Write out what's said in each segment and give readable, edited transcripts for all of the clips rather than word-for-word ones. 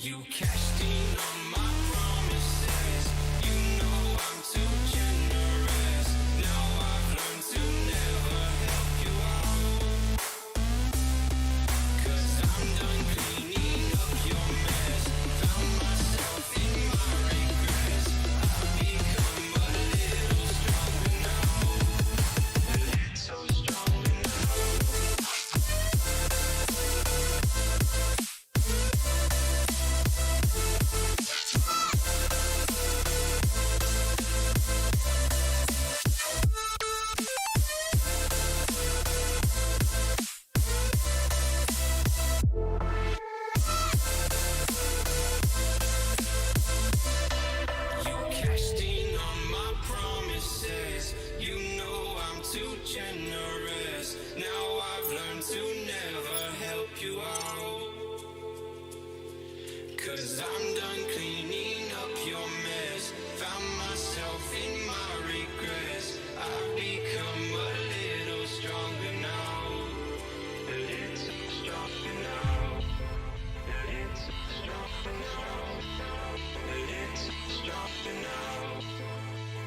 You cashed in on my promises. You know I'm too generous. Now I've learned to never help you out. 'Cause I'm done cleaning up your mess. Found myself in my regrets. I've become a little stronger now. A little stronger now. You cashed in on my promises. You know I'm too generous. Now I've learned to never help you out. 'Cause I'm done cleaning up your mess. Found myself in my regrets. I've become a little stronger now. A little stronger now. A little stronger now. A little stronger now.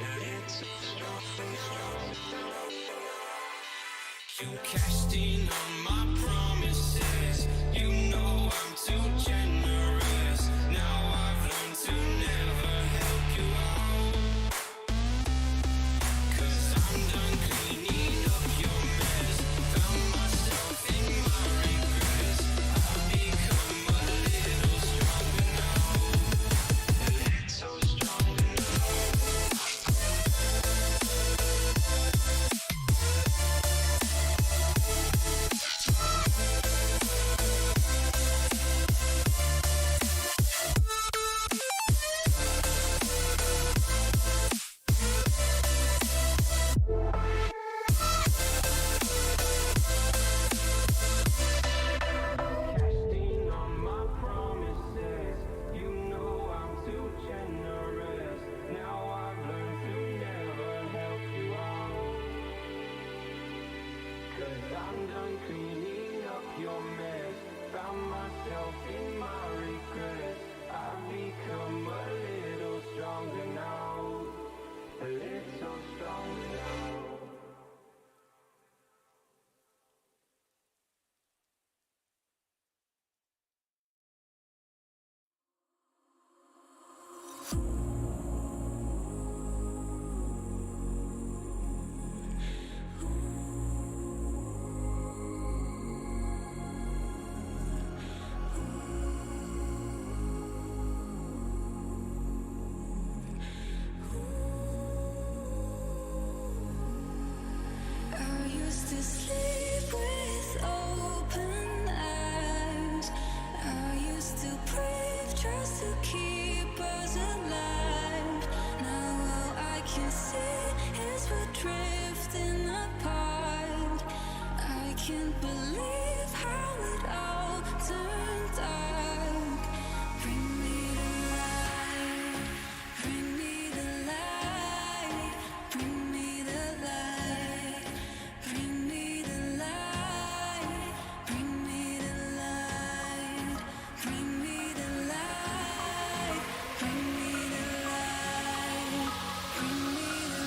A little stronger now. You cashed in on my promises. You know I'm too generous. Now I've learned to never help you out. 'Cause I'm done cleaning up your mess. Found myself in my regrets. I've become a little stronger now. A little stronger now. Cashed in on my promises. You know I'm too generous. Now I've learned to never help you out. 'Cause I'm done cleaning up your mess. Found myself in my regrets. I've become a little stronger now. A little stronger now. I used to sleep with open eyes. I used to brave just to keep us alive. Now all I can see is we're drifting apart. I can't believe how it all turned dark. Bring me the light. Bring me the light. Bring me the light. Bring me the light. Bring me the light. Bring me the light. Bring me the light. Bring me the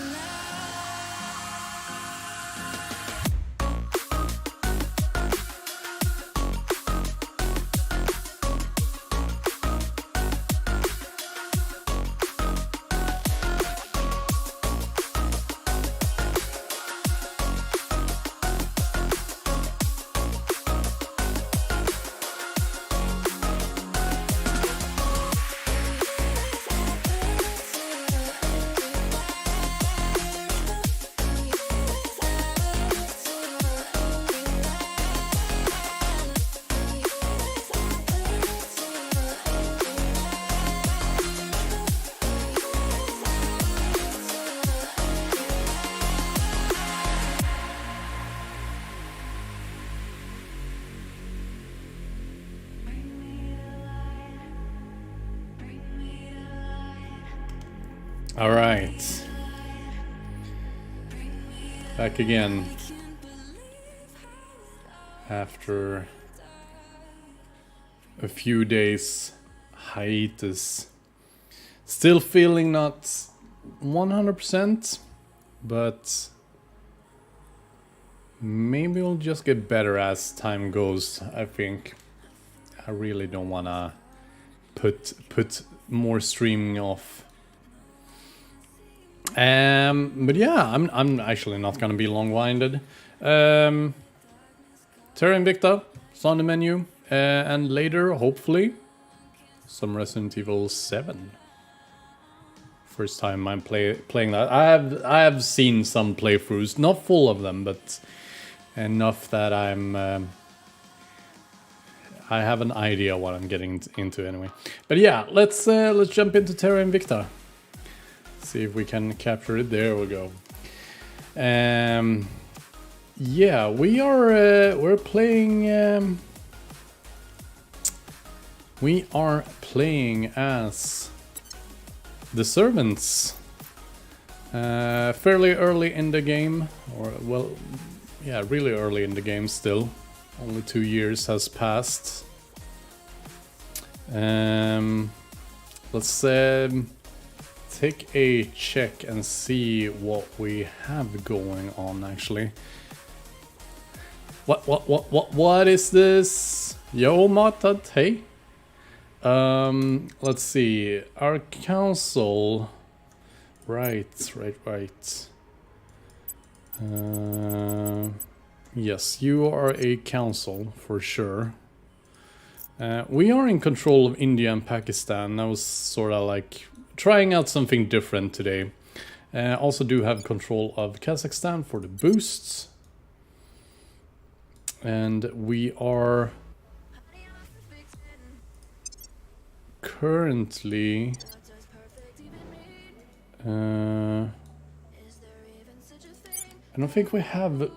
All right. Back again after a few days hiatus. Still feeling not 100%, but maybe we'll just get better as time goes, I think. I really don't wanna put more streaming off. But yeah, I'm actually not gonna be long-winded. Terra Invicta, it's on the menu, and later, hopefully, some Resident Evil 7. First time I'm playing that. I have seen some playthroughs, not full of them, but enough that I have an idea what I'm getting into anyway. But yeah, let's jump into Terra Invicta. See if we can capture it. There we go. Yeah, we're playing. We are playing as the servants. Fairly early in the game, or well, yeah, really early in the game still. Only 2 years has passed. Let's take a check and see what we have going on actually. What is this? Yo, Matat, hey. Let's see. Our council. Right. Yes, you are a council for sure. We are in control of India and Pakistan. I was sort of like trying out something different today. Also do have control of Kazakhstan for the boosts. And we are currently I don't think we have.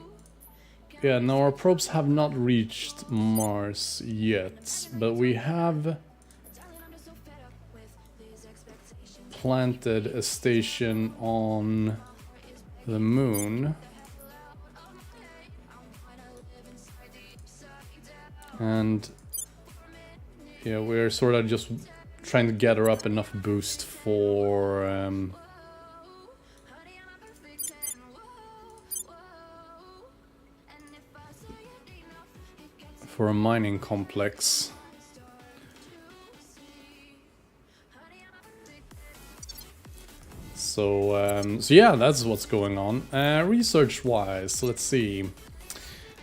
Yeah, no, our probes have not reached Mars yet, but we have planted a station on the moon. And yeah, we're sort of just trying to gather up enough boost for a mining complex. So yeah, that's what's going on. Research-wise, let's see.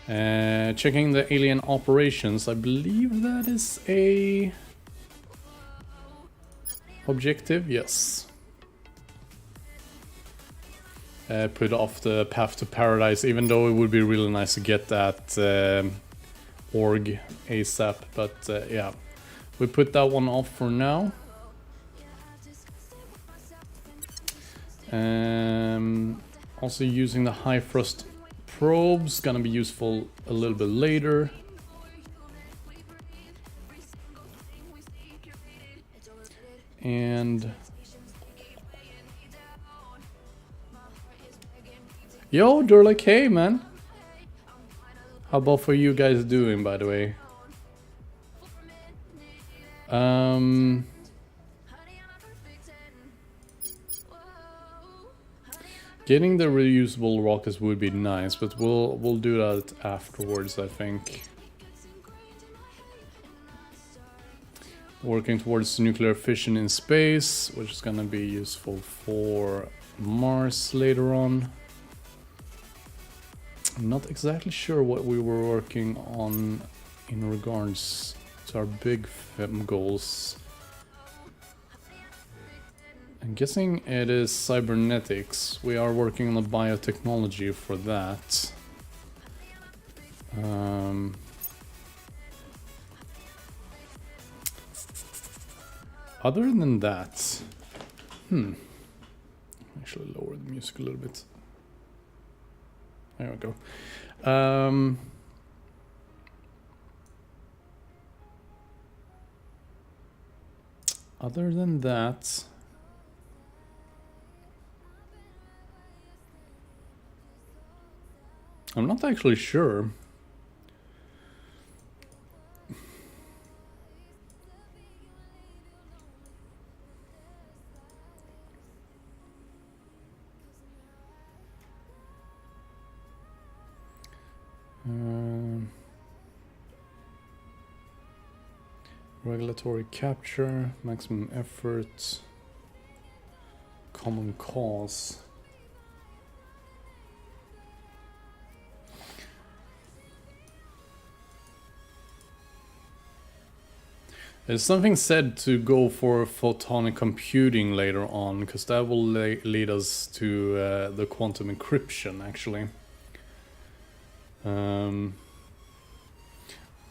Checking the alien operations. I believe that is a objective. Yes. Put off the path to paradise, even though it would be really nice to get that org ASAP, but yeah, we put that one off for now. Also using the high thrust probes, gonna be useful a little bit later. And yo, Durlik, hey man. How about for you guys doing, by the way? Getting the reusable rockets would be nice, but we'll do that afterwards, I think. Working towards nuclear fission in space, which is gonna be useful for Mars later on. I'm not exactly sure what we were working on in regards to our big FEM goals. I'm guessing it is cybernetics. We are working on the biotechnology for that. Other than that, actually lower the music a little bit. There we go. Other than that, I'm not actually sure. Regulatory capture, maximum effort, common cause. There's something said to go for photonic computing later on, because that will lead us to the quantum encryption, actually.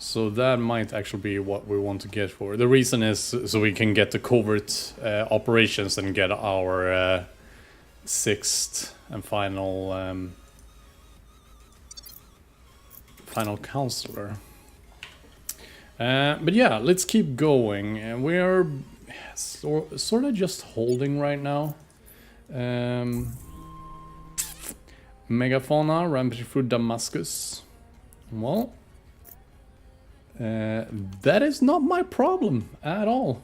So that might actually be what we want to get for. The reason is so we can get the covert operations and get our sixth and final counselor. But yeah, let's keep going. We are sort of just holding right now. Megafauna rampaging through Damascus. Well, that is not my problem at all.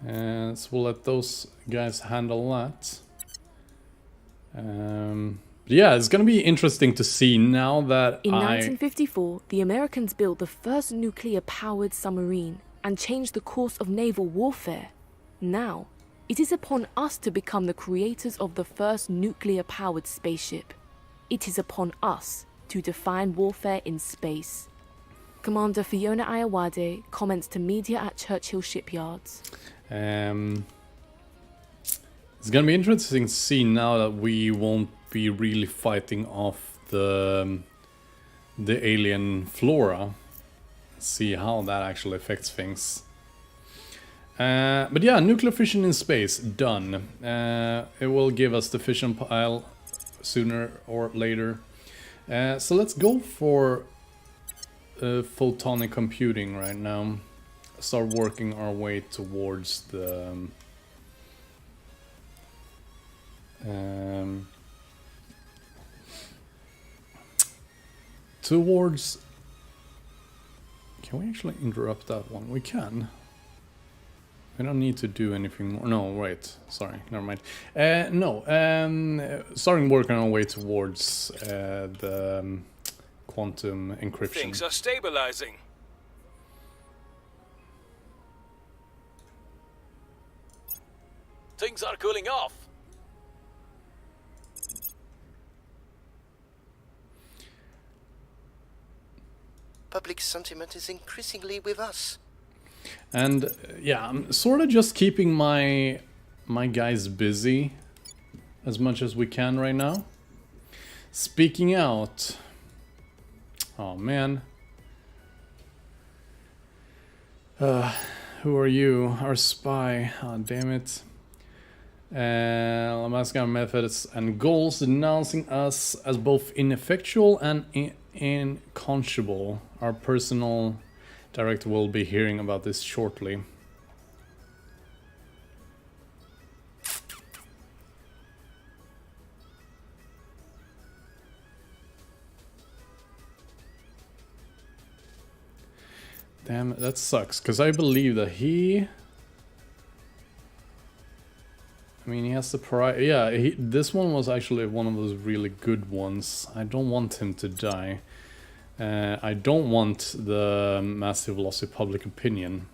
So we'll let those guys handle that. Yeah, it's gonna be interesting to see now that In 1954, the Americans built the first nuclear-powered submarine and changed the course of naval warfare. Now, it is upon us to become the creators of the first nuclear-powered spaceship. It is upon us to define warfare in space. Commander Fiona Ayawade comments to media at Churchill shipyards. It's gonna be interesting to see now that we won't be really fighting off the alien flora. See how that actually affects things. But yeah, nuclear fission in space, done. It will give us the fission pile sooner or later. So let's go for photonic computing right now. Start working our way towards the towards. Can we actually interrupt that one? We can. We don't need to do anything more. No, wait. Sorry, never mind. Starting working our way towards the quantum encryption. Things are stabilizing. Things are cooling off. Public sentiment is increasingly with us. And yeah, I'm sort of just keeping my guys busy as much as we can right now. Speaking out. Oh man. Who are you? Our spy. Oh damn it. Lamaskar methods and goals denouncing us as both ineffectual and inconscionable. Our personal director will be hearing about this shortly. Damn, that sucks, because I believe that he... I mean, he has the pride. Yeah, this one was actually one of those really good ones. I don't want him to die. I don't want the massive loss of public opinion.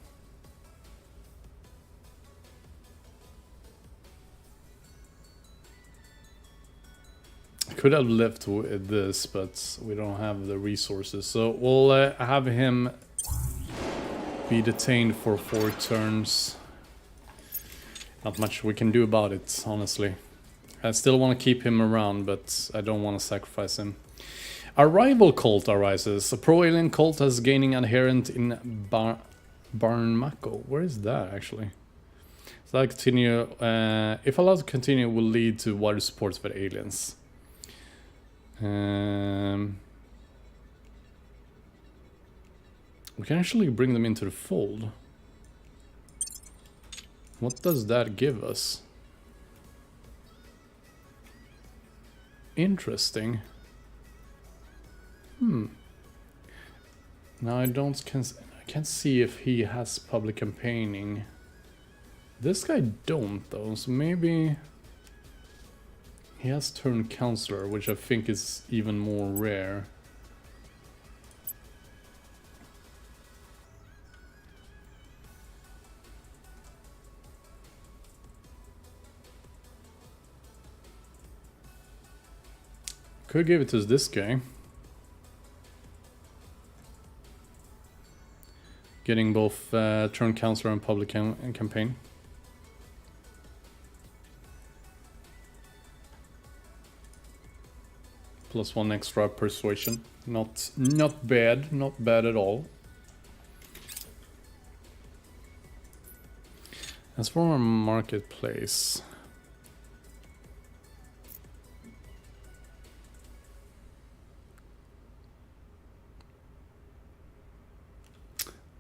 I could have left with this, but we don't have the resources. So we'll have him be detained for 4 turns. Not much we can do about it, honestly. I still want to keep him around, but I don't want to sacrifice him. A rival cult arises. A pro-alien cult is gaining adherent in Barnmako. Where is that, actually? So I continue. If allowed to continue, will lead to wider support for aliens. We can actually bring them into the fold. What does that give us? Interesting. Now I can't see if he has public campaigning. This guy don't though, so maybe He has turn counselor, which I think is even more rare. Could give it to this guy. Getting both turn counselor and public campaign. Plus 1 extra persuasion. Not bad, not bad at all. As for our marketplace,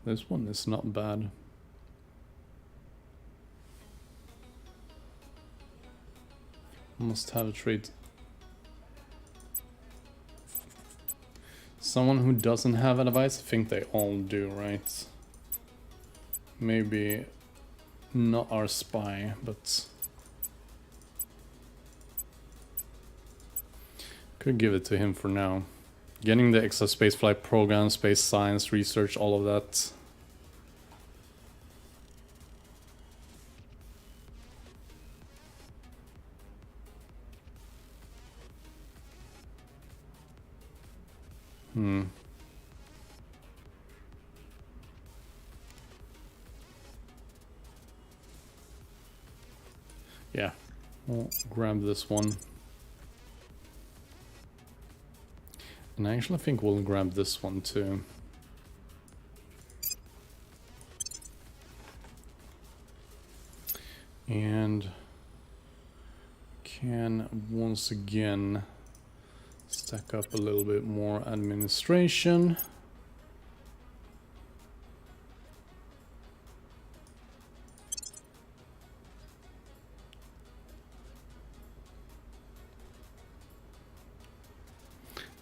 this one is not bad. Must have a trade. Someone who doesn't have advice? I think they all do, right? Maybe not our spy, but could give it to him for now. Getting the extra spaceflight program, space science, research, all of that. Yeah, we'll grab this one. And I actually think we'll grab this one too. And can once again stack up a little bit more administration.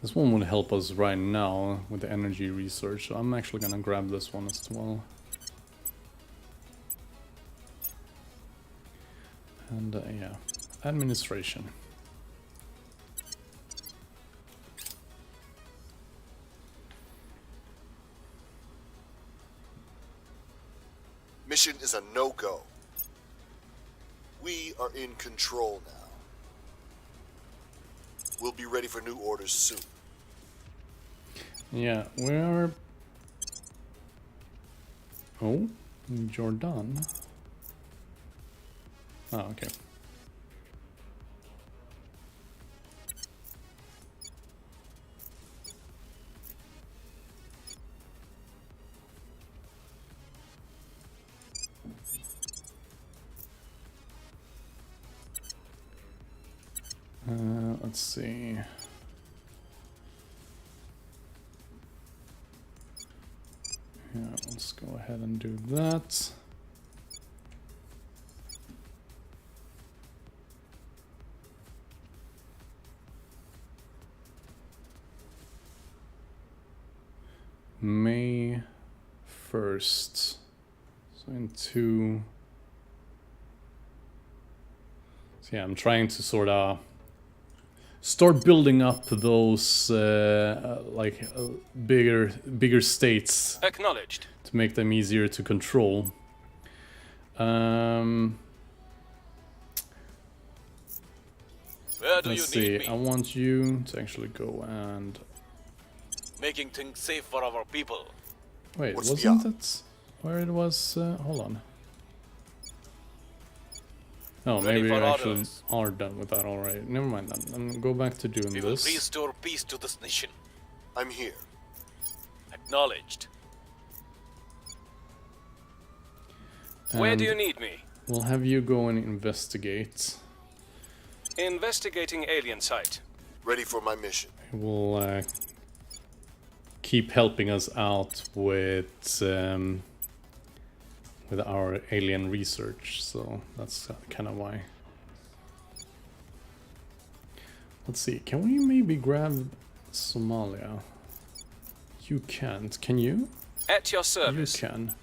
This one would help us right now with the energy research, so I'm actually gonna grab this one as well. And yeah, administration. Mission is a no-go. We are in control now. We'll be ready for new orders soon. Yeah, we're... Oh, Jordan. Oh, okay. Let's see. Yeah, let's go ahead and do that. May 1st. So in 2. So yeah, I'm trying to sort of start building up those bigger states. Acknowledged. To make them easier to control. Where do Let's you see. need me? I want you to actually go and Making things safe for our people. wait. What's the Wasn't op? it where it was? Hold on. Oh, Ready maybe for we actually orders. are done with that already. Never mind then. Then go back to doing We will this. restore peace to this nation. I'm here. Acknowledged. Where do And you need me? we'll have you go and investigate. Investigating alien site. Ready for my mission. It will keep helping us out with our alien research, so that's kind of why. Let's see, can we maybe grab Somalia? You can't, can you? At your You service. can.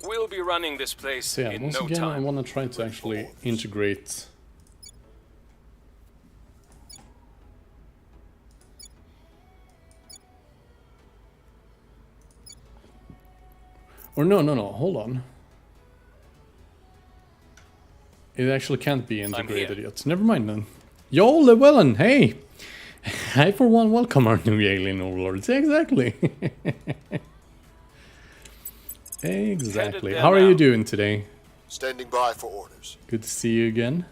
Will be running this place So yeah, in once no again, I time. want to try to actually integrate. Or no, hold on. It actually can't be integrated here. yet. Never mind then. Yo, Llewellyn, hey! I for one welcome our new alien overlords. Exactly. Exactly. there How are you now. doing today? Standing by for orders. Good to see you again.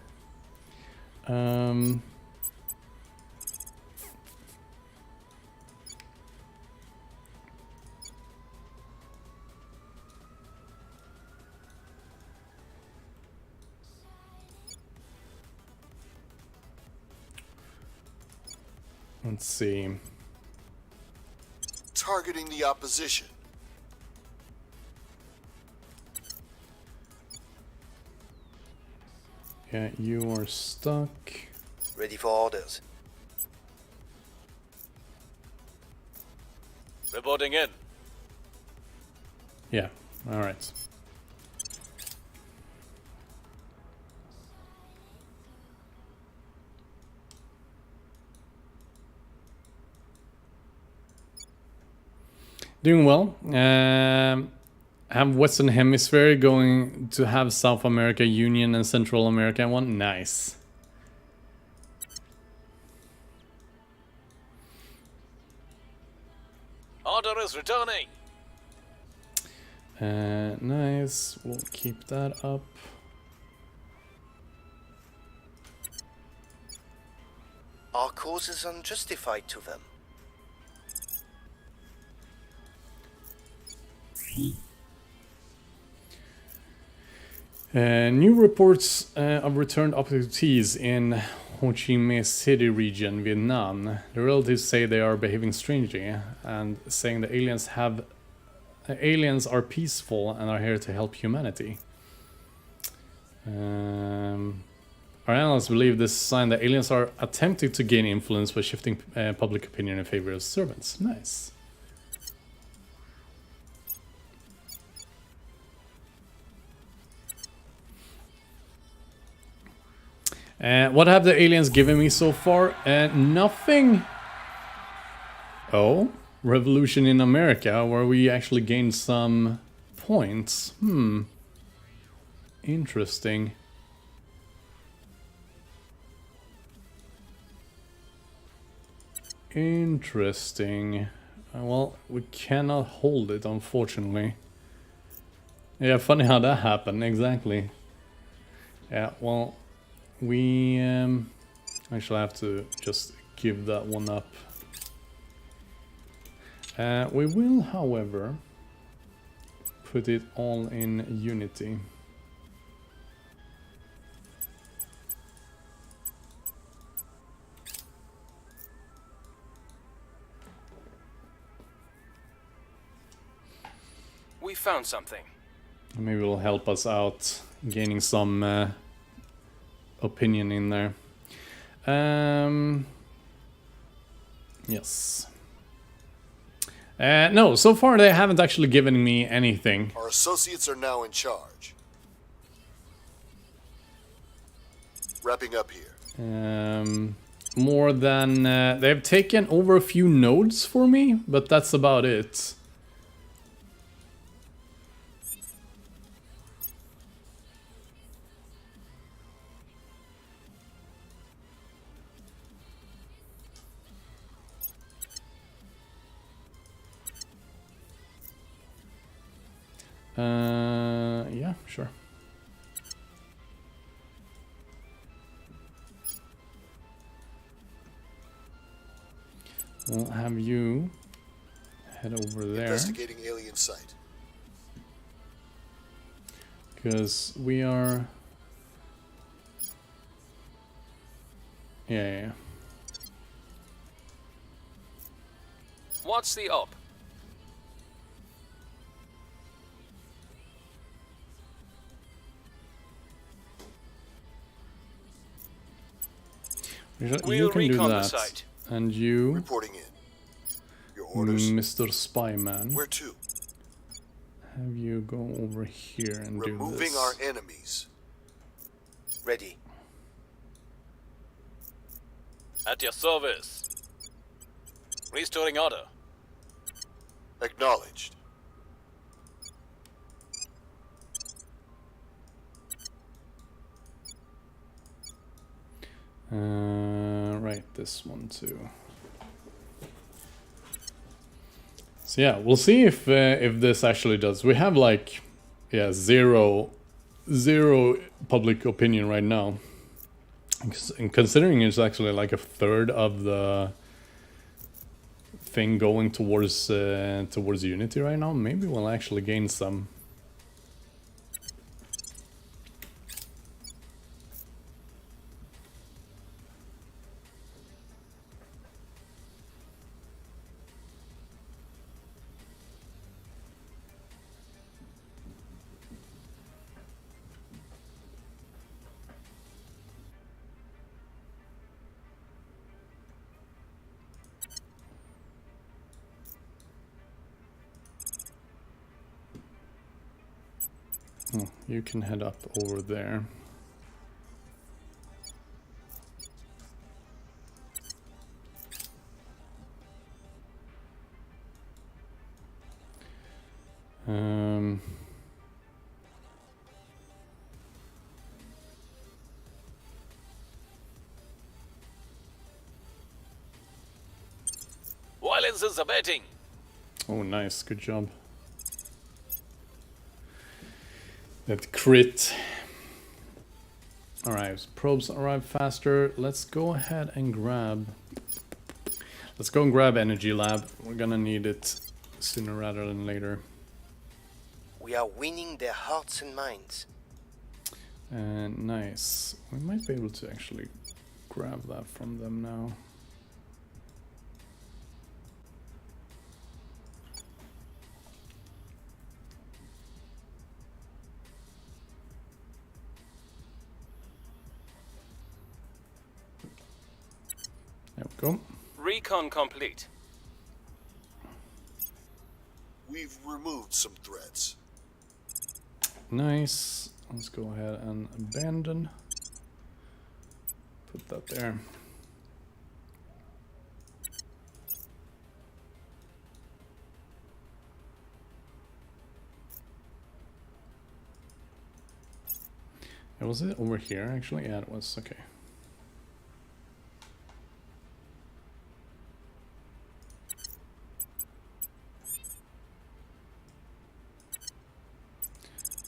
Let's see. Targeting the opposition. Yeah, you are stuck. Ready for orders. Reporting in. Yeah, alright. Doing well. Have Western Hemisphere going to have South America Union and Central America one. Nice. Order is returning. Nice. We'll keep that up. Our cause is unjustified to them. New reports of returned abductees in Ho Chi Minh City region, Vietnam. The relatives say they are behaving strangely and saying the aliens are peaceful and are here to help humanity. Our analysts believe this is a sign that aliens are attempting to gain influence by shifting public opinion in favor of servants. Nice. What have the aliens given me so far? Nothing. Oh, revolution in America, where we actually gained some points. Interesting. Interesting. Well, we cannot hold it, unfortunately. Yeah, funny how that happened, exactly. Yeah, well, we actually have to just give that one up. We will, however, put it all in Unity. We found something. Maybe it'll help us out gaining some opinion in there. Yes. No, so far they haven't actually given me anything. Our associates are now in charge. Wrapping up here. More than... they've taken over a few nodes for me, but that's about it. Yeah, sure. We'll have you head over there. Investigating alien site. Because we are... Yeah. What's the up? You We'll can do recon the that. site. And you, Reporting in. Your orders. Mr. Spyman, Where to? have you go over here and do Removing this. our enemies. Ready. At your service. Restoring order. Acknowledged. Right, this one too. So yeah, we'll see if this actually does. We have like, yeah, zero public opinion right now, and considering it's actually like a third of the thing going towards Unity right now, maybe we'll actually gain some. Oh, you can head up over there. Violence is abating. Oh, nice, good job. That crit. Alright, probes arrive faster. Let's go ahead and grab... Let's go and grab Energy Lab. We're gonna need it sooner rather than later. We are winning their hearts and minds. And nice. We might be able to actually grab that from them now. There we go. Recon complete. We've removed some threats. Nice. Let's go ahead and abandon. Put that there. Was it over here actually? Yeah, it was. Okay.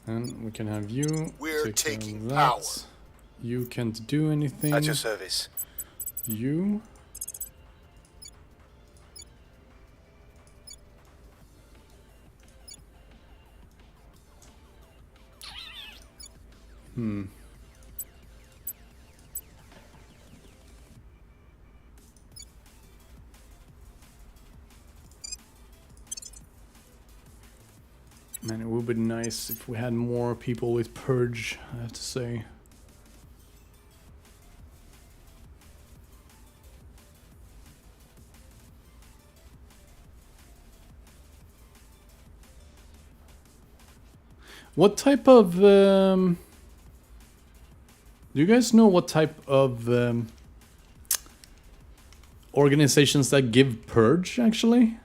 And we can have you. We're take care of taking that. power. You can't do anything. At your service. You. Man, it would be nice if we had more people with Purge, I have to say. What type of... do you guys know what type of organizations that give Purge, actually?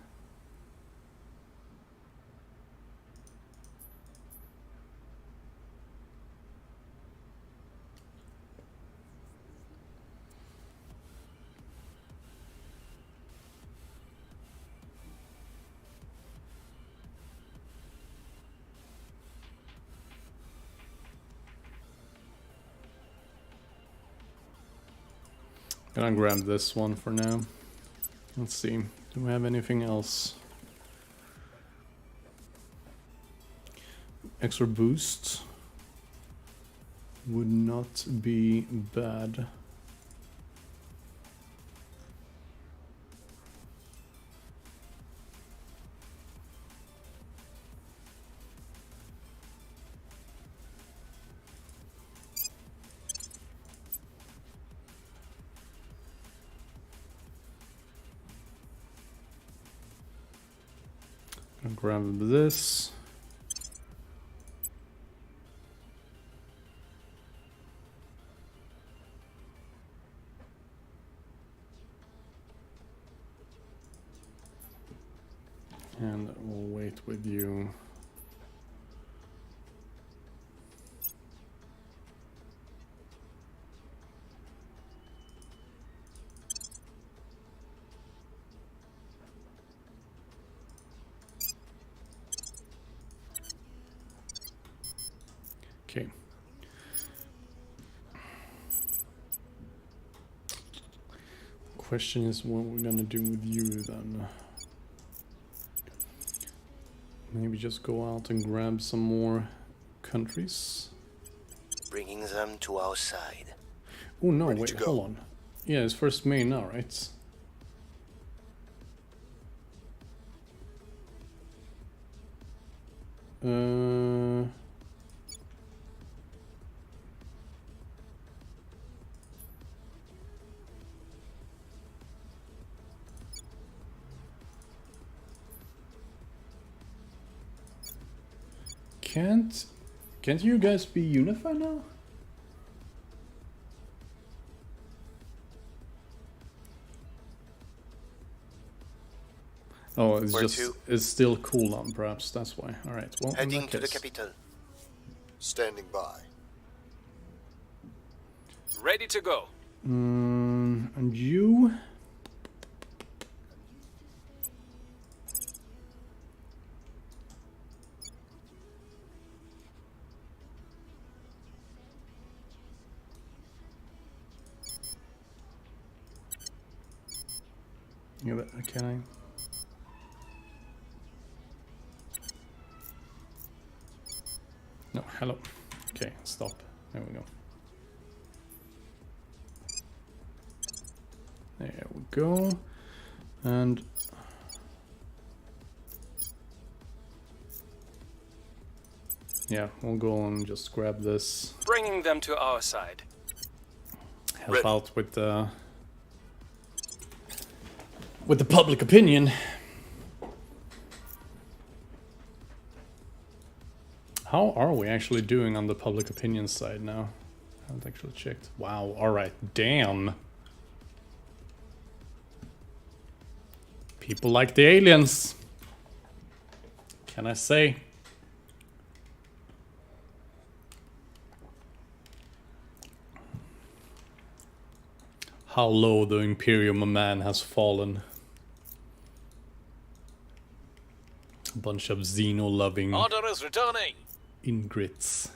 Gonna grab this one for now. Let's see. Do we have anything else? Extra boost would not be bad. Grab this. And we'll wait with you. Okay. Question is what we're gonna do with you then. Maybe just go out and grab some more countries. Bringing them to our side. Oh no, Ready wait, to go. hold on. Yeah, it's first May now, right? Can't you guys be unified now? Oh, it's Where just to? it's still cooldown, perhaps that's why. All right, well, in Heading that to the case- capital. Standing by. Ready to go. And you? Yeah, but can I? No, hello. Okay, stop. There we go. There we go. And yeah, we'll go and just grab this. Bringing them to our side. Help Ready. out with the public opinion. How are we actually doing on the public opinion side now? I haven't actually checked. Wow, alright, damn. People like the aliens. Can I say? How low the Imperium of Man has fallen. A bunch of Xeno-loving Order is returning. ingrats.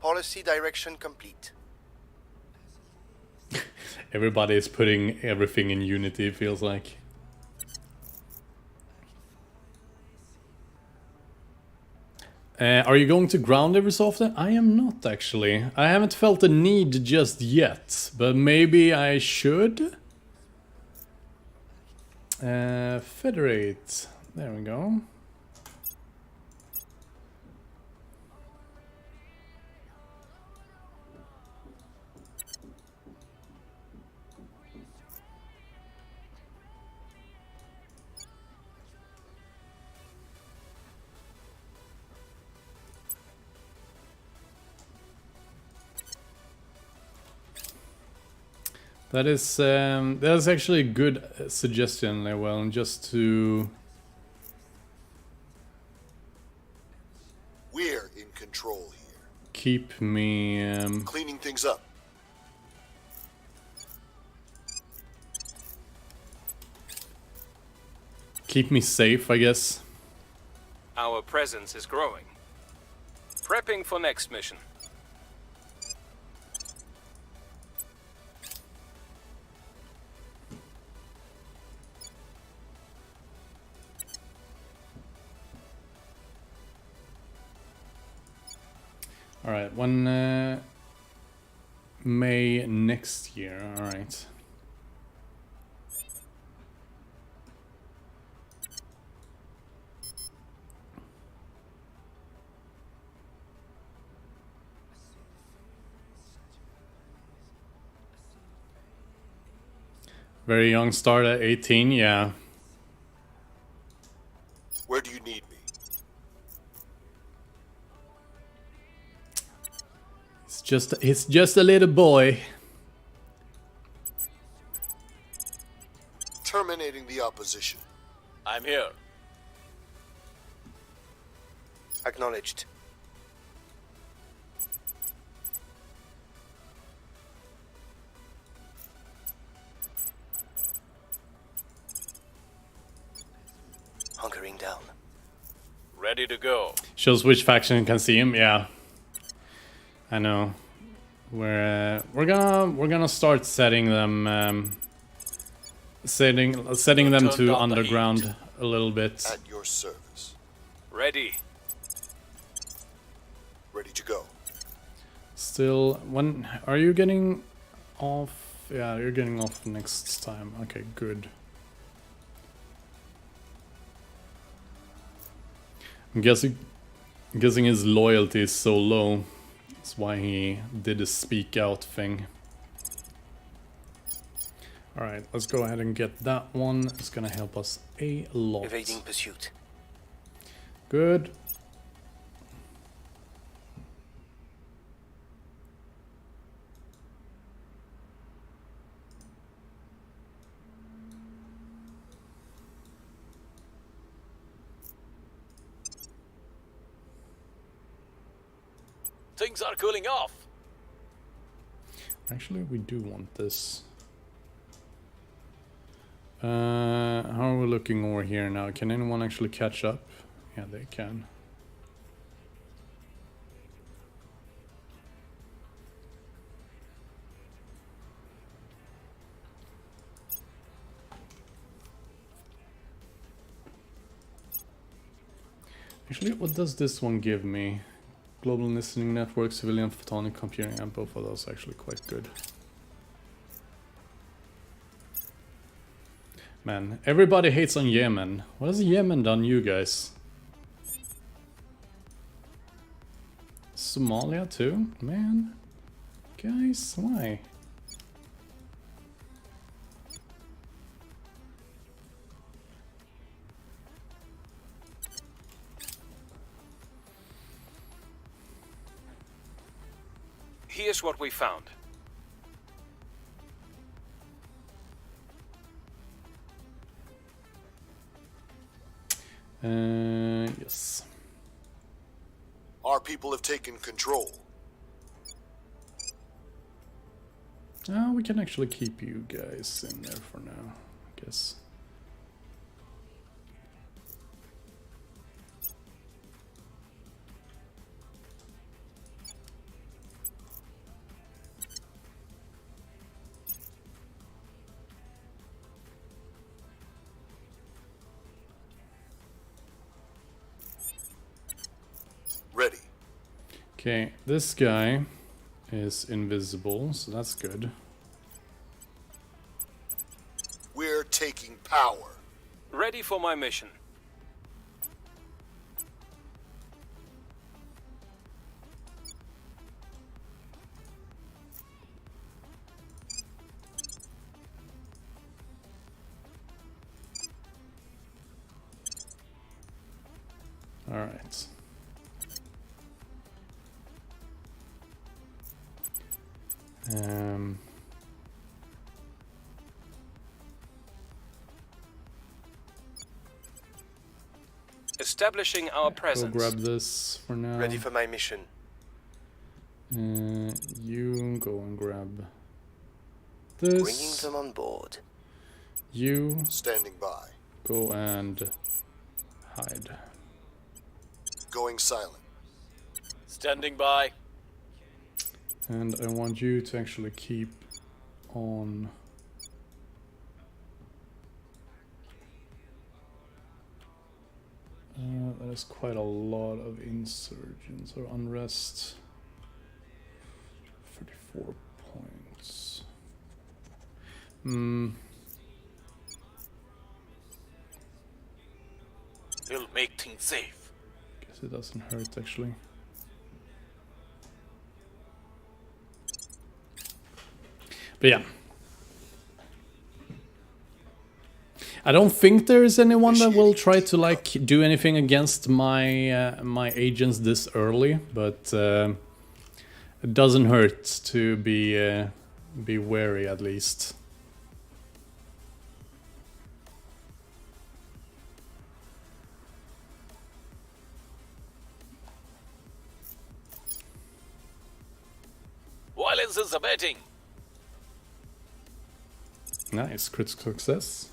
Policy direction complete. Everybody is putting everything in Unity, it feels like. Are you going to ground every so often? I am not, actually. I haven't felt the need just yet, but maybe I should. Federate. There we go. That's actually a good suggestion, Lewell, just to We're in control here. keep me Cleaning things up. safe, I guess. Our presence is growing. Prepping for next mission. All right, when May next year. All right. Very young start at 18, yeah. He's just a little boy. Terminating the opposition. I'm here. Acknowledged. Hunkering down. Ready to go. Shows which faction can see him. Yeah, I know. We're gonna start setting them setting them Turned to on the underground heat. a little bit. At your service. Ready. Ready to go. Still, when are you getting off? Yeah, you're getting off next time. Okay, good. I'm guessing his loyalty is so low. That's why he did the speak out thing. Alright, let's go ahead and get that one. It's gonna help us a lot. Evading pursuit. Good. Things are cooling off. Actually, we do want this. How are we looking over here now? Can anyone actually catch up? Yeah, they can. Actually, what does this one give me? Global listening network, civilian photonic computing, and both of those are actually quite good. Man, everybody hates on Yemen. What has Yemen done, you guys? Somalia too? Man. Guys, why? Here's what we found. Yes. Our people have taken control. We can actually keep you guys in there for now, I guess. Ready. Okay, this guy is invisible, so that's good. We're taking power. Ready for my mission. All right. Establishing our Go presence. grab this for now. Ready for my mission. You go and grab Bringing this. them on board. You Standing by. go and hide. Going silent. Standing by. And I want you to actually keep on. That is quite a lot of insurgents or unrest. 34 points. We'll make things safe. Guess it doesn't hurt actually. But yeah. I don't think there's anyone that will try to like do anything against my my agents this early, but it doesn't hurt to be wary at least. Violence is abating. Nice, critical success.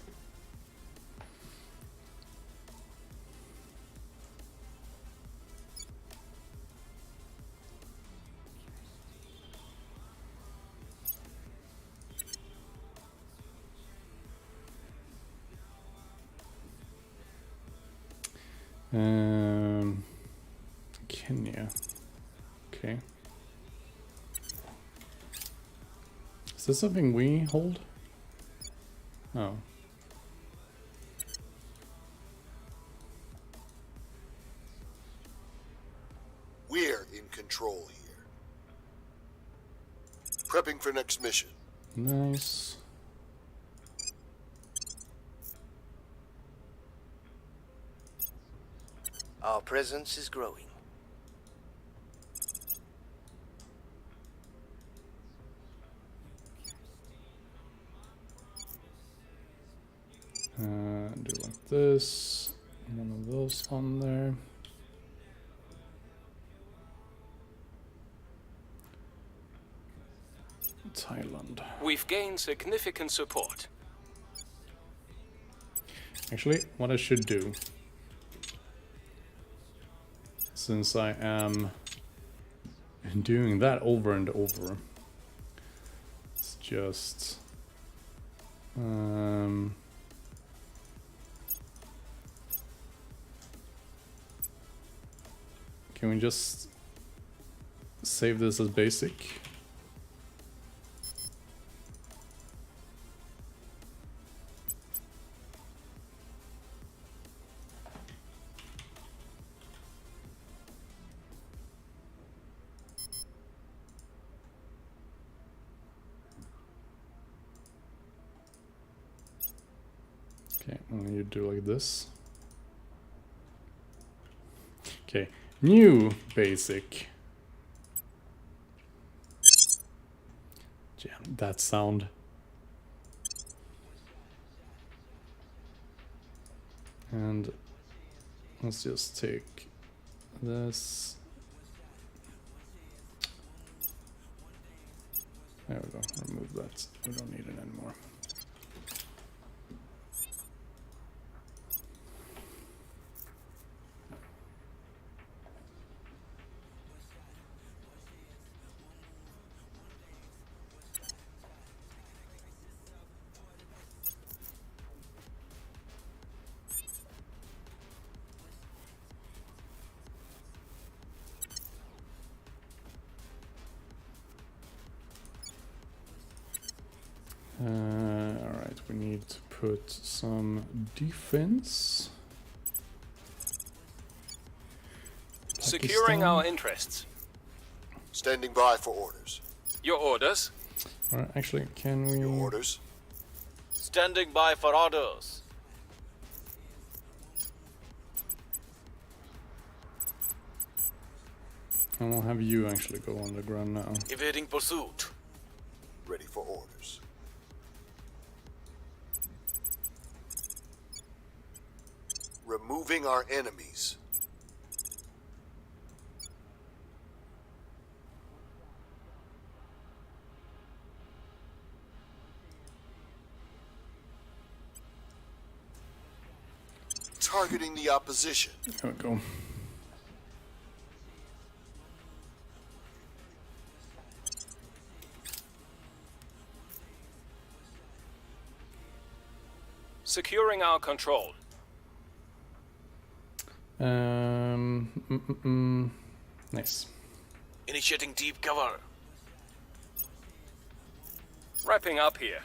Kenya. Okay. Is this something we hold? Oh. We're in control here. Prepping for next mission. Nice. Our presence is growing. Do like this. One of those on there. Thailand. We've gained significant support. Actually, what I should do, since I am doing that over and over, it's just can we just save this as basic? Okay, and you do like this. Okay, new basic. Damn, that sound. And let's just take this. There we go, remove that. We don't need it anymore. Alright, we need to put some defense. Securing our interests. Standing by for orders. Your orders? Alright, actually, can we... Your orders. Standing by for orders. And we'll have you actually go underground now. Evading pursuit. Ready for orders. Removing our enemies. Targeting the opposition. There we go. Securing our control. Nice. Initiating deep cover. Wrapping up here.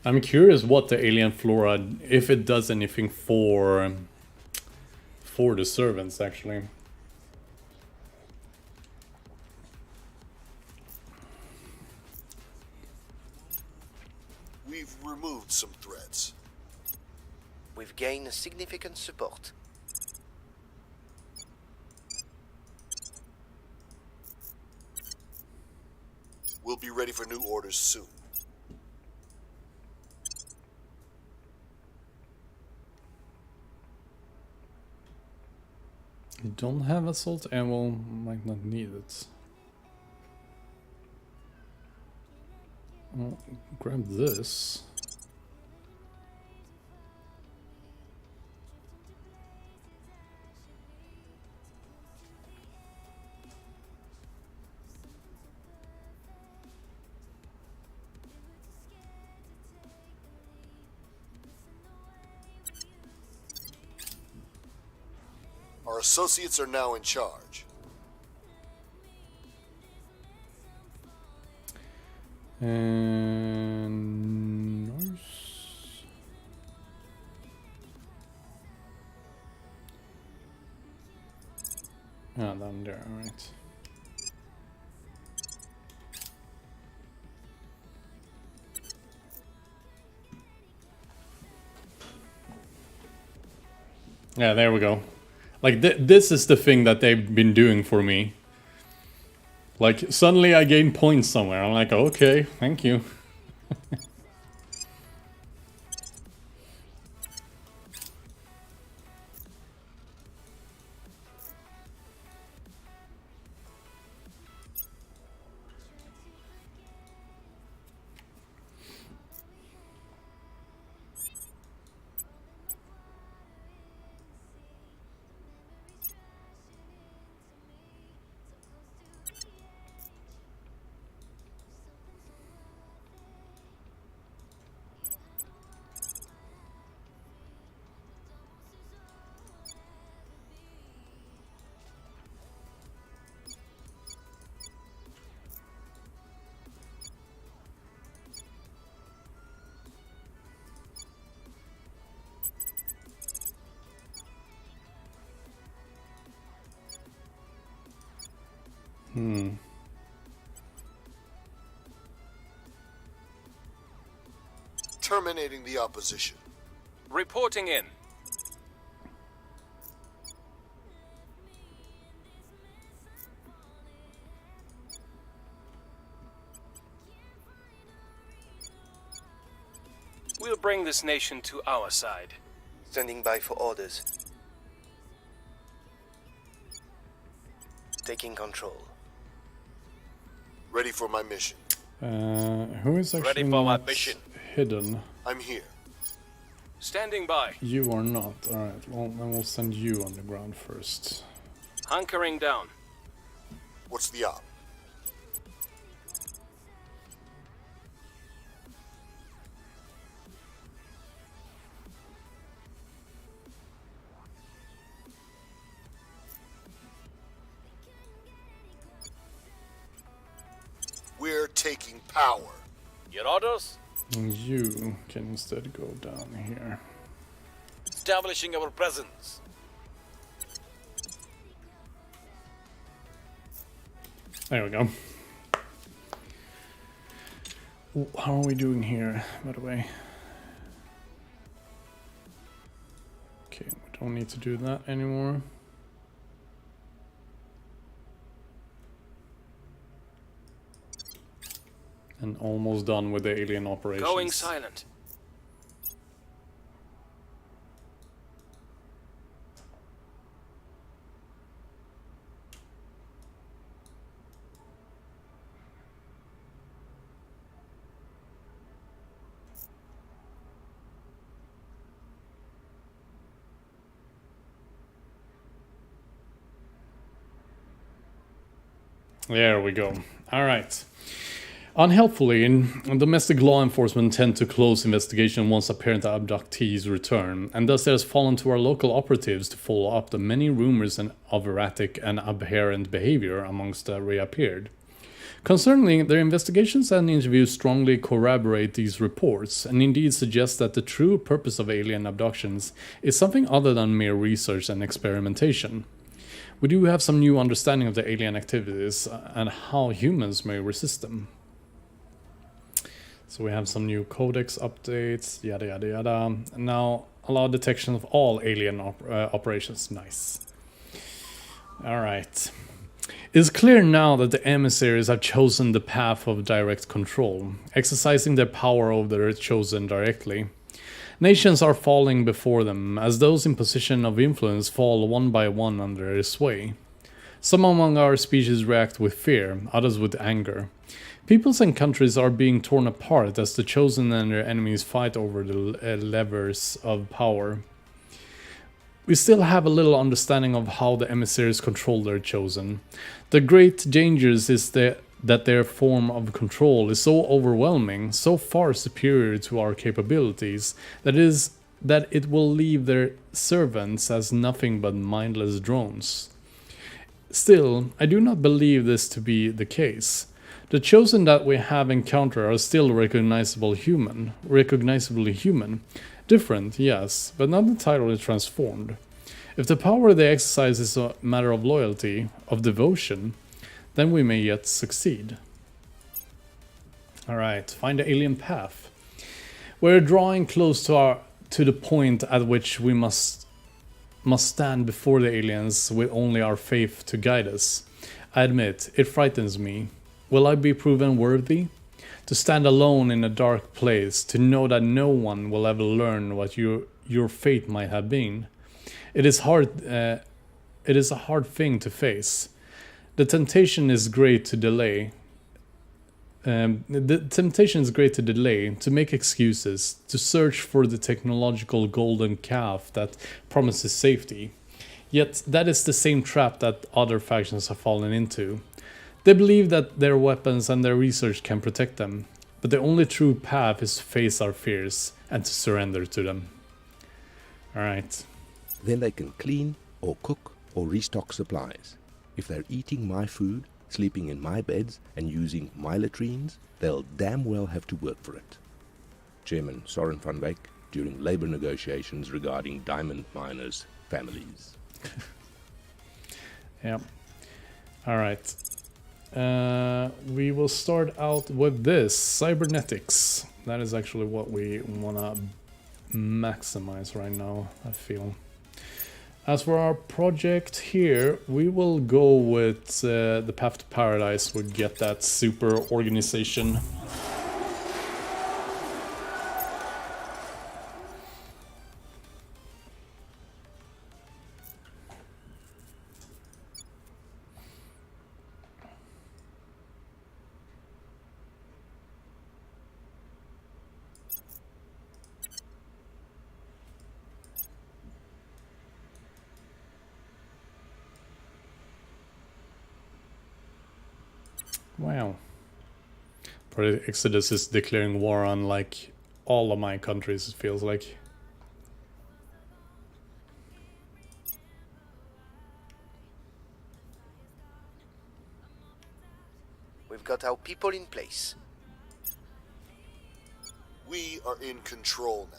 I'm curious what the alien flora, if it does anything for the servants, actually. We've removed some threats. We've gained significant support. We'll be ready for new orders soon. Don't have assault ammo, might not need it. Well, grab this. Our associates are now in charge. And Norse. Ah, down there, alright. Yeah, there we go. Like, this is the thing that they've been doing for me. Like, suddenly I gain points somewhere. I'm like, okay, thank you. Terminating the opposition. Reporting in. We'll bring this nation to our side. Standing by for orders. Taking control. Ready for my mission. Who is actually Ready for my not mission. hidden? I'm here. Standing by. You are not. Alright, well, then we'll send you on the ground first. Hunkering down. What's the op? We're taking power. Your orders? And you can instead go down here. Establishing our presence. There we go. How are we doing here, by the way? Okay, we don't need to do that anymore. And almost done with the alien operations. Going silent. There we go. All right. Unhelpfully, domestic law enforcement tend to close investigation once apparent abductees return, and thus it has fallen to our local operatives to follow up the many rumors of erratic and aberrant behavior amongst the reappeared. Concerning their investigations and interviews strongly corroborate these reports, and indeed suggest that the true purpose of alien abductions is something other than mere research and experimentation. We do have some new understanding of the alien activities and how humans may resist them. So we have some new codex updates, yada yada yada. Now, allow detection of all alien operations. Nice. Alright. It is clear now that the emissaries have chosen the path of direct control, exercising their power over their chosen directly. Nations are falling before them, as those in position of influence fall one by one under their sway. Some among our species react with fear, others with anger. Peoples and countries are being torn apart as the chosen and their enemies fight over the levers of power. We still have a little understanding of how the emissaries control their chosen. The great dangers is that their form of control is so overwhelming, so far superior to our capabilities, that it will leave their servants as nothing but mindless drones. Still, I do not believe this to be the case. The chosen that we have encountered are still recognizably human. Different, yes, but not entirely transformed. If the power they exercise is a matter of loyalty, of devotion, then we may yet succeed. Alright, find the alien path. We're drawing close to the point at which we must stand before the aliens with only our faith to guide us. I admit, it frightens me. Will I be proven worthy? To stand alone in a dark place, to know that no one will ever learn what your fate might have been. It is a hard thing to face. The temptation is great to delay. To make excuses, to search for the technological golden calf that promises safety. Yet that is the same trap that other factions have fallen into. They believe that their weapons and their research can protect them, but the only true path is to face our fears and to surrender to them. Alright. Then they can clean or cook or restock supplies. If they're eating my food, sleeping in my beds, and using my latrines, they'll damn well have to work for it. Chairman Soren van Wyk, during labor negotiations regarding diamond miners' families. Yeah. Alright. We will start out with this, cybernetics. That is actually what we want to maximize right now, I feel. As for our project here, we will go with the Path to Paradise. We'll get that super organization. Wow. Project Exodus is declaring war on like all of my countries, it feels like. We've got our people in place. We are in control now.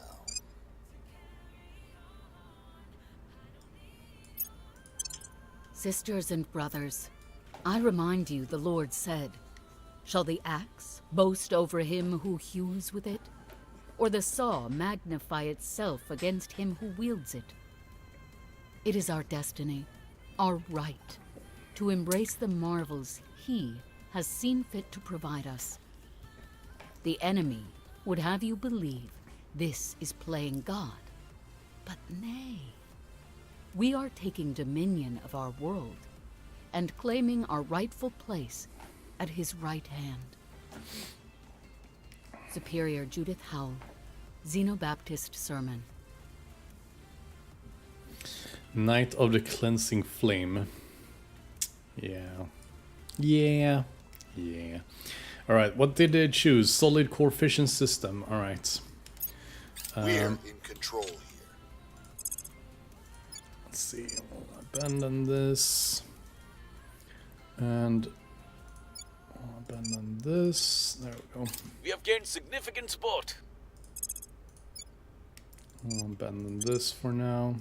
Sisters and brothers, I remind you the Lord said, "Shall the axe boast over him who hews with it? Or the saw magnify itself against him who wields it?" It is our destiny, our right, to embrace the marvels He has seen fit to provide us. The enemy would have you believe this is playing God, but nay. We are taking dominion of our world and claiming our rightful place at His right hand. Superior Judith Howell, Xeno Baptist Sermon. Night of the Cleansing Flame. Yeah. Alright, what did they choose? Solid core fission system. Alright. We're in control here. Let's see. We'll abandon this. And abandon this. There we go. We have gained significant support. I'll abandon this for now.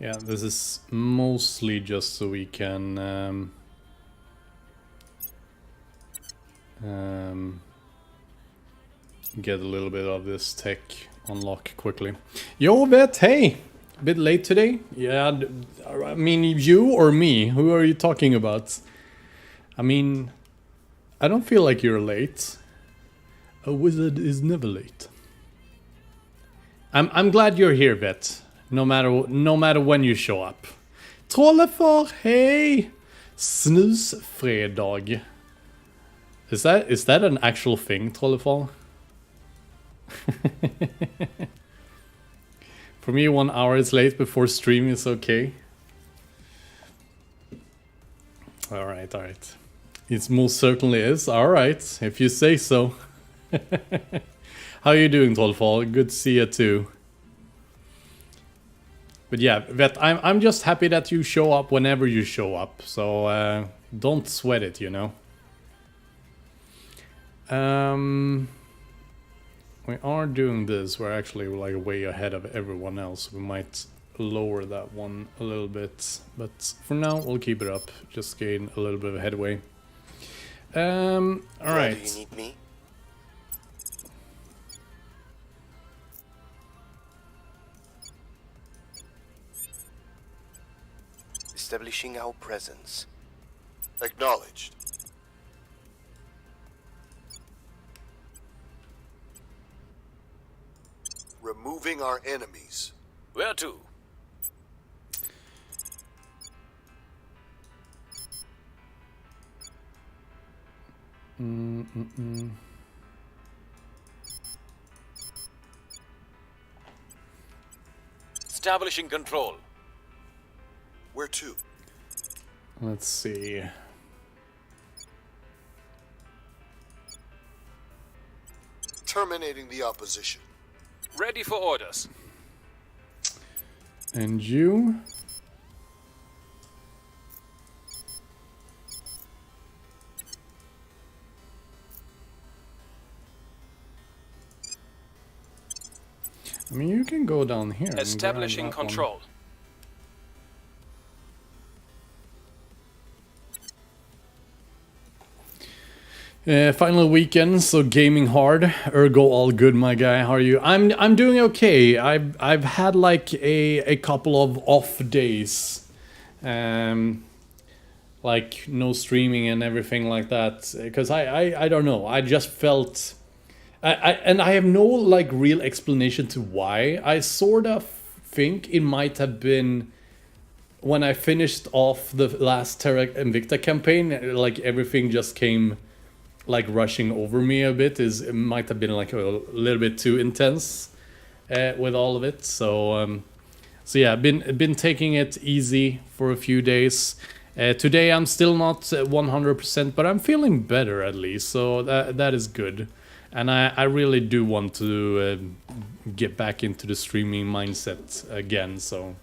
Yeah, this is mostly just so we can get a little bit of this tech unlock quickly. Yo, Vet, hey! A bit late today? Yeah, I mean, you or me? Who are you talking about? I mean, I don't feel like you're late. A wizard is never late. I'm glad you're here, Vet. No matter when you show up. Trollefar, hey! Snusfredag. Is that an actual thing, Trollefar? For me, 1 hour is late before stream is okay. Alright. It most certainly is. Alright, if you say so. How are you doing, Trollefar? Good to see you too. But yeah, Vet, I'm just happy that you show up whenever you show up. So don't sweat it, you know. We are doing this. We're actually like way ahead of everyone else. We might lower that one a little bit, but for now we'll keep it up. Just gain a little bit of headway. All right. Do you need me? Establishing our presence. Acknowledged. Removing our enemies. Where to? Establishing control. Where to? Let's see. Terminating the opposition. Ready for orders. And you? I mean, you can go down here. Establishing and grab that control. one. Final weekend, so gaming hard. Ergo, all good, my guy. How are you? I'm doing okay. I've had like a couple of off days, like no streaming and everything like that. Because I don't know. I just felt, and I have no like real explanation to why. I sort of think it might have been when I finished off the last Terra Invicta campaign. Like everything just came like rushing over me a bit. It might have been like a little bit too intense with all of it. So yeah, been taking it easy for a few days. Today I'm still not 100%, but I'm feeling better at least. So that is good. And I really do want to get back into the streaming mindset again. So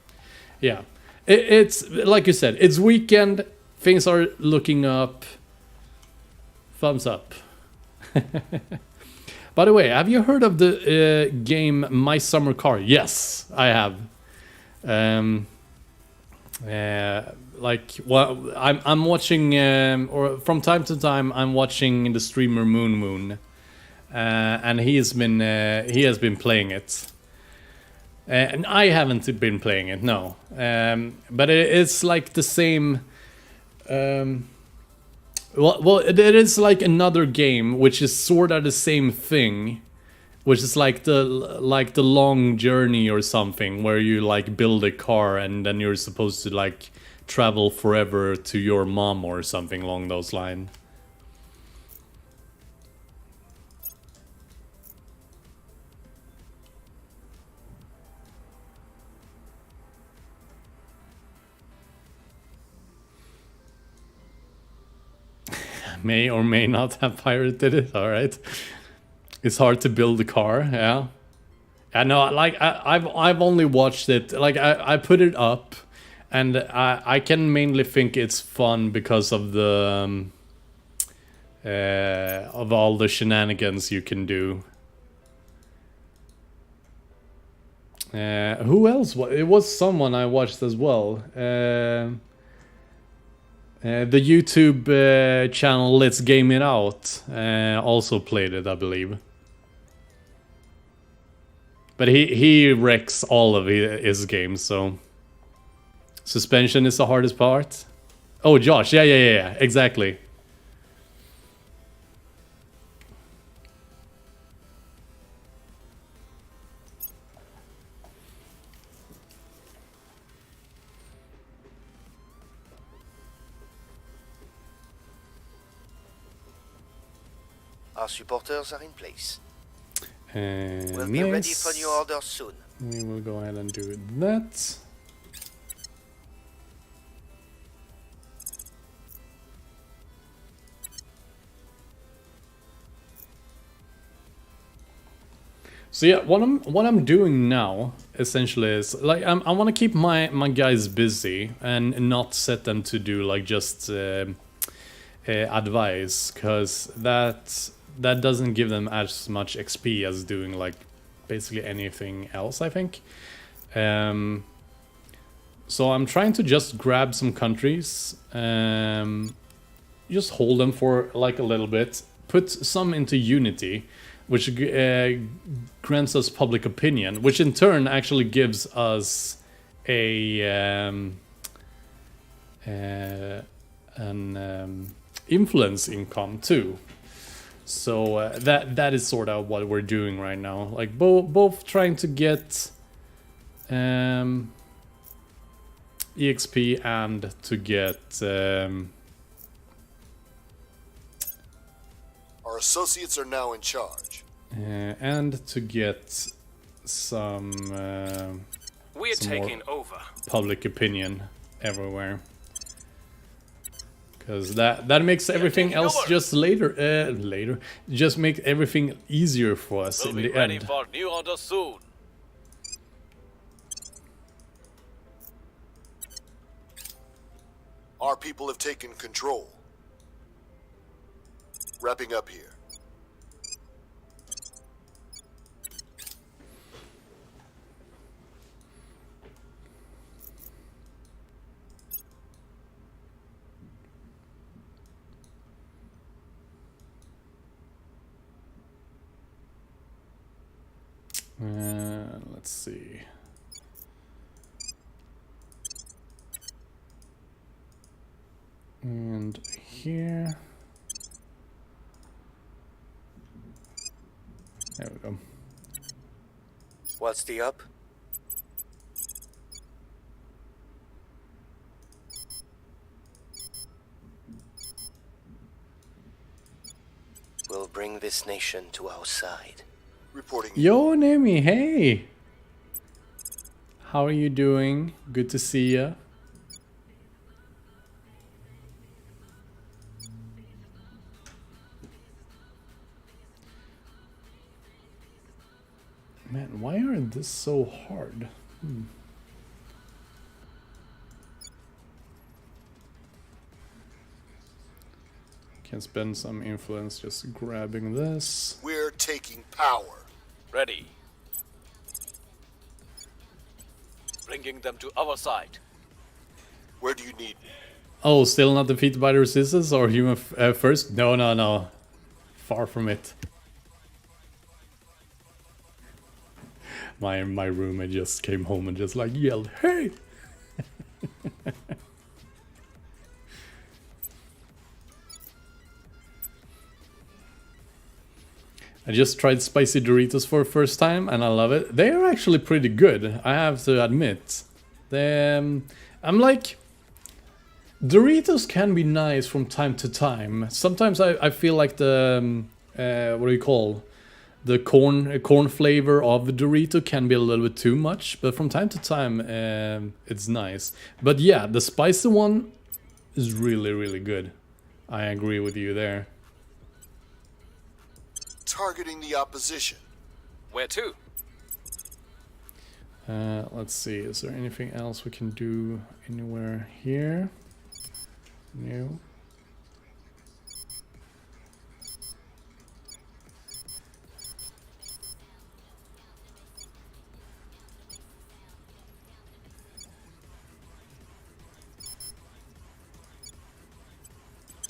yeah, it's like you said, it's weekend. Things are looking up. Thumbs up. By the way, have you heard of the game My Summer Car? Yes, I have. Like, well, I'm watching, or from time to time, I'm watching the streamer Moon, and he has been playing it, and I haven't been playing it, no. But it's like the same. Well, it is like another game which is sort of the same thing, which is like the long journey or something, where you like build a car and then you're supposed to like travel forever to your mom or something along those lines. may or may not have pirated it. All right. It's hard to build a car. Yeah. I know. Like I've only watched it. Like I put it up, and I can mainly think it's fun because of the of all the shenanigans you can do. Who else? It was someone I watched as well. The YouTube channel Let's Game It Out also played it, I believe. But he wrecks all of his games, so... Suspension is the hardest part. Oh, Josh, yeah, exactly. Our supporters are in place. We'll be ready for your orders soon. We will go ahead and do that. So yeah, what I'm doing now essentially is like I want to keep my guys busy and not set them to do like just advice, because that doesn't give them as much XP as doing like basically anything else, I think. So I'm trying to just grab some countries, just hold them for like a little bit, put some into unity, which grants us public opinion, which in turn actually gives us an influence income too. So that is sort of what we're doing right now. Like both trying to get EXP and to get Our associates are now in charge. And to get some We're some taking over. public opinion everywhere. Because that makes everything else just later just make everything easier for us We'll in be the ready end. for new orders soon. Our people have taken control. Wrapping up here. Let's see. And here. There we go. What's the up? We'll bring this nation to our side. Reporting. Yo, Nemi, hey! How are you doing? Good to see ya. Man, why are this so hard? Can spend some influence just grabbing this. We're taking power. Ready. Bringing them to our side. Where do you need me? Oh, still not defeated by the resistance or human first? No. Far from it. My roommate just came home and just like yelled, "Hey!" I just tried spicy Doritos for the first time and I love it. They are actually pretty good, I have to admit. I'm like... Doritos can be nice from time to time. Sometimes I feel like the... what do you call? The corn flavor of the Dorito can be a little bit too much. But from time to time, it's nice. But yeah, the spicy one is really, really good. I agree with you there. Targeting the opposition. Where to? Let's see, is there anything else we can do anywhere here? No.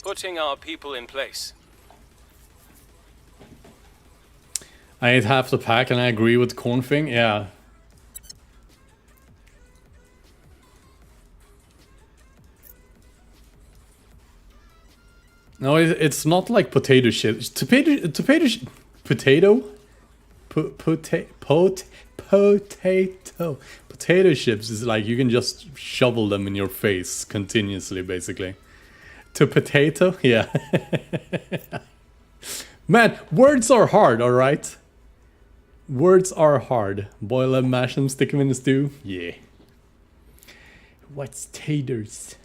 Putting our people in place. I ate half the pack and I agree with the corn thing, yeah. No, it's not like potato chips. Potato. Potato chips is like you can just shovel them in your face continuously, basically. To potato, yeah. Man, words are hard, alright? Words are hard. Boil them, mash them, stick them in the stew. Yeah. What's taters?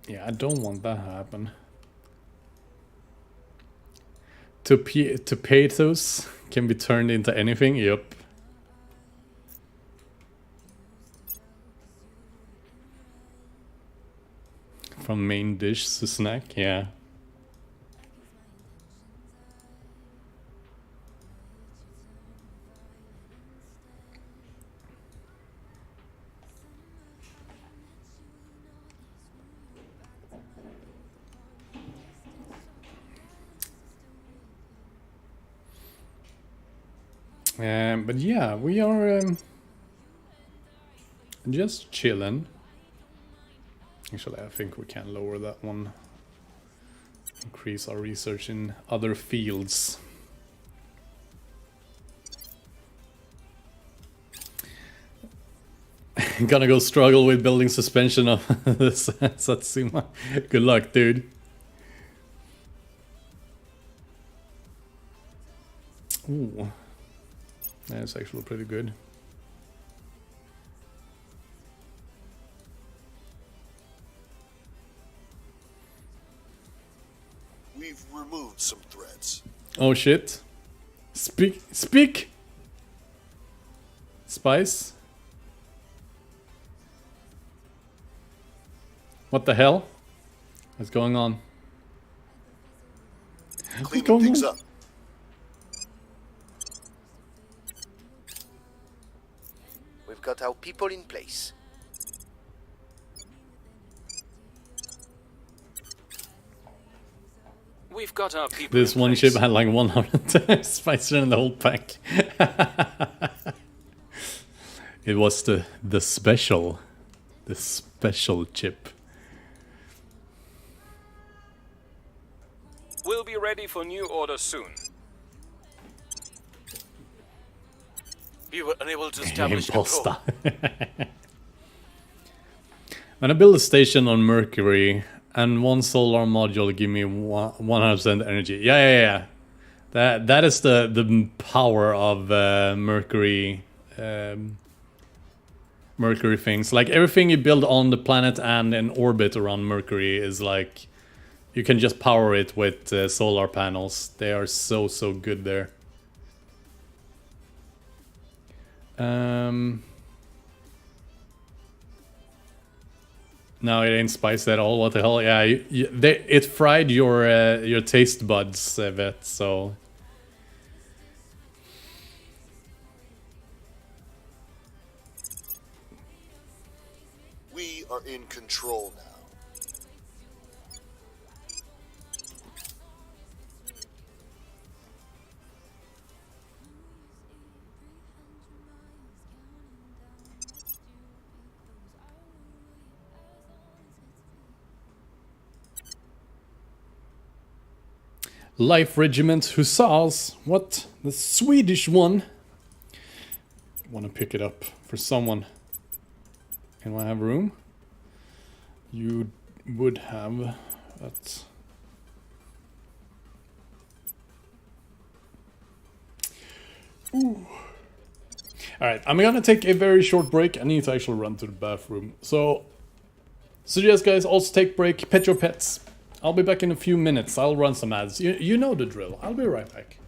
Yeah, I don't want that to happen. Potatoes can be turned into anything, yep. From main dish to snack, yeah. But yeah, we are just chilling. Actually, I think we can lower that one. Increase our research in other fields. Gonna go struggle with building suspension of this Satsuma. Good luck, dude. Ooh. That's actually pretty good. We've removed some threats. Oh shit. Speak! Spice? What the hell? What's going on? Cleaning things up. We've got our people in place. We've got our people. This in one place. ship had like 100 spicer in the whole pack. It was the special chip. We'll be ready for new orders soon. We were unable to establish Imposter. control. When I build a station on Mercury and one solar module give me 100% energy. Yeah. That is the power of Mercury. Mercury things. Like everything you build on the planet and in orbit around Mercury is like you can just power it with solar panels. They are so good there. No, it ain't spiced at all. What the hell? Yeah, it fried your taste buds a bit, so. We are in control now. Life Regiment Hussars. What? The Swedish one? Want to pick it up for someone. Can I have room? You would have that. Alright, I'm gonna take a very short break. I need to actually run to the bathroom. So suggest guys, also take break, pet your pets. I'll be back in a few minutes. I'll run some ads. You know the drill. I'll be right back.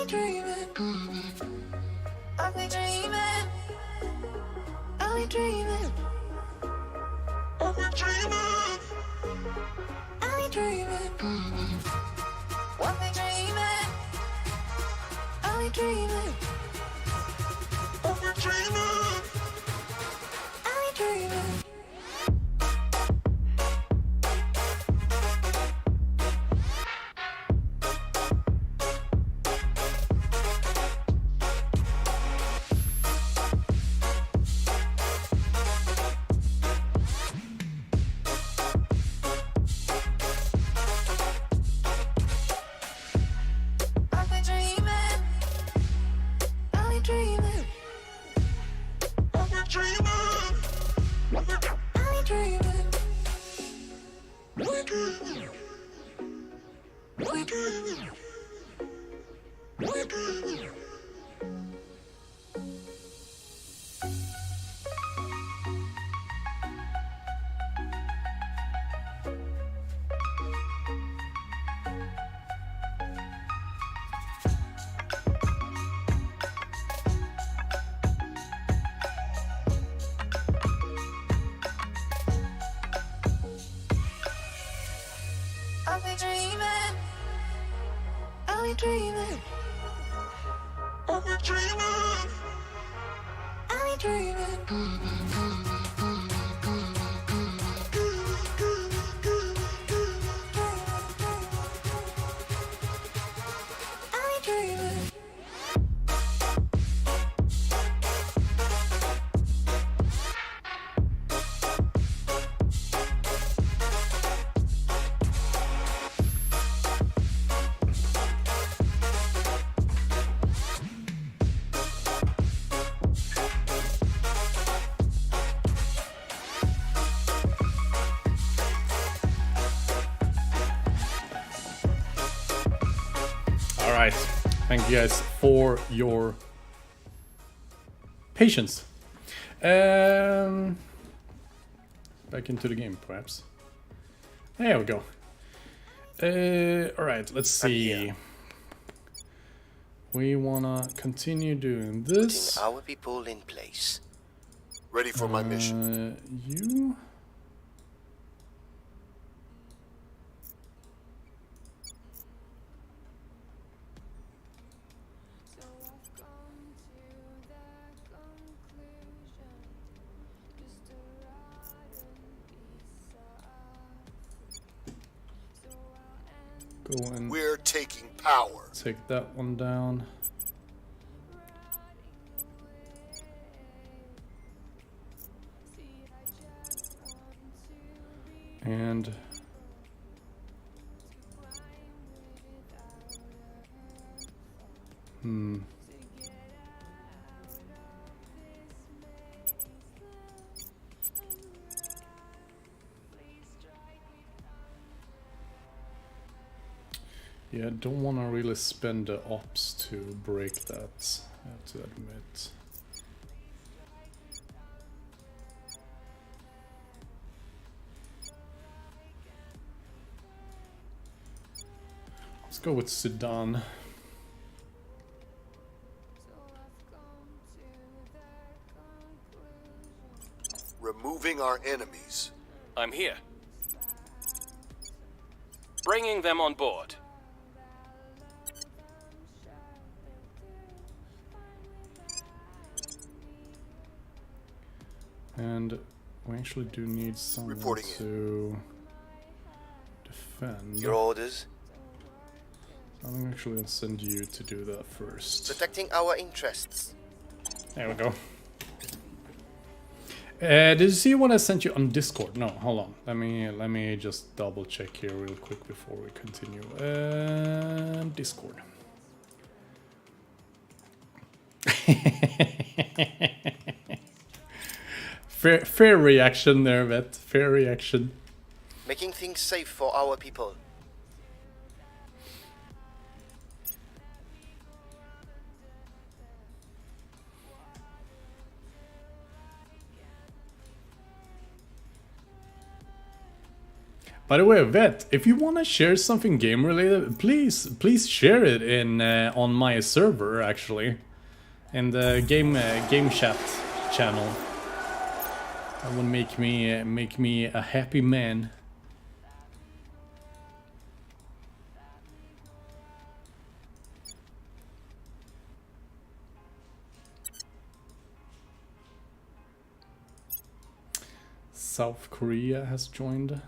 we dreaming? Are we dreaming? Are we dreaming? Are we dreaming? Are we dreaming? Are we dreaming? Are we dreaming? Are we dreaming? Are we dreaming? Are we dreaming? Are we dreaming? Are we dreaming? Are we dreaming? We dreaming. We dreaming. We dreaming. Are we dreaming? Are we dreaming? Are we dreaming? Are we dreaming? Are we dreaming? All right. Thank you guys for your patience. Back into the game, perhaps. There we go. All right. Let's see. We wanna continue doing this. Putting our people in place. Ready for my mission. You. So I've come to that conclusion. Just a rotten piece of. So I'll end Go and We're taking power. take that one down. See, I just want to be And to climb without a hmm. to get out of this maze. Please strike me Yeah, don't want to really spend the ops to break that, I have to admit. Let's go with Sudan. So I've come to that conclusion. Removing our enemies. I'm here. Bringing them on board. And we actually do need someone Reporting in. to defend. Your orders? I'm actually gonna send you to do that first. Protecting our interests. There we go. Did you see what I sent you on Discord? No, hold on. Let me just double check here real quick before we continue. Discord. fair reaction there, Vet. Fair reaction. Making things safe for our people. By the way, Vet, if you want to share something game related, please share it in on my server actually, in the game chat channel. That would make me a happy man. South Korea has joined.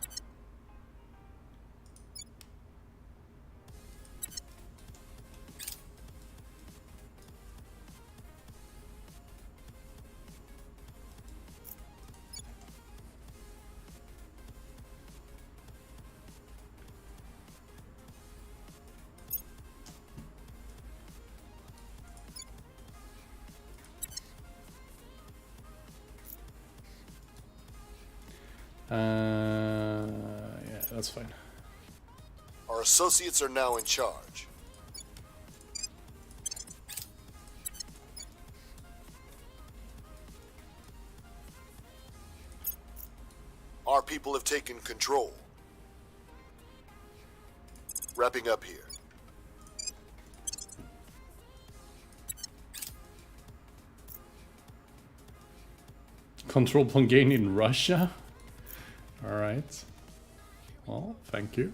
Yeah, that's fine. Our associates are now in charge. Our people have taken control. Wrapping up here. Control point gain in Russia? Alright. Well, thank you.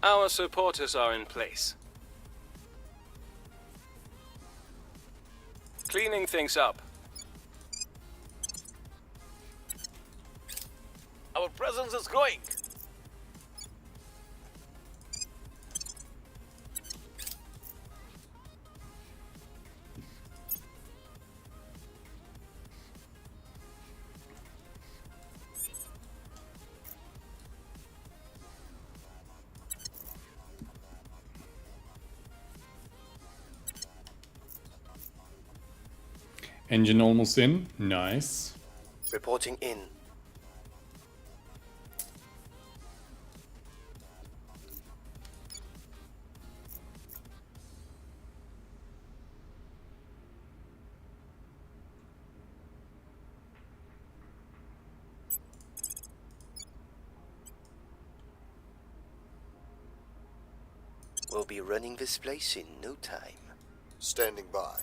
Our supporters are in place. Cleaning things up. Our presence is growing. Engine almost in. Nice. Reporting in. We'll be running this place in no time. Standing by.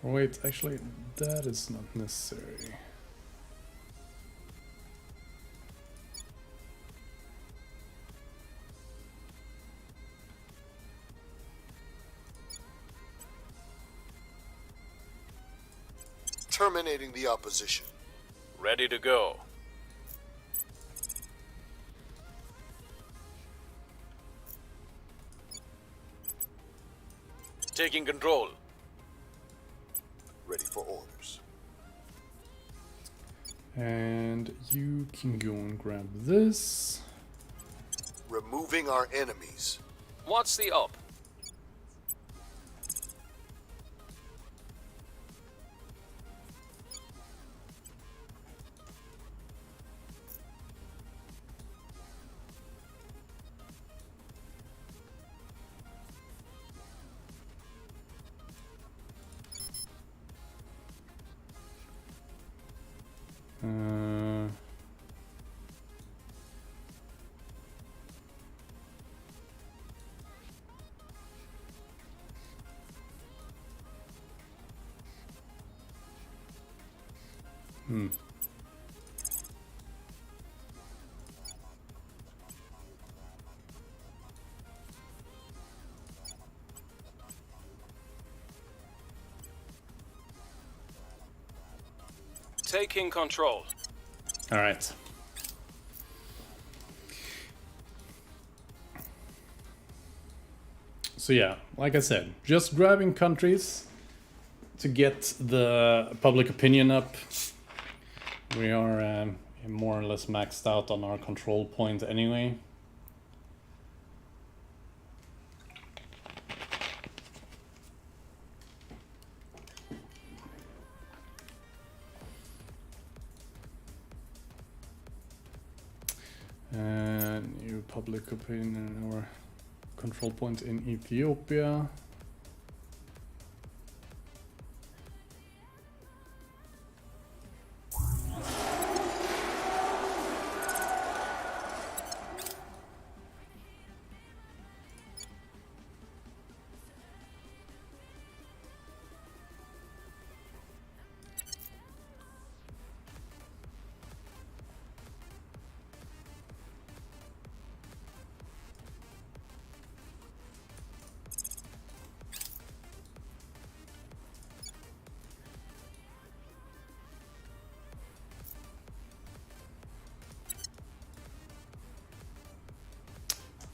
Oh, wait, actually, that is not necessary. Terminating the opposition. Ready to go. Taking control. Ready for orders. And you can go and grab this. Removing our enemies. What's the up? Taking control. All right. So yeah, like I said, just grabbing countries to get the public opinion up. We are more or less maxed out on our control point anyway. New public opinion or control point in Ethiopia.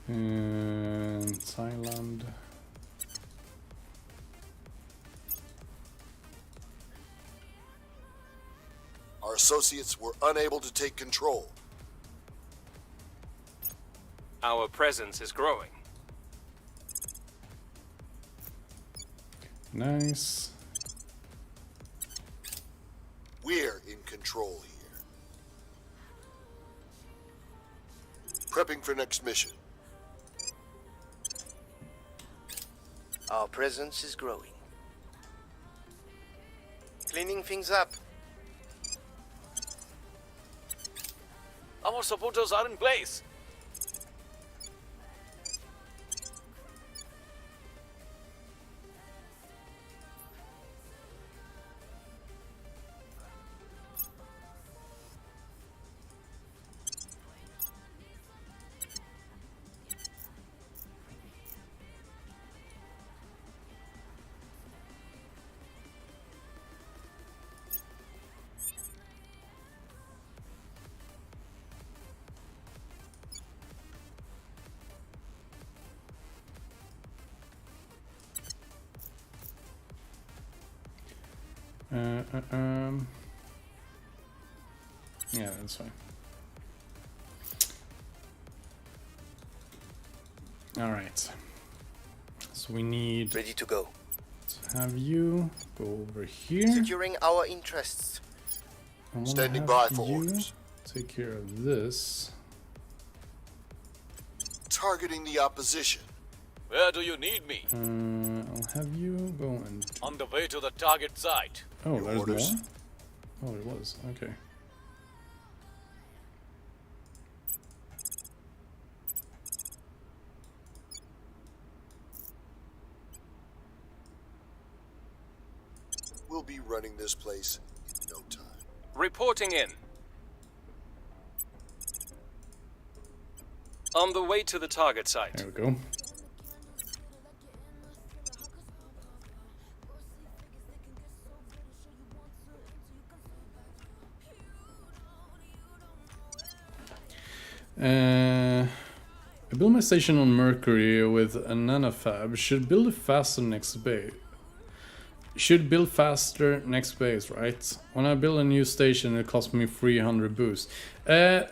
And Thailand. Our associates were unable to take control. Our presence is growing. Nice. We're in control here. Prepping for next mission. Our presence is growing. Cleaning things up. Our supporters are in place. Yeah, that's fine. All right. So we need Ready to go. to have you go over here. Securing our interests. I wanna Standing have by for you orders. take care of this. Targeting the opposition. Where do you need me? I'll have you go and. On the way to the target site. Oh, Your there's orders. more. Oh, it was okay. We'll be running this place in no time. Reporting in. On the way to the target site. There we go. I build my station on Mercury with a nanofab. Should build it faster next base. Should build faster next base, right? When I build a new station, it costs me 300 boost.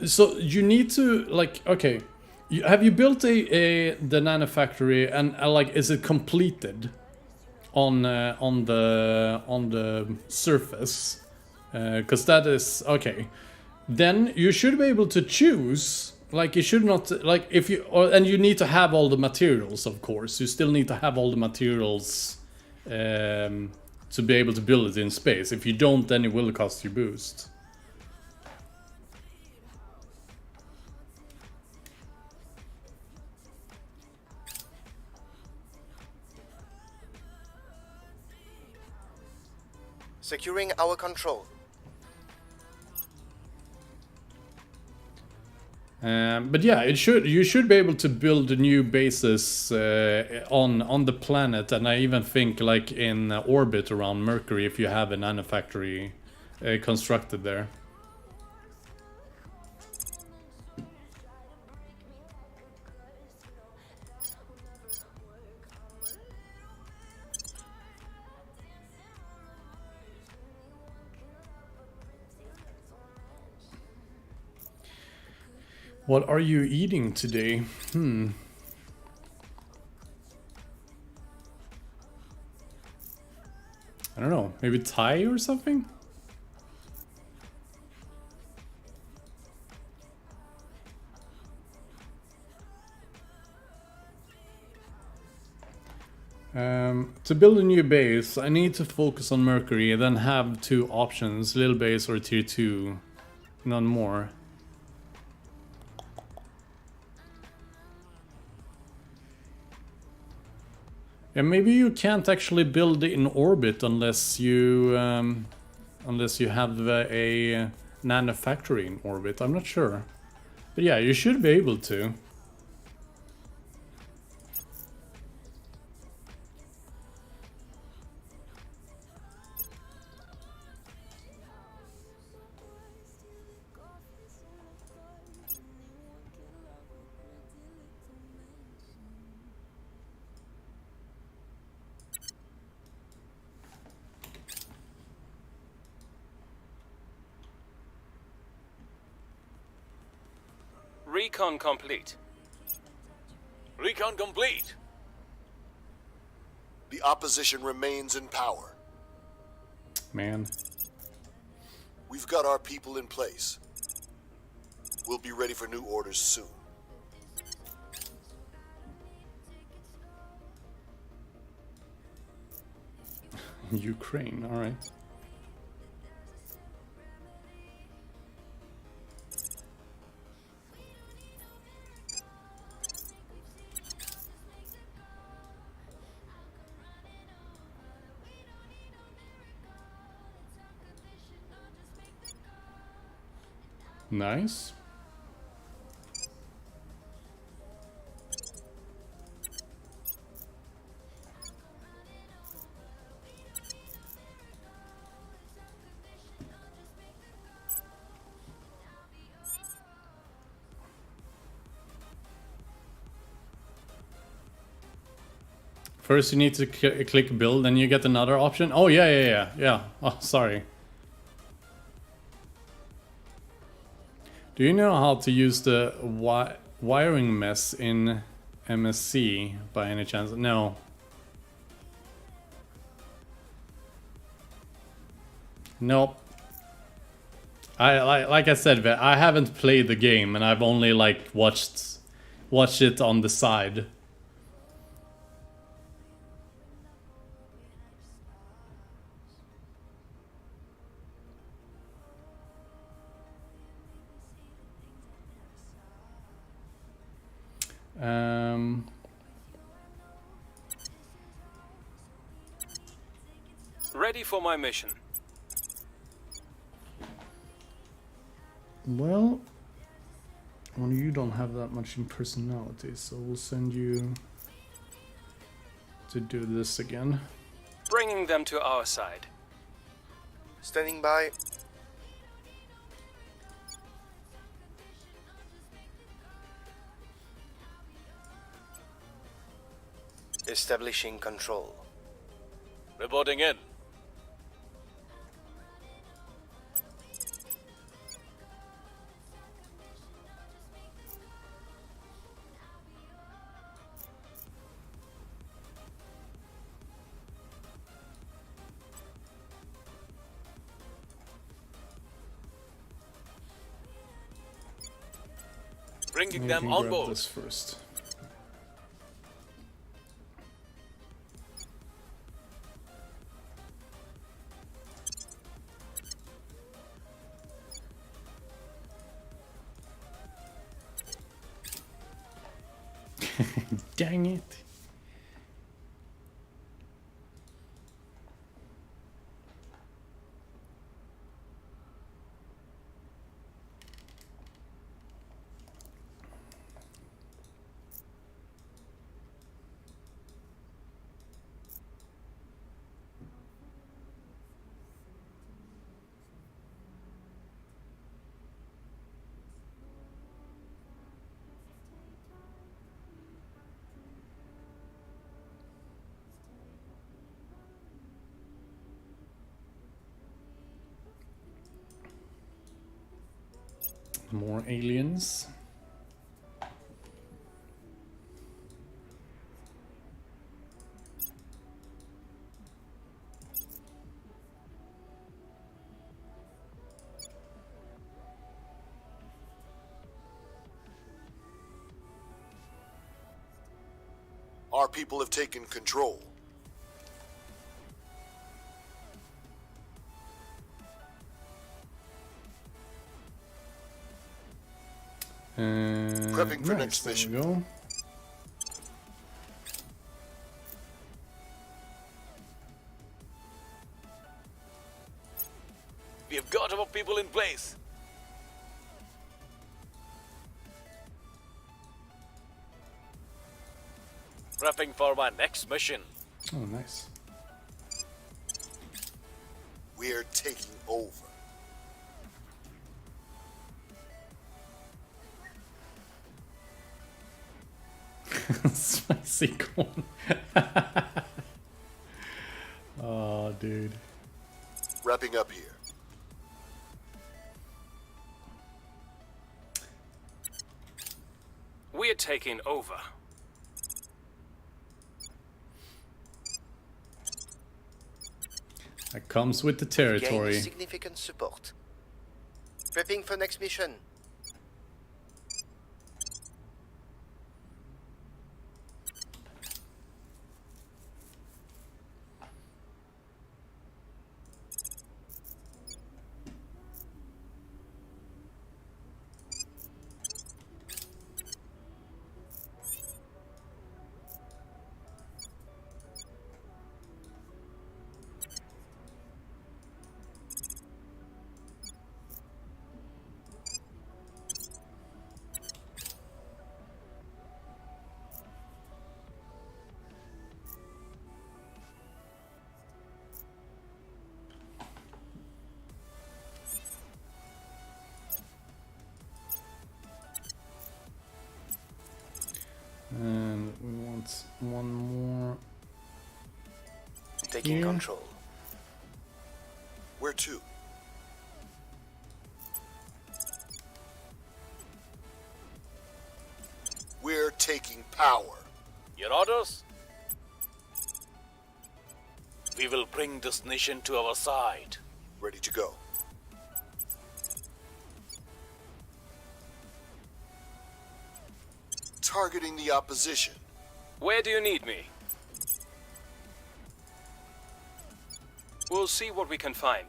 So you need to like, okay, have you built the nanofactory and like, is it completed on the surface? Because that is okay. Then you should be able to choose. Like you should not like if you and you need to have all the materials, of course. You still need to have all the materials to be able to build it in space. If you don't, then it will cost you boost. Securing our control. But yeah, you should be able to build new bases on the planet, and I even think like in orbit around Mercury if you have a nanofactory constructed there. What are you eating today? I don't know, maybe Thai or something? To build a new base, I need to focus on Mercury and then have 2 options, little base or tier 2. None more. Yeah, maybe you can't actually build in orbit unless you have a nanofactory in orbit. I'm not sure. But yeah, you should be able to. Recon complete. Recon complete. The opposition remains in power. Man. We've got our people in place. We'll be ready for new orders soon. Ukraine, alright. Nice. First you need to click build, then you get another option. Oh yeah. Oh, sorry. Do you know how to use the wiring mess in MSC by any chance? No. Nope. Like I said, I haven't played the game and I've only like watched it on the side. Ready for my mission. Well, you don't have that much in personality, so we'll send you to do this again. Bringing them to our side. Standing by. Establishing control. Reporting in. Bringing them on grab board. this first. Dang it. More aliens. Our people have taken control. Prepping for nice, next there we mission. go. We have got our people in place. Prepping for my next mission. Oh, nice. We're taking over. Spicy corn. Oh, dude. Wrapping up here. We're taking over. That comes with the Gain territory. significant support. Prepping for next mission. And we want one more. Taking Here. control. Where to? We're taking power. Your orders? We will bring this nation to our side. Ready to go. Targeting the opposition. Where do you need me? We'll see what we can find.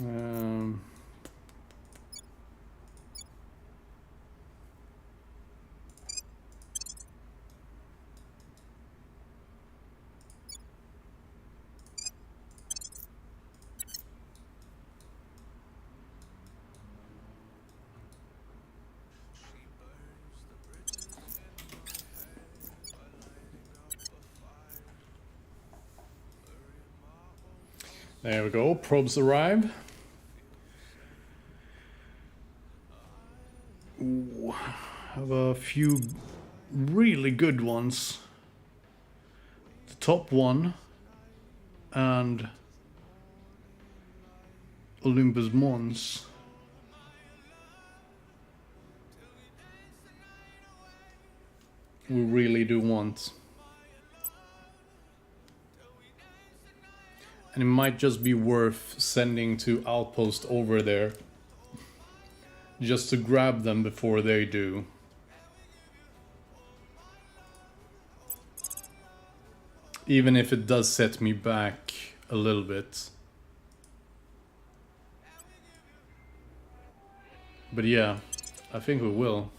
Um, there we go. Probes arrive. Ooh, have a few really good ones. The top one and Olympus Mons. We really do want. And it might just be worth sending to Outpost over there. Just to grab them before they do. Even if it does set me back a little bit. But yeah, I think we will.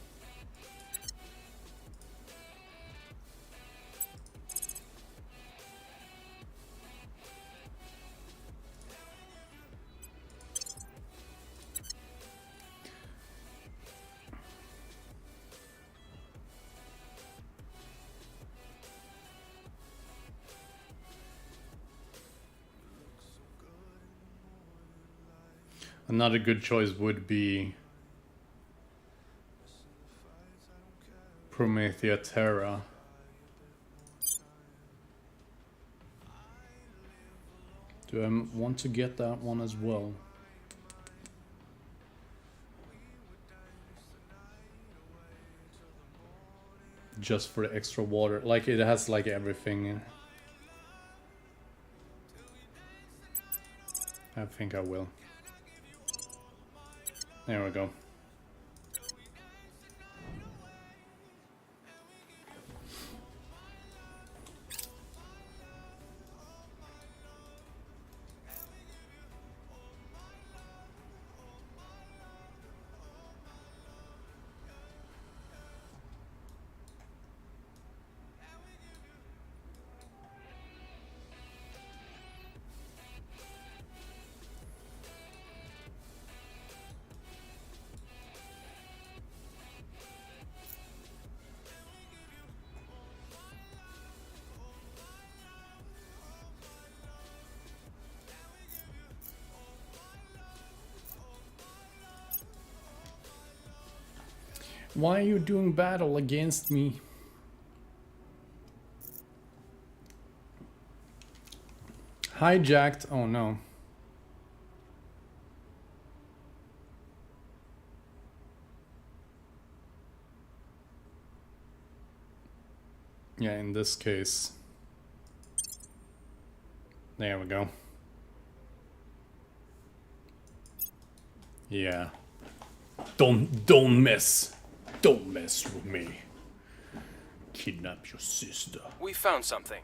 Another good choice would be Promethea Terra. Do I want to get that one as well? Just for the extra water. Like it has like everything. I think I will. There we go. Why are you doing battle against me? Hijacked. Oh no. Yeah, in this case. There we go. Yeah. Don't mess. Don't mess with me. Kidnap your sister. We found something.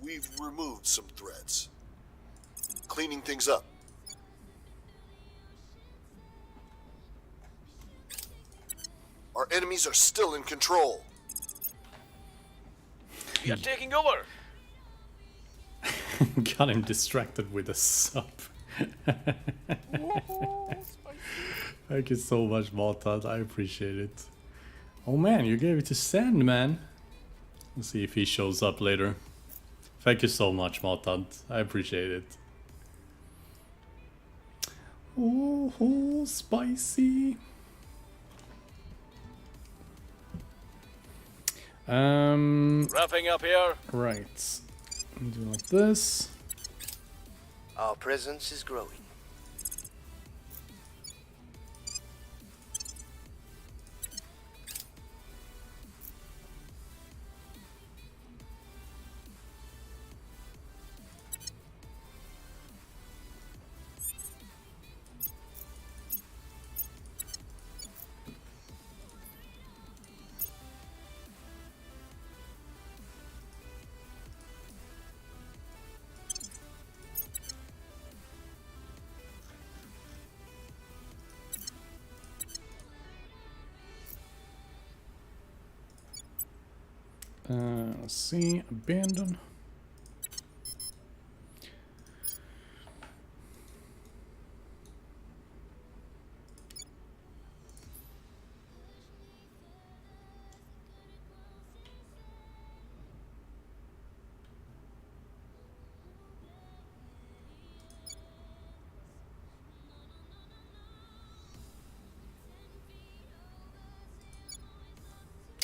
We've removed some threats. Cleaning things up. Our enemies are still in control. We are taking over. Got him distracted with a sub. Thank you so much, Mortad. I appreciate it. Oh man, you gave it to Sandman. Let's see if he shows up later. Thank you so much, Mortad. I appreciate it. Oh, spicy. Wrapping up here. Right. Do like this. Our presence is growing. Let's see, abandon.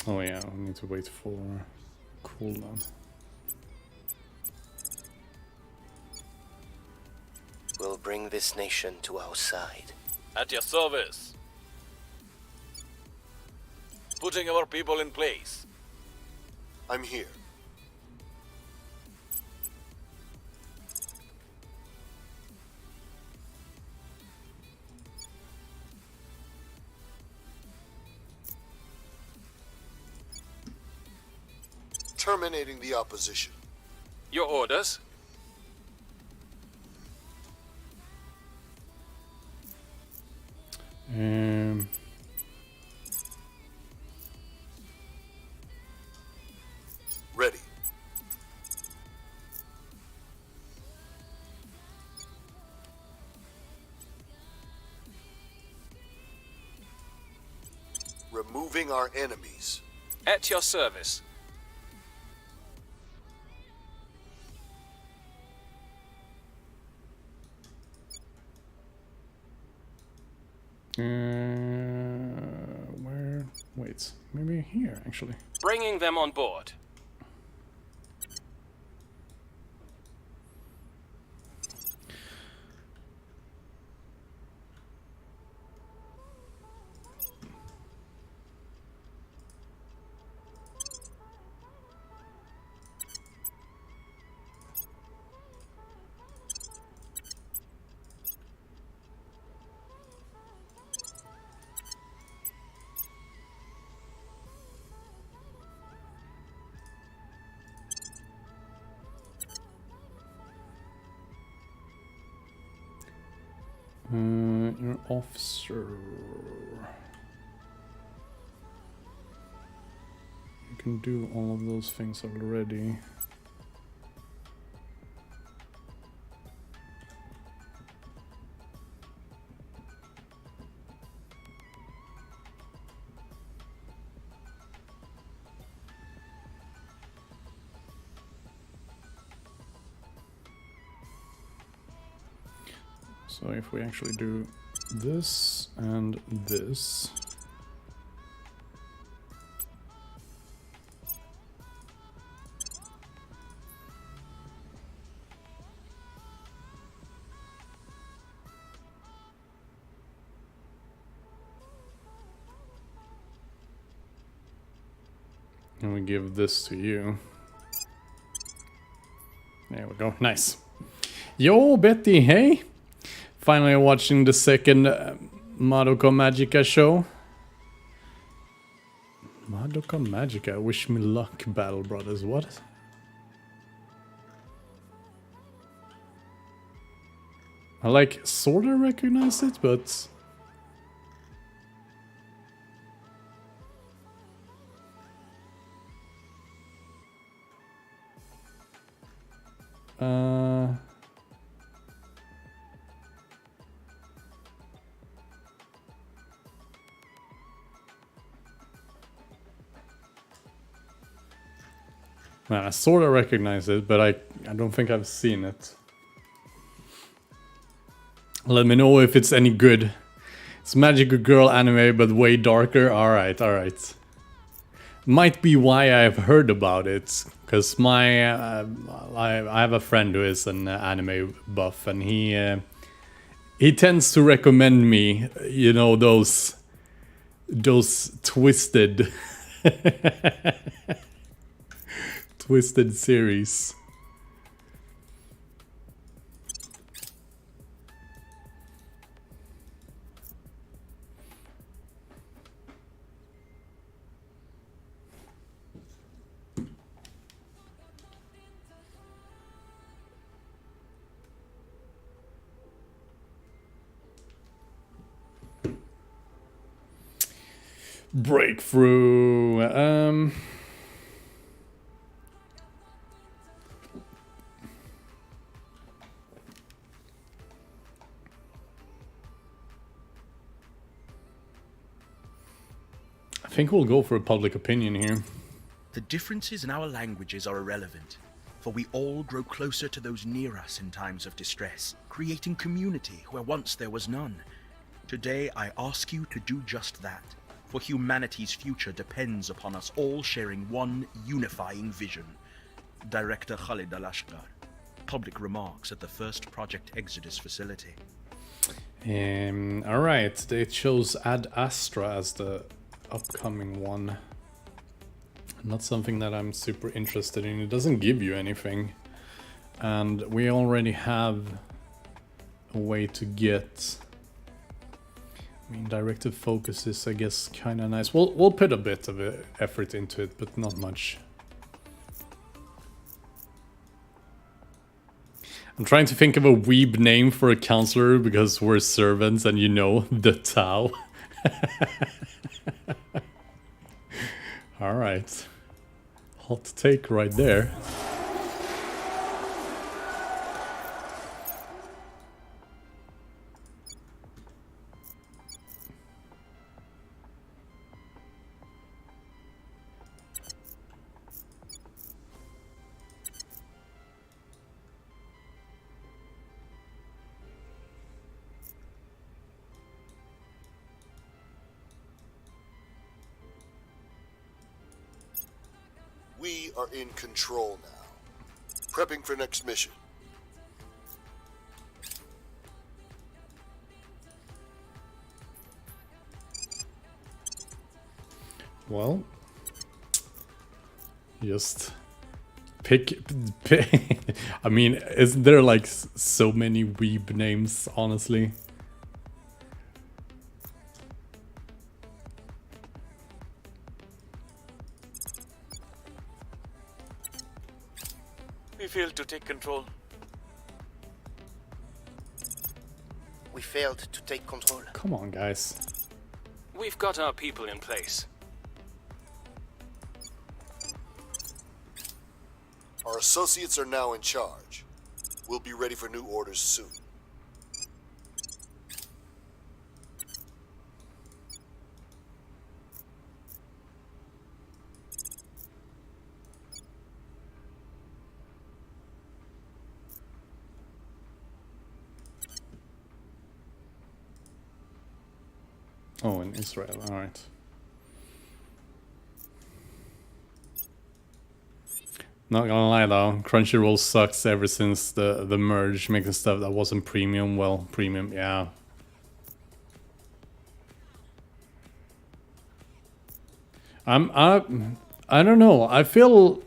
Oh yeah, I need to wait for cooldown. We'll bring this nation to our side. At your service. Putting our people in place. I'm here. Terminating the opposition. Your orders? Ready. Removing our enemies. At your service. Where? Wait, maybe here, actually. Bringing them on board. officer. You can do all of those things already. So if we actually do this and this, and we give this to you. There we go, nice. Yo, Betty, hey! Finally watching the second Madoka Magica show. Madoka Magica, wish me luck, Battle Brothers, what? I like sorta recognize it, but... I sort of recognize it, but I don't think I've seen it. Let me know if it's any good. It's Magical Girl anime, but way darker. Alright, alright. Might be why I've heard about it. Because I have a friend who is an anime buff, and he tends to recommend me, you know, those twisted... twisted series. Breakthrough. I think we'll go for a public opinion here. The differences in our languages are irrelevant, for we all grow closer to those near us in times of distress, creating community where once there was none. Today I ask you to do just that, for humanity's future depends upon us all sharing one unifying vision. Director Khalid Al-Ashqar. Public remarks at the first Project Exodus facility. Alright, it shows Ad Astra as the upcoming one. Not something that I'm super interested in. It doesn't give you anything. And we already have a way to get... I mean, directed focus is, I guess, kind of nice. We'll put a bit of effort into it, but not much. I'm trying to think of a weeb name for a counselor because we're servants and you know, the Tao. Alright. Hot take right there. We are in control now. Prepping for next mission. Well, just pick I mean, isn't there like so many weeb names, honestly? We failed to take control. We failed to take control. Come on, guys. We've got our people in place. Our associates are now in charge. We'll be ready for new orders soon. Oh, in Israel, alright. Not gonna lie though, Crunchyroll sucks ever since the merge, making stuff that wasn't premium, well, premium, yeah. I don't know, I feel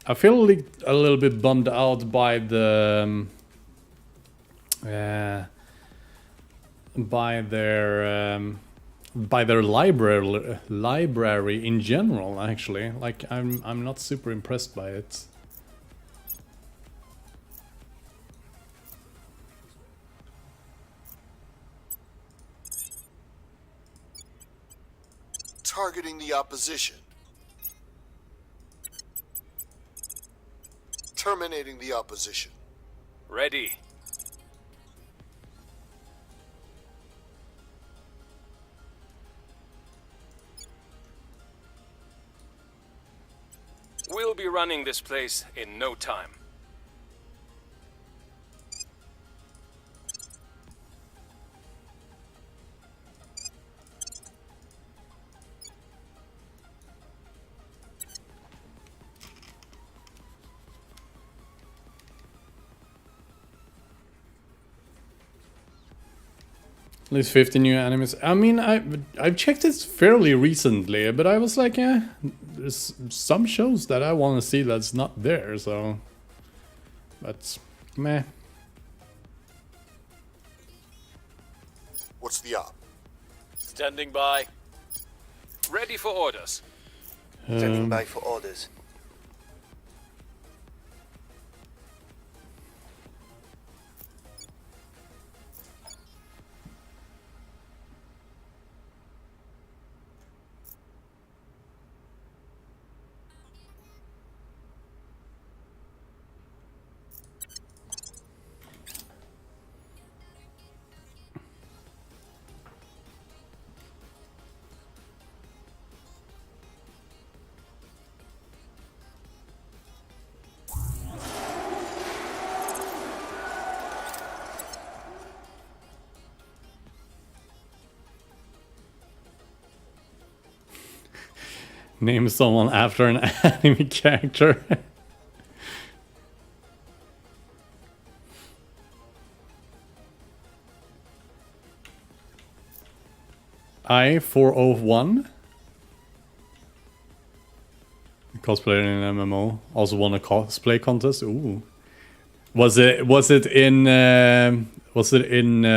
a little bit bummed out by the by their library in general, actually. Like, I'm not super impressed by it. Targeting the opposition. Terminating the opposition. Ready. We'll be running this place in no time. At least 50 new animes. I mean, I've checked it fairly recently, but I was like, yeah, there's some shows that I want to see that's not there, so... But, meh. What's the op? Standing by. Ready for orders. Standing by for orders. Name someone after an anime character. I-401. Cosplayer in an MMO. Also won a cosplay contest. Ooh. Was it in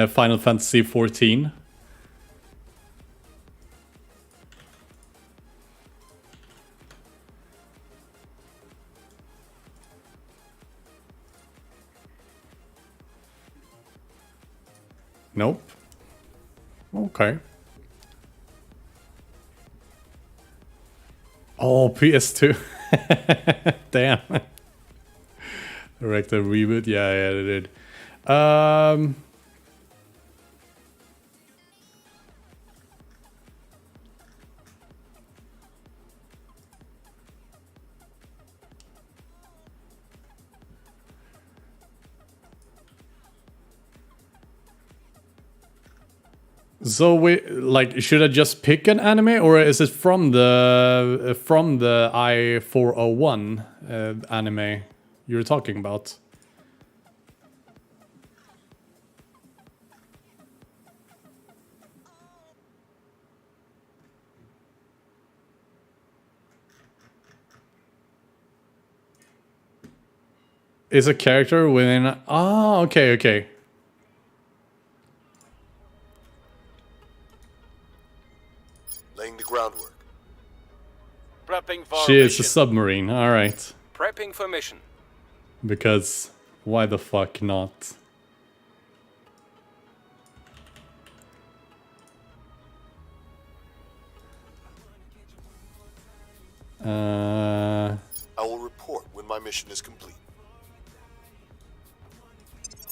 Final Fantasy 14? Nope. Okay. Oh, PS2. Damn. Director reboot. Yeah, they did. So should I just pick an anime, or is it from the I-401 anime you're talking about? Is a character within... Ah, okay. Laying the groundwork. Prepping for She is a mission. submarine, alright. Prepping for mission. Because why the fuck not? I will report when my mission is complete.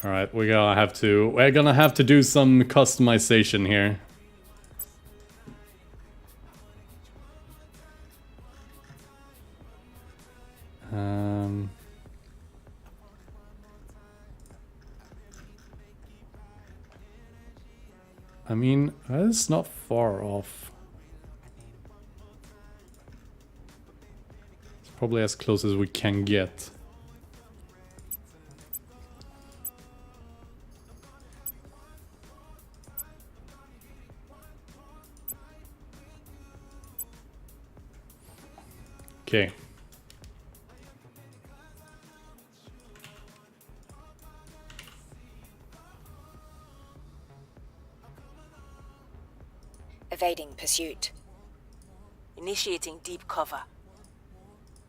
All right, we're gonna have to do some customization here. I mean, that's not far off. It's probably as close as we can get. Okay. Evading pursuit. Initiating deep cover.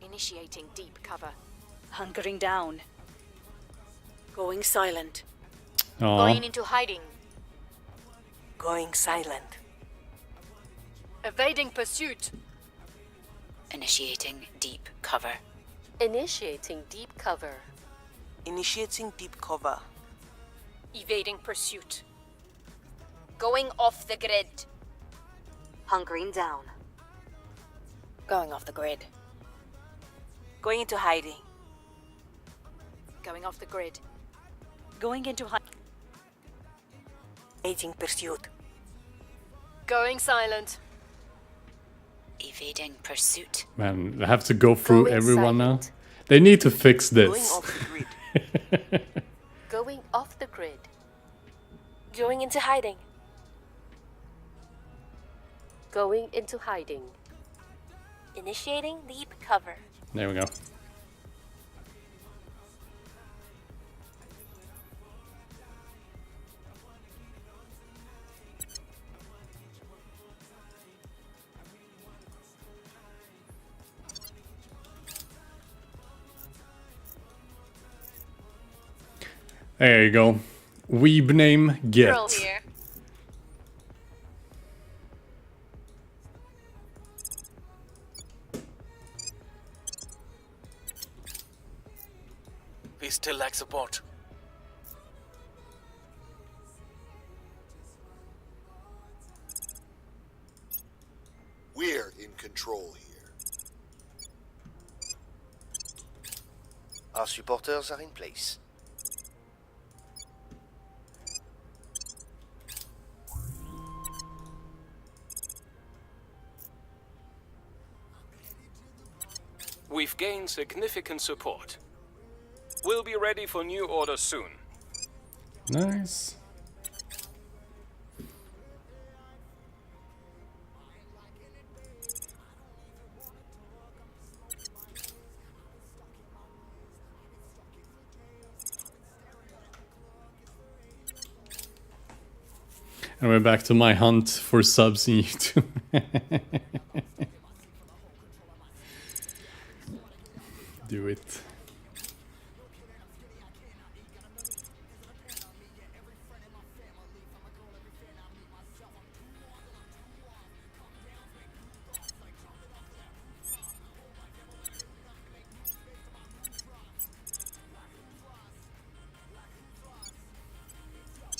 Initiating deep cover. Hunkering down. Going silent. Aw. Going into hiding. Going silent. Evading pursuit. Initiating deep cover. Initiating deep cover. Initiating deep cover. Evading pursuit. Going off the grid. Hunkering down. Going off the grid. Going into hiding. Going off the grid. Going into hiding. Evading pursuit. Going silent. Evading pursuit. Man, I have to go through Going everyone silent. now. They need to fix Going this. off the grid. Going off the grid. Going into hiding. Going into hiding. Initiating deep cover. There we go. There you go. Weeb name get. Girl here. We still lack support. We're in control here. Our supporters are in place. We've gained significant support. We'll be ready for new orders soon. Nice. And we're back to my hunt for subs in YouTube. Do it.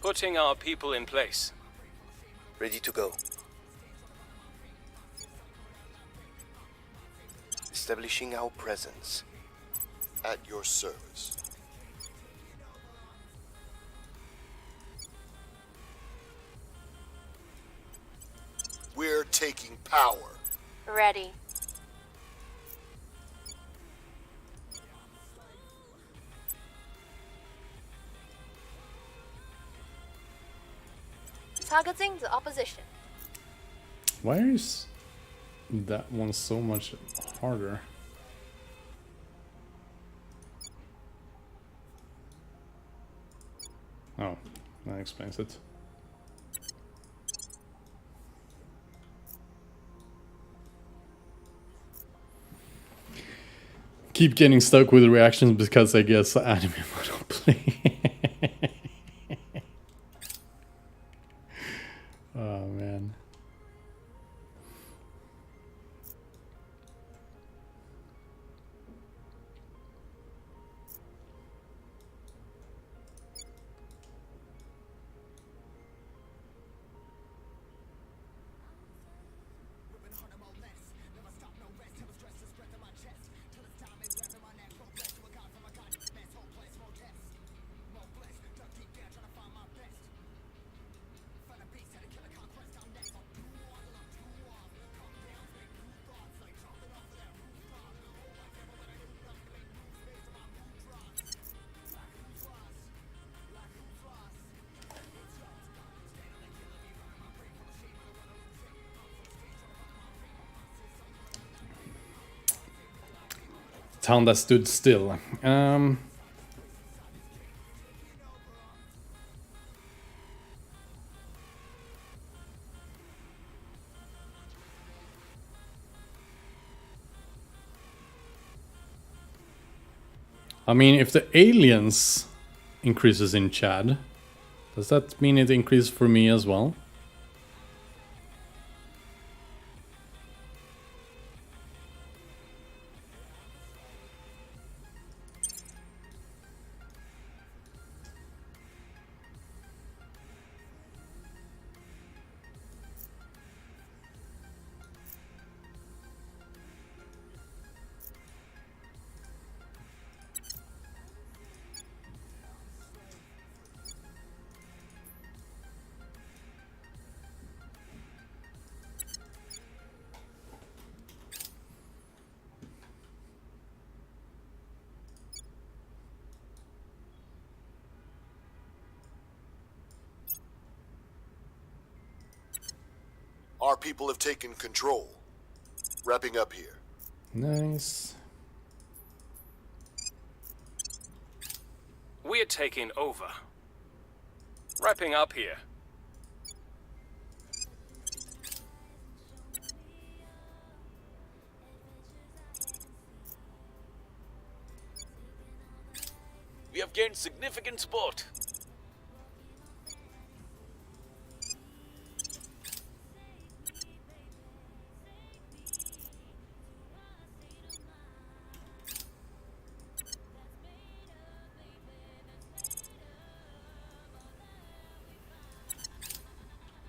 Putting our people in place. Ready to go. Establishing our presence. At your service. We're taking power. Ready. Targeting the opposition. Why is that one so much harder? Oh, that explains it. Keep getting stuck with the reactions because I guess anime monopoly. Oh man. town that stood still. I mean, if the aliens increases in Chad, does that mean it increases for me as well? Our people have taken control. Wrapping up here. Nice. We're taking over. Wrapping up here. We have gained significant support.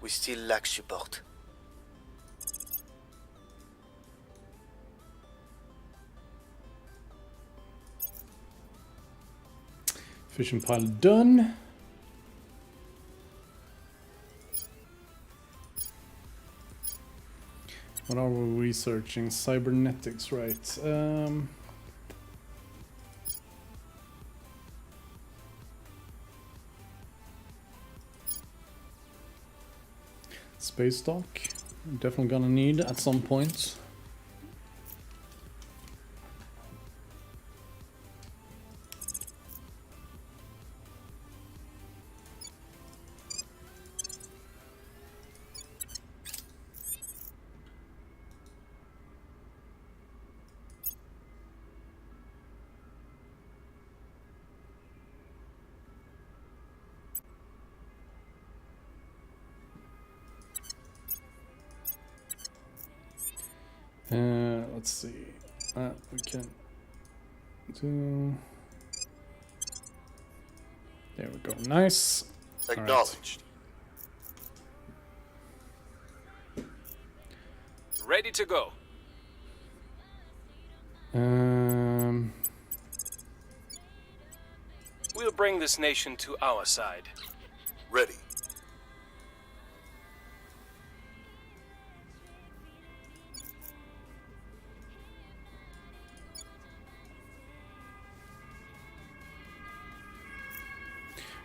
We still lack support. Fishing pile done. What are we researching? Cybernetics, right? Space dock. Definitely gonna need at some point. Let's see. We can do. There we go. Nice. Acknowledged. Ready to go. We'll bring this nation to our side. Ready.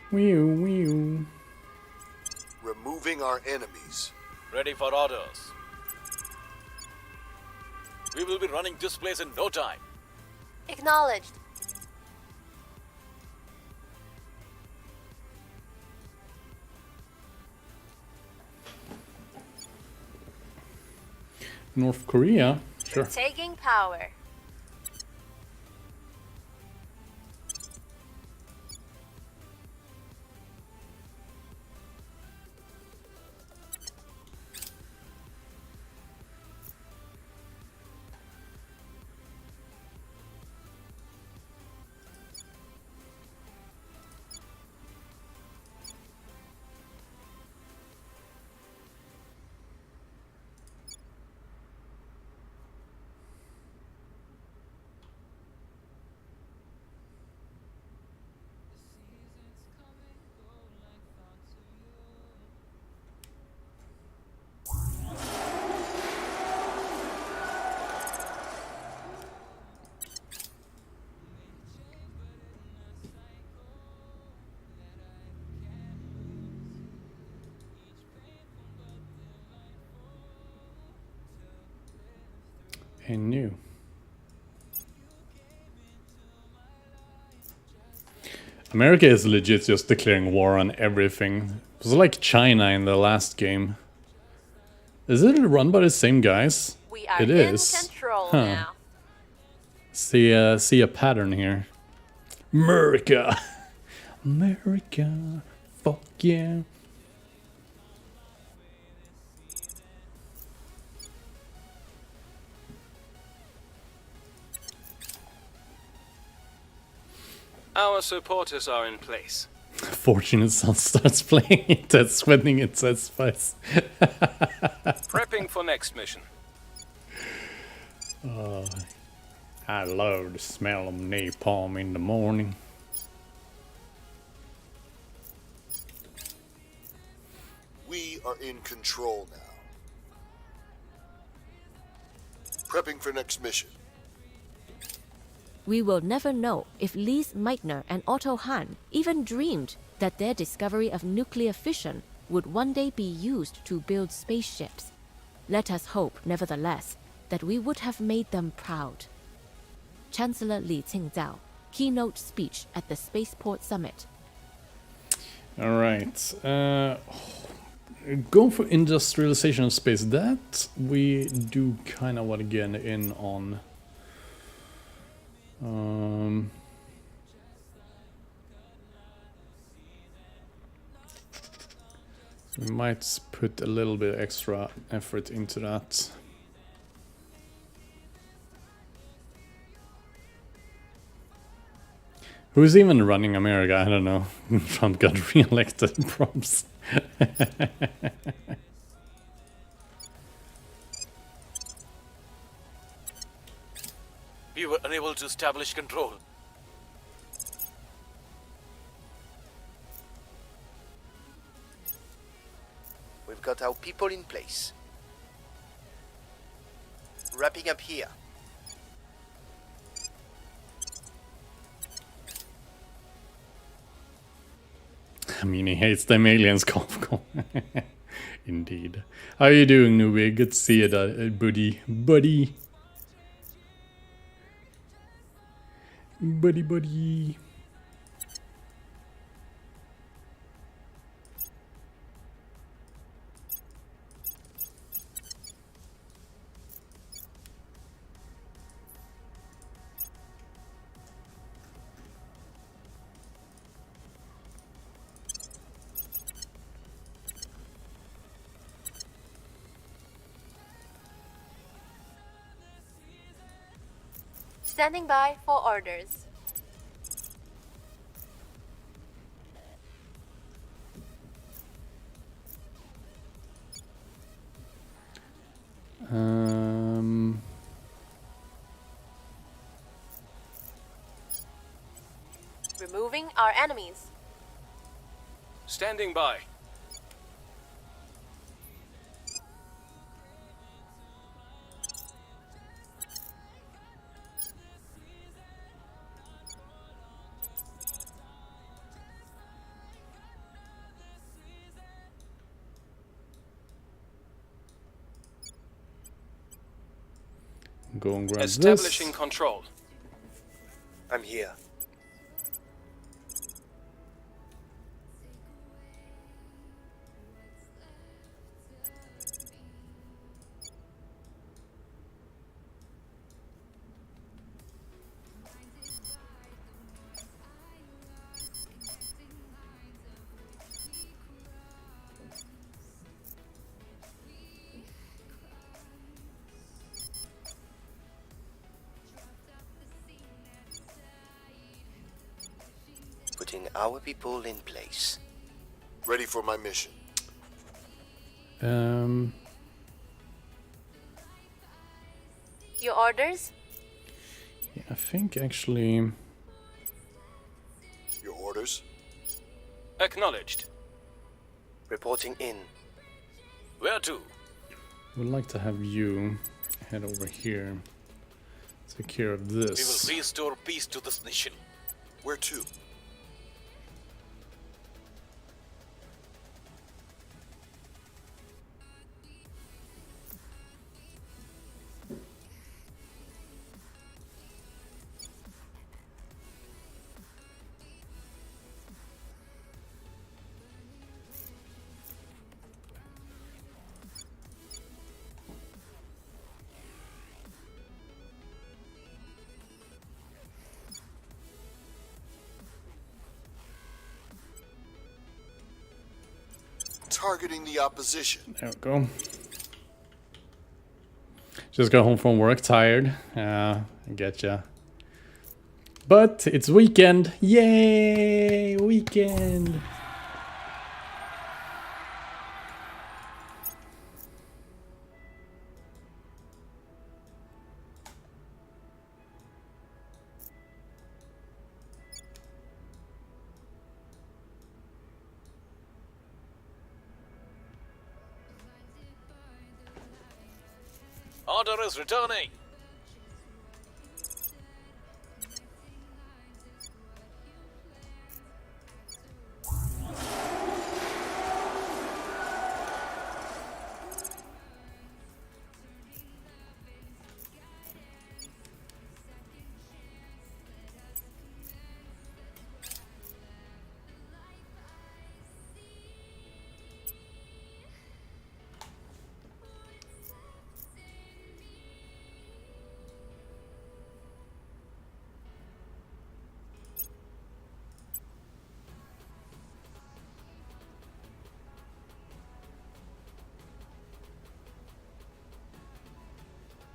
Wee-oo. Removing our enemies. Ready for orders. We will be running this place in no time. Acknowledged. North Korea? Sure. Taking power. And new. America is legit just declaring war on everything. It was like China in the last game. Is it run by the same guys? We are It in is. control Huh. now. See a pattern here. America! America! Fuck yeah! Our supporters are in place. Fortunate Son starts playing it and sweating its spice. Prepping for next mission. Oh, I love the smell of napalm in the morning. We are in control now. Prepping for next mission. We will never know if Lise Meitner and Otto Hahn even dreamed that their discovery of nuclear fission would one day be used to build spaceships. Let us hope, nevertheless, that we would have made them proud. Chancellor Li Qingzhao, keynote speech at the Spaceport Summit. Alright. Go for industrialization of space. That we do kind of want to get in on. We might put a little bit extra effort into that. Who's even running America? I don't know. Trump got re-elected. Props. We were unable to establish control. We've got our people in place. Wrapping up here. I mean, he hates them aliens, Kofko. Indeed. How are you doing, Newbie? Good to see you, buddy. Buddy. Buddy, buddy. Standing by for orders. Removing our enemies. Standing by. Go and grab Establishing this. control. I'm here. Putting our people in place. Ready for my mission. Your orders? Yeah, I think actually. Your orders? Acknowledged. Reporting in. Where to? Would like to have you head over here. Take care of this. We will restore peace to this nation. Where to? Targeting the opposition. There we go. Just got home from work tired. I getcha. But it's weekend. Yay! Weekend! Order is returning.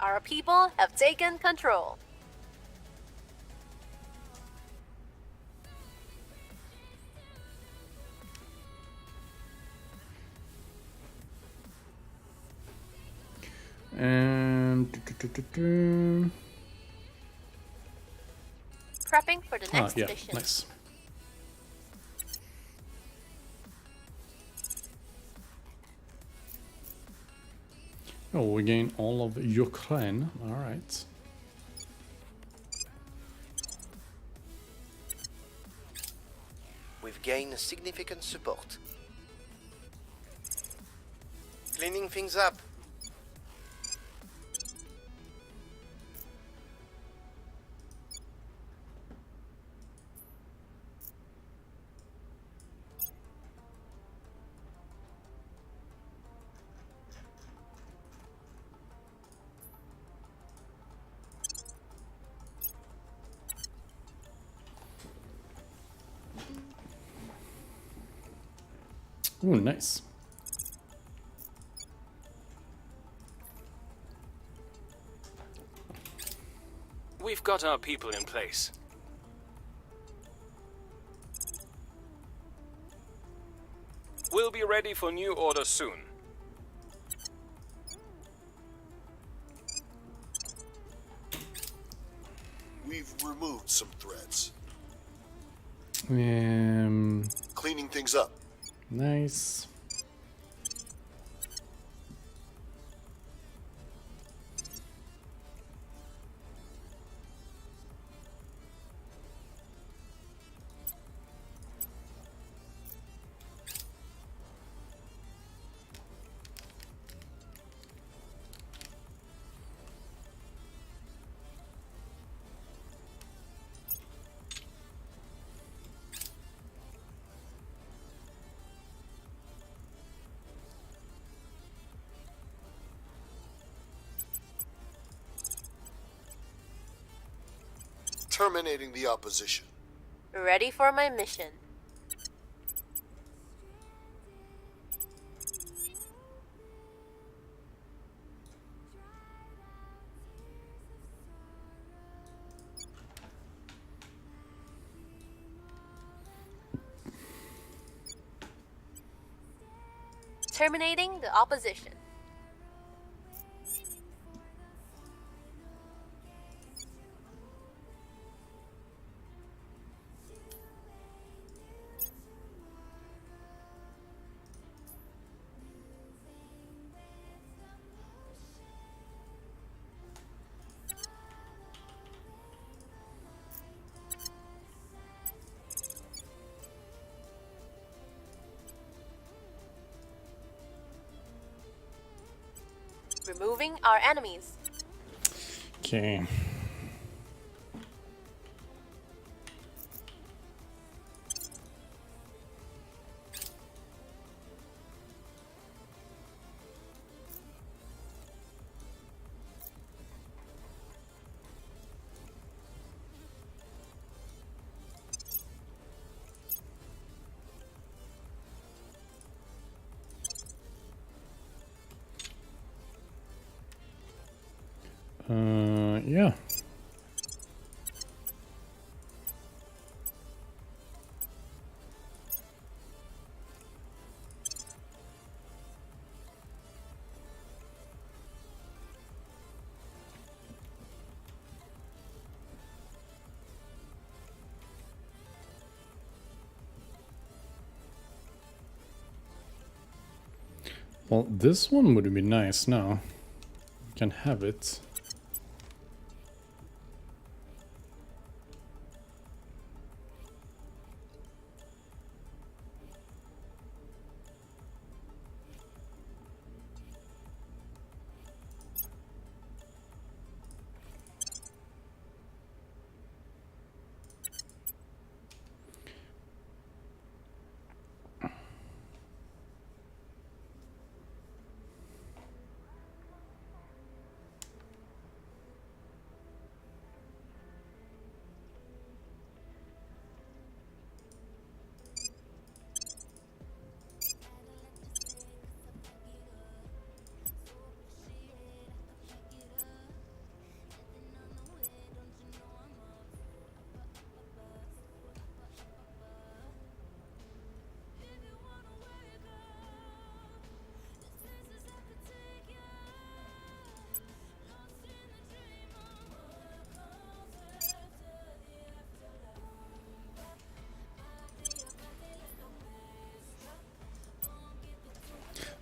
Our people have taken control. And Prepping for the next yeah, mission. nice. Oh, we gain all of Ukraine. All right. We've gained significant support. Cleaning things up. Ooh, nice. We've got our people in place. We'll be ready for new orders soon. We've removed some threats. Cleaning things up. Nice. Terminating the opposition. Ready for my mission. Terminating the opposition. Removing our enemies. Okay. Yeah. Well, this one would be nice now. You can have it.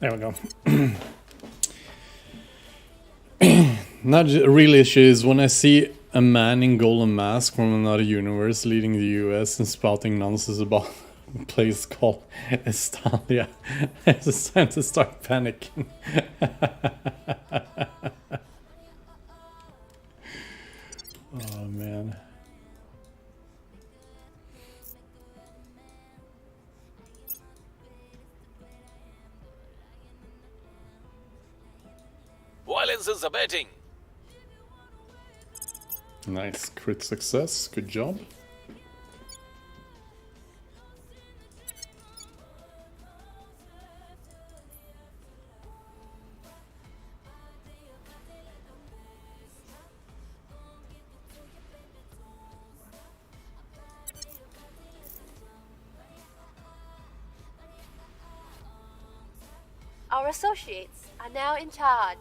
There we go. Not real issue is when I see a man in golden mask from another universe leading the US and spouting nonsense about a place called Estalia. It's just time to start panicking. Oh man. Violence is abating. Nice crit success. Good job. Our associates are now in charge.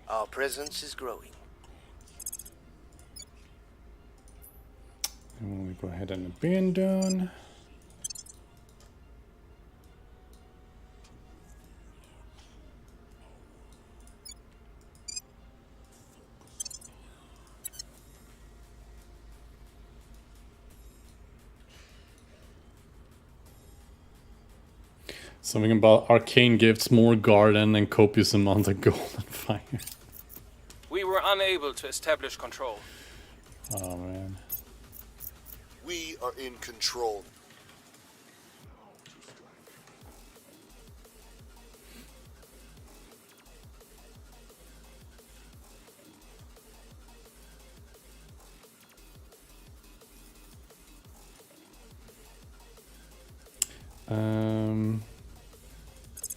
Our presence is growing. And we go ahead and abandon. Something about arcane gifts, more garden, and copious amount of gold and fire. We were unable to establish control. Oh man. We are in control.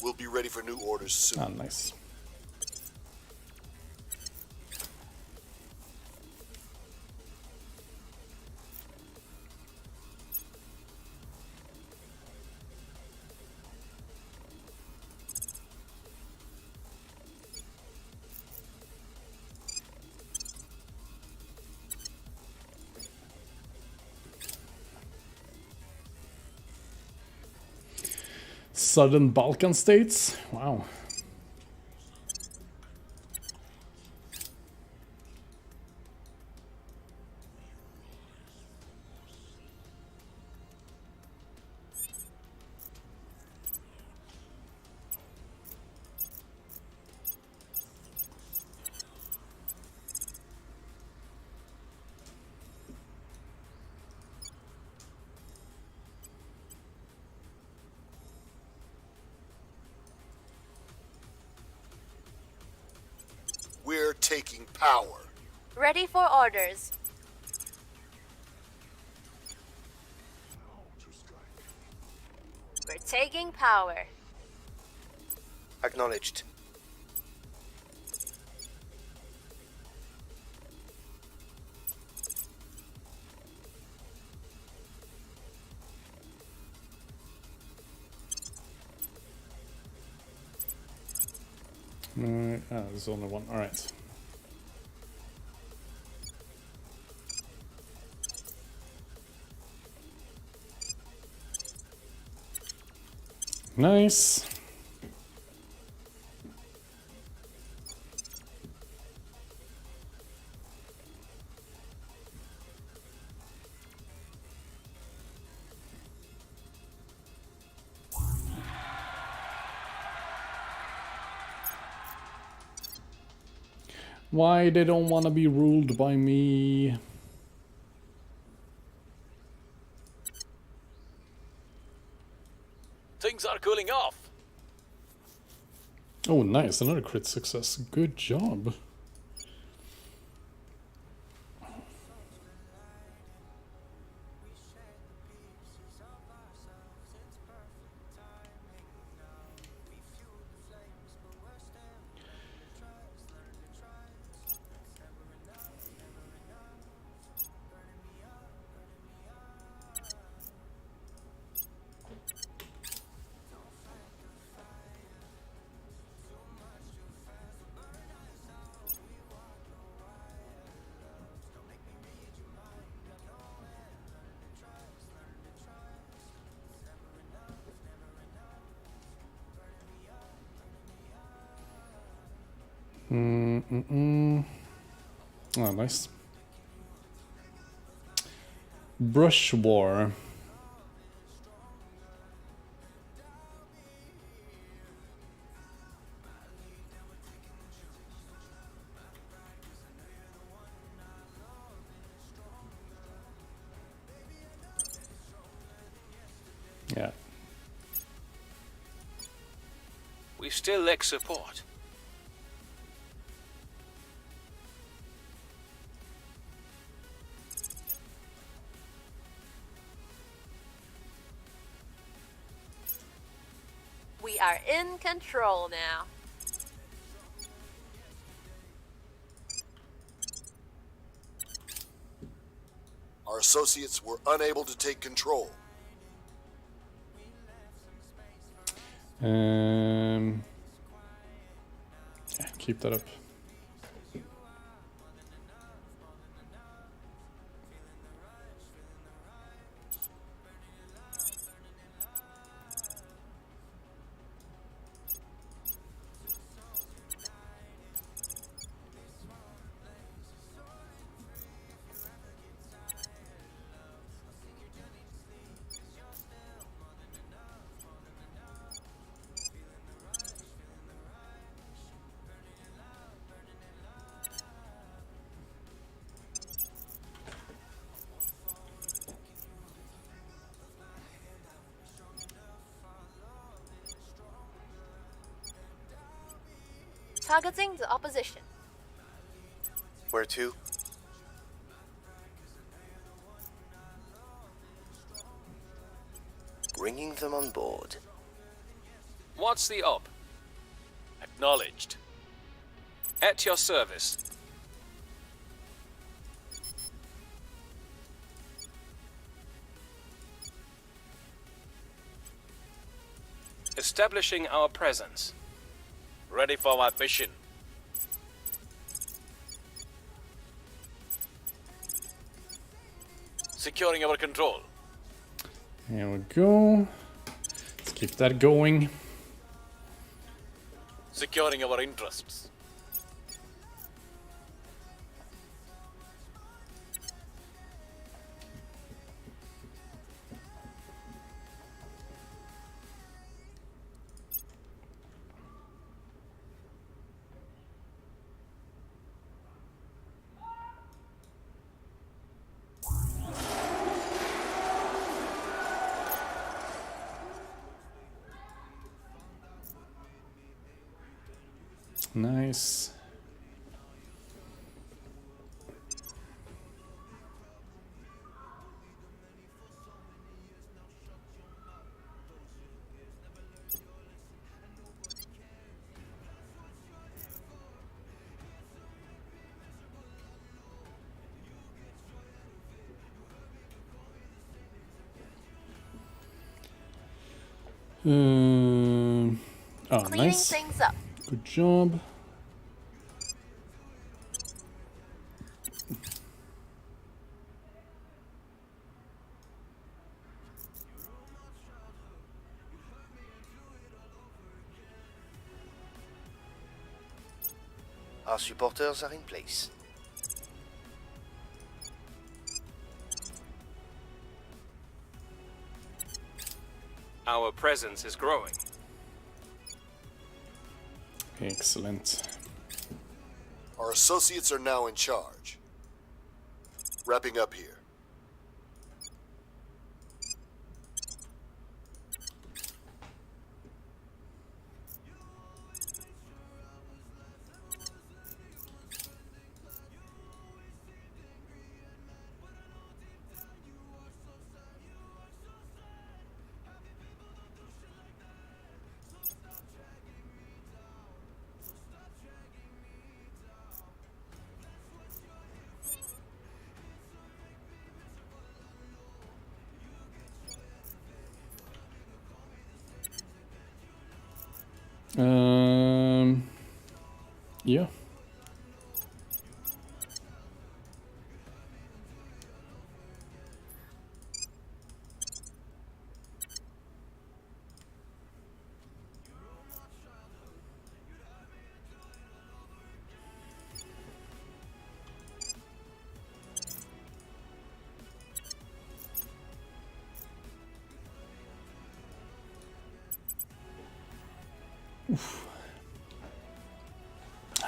We'll be ready for new orders soon. Ah, nice. Southern Balkan states? Wow. taking power. Ready for orders. We're taking power. Acknowledged. There's only one. Alright. Nice. Why they don't want to be ruled by me? Things are cooling off. Oh, nice. Another crit success. Good job. Oh, nice. Brush War. Yeah. We still lack support. We are in control now. Our associates were unable to take control. Yeah, keep that up. Targeting the opposition. Where to? Bringing them on board. What's the op? Acknowledged. At your service. Establishing our presence. Ready for my mission. Securing our control. Here we go. Let's keep that going. Securing our interests. Nice. Oh, Cleaning nice. things up. Good job. Our supporters are in place. Our presence is growing. Excellent. Our associates are now in charge. Wrapping up here. Yeah.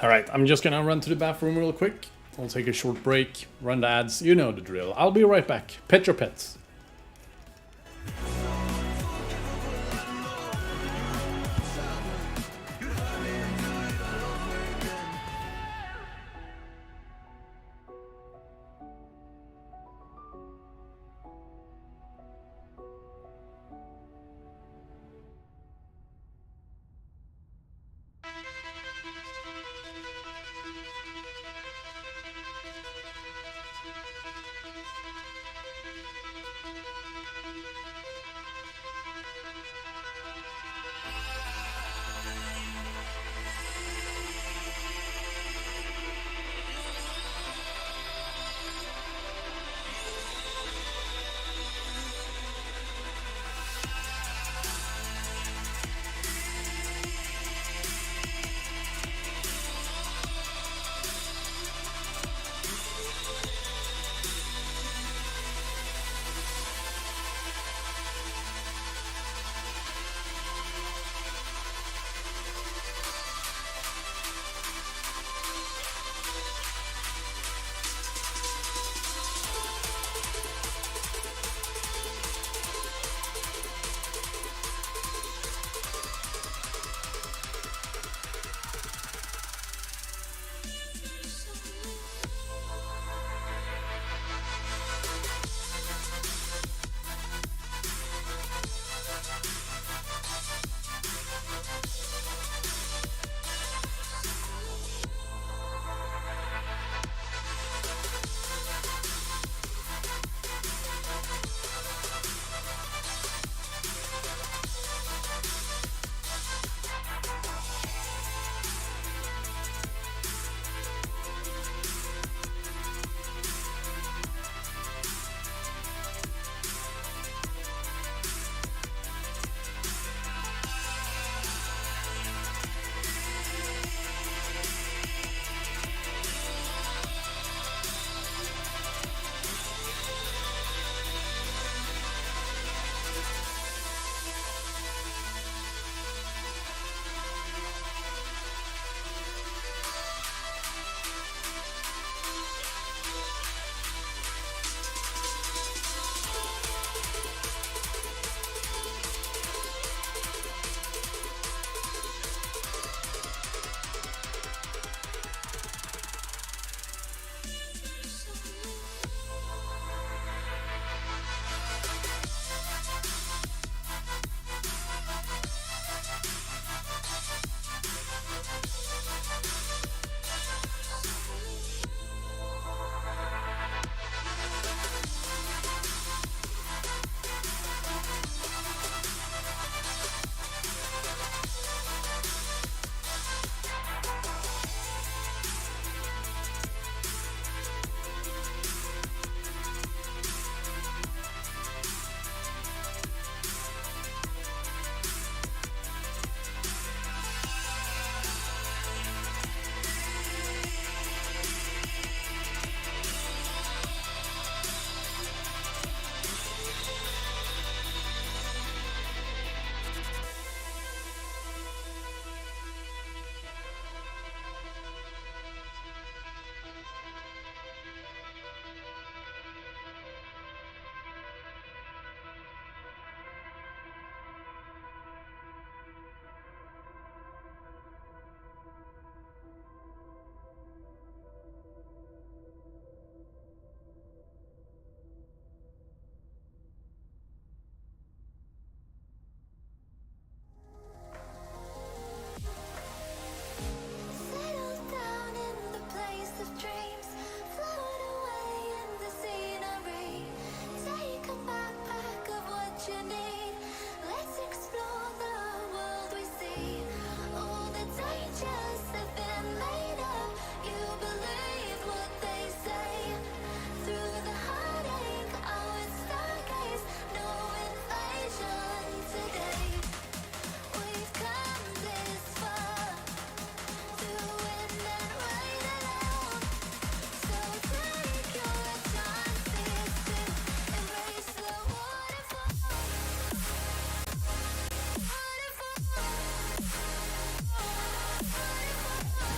Alright, I'm just gonna run to the bathroom real quick. I'll take a short break, run the ads, you know the drill. I'll be right back. Pet your pets.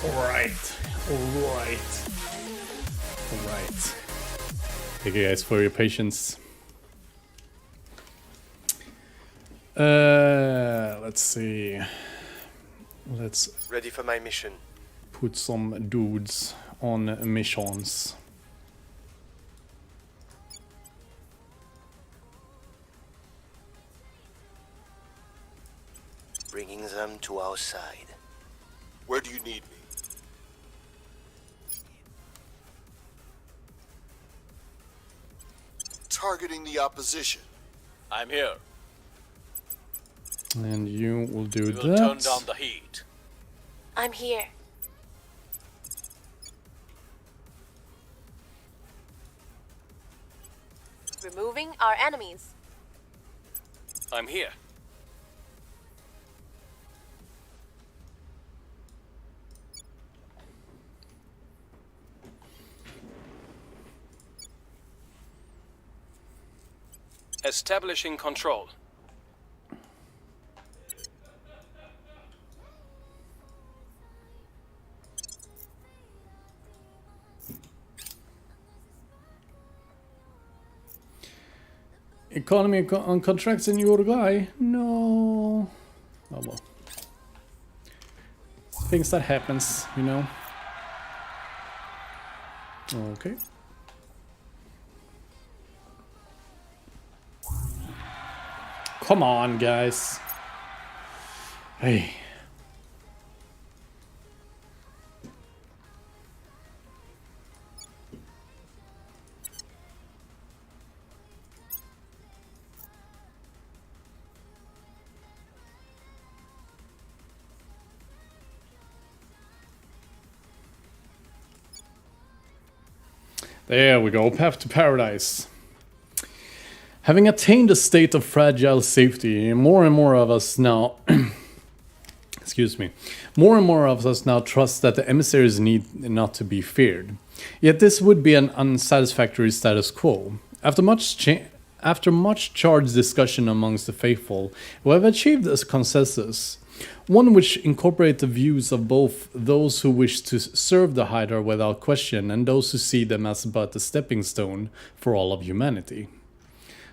Alright. Thank you guys for your patience. Let's see. Let's Ready for my mission. put some dudes on missions. Bringing them to our side. Where do you need me? Targeting the opposition. I'm here. And you will do We that. will turn down the heat. I'm here. Removing our enemies. I'm here. Establishing control. Economy on contracts in Uruguay? No. Oh well. Things that happens, you know. Okay. Come on, guys. Hey. There we go, path to paradise. Having attained a state of fragile safety, more and more of us now excuse me, more and more of us now trust that the emissaries need not to be feared. Yet this would be an unsatisfactory status quo. After much charged discussion amongst the faithful, we have achieved a consensus, one which incorporates the views of both those who wish to serve the Hydra without question and those who see them as but a stepping stone for all of humanity.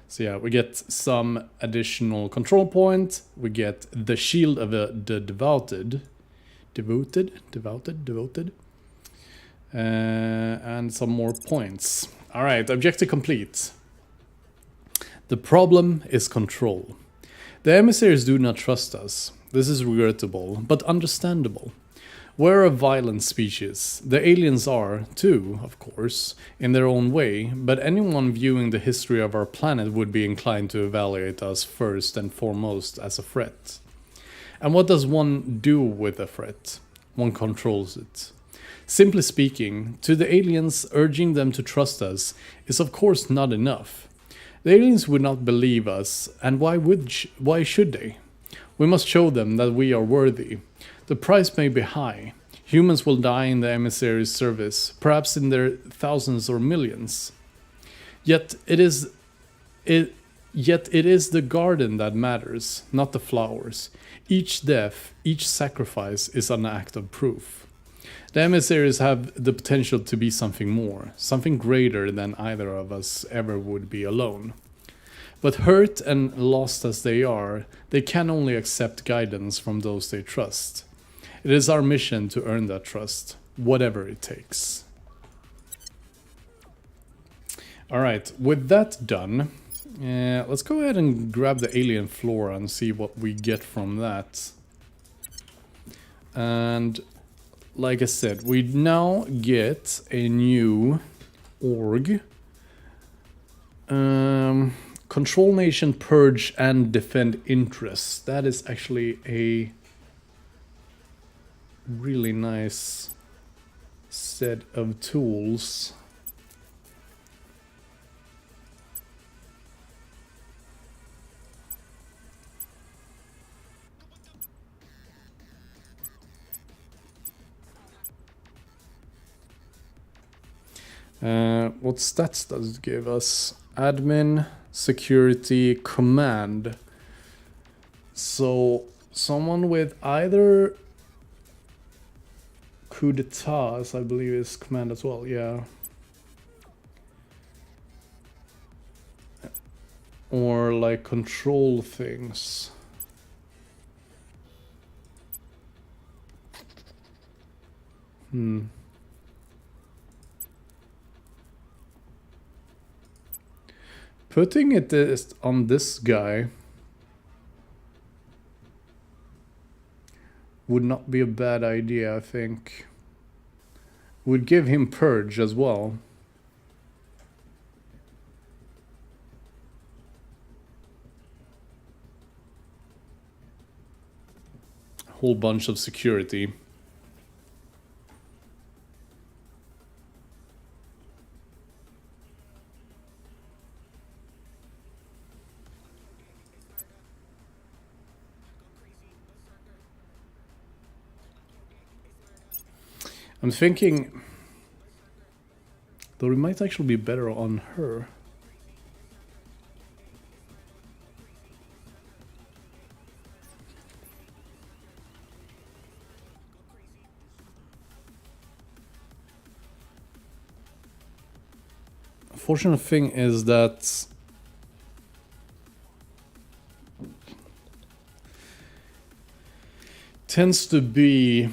So yeah, we get some additional control point. We get the shield of the devoted, and some more points. All right, objective complete. The problem is control. The emissaries do not trust us. This is regrettable, but understandable. We're a violent species. The aliens are, too, of course, in their own way, but anyone viewing the history of our planet would be inclined to evaluate us first and foremost as a threat. And what does one do with a threat? One controls it. Simply speaking, to the aliens, urging them to trust us is of course not enough. The aliens would not believe us, and why should they? We must show them that we are worthy. The price may be high. Humans will die in the emissary's service, perhaps in their thousands or millions. Yet it is the garden that matters, not the flowers. Each death, each sacrifice is an act of proof. The emissaries have the potential to be something more, something greater than either of us ever would be alone. But hurt and lost as they are, they can only accept guidance from those they trust. It is our mission to earn that trust, whatever it takes. Alright, with that done, let's go ahead and grab the alien flora and see what we get from that. And like I said, we now get a new org. Control nation, purge, and defend interests. That is actually a really nice set of tools. What stats does it give us? Admin, security, command. So someone with either coup d'etat, as I believe is command as well, yeah. Or like control things. Putting it on this guy would not be a bad idea, I think. Would give him purge as well. A whole bunch of security. I'm thinking, though it might actually be better on her. Unfortunate thing is that tends to be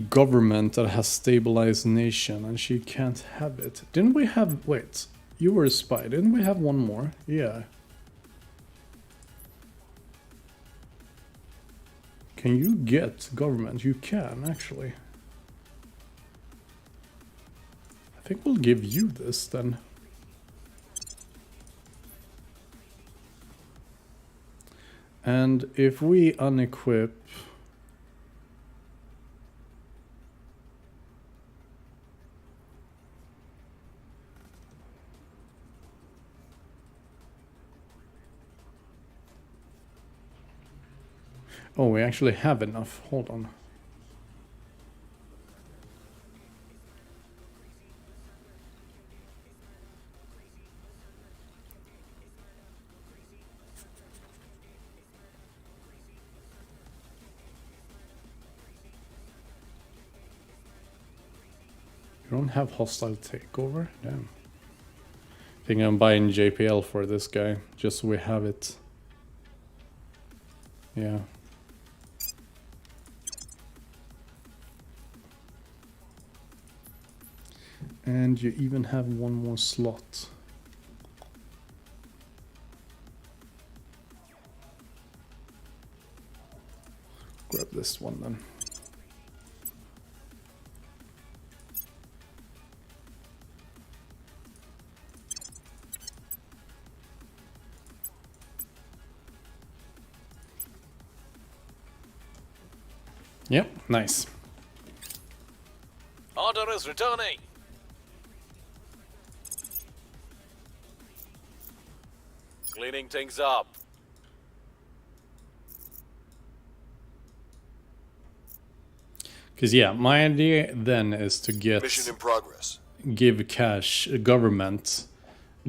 government that has stabilized nation, and she can't have it. Didn't we have... Wait, you were a spy. Didn't we have one more? Yeah. Can you get government? You can, actually. I think we'll give you this, then. And if we unequip... Oh, we actually have enough. Hold on. You don't have hostile takeover? Damn. I think I'm buying JPL for this guy, just so we have it. Yeah. And you even have one more slot. Grab this one then. Yep, nice. Order is returning. Cleaning things up. Because yeah, my idea then is to get... Mission in progress. Give Cash a government.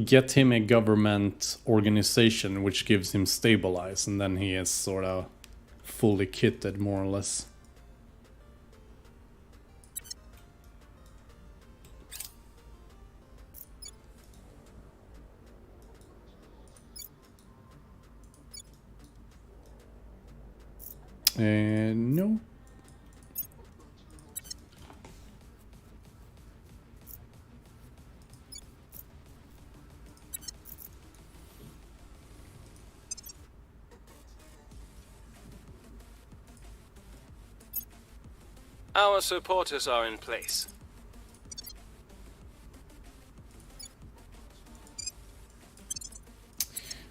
Get him a government organization which gives him stabilize, and then he is sort of fully kitted, more or less. No. Our supporters are in place.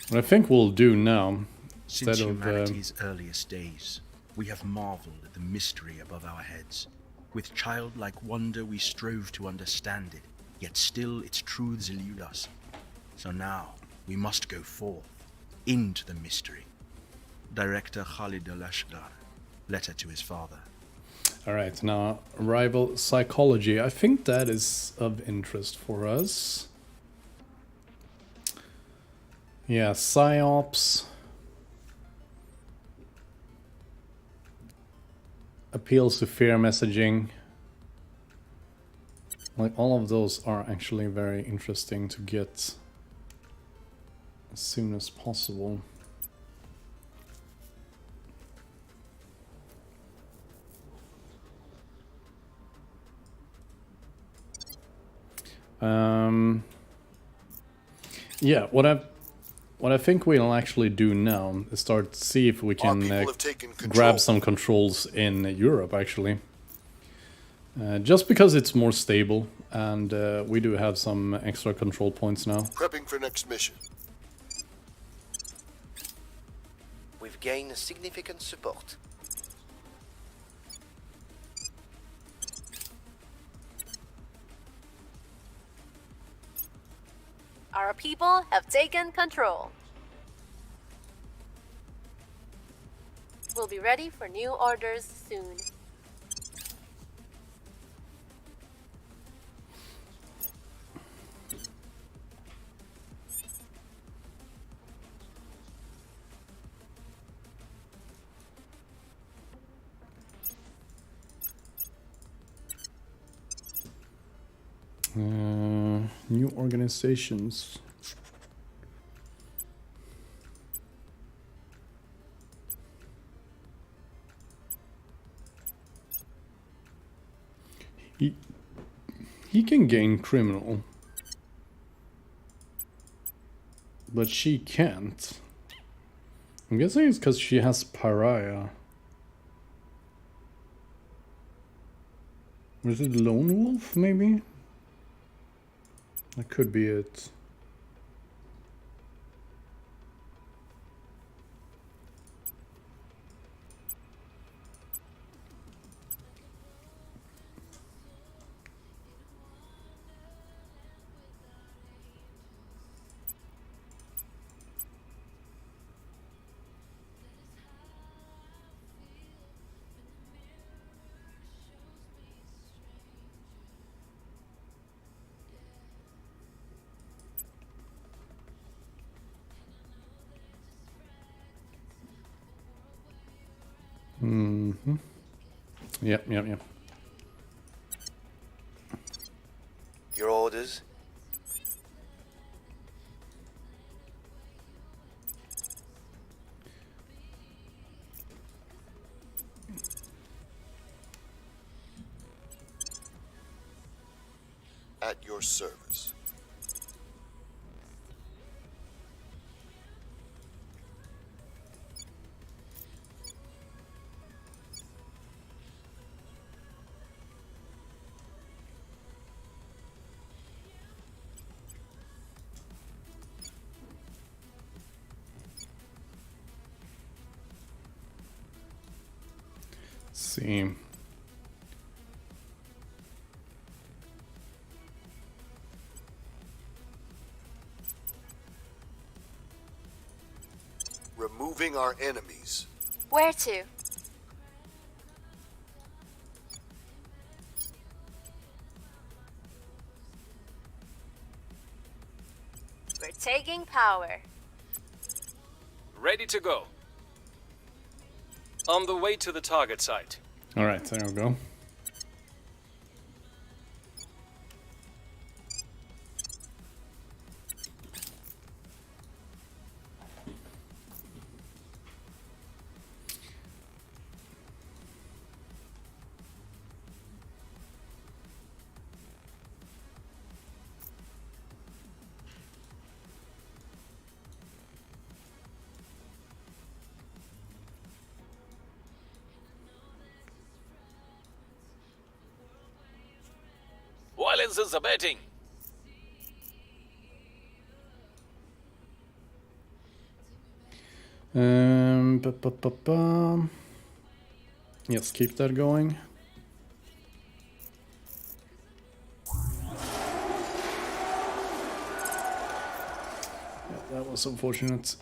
What I think we'll do now, Since humanity's earliest days, we have marveled at the mystery above our heads. With childlike wonder we strove to understand it, yet still its truths elude us. So now, we must go forth, into the mystery. Director Khalid al-Ashgar, letter to his father. Alright, now, rival psychology. I think that is of interest for us. Yeah, psyops. appeals to fear messaging. Like, all of those are actually very interesting to get as soon as possible. Yeah, what I think we'll actually do now is start to see if we can grab some controls in Europe, actually. Just because it's more stable, and we do have some extra control points now. Prepping for next mission. We've gained significant support. Our people have taken control. We'll be ready for new orders soon. New organizations. He can gain criminal, but she can't. I'm guessing it's because she has pariah. Was it lone wolf, maybe? That could be it. Mm-hmm. Yep. Your orders? At your service. See. Removing our enemies. Where to? We're taking power. Ready to go. On the way to the target site. Alright, there we go. Violence is abating. Yes, keep that going. Yeah, that was unfortunate.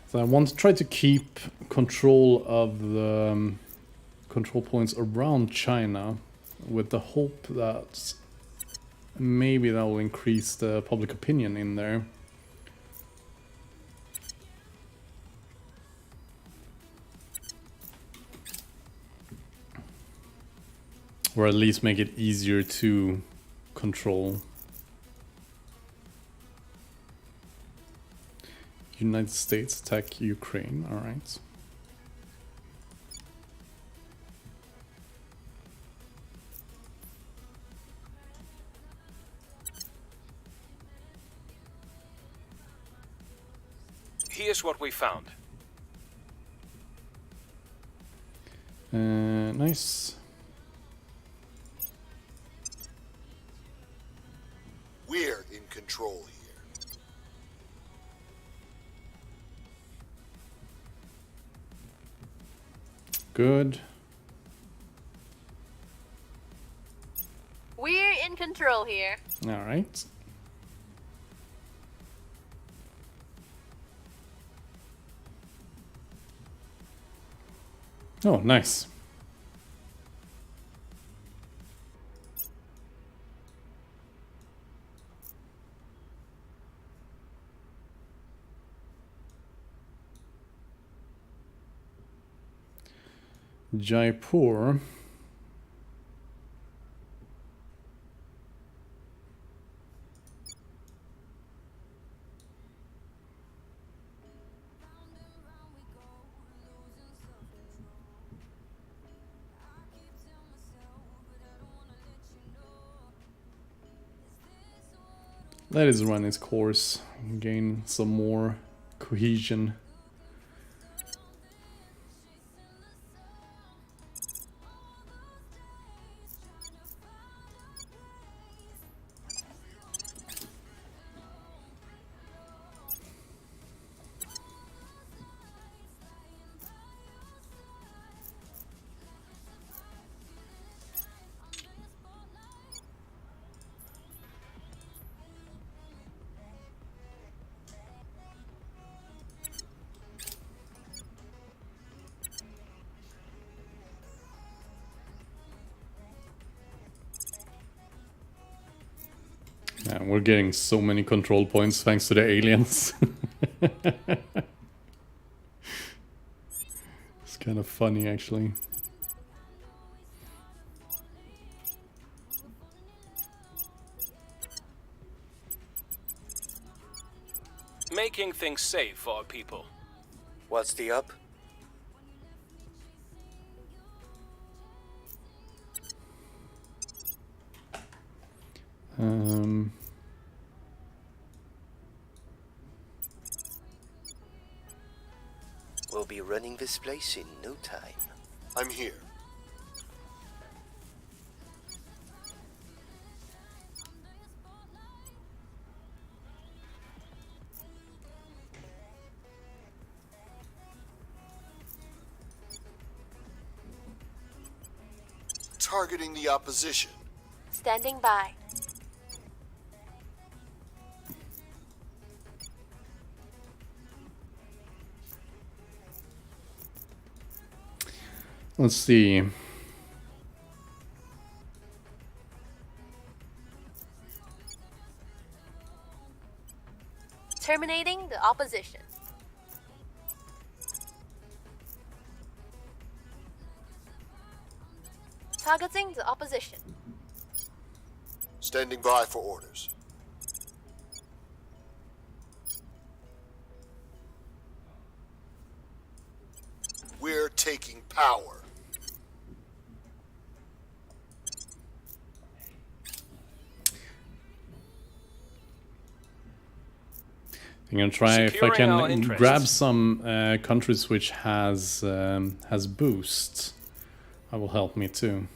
So I want to try to keep control of the control points around China, with the hope that maybe that will increase the public opinion in there. Or at least make it easier to control. United States attack Ukraine, alright. Here's what we found. Nice. We're in control here. Good. We're in control here. Alright. Oh, nice. Jaipur. Let it run its course and gain some more cohesion. Yeah, we're getting so many control points thanks to the aliens. It's kind of funny, actually. Making things safe for our people. What's the up? We'll be running this place in no time. I'm here. Targeting the opposition. Standing by. Let's see. Terminating the opposition. Targeting the opposition. Standing by for orders. We're taking power. I'm gonna try if I Securing our can interests. grab some countries which has boosts. That will help me too.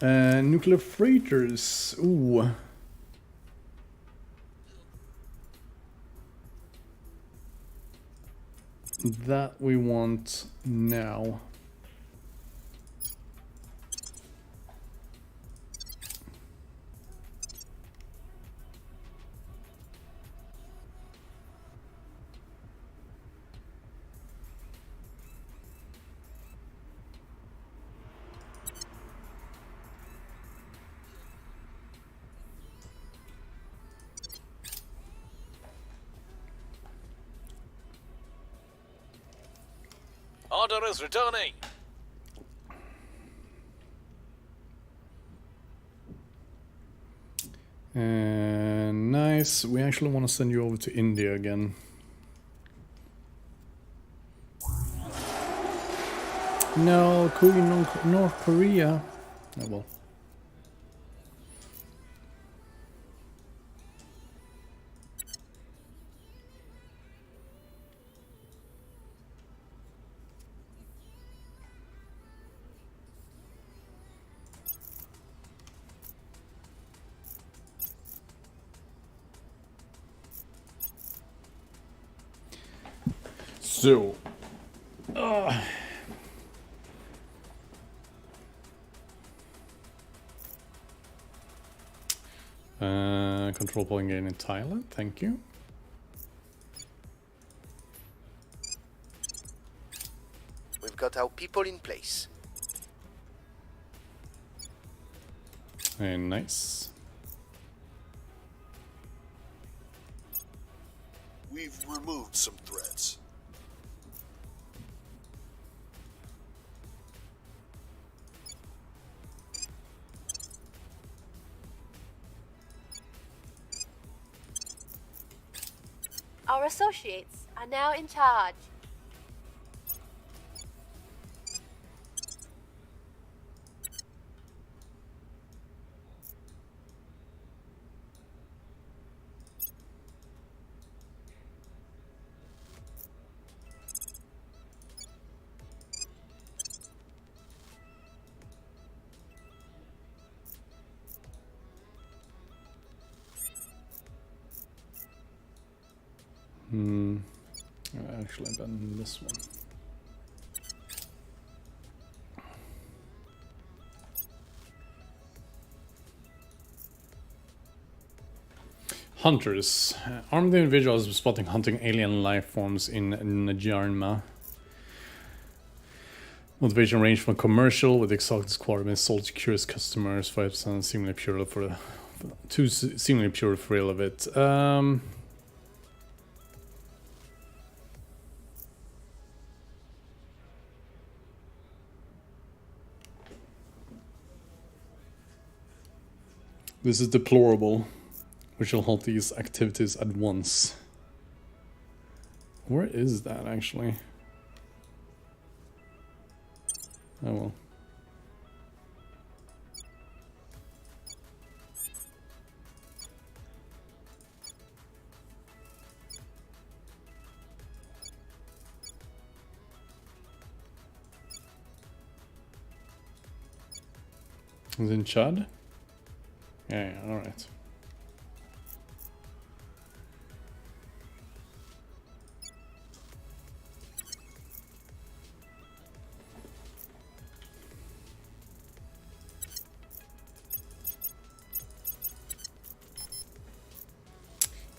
Nuclear freighters. Ooh. That we want now. order is returning. Nice. We actually want to send you over to India again. No, North Korea. Oh well. So, control point gain in Thailand, thank you. We've got our people in place. Very nice. We've removed some threats. Our associates are now in charge. Actually, then this one. Hunters. Armed individuals spotting hunting alien life forms in Najarma. Motivation range from commercial with exotic requirements sold to curious customers. 5% seemingly pure for the seemingly pure thrill of it. This is deplorable. We shall halt these activities at once. Where is that actually? Oh well. Is it in Chad? Yeah, alright.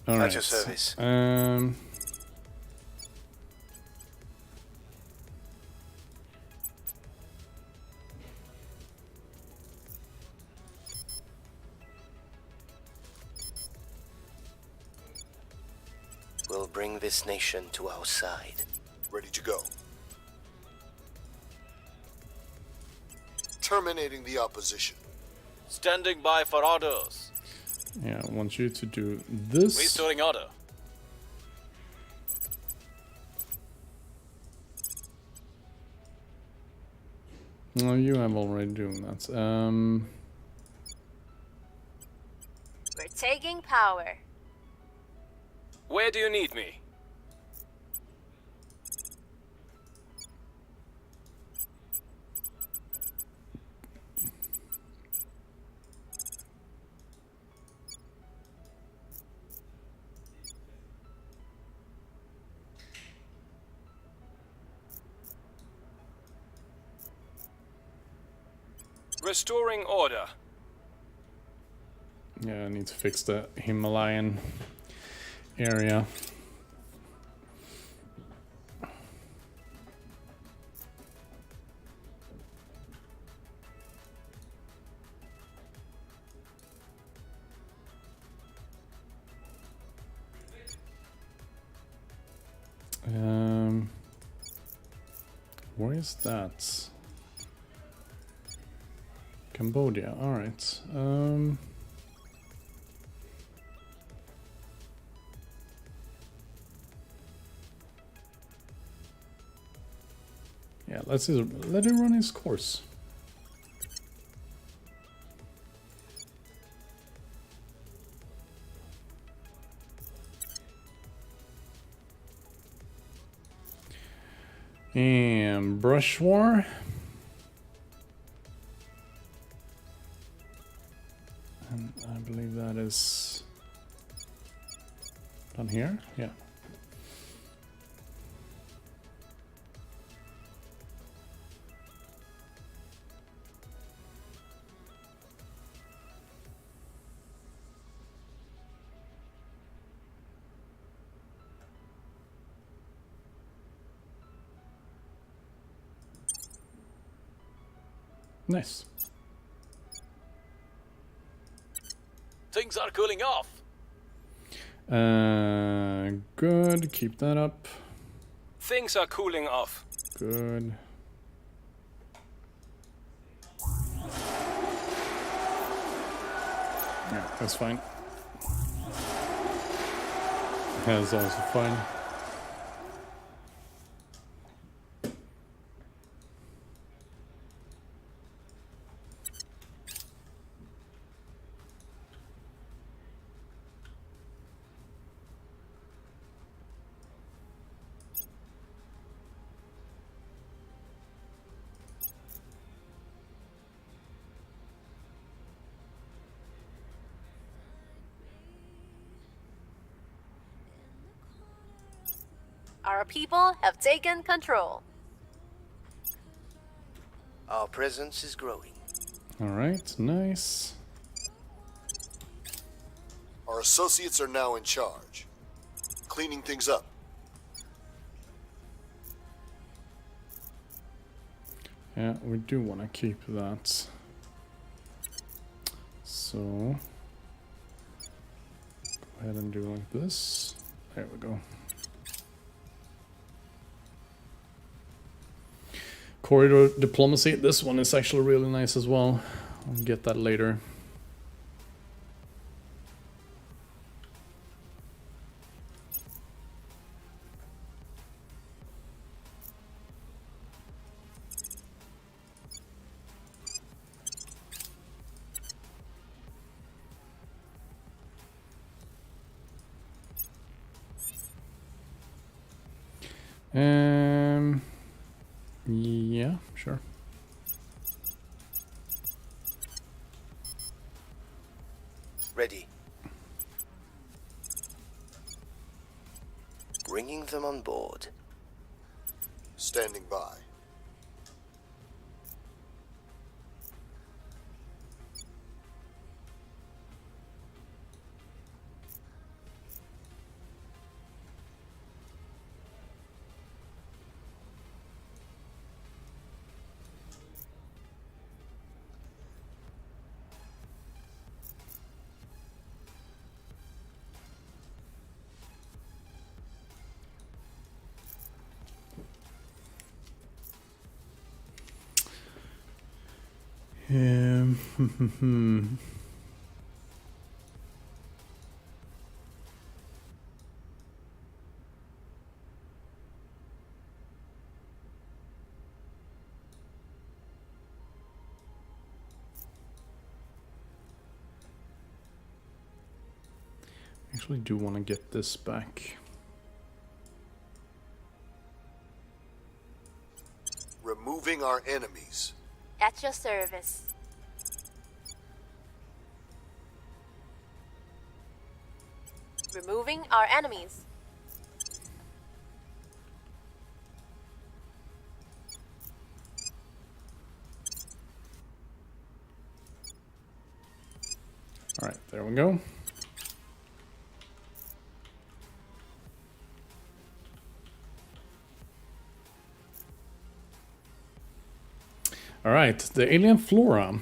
At your service. We'll bring this nation to our side. Ready to go. Terminating the opposition. Standing by for orders. Yeah, I want you to do this. Restoring order. No, you have already doing that. We're taking power. Where do you need me? Restoring order. Yeah, I need to fix the Himalayan area. Where is that? Cambodia, alright. Yeah, let it run its course. And brush war. And I believe that is done here. Yeah. Nice. Things are cooling off. Good. Keep that up. Things are cooling off. Good. Yeah, that's fine. That's also fine. Our people have taken control. Our presence is growing. Alright, nice. Our associates are now in charge, cleaning things up. Yeah, we do want to keep that. So, go ahead and do like this. There we go. Corridor diplomacy. This one is actually really nice as well. I'll get that later. Yeah, sure. Ready. Bringing them on board. Standing by. Actually do want to get this back. Removing our enemies. At your service. Removing our enemies. All right, there we go. All right, the alien flora.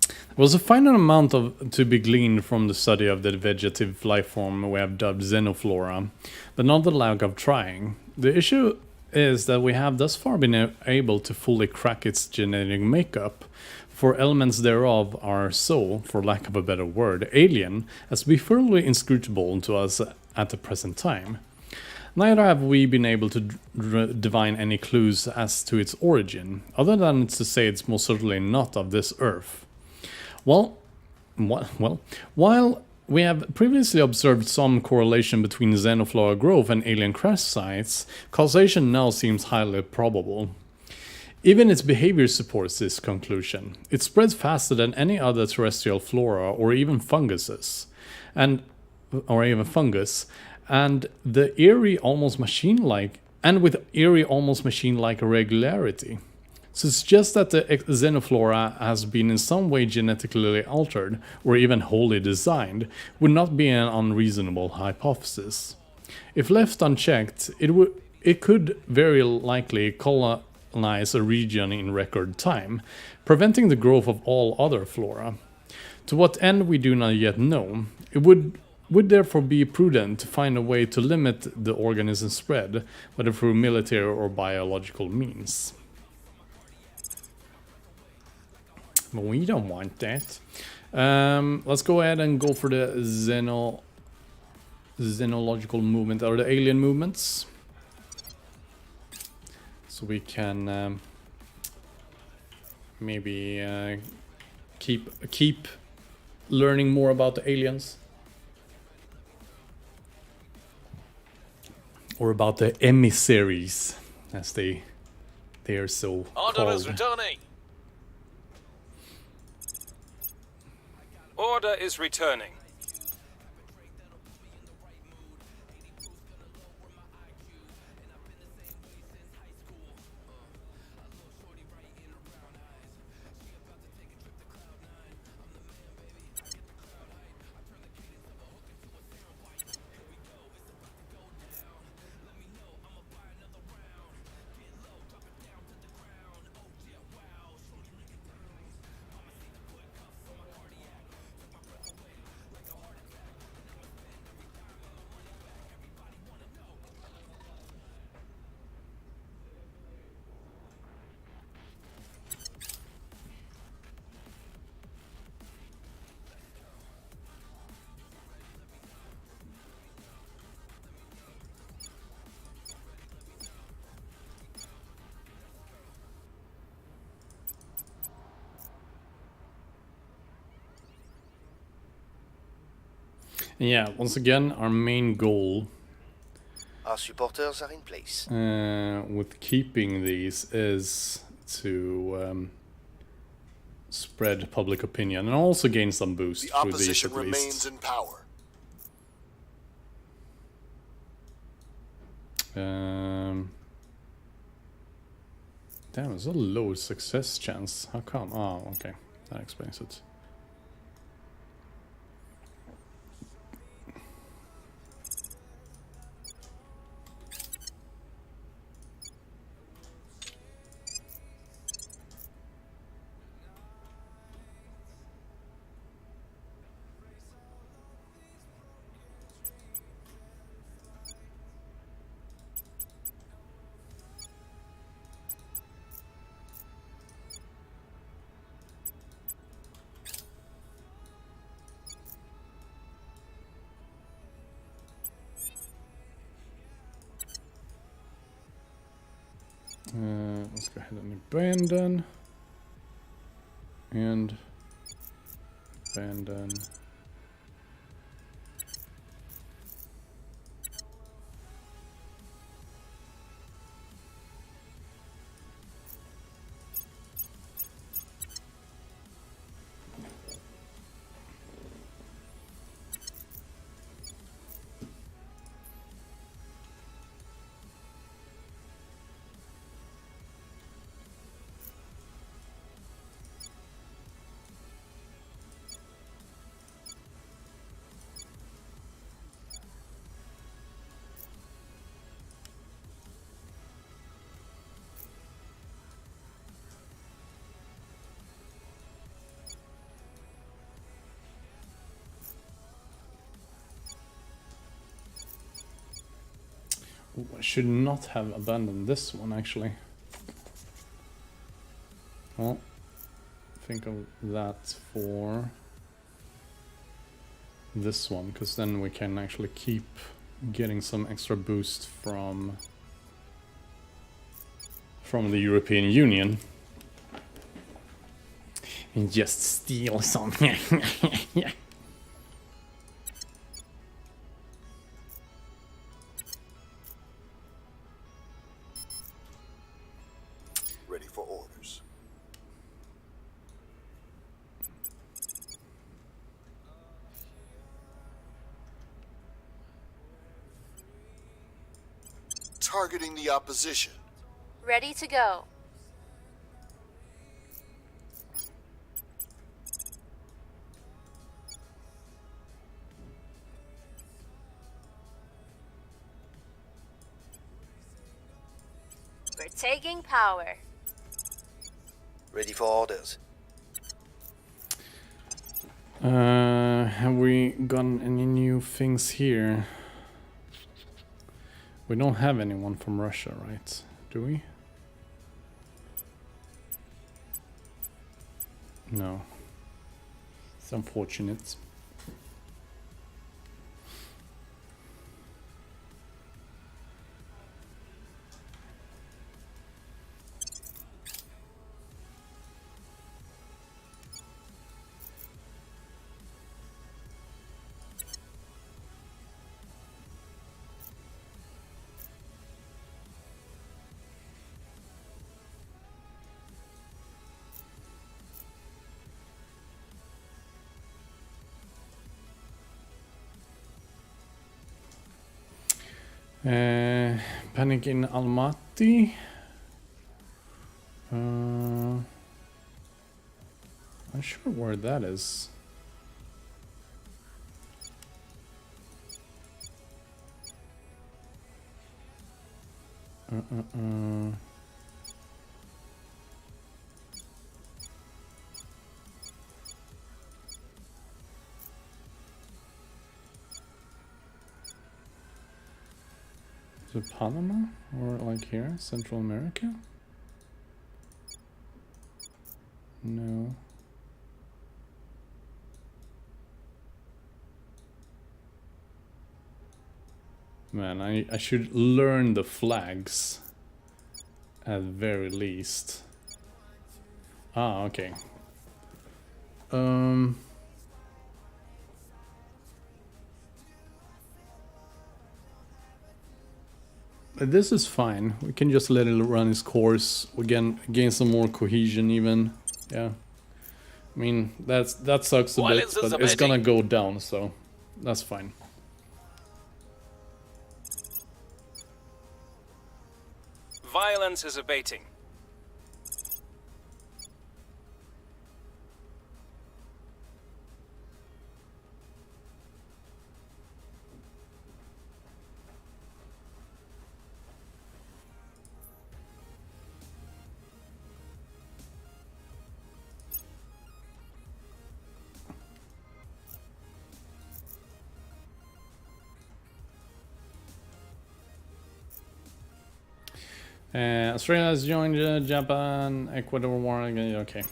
There was a finite amount to be gleaned from the study of the vegetative life form we have dubbed xenoflora, but not the lack of trying. The issue is that we have thus far been able to fully crack its genetic makeup, for elements thereof are so, for lack of a better word, alien, as to be fairly inscrutable to us at the present time. Neither have we been able to divine any clues as to its origin, other than to say it's most certainly not of this earth. While we have previously observed some correlation between xenoflora growth and alien crash sites, causation now seems highly probable. Even its behavior supports this conclusion. It spreads faster than any other terrestrial flora or even fungus, and the eerie, almost machine-like regularity. Suggests that the xenoflora has been in some way genetically altered or even wholly designed would not be an unreasonable hypothesis. If left unchecked, it could very likely colonize a region in record time, preventing the growth of all other flora. To what end we do not yet know. It would therefore be prudent to find a way to limit the organism's spread, whether through military or biological means. But we don't want that. Let's go ahead and go for the xenological movement, or the alien movements. So we can maybe keep learning more about the aliens. Or about the emissaries, as they are so Order is called. returning. Order is returning. Yeah, once again, our main goal Our supporters are in place. with keeping these is to spread public opinion and also gain some boost The through these opposition at least. remains in power. Damn, it's a low success chance. How come? Oh, okay. That explains it. Let's go ahead and abandon. And abandon. Ooh, I should not have abandoned this one, actually. Well, think of that for this one, because then we can actually keep getting some extra boost from the European Union. And just steal some. Yeah. Ready for orders. Targeting the opposition. Ready to go. We're taking power. Ready for orders. Have we gotten any new things here? We don't have anyone from Russia, right? Do we? No. It's unfortunate. Panic in Almaty. Not sure where that is. Is it Panama or like here, Central America? No. Man, I should learn the flags at very least. Ah, okay. This is fine. We can just let it run its course. We can gain some more cohesion even. Yeah. I mean, that sucks a bit, but it's gonna go down, so that's fine. Violence is abating. Australia has joined Japan, Ecuador war. Okay.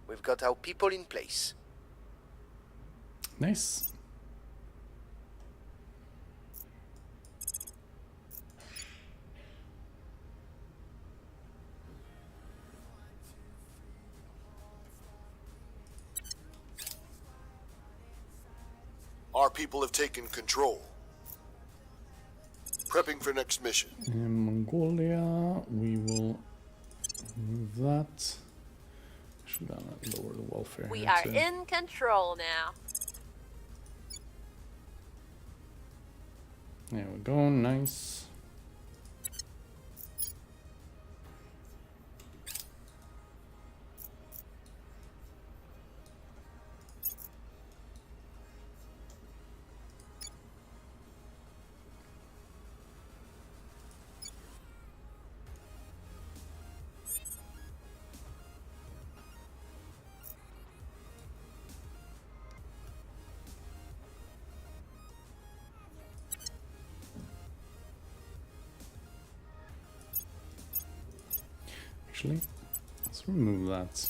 We've got our people in place. Nice. Our people have taken control. Prepping for next mission. In Mongolia, we will move that. Should lower the welfare. We here are too. in control now. There we go, nice. Actually, let's remove that.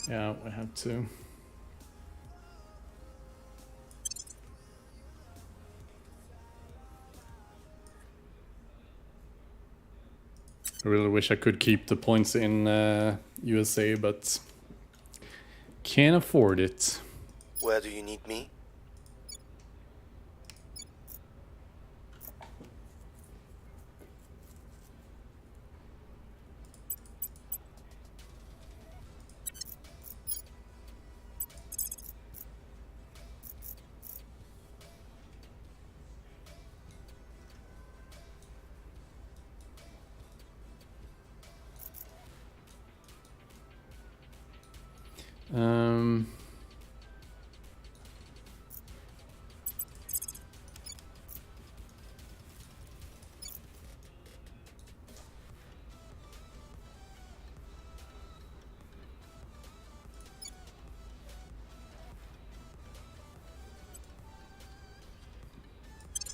Yeah, we have to. I really wish I could keep the points in USA, but can't afford it. Where do you need me? Um,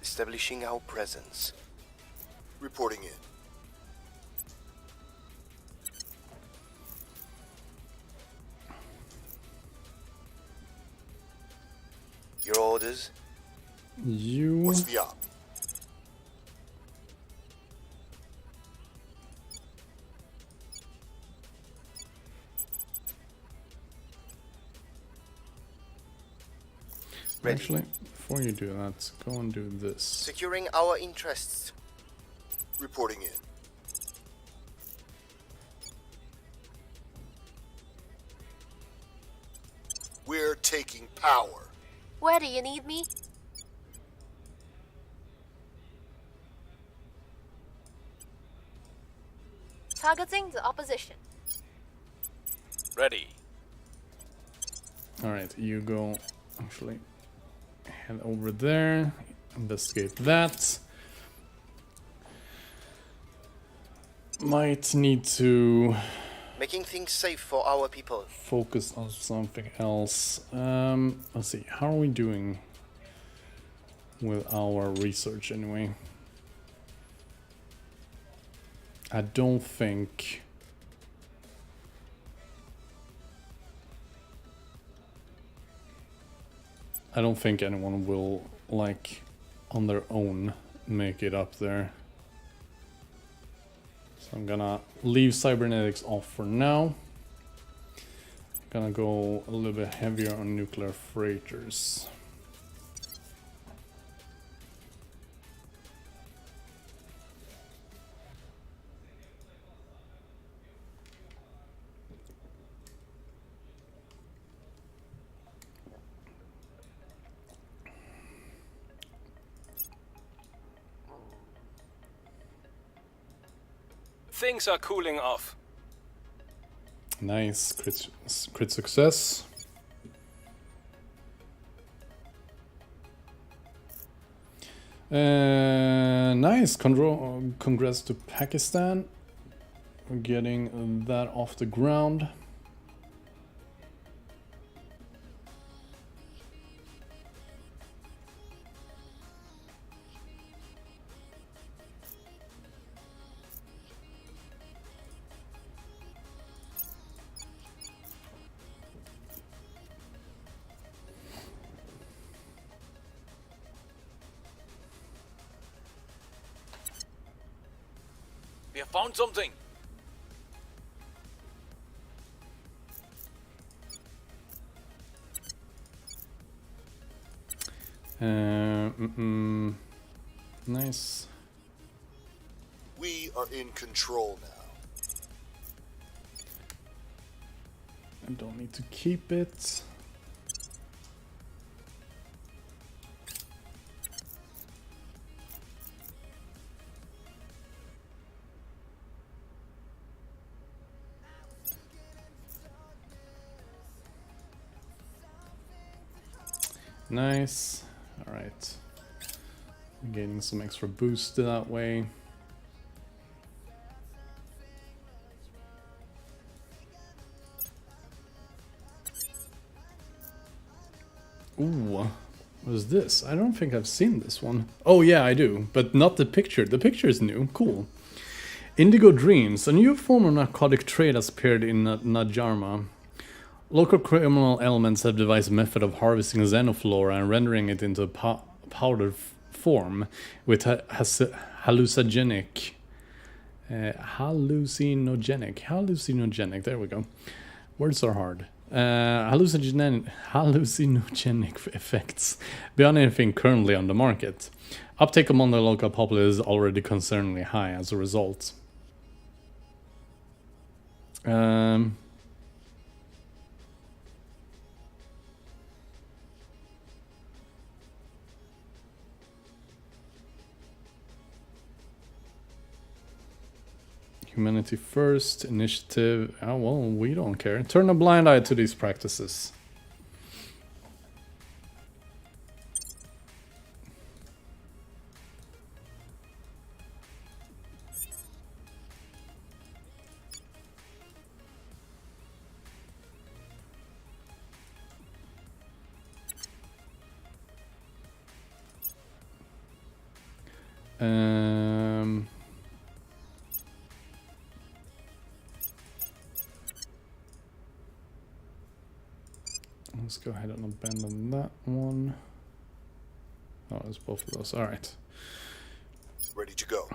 Establishing our presence. Reporting in. Your orders? you. What's the op? Ready. Actually, before you do that, go and do this. Securing our interests. Reporting in. We're taking power. Where do you need me? Targeting the opposition. Ready. Alright, you go. Actually, head over there. Investigate that. Might need to Making things safe for our people. focus on something else. Let's see, how are we doing with our research anyway? I don't think anyone will, like, on their own make it up there. So I'm gonna leave cybernetics off for now. Gonna go a little bit heavier on nuclear freighters. Things are cooling off. Nice, crit success. Nice, congrats to Pakistan for getting that off the ground. We have found something. Nice. We are in control now. I don't need to keep it. Nice. Alright. Gaining some extra boost that way. Ooh, what is this? I don't think I've seen this one. Oh yeah, I do, but not the picture. The picture is new. Cool. Indigo Dreams. A new form of narcotic trade has appeared in Najarma. Local criminal elements have devised a method of harvesting xenoflora and rendering it into a powdered form with hallucinogenic, there we go. Words are hard. Hallucinogenic effects beyond anything currently on the market. Uptake among the local populace is already concerningly high as a result. Humanity first, initiative. Oh, well, we don't care. Turn a blind eye to these practices. Let's go ahead and abandon that one. Oh, it's both of those. All right. Ready to go.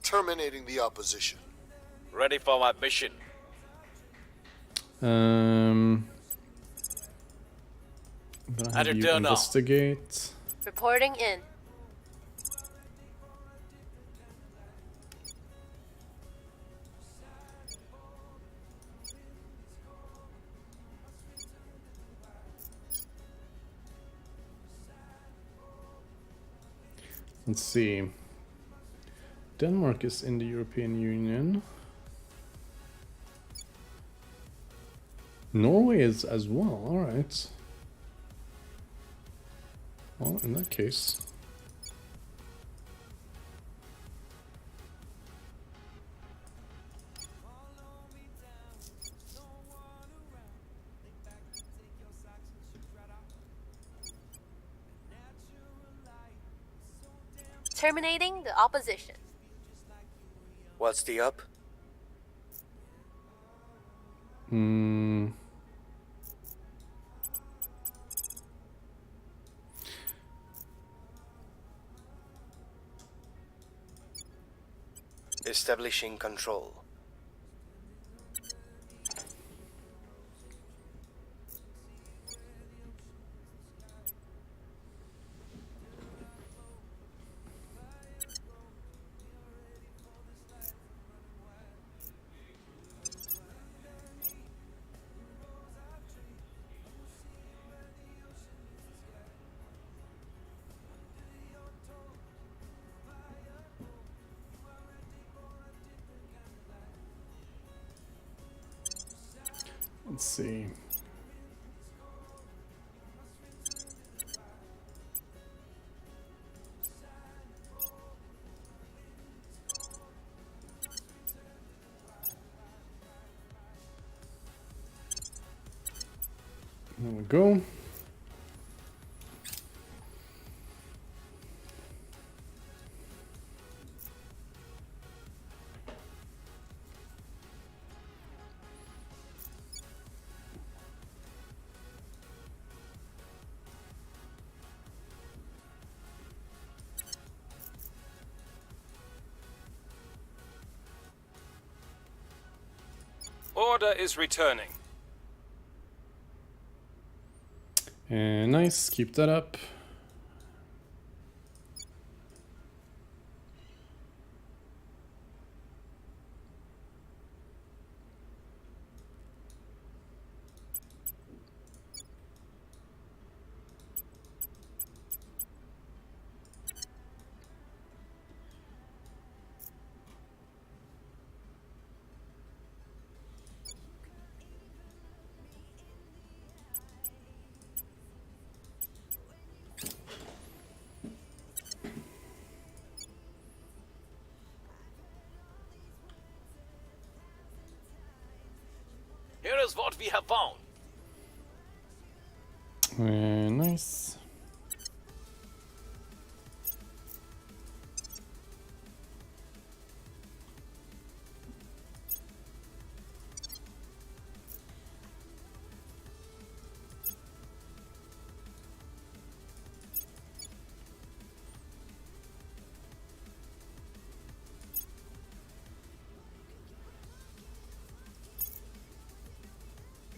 Terminating the opposition. Ready for my mission. Then I have you investigate. Reporting in. Let's see. Denmark is in the European Union. Norway is as well, alright. Well, in that case. Terminating the opposition. What's the up? Establishing control. Let's see. There we go. Order is returning. Nice, keep that up. Here is what we have found. Nice.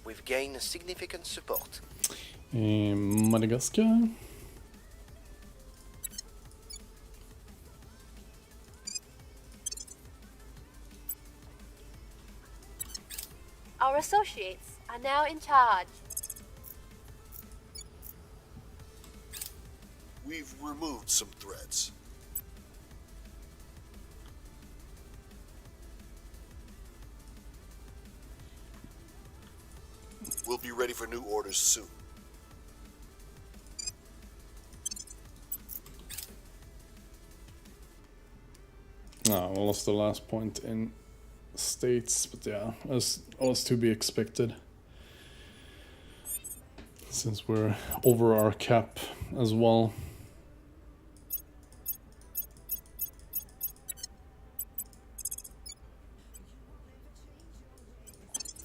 We've gained significant support. Madagascar. Our associates are now in charge. We've removed some threats. We'll be ready for new orders soon. Ah, we lost the last point in states, but yeah, as was to be expected. Since we're over our cap as well.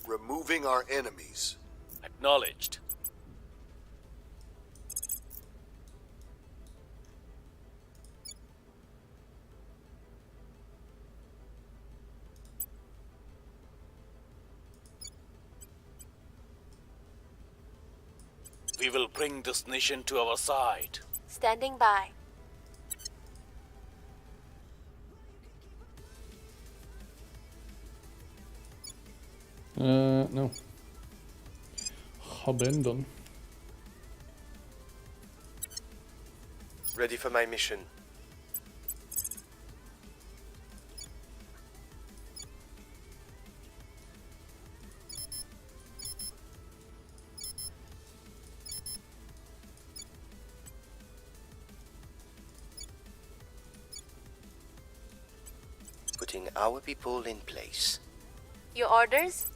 Removing our enemies. Acknowledged. We will bring this nation to our side. Standing by. No. Habendon. Ready for my mission. Putting our people in place. Your orders?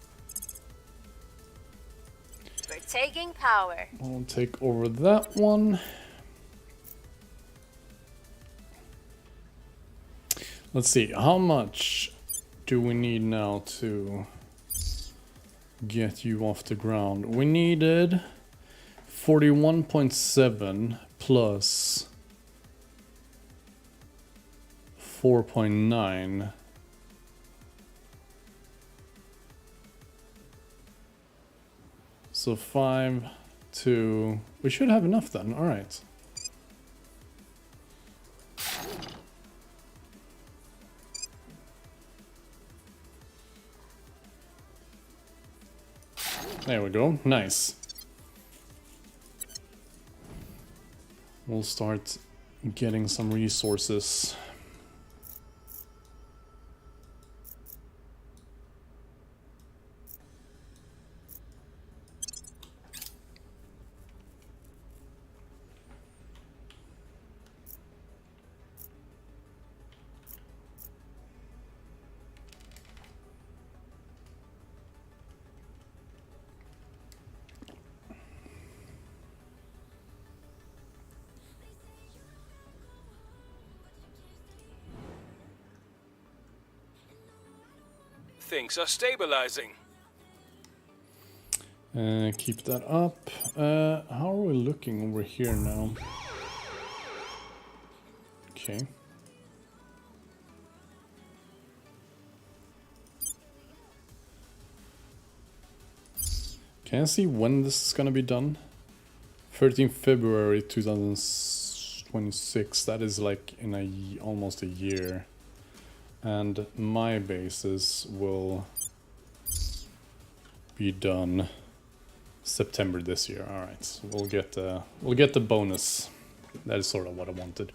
We're taking power. I'll take over that one. Let's see, how much do we need now to get you off the ground? We needed 41.7 plus 4.9. So 5, 2, we should have enough then, alright. There we go, nice. We'll start getting some resources. Things are stabilizing. Keep that up. How are we looking over here now? Okay. Can I see when this is gonna be done? 13th February 2026. That is like in almost a year. And my bases will be done September this year. All right, so we'll get the bonus. That is sort of what I wanted.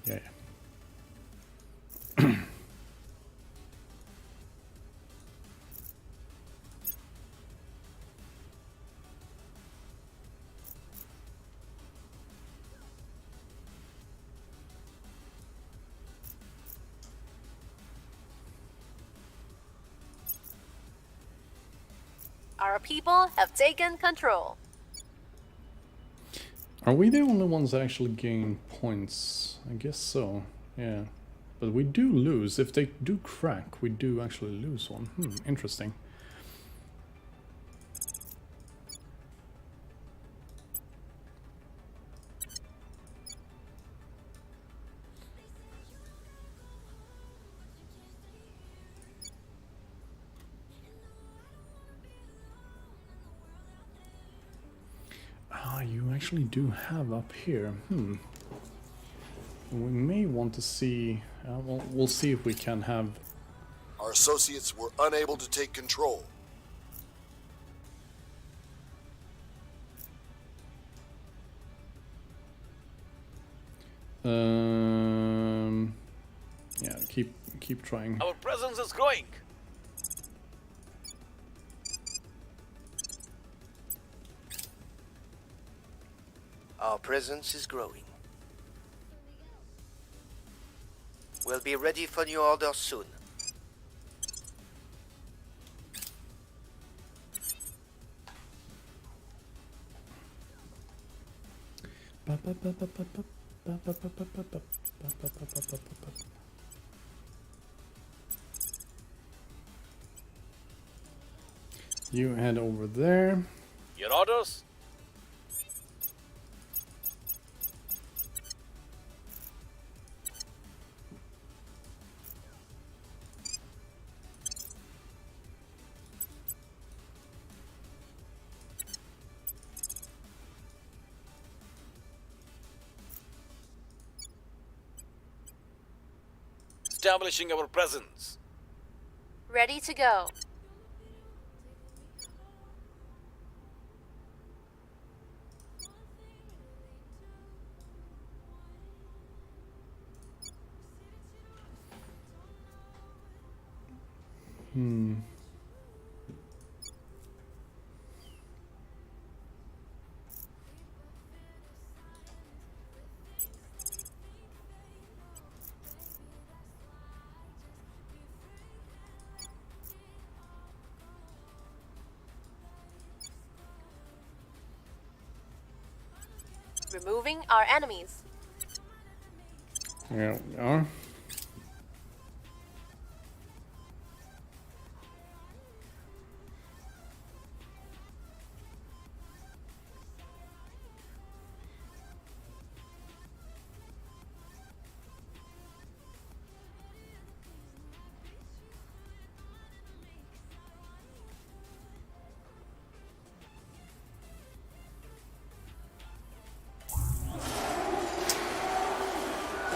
Yeah. Our people have taken control. Are we the only ones that actually gain points? I guess so, yeah. But we do lose. If they do crack, we do actually lose one. Interesting. You actually do have up here. We may want to see. We'll see if we can have. Our associates were unable to take control. Yeah, keep trying. Our presence is growing. Our presence is growing. We'll be ready for new orders soon. You head over there. Your orders? Establishing our presence. Ready to go. Removing our enemies. There we are.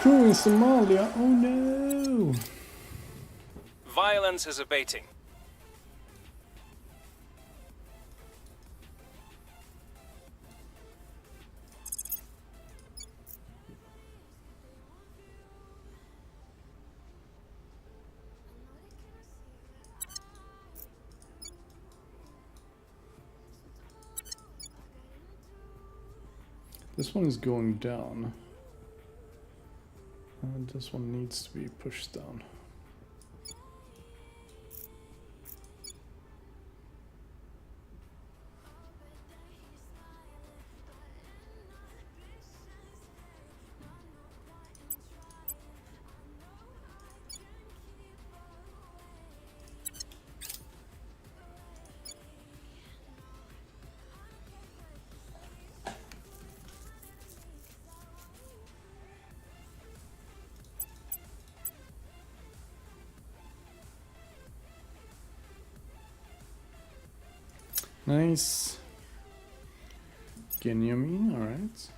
Crew in Somalia, oh no! Violence is abating. This one is going down. This one needs to be pushed down. Nice. Genyami, alright.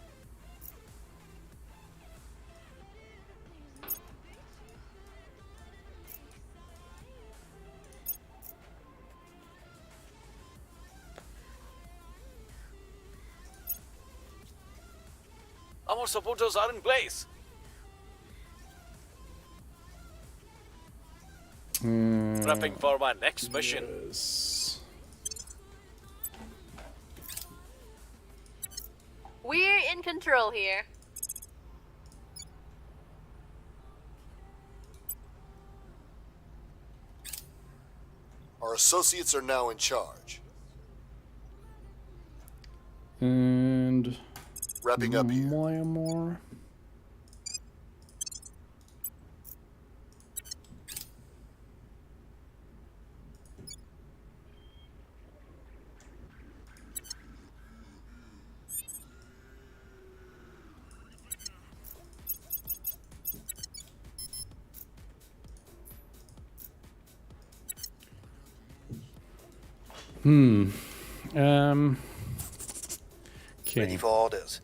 Our supporters are in place. Prepping for my next mission. Yes. We're in control here. Our associates are now in charge. And Wrapping up here. Myanmar. Okay. Ready for orders.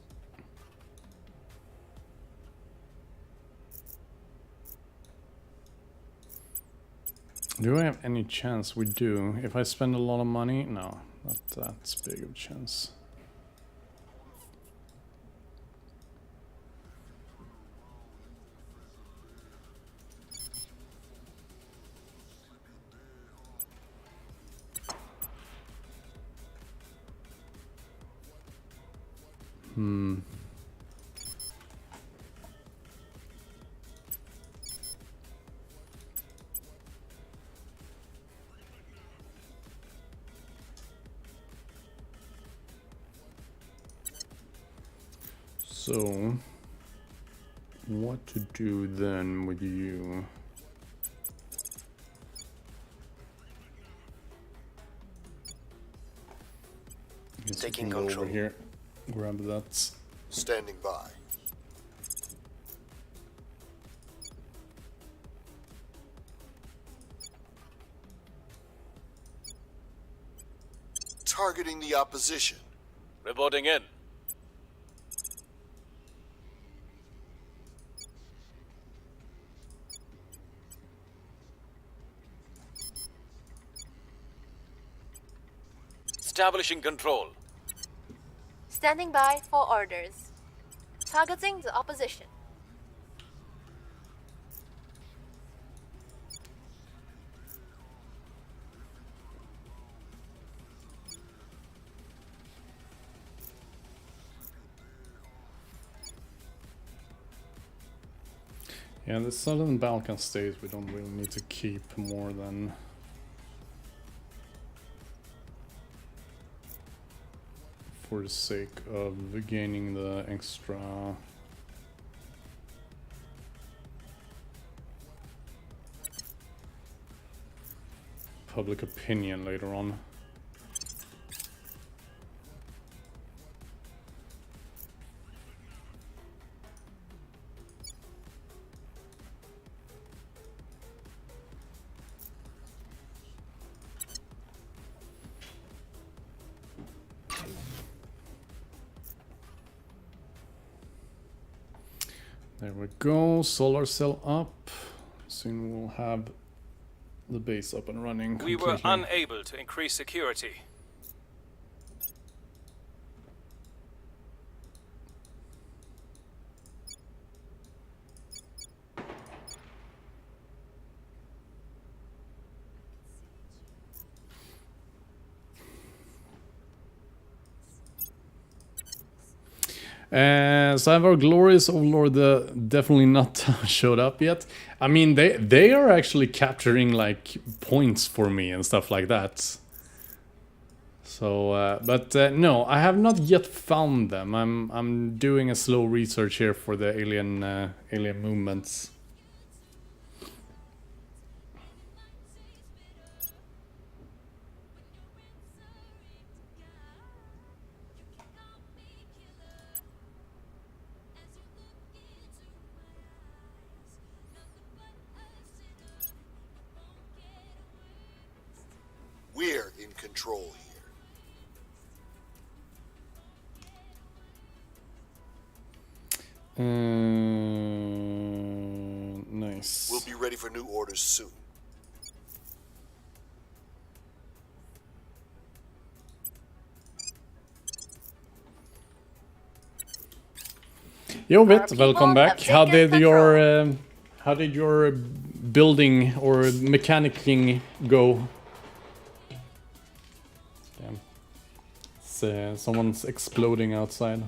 Do I have any chance we do? If I spend a lot of money? No, not that big of a chance. So, what to do then with you? Guess we Taking can go control. over here, grab that. Standing by. Targeting the opposition. Reporting in. Establishing control. Standing by for orders. Targeting the opposition. Yeah, the Southern Balkan states we don't really need to keep more than... for the sake of gaining the extra... public opinion later on. There we go, solar cell up. Soon we'll have the base up and running We completely. were unable to increase security. So have our glorious overlord definitely not showed up yet. I mean, they are actually capturing like points for me and stuff like that. So, but no, I have not yet found them. I'm doing a slow research here for the alien movements. We're in control here. Nice. We'll be ready for new orders soon. Yo, Bit, people welcome back. have taken How did your building or mechanicking go? Damn. It's, someone's exploding outside.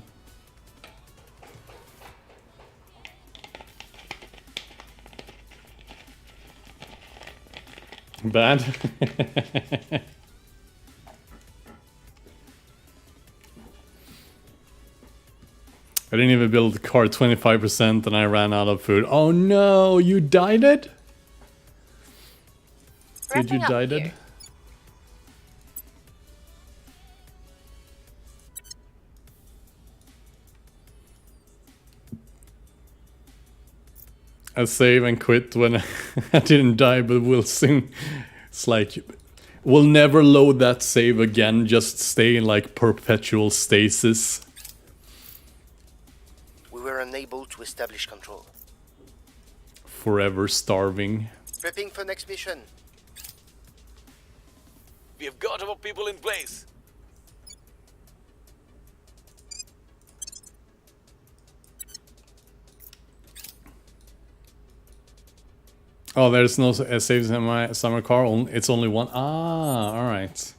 Bad. I didn't even build the car 25% and I ran out of food. Oh no, you died it? Did you die it? I save and quit when I didn't die, but we'll soon. It's like, we'll never load that save again, just stay in like perpetual stasis. We were unable to establish control. Forever starving. Prepping for next mission. We have got our people in place. Oh, there's no saves in my summer car. It's only one. Ah, all right.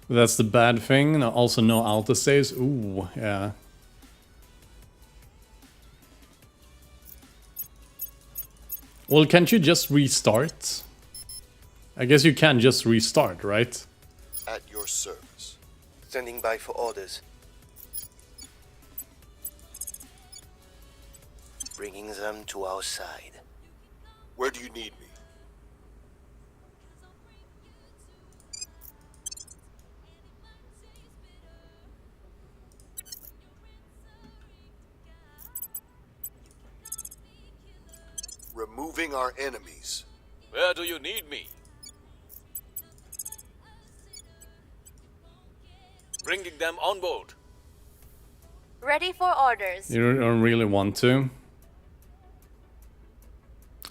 That's the bad thing. Also, no autosaves. Ooh, yeah. Well, can't you just restart? I guess you can just restart, right? At your service. Standing by for orders. Bringing them to our side. Where do you need me? Removing our enemies. Where do you need me? Bringing them on board. Ready for orders. You don't really want to.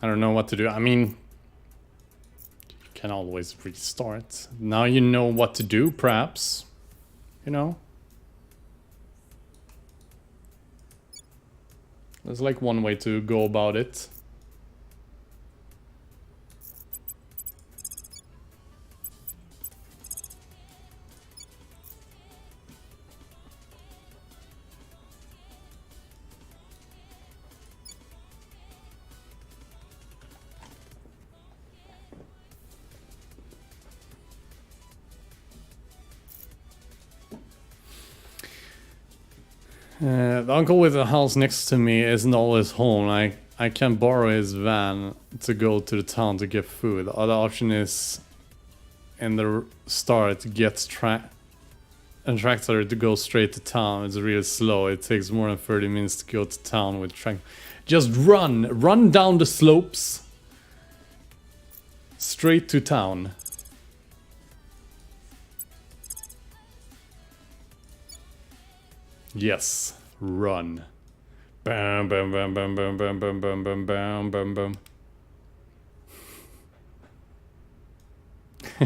I don't know what to do. I mean, you can always restart. Now you know what to do, perhaps. You know? There's like one way to go about it. The uncle with the house next to me isn't always home. I can borrow his van to go to the town to get food. The other option is in the start get a tractor to go straight to town. It's really slow. It takes more than 30 minutes to go to town with tractor. Just run down the slopes straight to town. Yes, run. Bam, bam, bam, bam, bam, bam, bam, bam, bam, bam, bam, bam.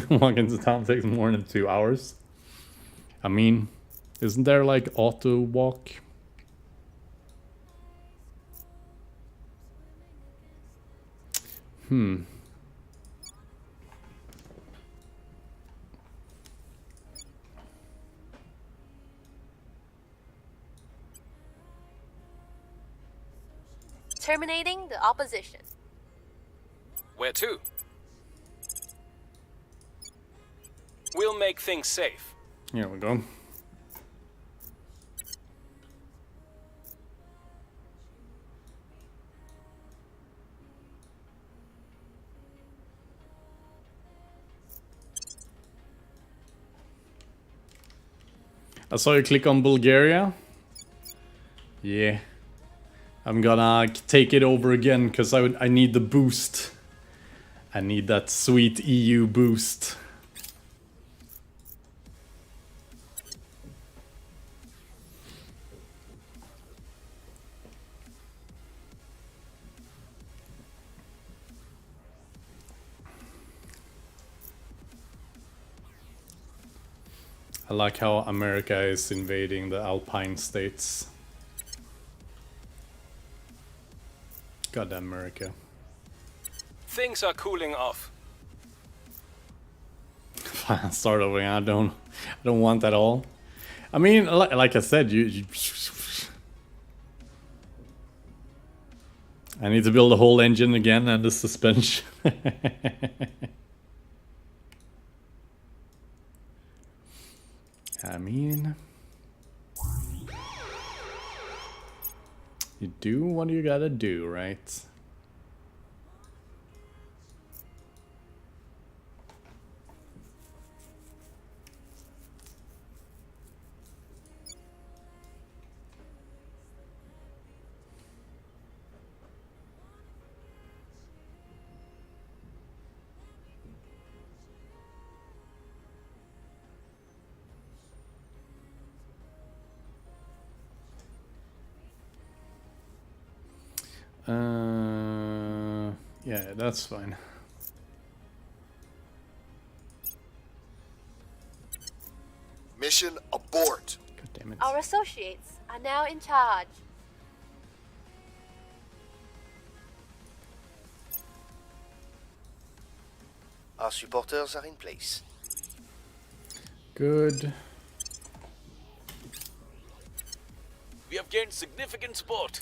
Walk into town takes more than 2 hours. I mean, isn't there like auto walk? Terminating the opposition. Where to? We'll make things safe. Here we go. I saw you click on Bulgaria. Yeah. I'm gonna take it over again because I need the boost. I need that sweet EU boost. I like how America is invading the Alpine states. Goddamn America. Things are cooling off. Fine, start over. I don't want that all. I mean, like I said, you I need to build a whole engine again and the suspension. I mean, you do what you gotta do, right? Yeah, that's fine. Mission abort. God damn it. Our associates are now in charge. Our supporters are in place. Good. We have gained significant support.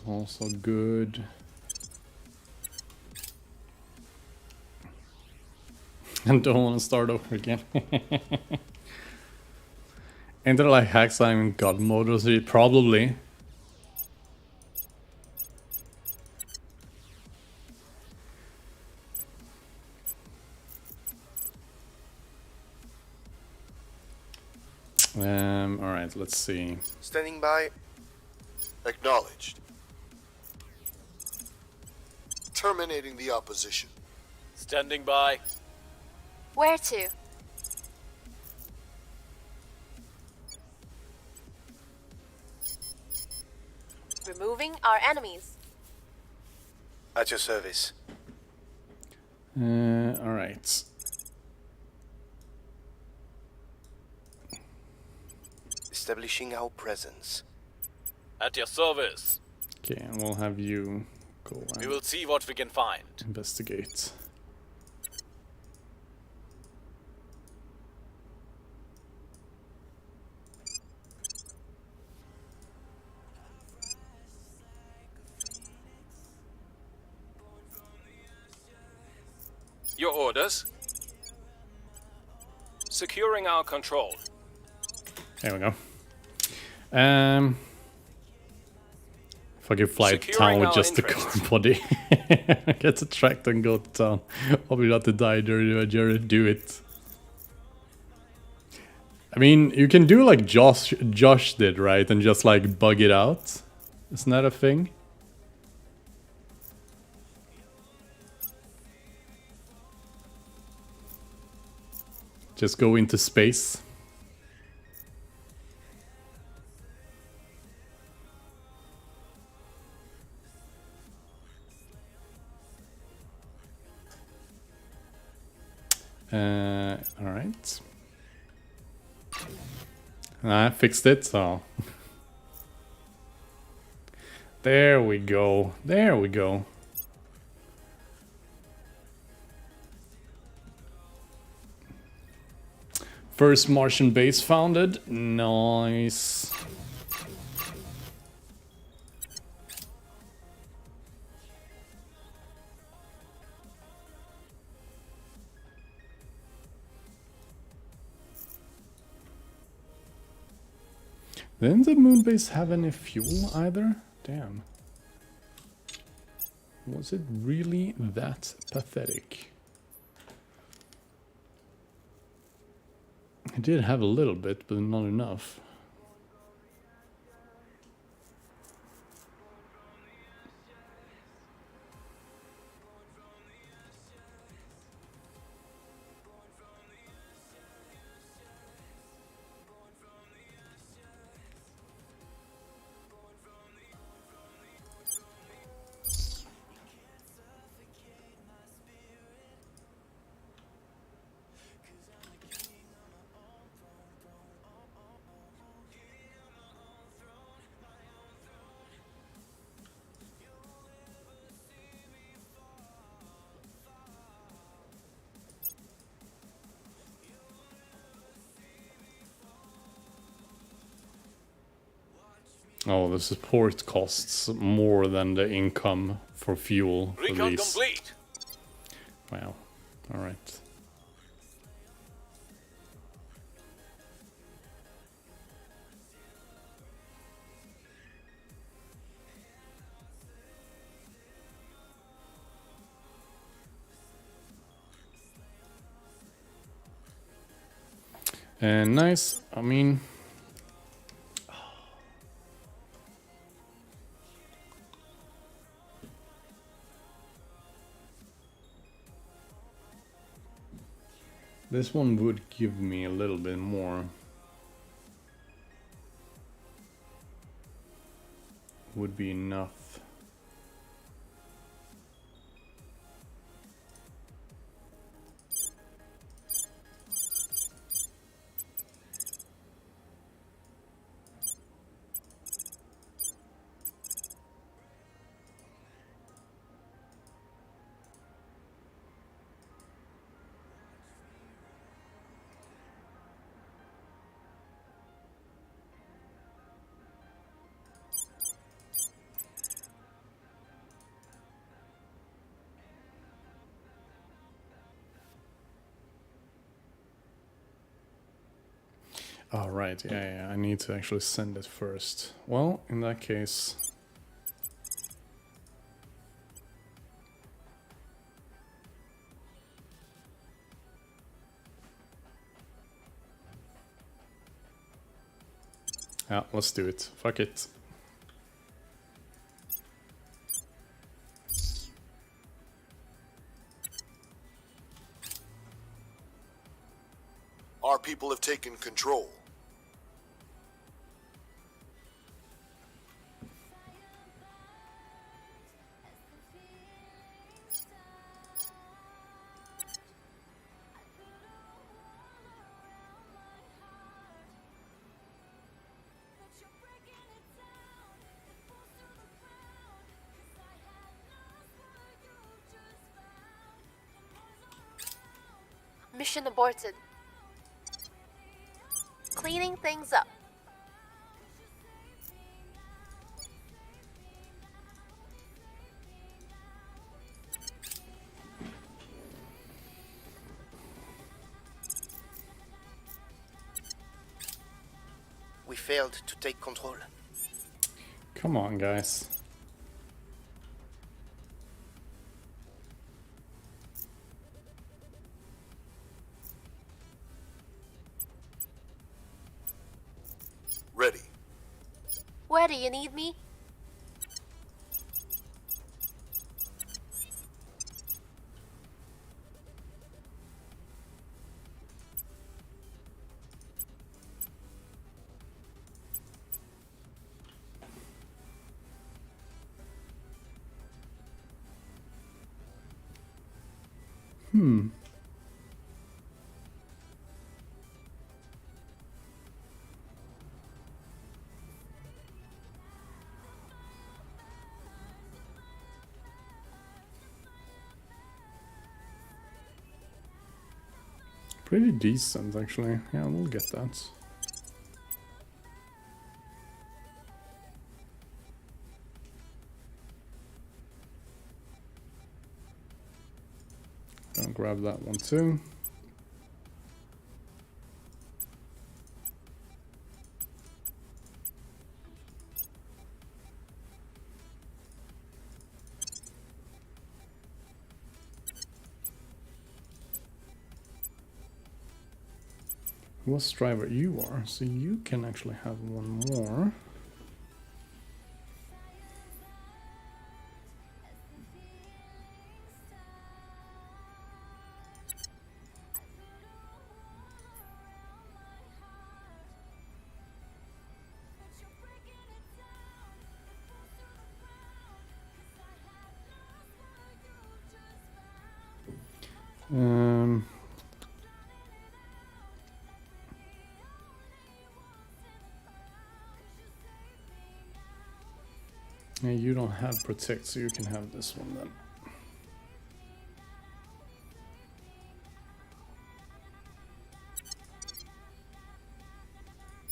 Also good. And don't want to start over again. Ain't there like hacks in God mode or something? Probably. Alright, let's see. Standing by. Acknowledged. Terminating the opposition. Standing by. Where to? Removing our enemies. At your service. Alright. Establishing our presence. At your service. Okay, and we'll have you go We and will see what we can find. investigate. Your orders? Securing our control. There we go. Fucking fly to Securing town with our just the interests. car body. Get the tractor and go to town. Hope you not to die during Jared. Do it. I mean, you can do like Josh did, right? And just like bug it out. Isn't that a thing? Just go into space. Alright. I fixed it, so... There we go. There we go. First Martian base founded. Nice. Didn't the moon base have any fuel either? Damn. Was it really that pathetic? It did have a little bit, but not enough. Oh, the support costs more than the income for fuel for Recon these. complete. Wow. Alright. And nice. I mean, this one would give me a little bit more. Would be enough. Oh, right, yeah, I need to actually send it first. Well, in that case... Yeah, let's do it. Fuck it. Our people have taken control. Mission aborted. Cleaning things up. We failed to take control. Come on, guys. Ready. Where do you need me? Pretty decent, actually. Yeah, we'll get that. I'll grab that one too. What driver you are, so you can actually have one more. Yeah, you don't have protect, so you can have this one then.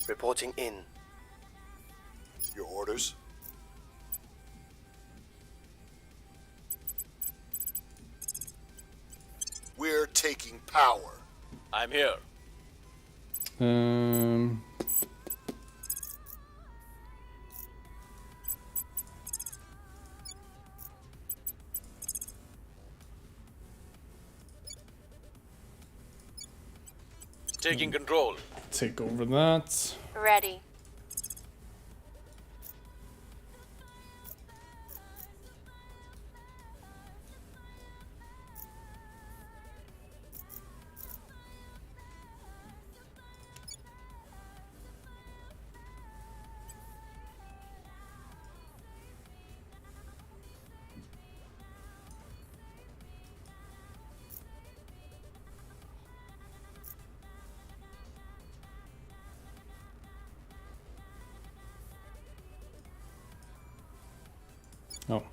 Reporting in. Your Orders? We're taking power. I'm here. Taking control. Take over that. Ready. Oh,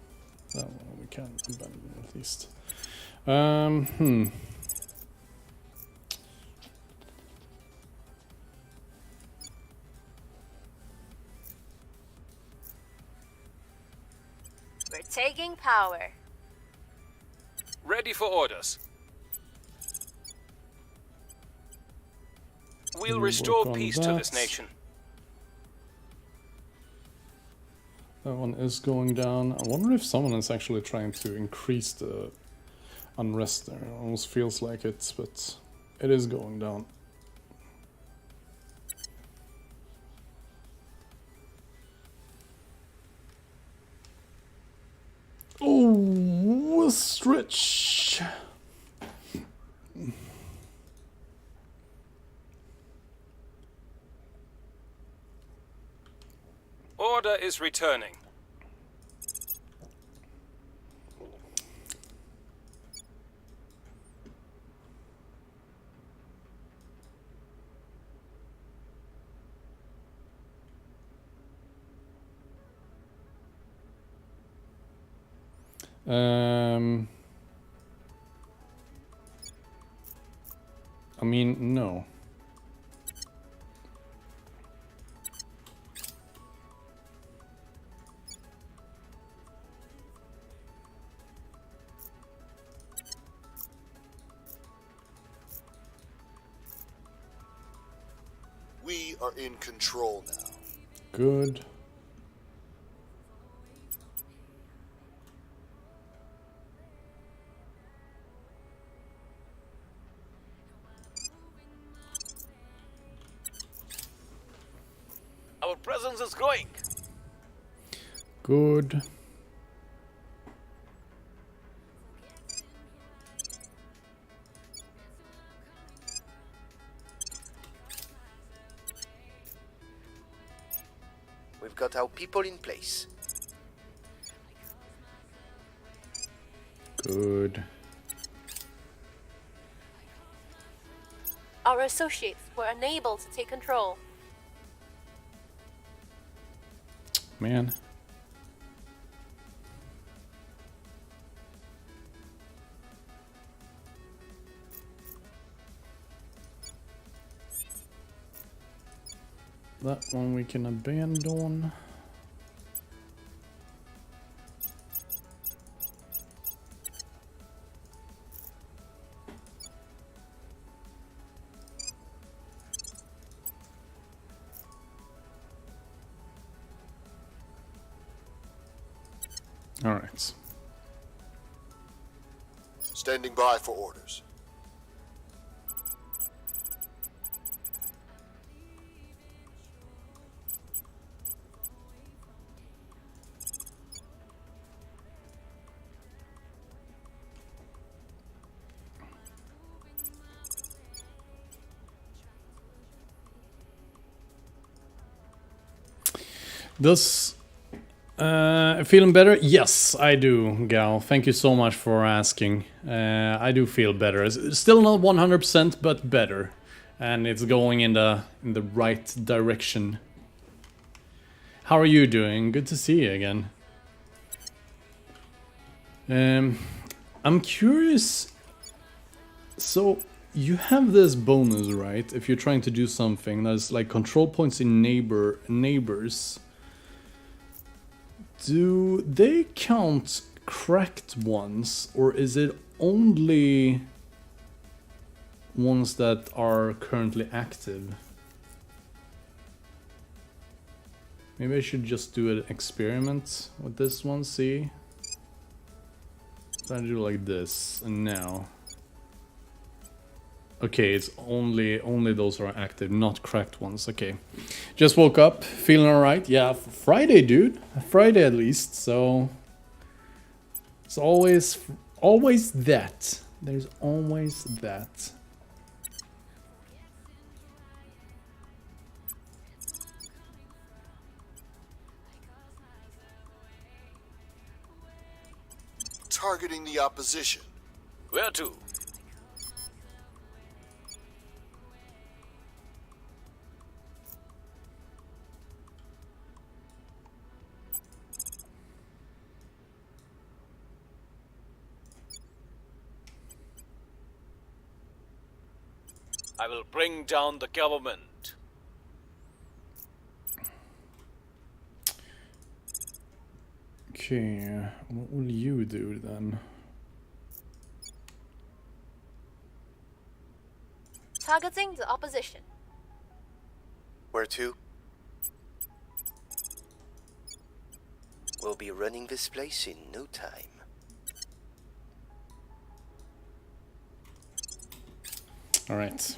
that one we can abandon at least. We're taking power. Ready for orders. We'll restore peace to this nation. That one is going down. I wonder if someone is actually trying to increase the unrest there. It almost feels like it, but it is going down. Oh, a stretch. Order is returning. I mean, no. We are in control now. Good. Our presence is growing. Good. We've got our people in place. Good. Our associates were unable to take control. Man. That one we can abandon. All right. Standing by for orders. Does feeling better? Yes, I do, Gal. Thank you so much for asking. I do feel better. It's still not 100%, but better, and it's going in the right direction. How are you doing? Good to see you again. I'm curious. So you have this bonus, right? If you're trying to do something, there's like control points in neighbors. Do they count cracked ones, or is it only ones that are currently active? Maybe I should just do an experiment with this one, see? If I do like this, and now. Okay, it's only those are active, not cracked ones. Okay. Just woke up, feeling alright. Yeah, Friday, dude. Friday at least, so it's always that. There's always that. Targeting the opposition. Where to? I will bring down the government. Okay, what will you do then? Targeting the opposition. Where to? We'll be running this place in no time. All right.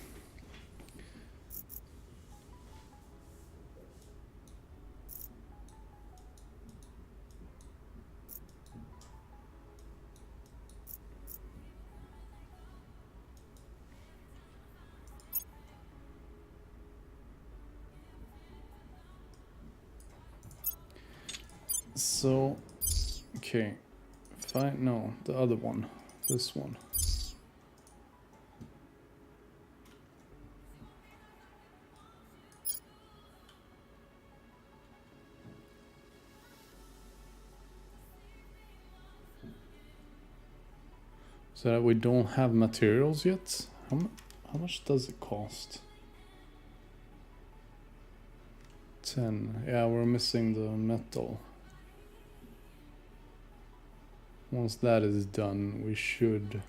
So, okay, fine. No, the other one, this one. So that we don't have materials yet. How much does it cost? 10. Yeah, we're missing the metal. Once that is done, we should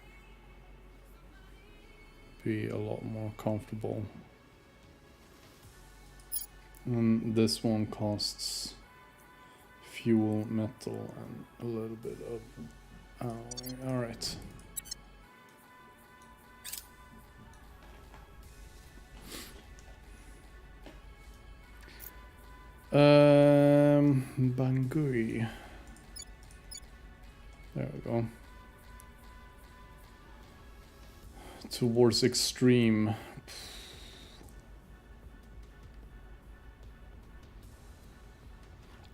be a lot more comfortable. And this one costs fuel, metal, and a little bit of alloy. All right. Bangui. There we go. Towards extreme.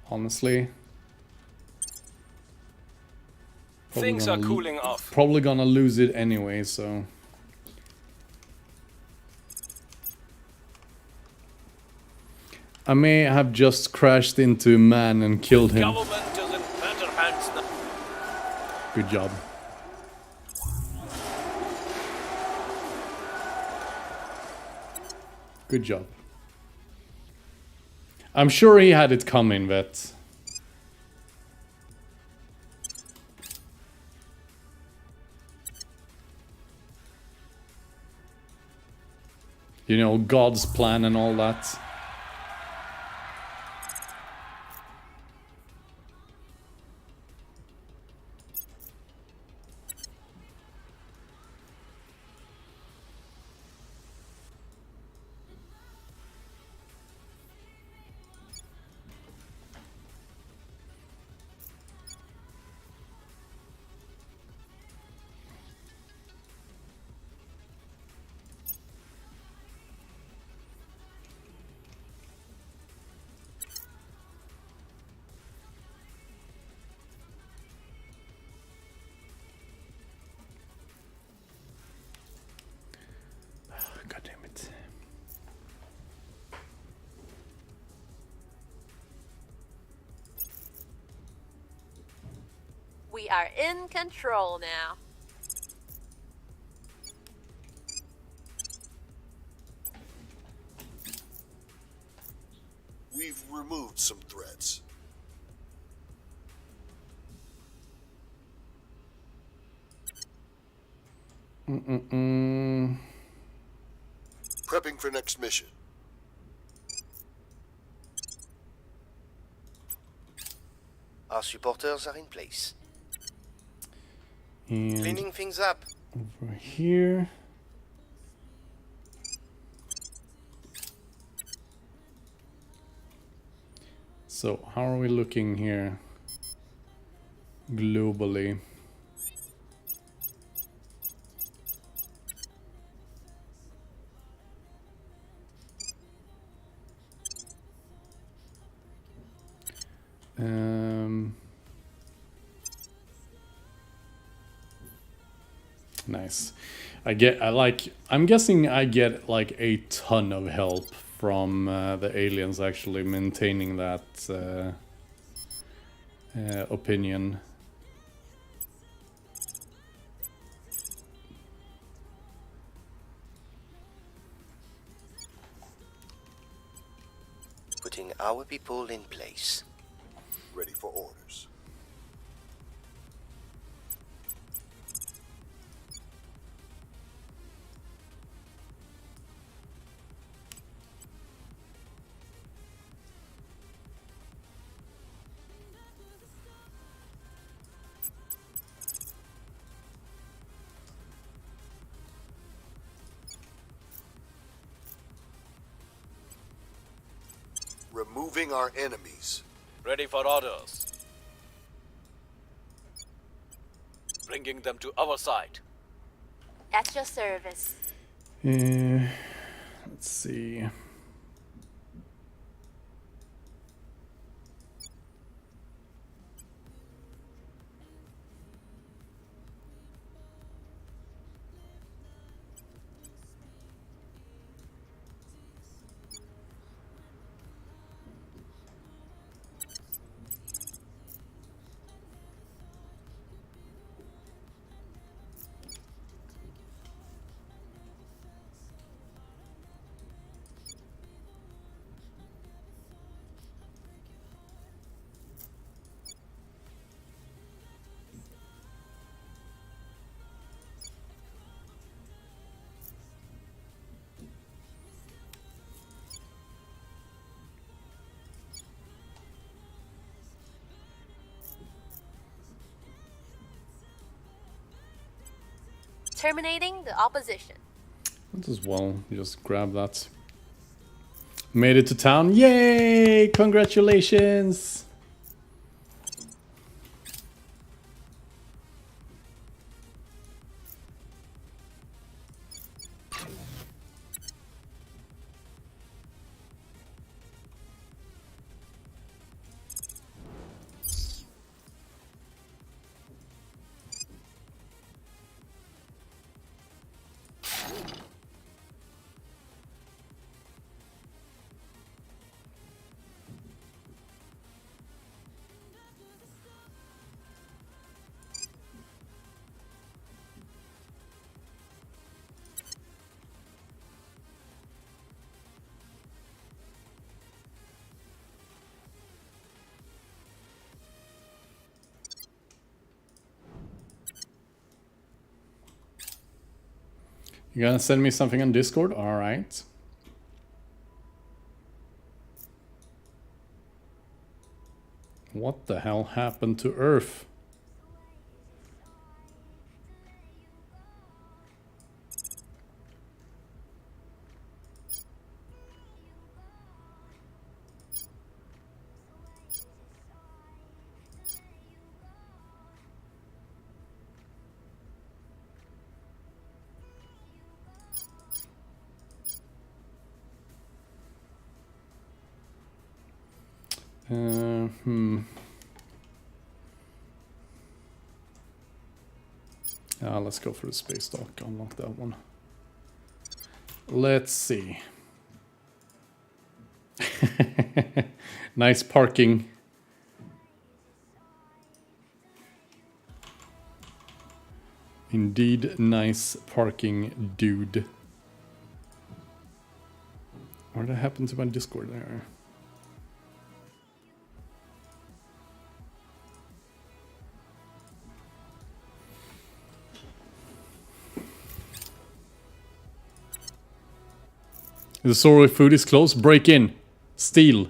Honestly. Things are cooling off. Probably gonna lose it anyway, so. I may have just crashed into a man and killed him. Government is in better hands now. Good job. Good job. I'm sure he had it coming, but... You know, God's plan and all that. God damn it. We are in control now. We've removed some threats. Prepping for next mission. Our supporters are in place. And Cleaning things up. over here. So, how are we looking here globally? Nice. I'm guessing I get like a ton of help from the aliens actually maintaining that opinion. Putting our people in place. Ready for orders. Removing our enemies. Ready for orders. Bringing them to our side. At your service. Let's see. Terminating the opposition. Might as well just grab that. Made it to town. Yay! Congratulations! You gonna send me something on Discord? Alright. What the hell happened to Earth? Let's go for the space dock. Unlock that one. Let's see. Nice parking. Indeed, nice parking, dude. What happened to my Discord there? The store with food is closed. Break in. Steal.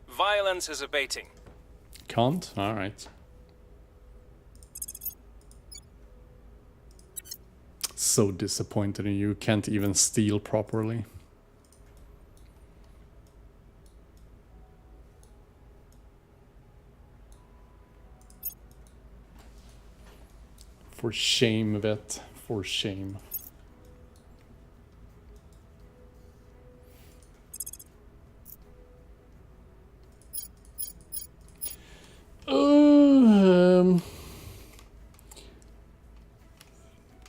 Violence is abating. Can't? Alright. So disappointed in you. Can't even steal properly. For shame, vet. For shame.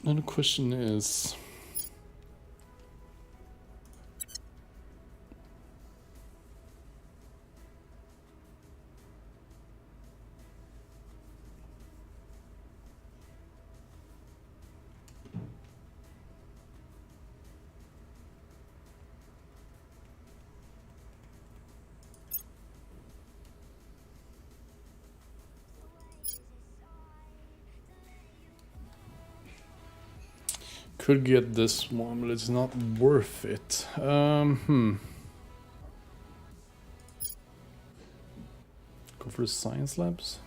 Now the question is... Could get this one, but it's not worth it. Go for the science labs.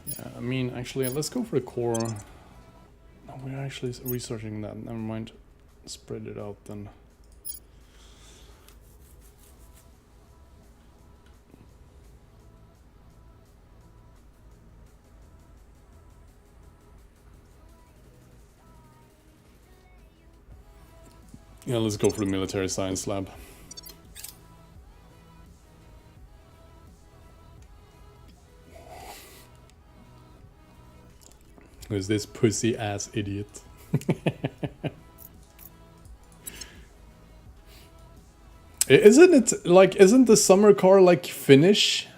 Yeah, I mean, actually, let's go for the core. No, we're actually researching that. Never mind. Spread it out then. Yeah, let's go for the military science lab. Who's this pussy ass idiot? Isn't it like, isn't the summer car like Finnish?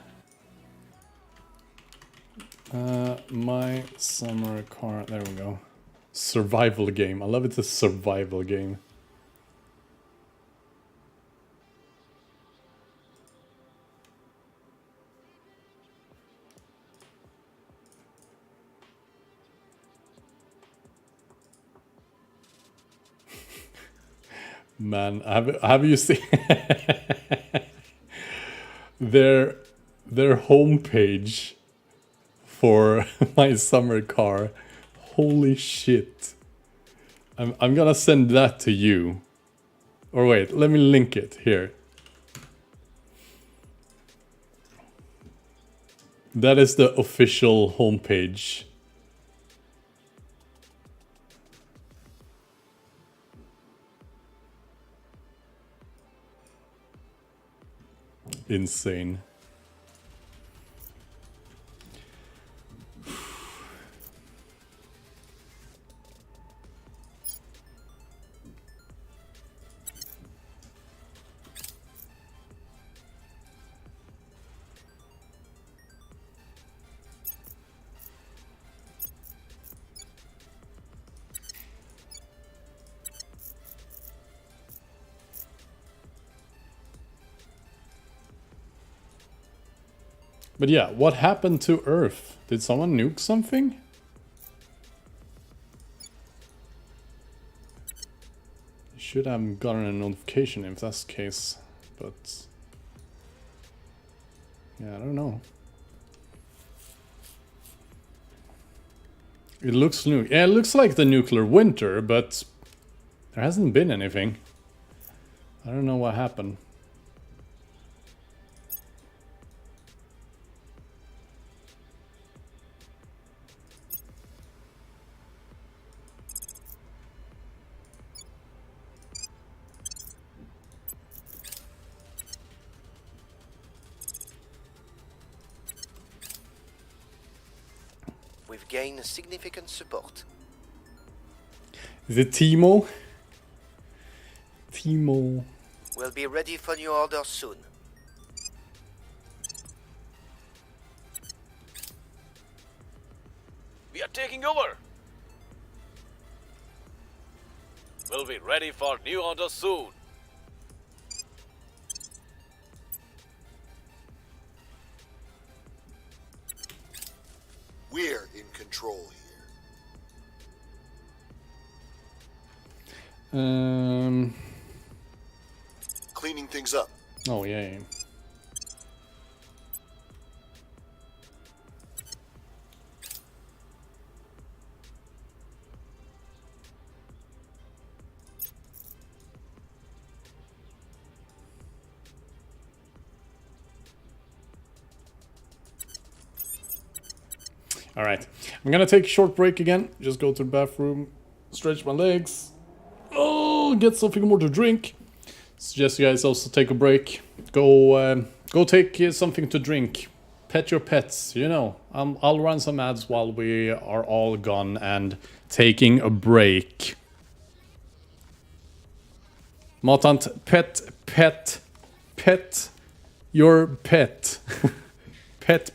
My summer car, there we go. Survival game. I love it's a survival game. Man, have you seen their homepage for my summer car? Holy shit. I'm gonna send that to you. Or wait, let me link it here. That is the official homepage. Insane. But yeah, what happened to Earth? Did someone nuke something? You should have gotten a notification if that's the case, but... yeah, I don't know. It looks new. Yeah, it looks like the nuclear winter, but there hasn't been anything. I don't know what happened. We've gained significant support. Is it Timo? Timo. We'll be ready for new orders soon. We are taking over. We'll be ready for new orders soon. We're in control here. Cleaning things up. Oh, yeah. Alright, I'm gonna take a short break again. Just go to the bathroom, stretch my legs. Oh, get something more to drink. Suggest you guys also take a break. Go take something to drink. Pet your pets, you know. I'll run some ads while we are all gone and taking a break. Matant, pet your pet. Pet.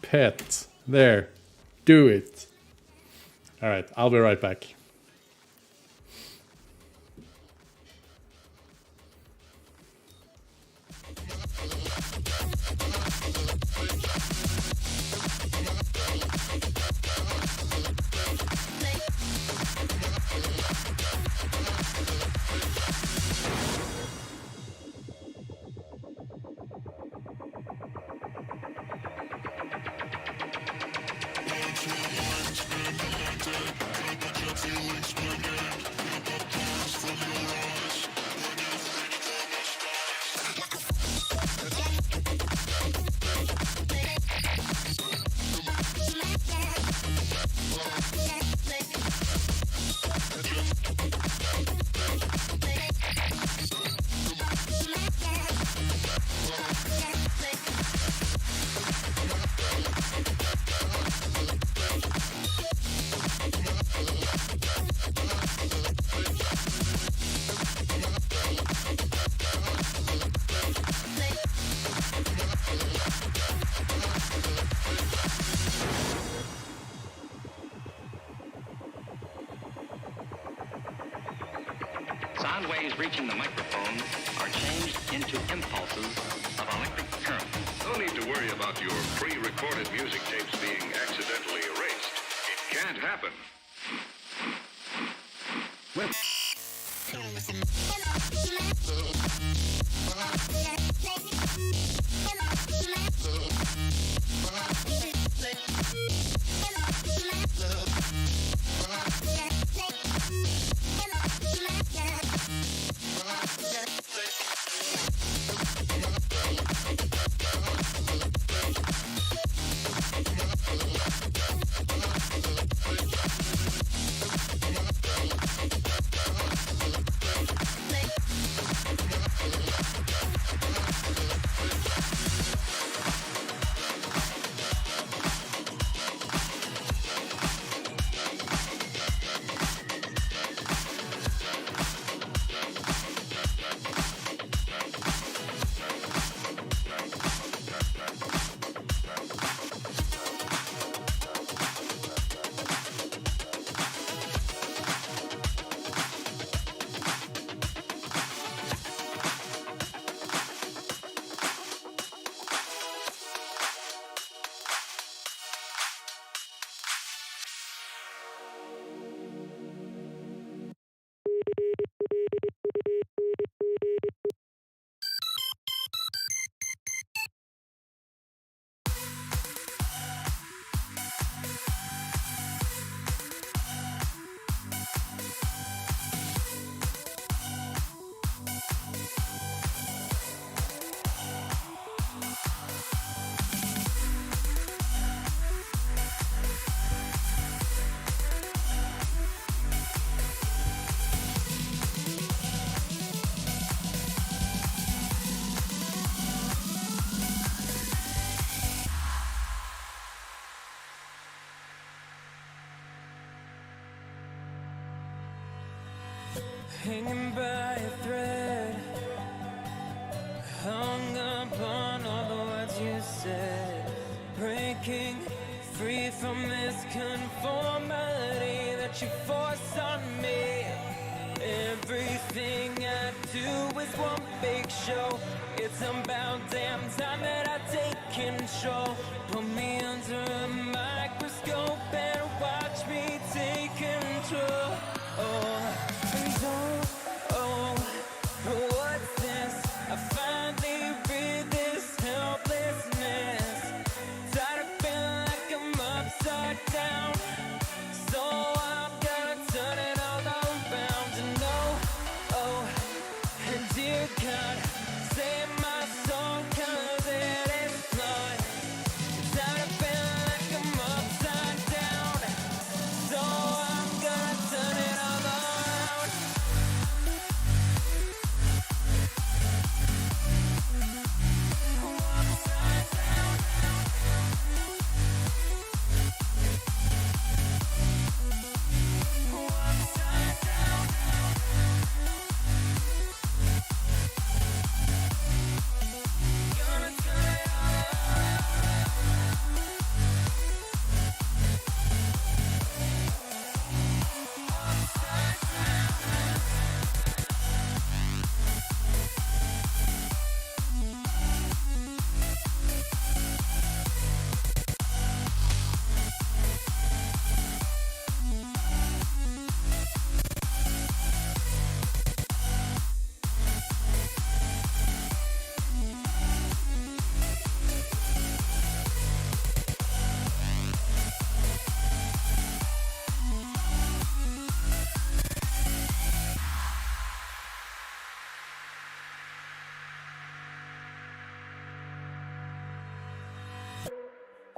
Pet. There. Do it. Alright, I'll be right back. Sound waves reaching the microphone are changed into impulses of electric current. No need to worry about your pre-recorded music tapes being accidentally erased. It can't happen. Hanging by a thread, hung upon all the words you said, breaking free from this conformity that you force on me. Everything I do is one big show. It's about damn time that I take control. Put me under a microscope and watch me take control. What's this? I finally rid this helplessness. Tired of feeling like I'm upside down. So I'm gonna turn it all around and and dear God, save my soul 'cause it is flawed. Tired of feeling like I'm upside down. So I'm gonna turn it all around. Upside down. Upside down. Gonna turn it all upside down.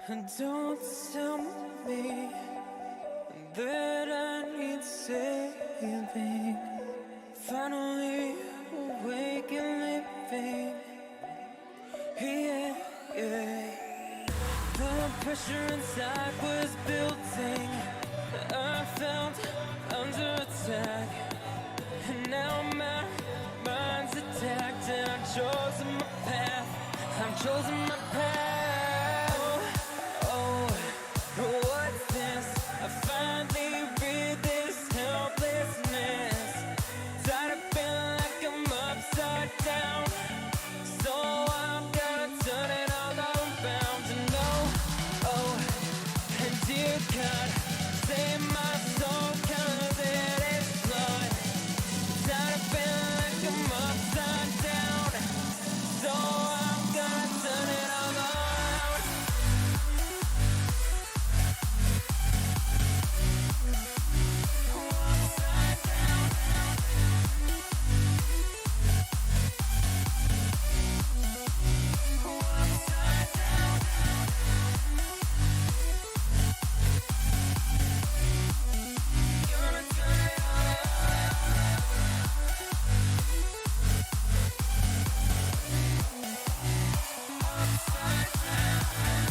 And don't tell me that I need saving. Finally awake and living. Yeah, yeah. The pressure inside was building. I felt under attack. And now my mind's attacked. And I've chosen my path. I've chosen my path. What's this? I finally rid this helplessness. Tired of feeling like I'm upside down. So I'm gonna turn it all around and and dear God, save my soul 'cause it is flawed. Tired of feeling like I'm upside down. So I'm gonna turn it all around. Upside down. Upside down. Gonna turn it all upside down.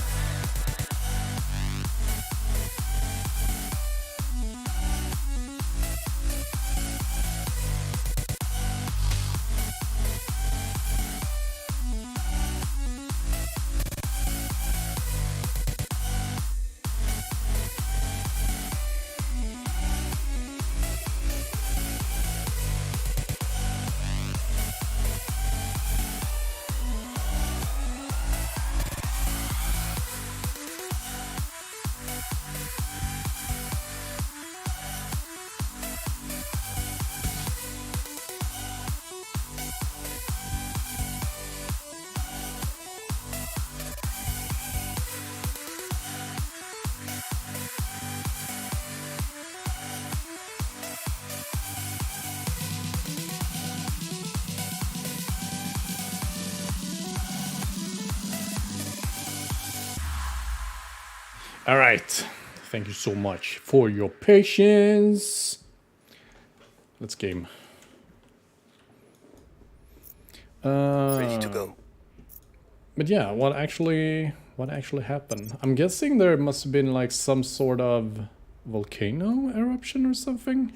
All right. Thank you so much for your patience. Let's game. Ready to go. But yeah, what actually happened? I'm guessing there must have been like some sort of volcano eruption or something.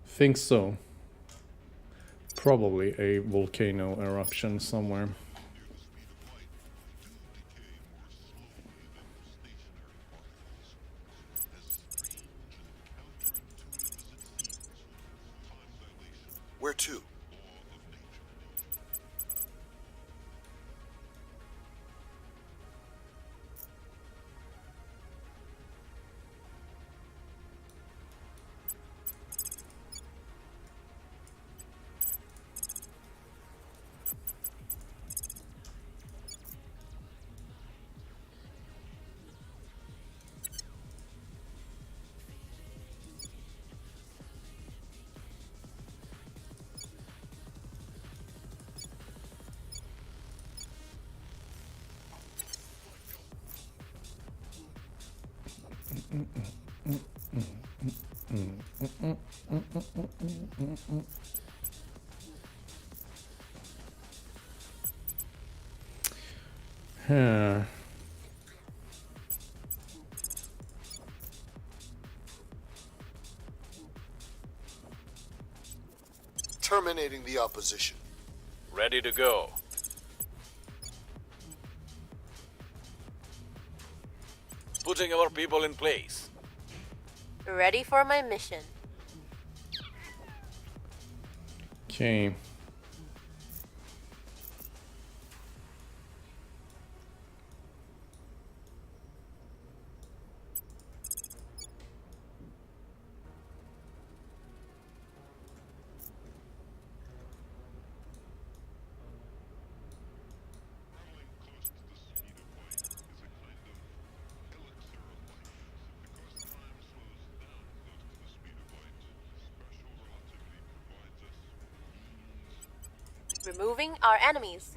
Think so. Probably a volcano eruption somewhere. Huh. Terminating the opposition. Ready to go. Putting our people in place. Ready for my mission. Okay. Removing our enemies.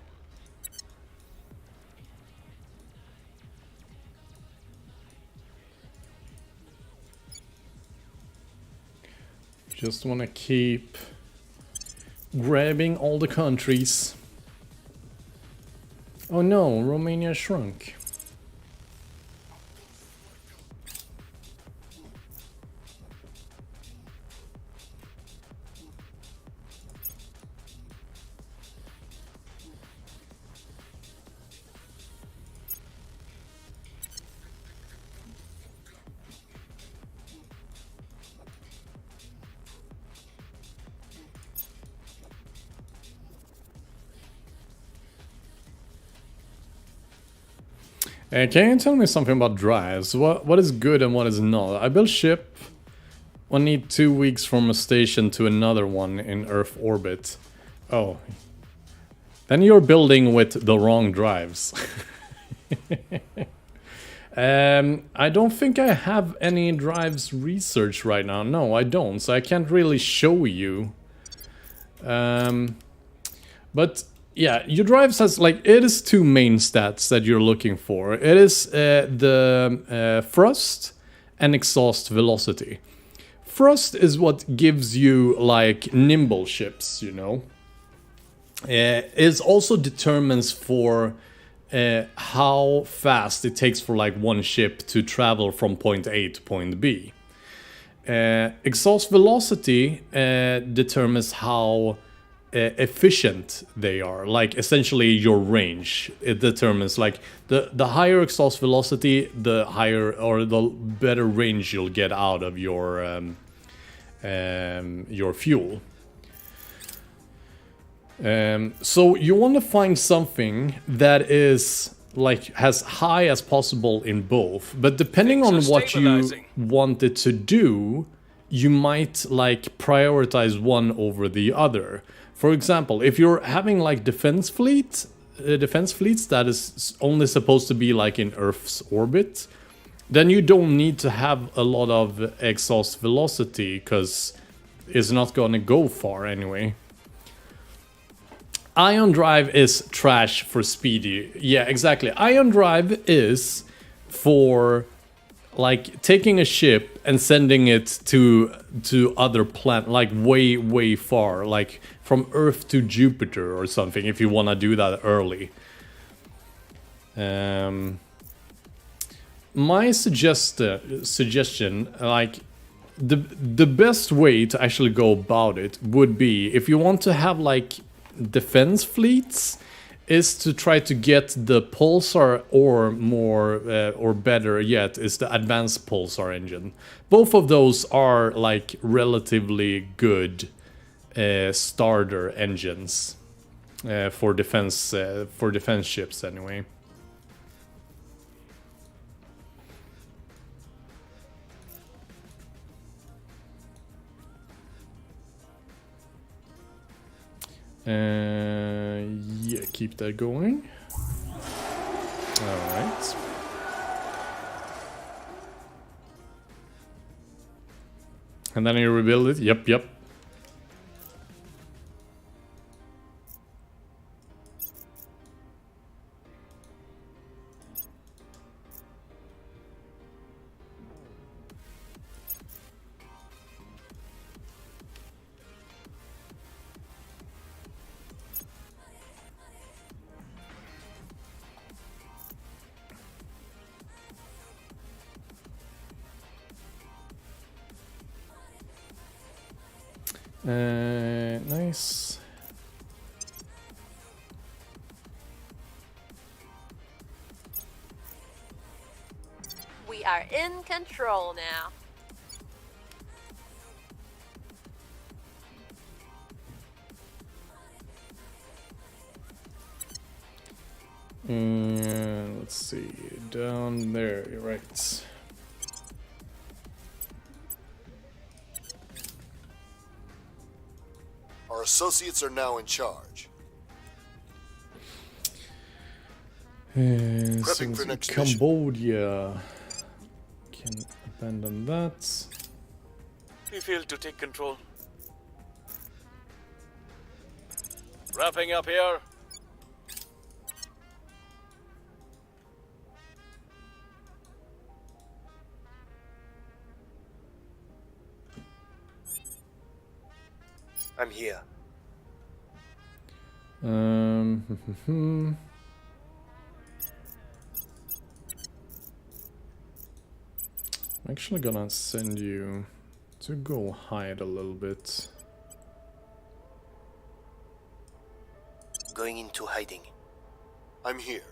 Just want to keep grabbing all the countries. Oh no, Romania shrunk. Can you tell me something about drives? What is good and what is not? I built ship. I need 2 weeks from a station to another one in Earth orbit. Oh. Then you're building with the wrong drives. I don't think I have any drives researched right now. No, I don't. So I can't really show you. But yeah, your drives has like, it is 2 main stats that you're looking for. It is the thrust and exhaust velocity. Thrust is what gives you like nimble ships, you know. It also determines for how fast it takes for like one ship to travel from point A to point B. Exhaust velocity determines how efficient they are, like essentially your range. It determines like the higher exhaust velocity, the higher or the better range you'll get out of your fuel. So you want to find something that is like as high as possible in both, but depending on what you want it to do, you might like prioritize one over the other. For example, if you're having like defense fleets that is only supposed to be like in Earth's orbit, then you don't need to have a lot of exhaust velocity because it's not gonna go far anyway. Ion drive is trash for speedy. Yeah, exactly. Ion drive is for like taking a ship and sending it to other planet, like way far, like from Earth to Jupiter or something, if you want to do that early. My suggestion, like the best way to actually go about it would be, if you want to have like defense fleets, is to try to get the pulsar, or more or better yet is the advanced pulsar engine. Both of those are like relatively good starter engines for defense ships anyway. Yeah, keep that going. Alright. And then you rebuild it. Yep. Nice. We are in control now. Let's see, down there, you're right. Our associates are now in charge. Prepping for next mission. Cambodia. Can abandon that. We failed to take control. Wrapping up here. I'm here. I'm actually gonna send you to go hide a little bit. Going into hiding. I'm here.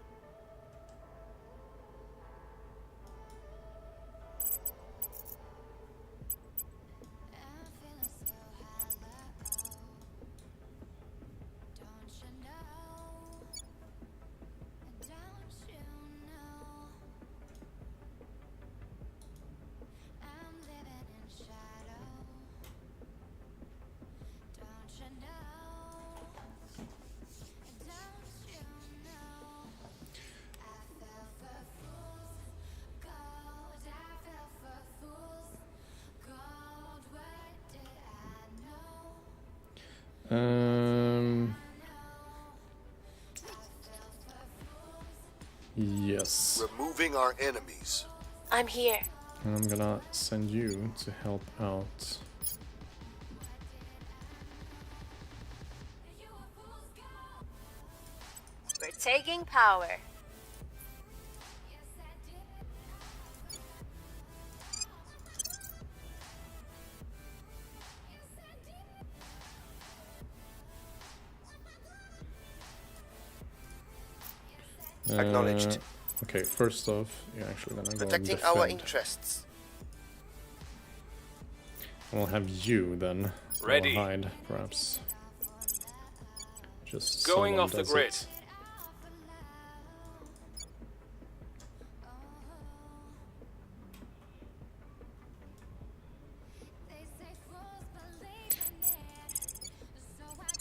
Yes. Removing our enemies. I'm here. And I'm gonna send you to help out. We're taking power. Acknowledged. Okay, first off, you're actually gonna go Protecting and our defend. interests. We'll have you then go Ready. hide, perhaps. Just Going someone off the does grid. it.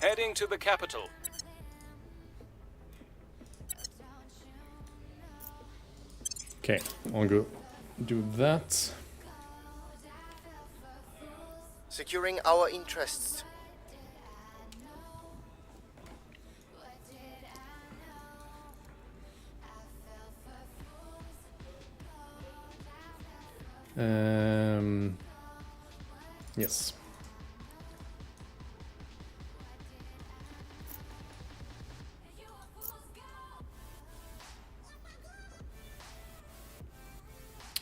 Heading to the capital. Okay, I'll go do that. Securing our interests. Yes.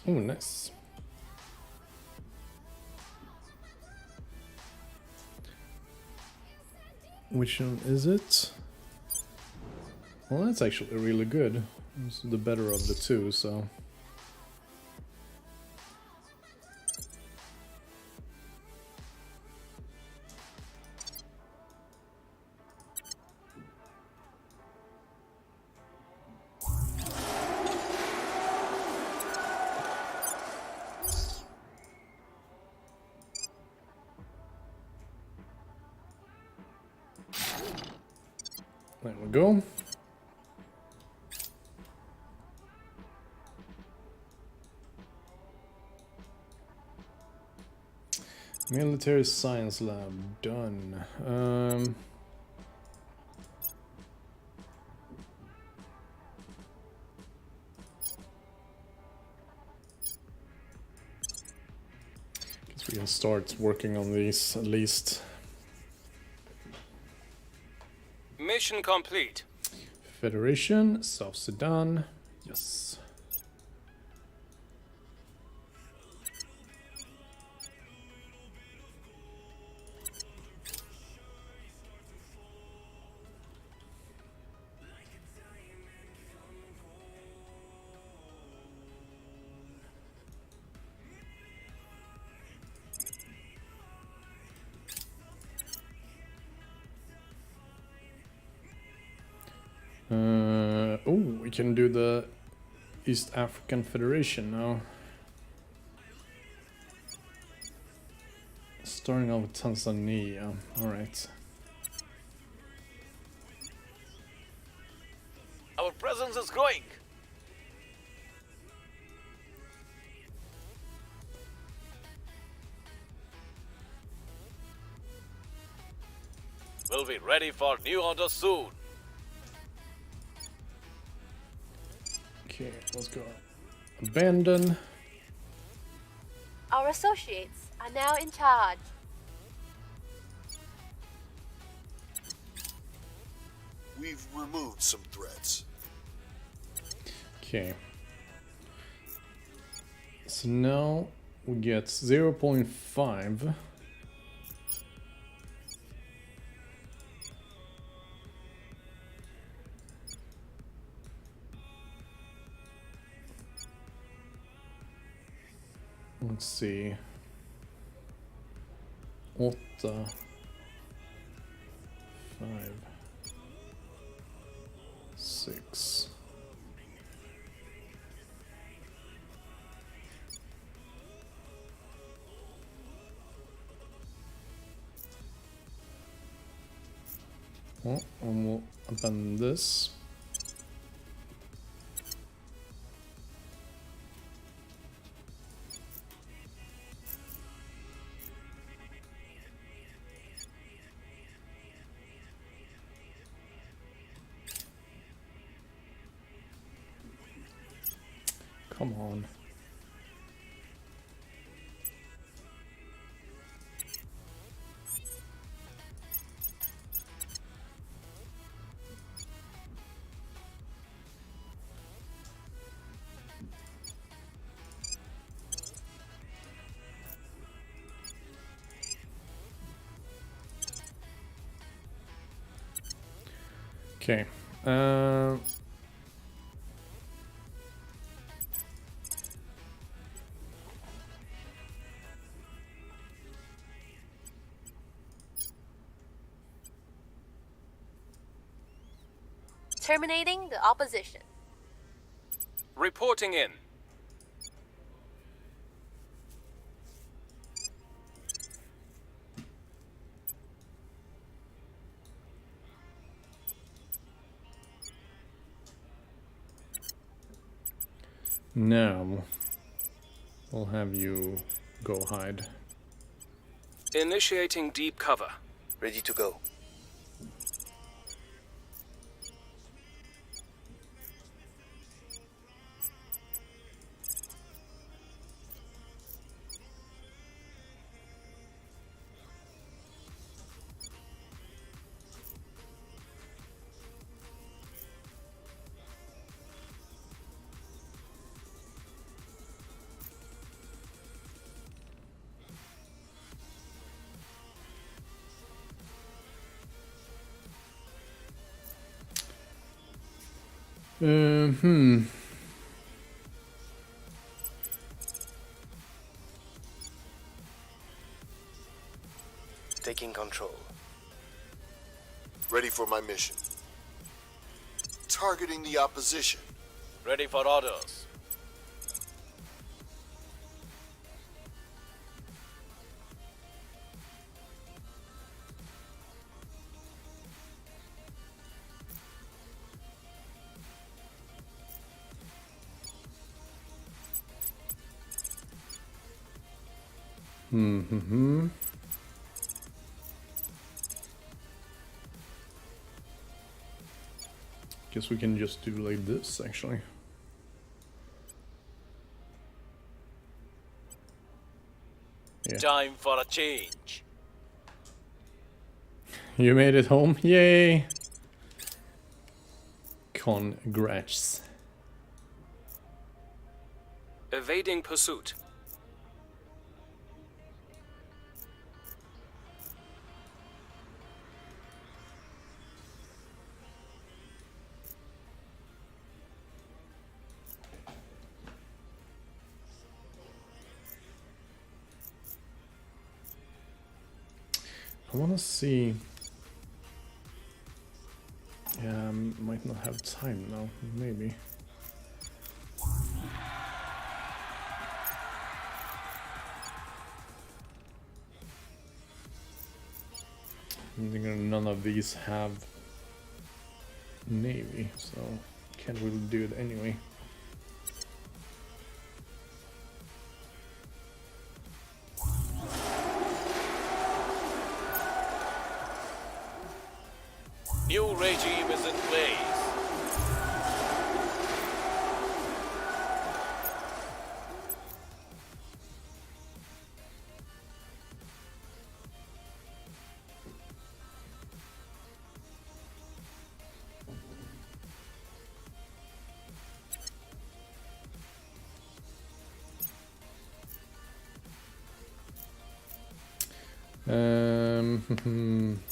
Oh, nice. Which one is it? Well, that's actually really good. It's the better of the two, so... There we go. Military science lab done. Guess we can start working on these at least. Mission complete. Federation, South Sudan, yes. we can do the East African Federation now. Starting off with Tanzania. Alright. Our presence is growing. We'll be ready for new orders soon. Okay, let's go. Abandon. Our associates are now in charge. We've removed some threats. Okay. So now we get 0.5. Let's see. 8, 5, 6. Oh, and we'll abandon this. Come on. Okay. Terminating the opposition. Reporting in. Now, we'll have you go hide. Initiating deep cover. Ready to go. Taking control. Ready for my mission. Targeting the opposition. Ready for orders. Guess we can just do like this, actually. Yeah. Time for a change. You made it home, yay! Congrats. Evading pursuit. I want to see. My might not have time now, maybe. I'm thinking none of these have navy, so can't really do it anyway. New regime is in place.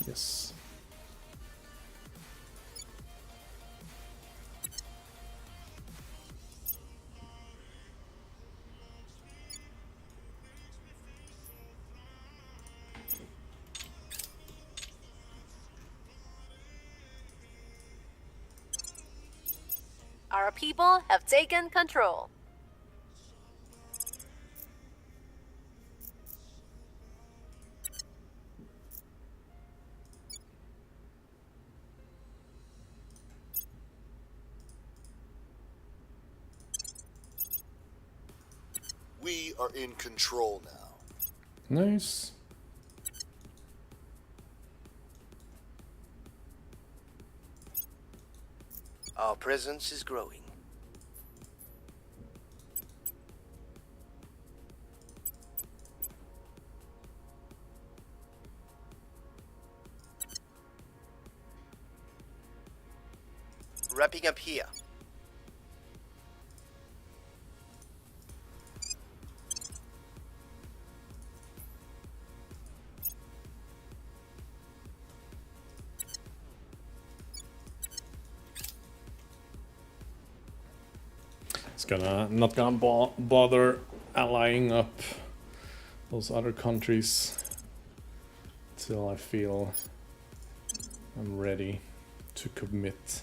Yes. Our people have taken control. We are in control now. Nice. Our presence is growing. Wrapping up here. It's not gonna bother allying up those other countries till I feel I'm ready to commit.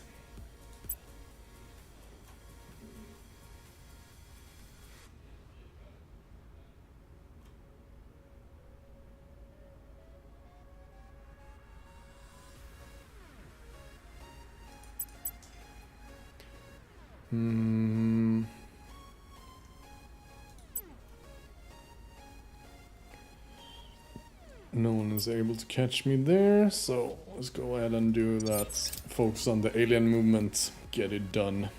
No one is able to catch me there, so let's go ahead and do that. Focus on the alien movement, get it done.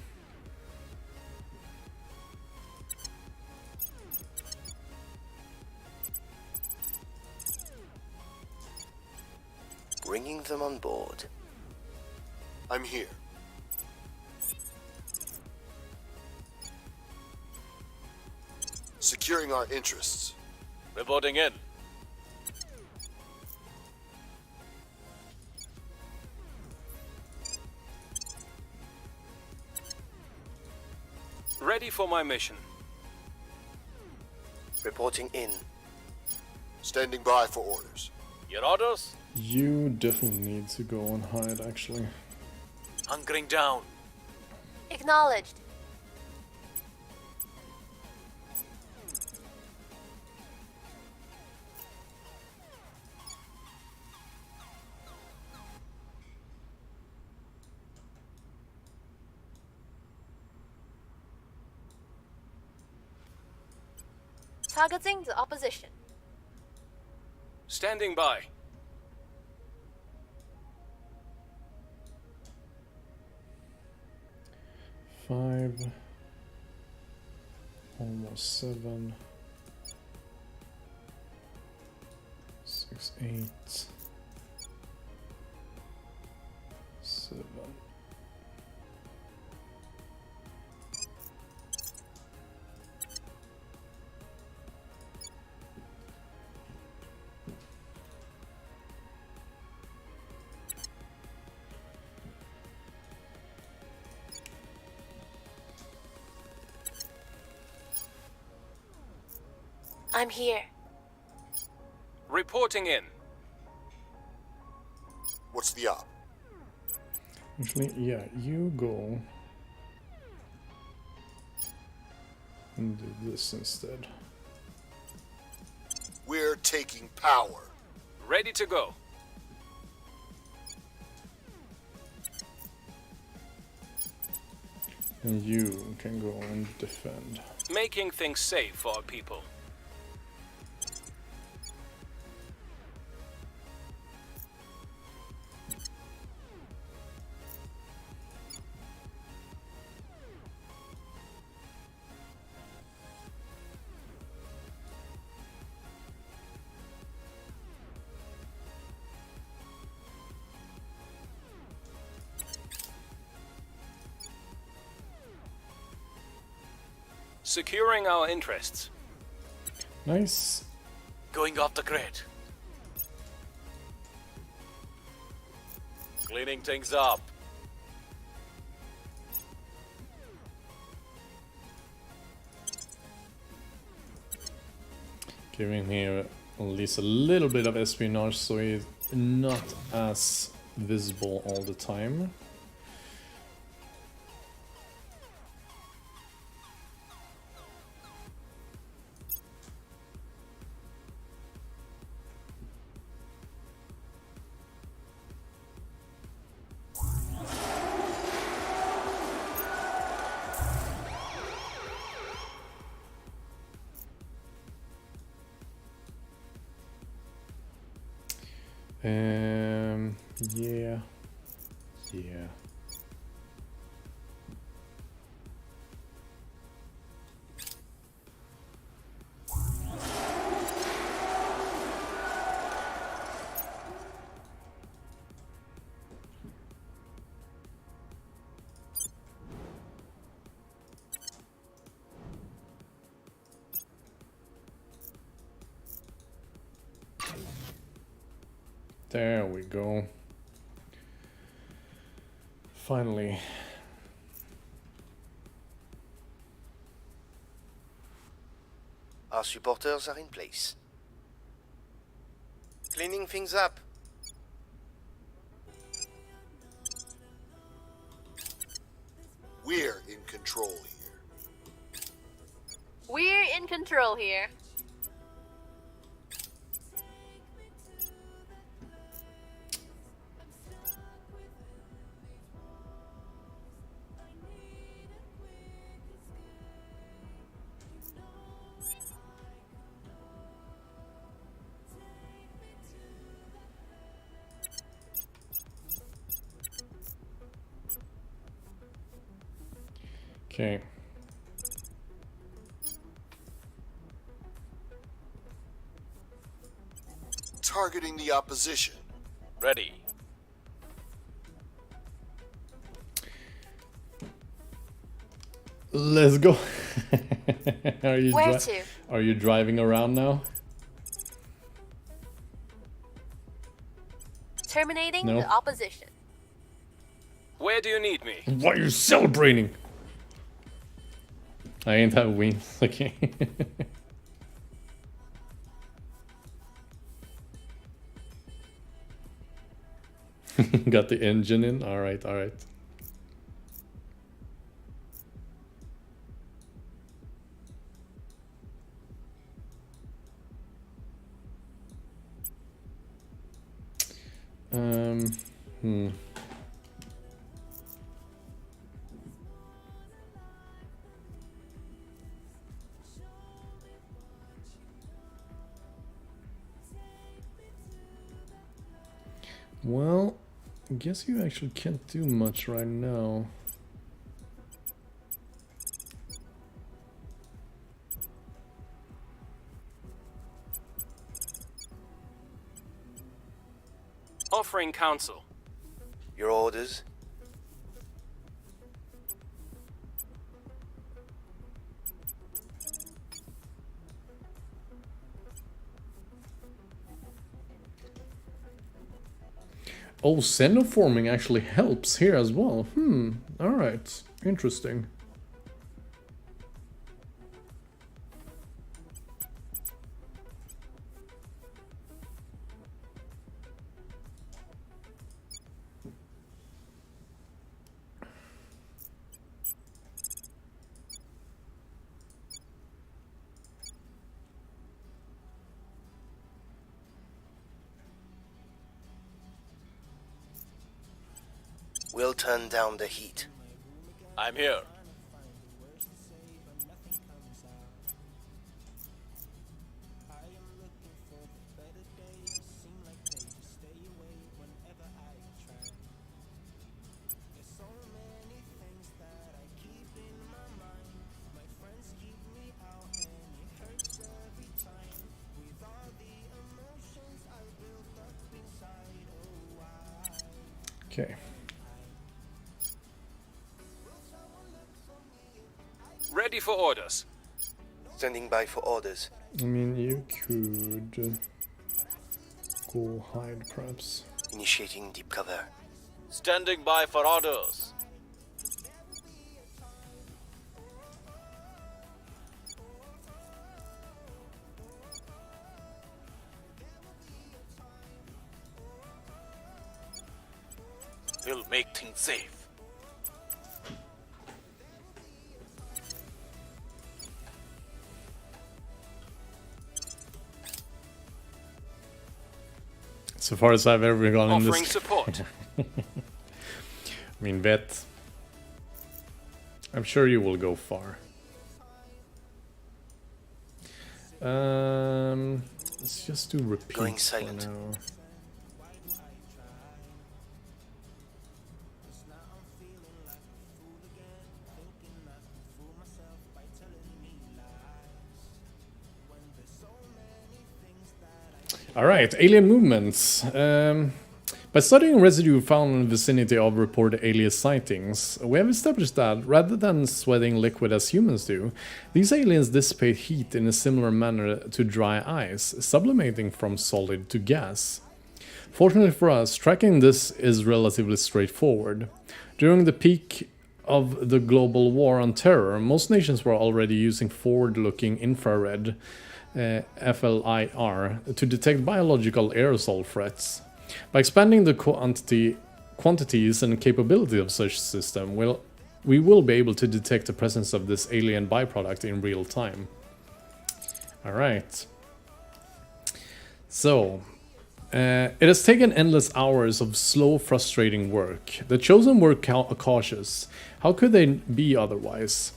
Bringing them on board. I'm here. Securing our interests. Reporting in. Ready for my mission. Reporting in. Standing by for orders. Your orders? You definitely need to go and hide, actually. Hunkering down. Acknowledged. Targeting the opposition. Standing by. Five. Almost 7. 6, 8. 7. I'm here. Reporting in. What's the op? Actually, yeah, you go and do this instead. We're taking power. Ready to go. And you can go and defend. Making things safe for our people. Securing our interests. Nice. Going off the grid. Cleaning things up. Giving here at least a little bit of espionage so he's not as visible all the time. Yeah. Yeah. There we go. Finally. Our supporters are in place. Cleaning things up. We're in control here. We're in control here. Okay. Targeting the opposition. Ready. Let's go. Where to? Are you driving around now? Terminating No. the opposition. Where do you need me? Why are you celebrating? I ain't have wings, okay. Got the engine in? Alright, alright. Hmm. Well, I guess you actually can't do much right now. Offering counsel. Your orders? Oh, xenoforming actually helps here as well. Alright. Interesting. We'll turn down the heat. I'm here. Okay. Ready for orders. Standing by for orders. I mean, you could go hide, perhaps. Initiating deep cover. Standing by for orders. We'll make things safe. So far as I've ever gone in Offering this. support. I mean, bet. I'm sure you will go far. Let's just do repeat Going for silent. now. Alright, alien movements. By studying residue found in the vicinity of reported alien sightings, we have established that, rather than sweating liquid as humans do, these aliens dissipate heat in a similar manner to dry ice, sublimating from solid to gas. Fortunately for us, tracking this is relatively straightforward. During the peak of the global war on terror, most nations were already using forward-looking infrared FLIR to detect biological aerosol threats. By expanding the quantities and capability of such system, we will be able to detect the presence of this alien byproduct in real time. Alright. So, it has taken endless hours of slow, frustrating work. The Chosen were cautious. How could they be otherwise?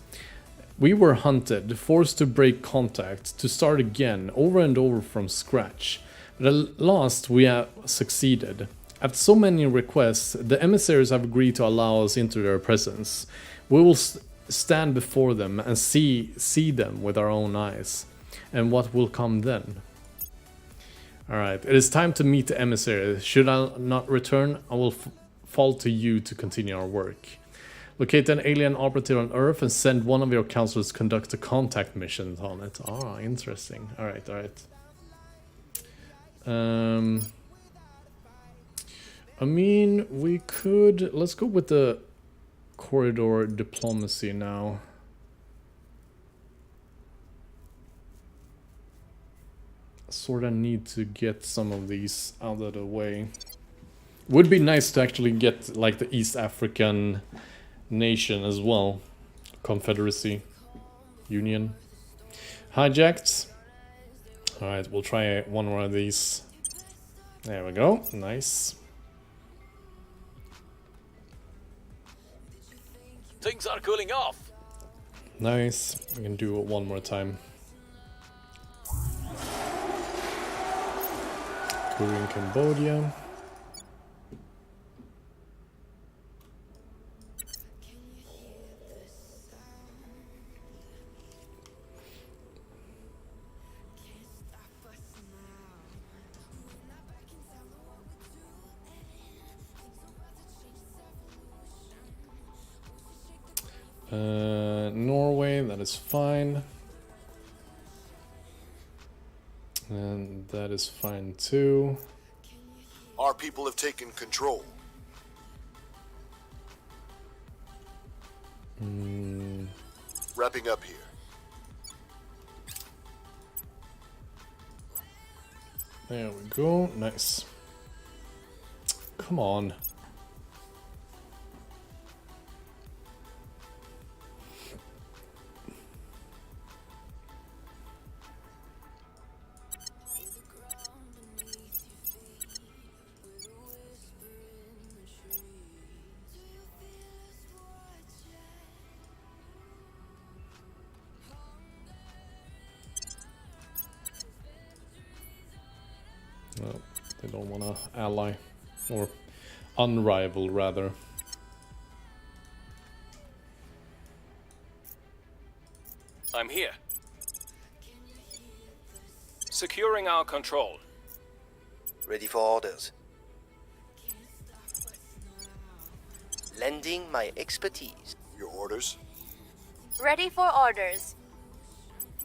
We were hunted, forced to break contact, to start again, over and over from scratch. But at last we have succeeded. After so many requests, the emissaries have agreed to allow us into their presence. We will stand before them and see them with our own eyes. And what will come then? Alright, it is time to meet the emissaries. Should I not return, I will fall to you to continue our work. Locate an alien operative on Earth and send one of your counselors to conduct a contact mission on it. Ah, interesting. Alright, alright. I mean, we could... Let's go with the corridor diplomacy now. Sorta need to get some of these out of the way. Would be nice to actually get like the East African nation as well. Confederacy. Union. Hijacked. Alright, we'll try one more of these. There we go. Nice. Things are cooling off. Nice. We can do it one more time. Korean Cambodia. Norway, that is fine. And that is fine too. Our people have taken control. Wrapping up here. There we go. Nice. Come on. No, they don't want to ally. Or unrival, rather. I'm here. Securing our control. Ready for orders. Lending my expertise. Your orders? Ready for orders.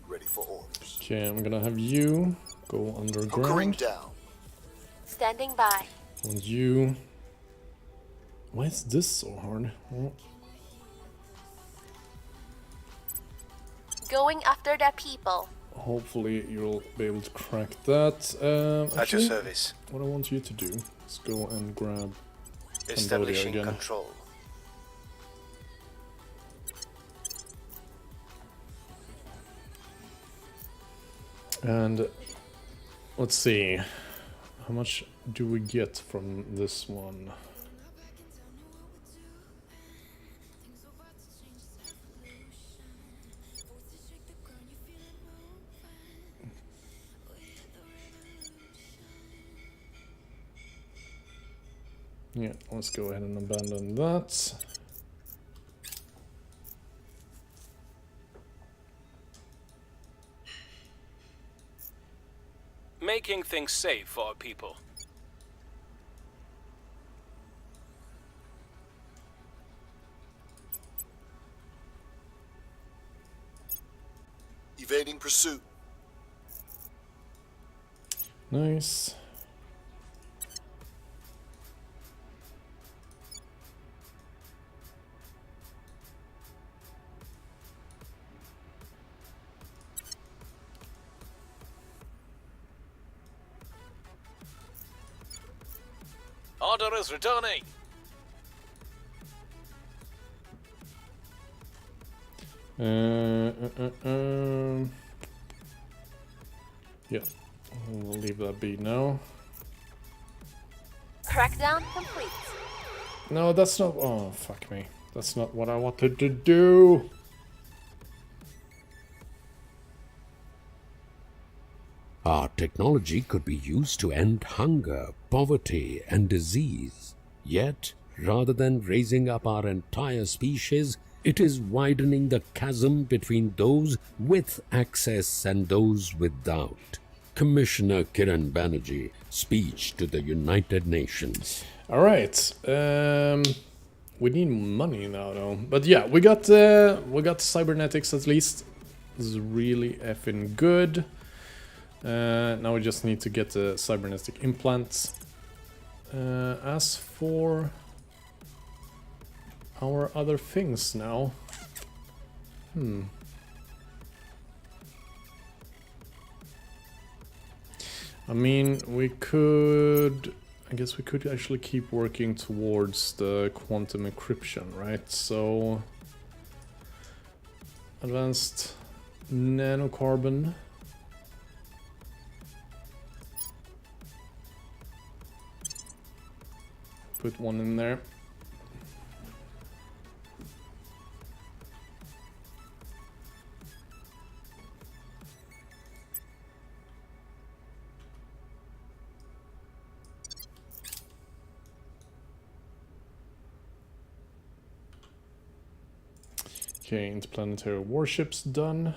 Ready for orders. Okay, I'm gonna have you go underground. Hunkering down. Standing by. And you... Why is this so hard? Well, Going after the people. hopefully you'll be able to crack that. At your Actually, service. what I want you to do is go and grab Cambodia Establishing again. control. And let's see, how much do we get from this one? Yeah, let's go ahead and abandon that. Making things safe for our people. Evading pursuit. Nice. Order is returning. Yeah, we'll leave that be now. Crackdown complete. No, that's not. Oh, fuck me. That's not what I wanted to do. Our technology could be used to end hunger, poverty, and disease. Yet, rather than raising up our entire species, it is widening the chasm between those with access and those without. Commissioner Kiran Banerjee, speech to the United Nations. All right. We need money now, though. But yeah, we got cybernetics at least. This is really effing good. Now we just need to get the cybernetic implants. As for our other things now. I mean, we could... I guess we could actually keep working towards the quantum encryption, right? So... Advanced nanocarbon. Put one in there. Okay, interplanetary warships done.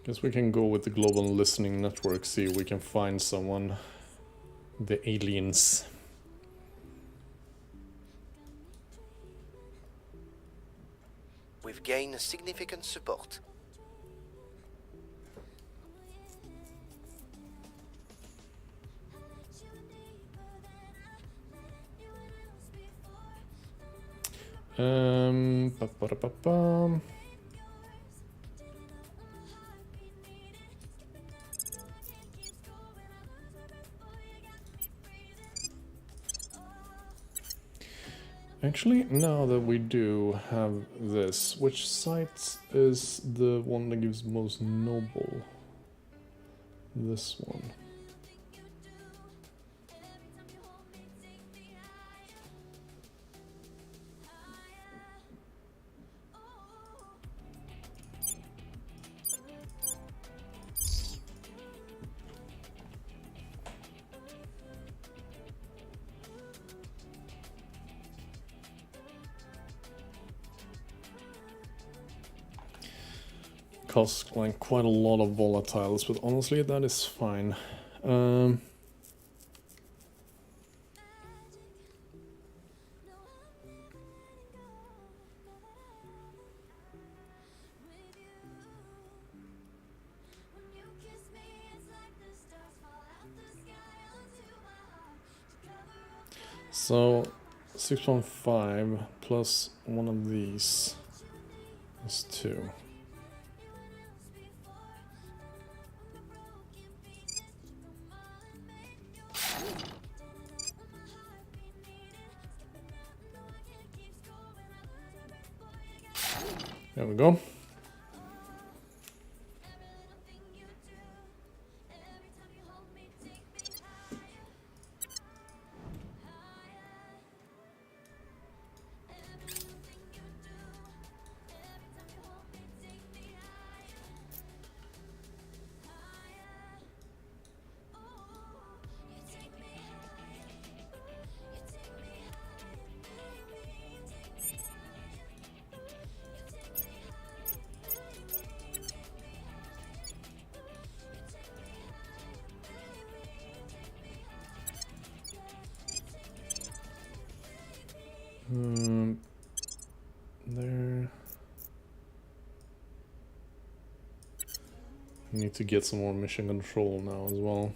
Guess we can go with the global listening network, see if we can find someone. The aliens. We've gained significant support. Ba-ba-da-ba-bum. Actually, now that we do have this, which site is the one that gives most noble? This one. Costs like quite a lot of volatiles, but honestly that is fine. So 6.5 plus one of these is 2. There we go. There. Need to get some more mission control now as well.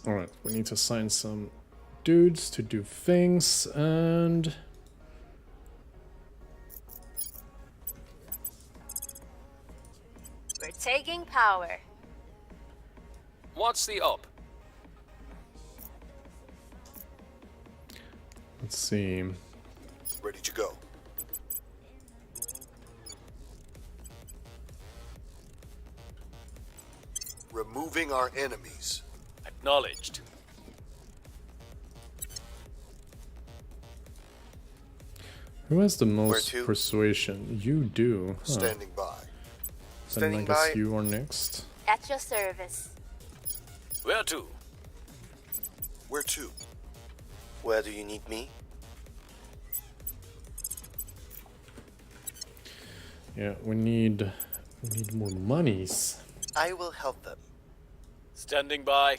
Alright, we need to assign some dudes to do things, and We're taking power. What's the up? let's see. Ready to go. Removing our enemies. Acknowledged. Who has the most persuasion? You do. Huh. Standing by. Then I guess you are next. At your service. Where to? Where to? Where do you need me? Yeah, we need more monies. I will help them. Standing by.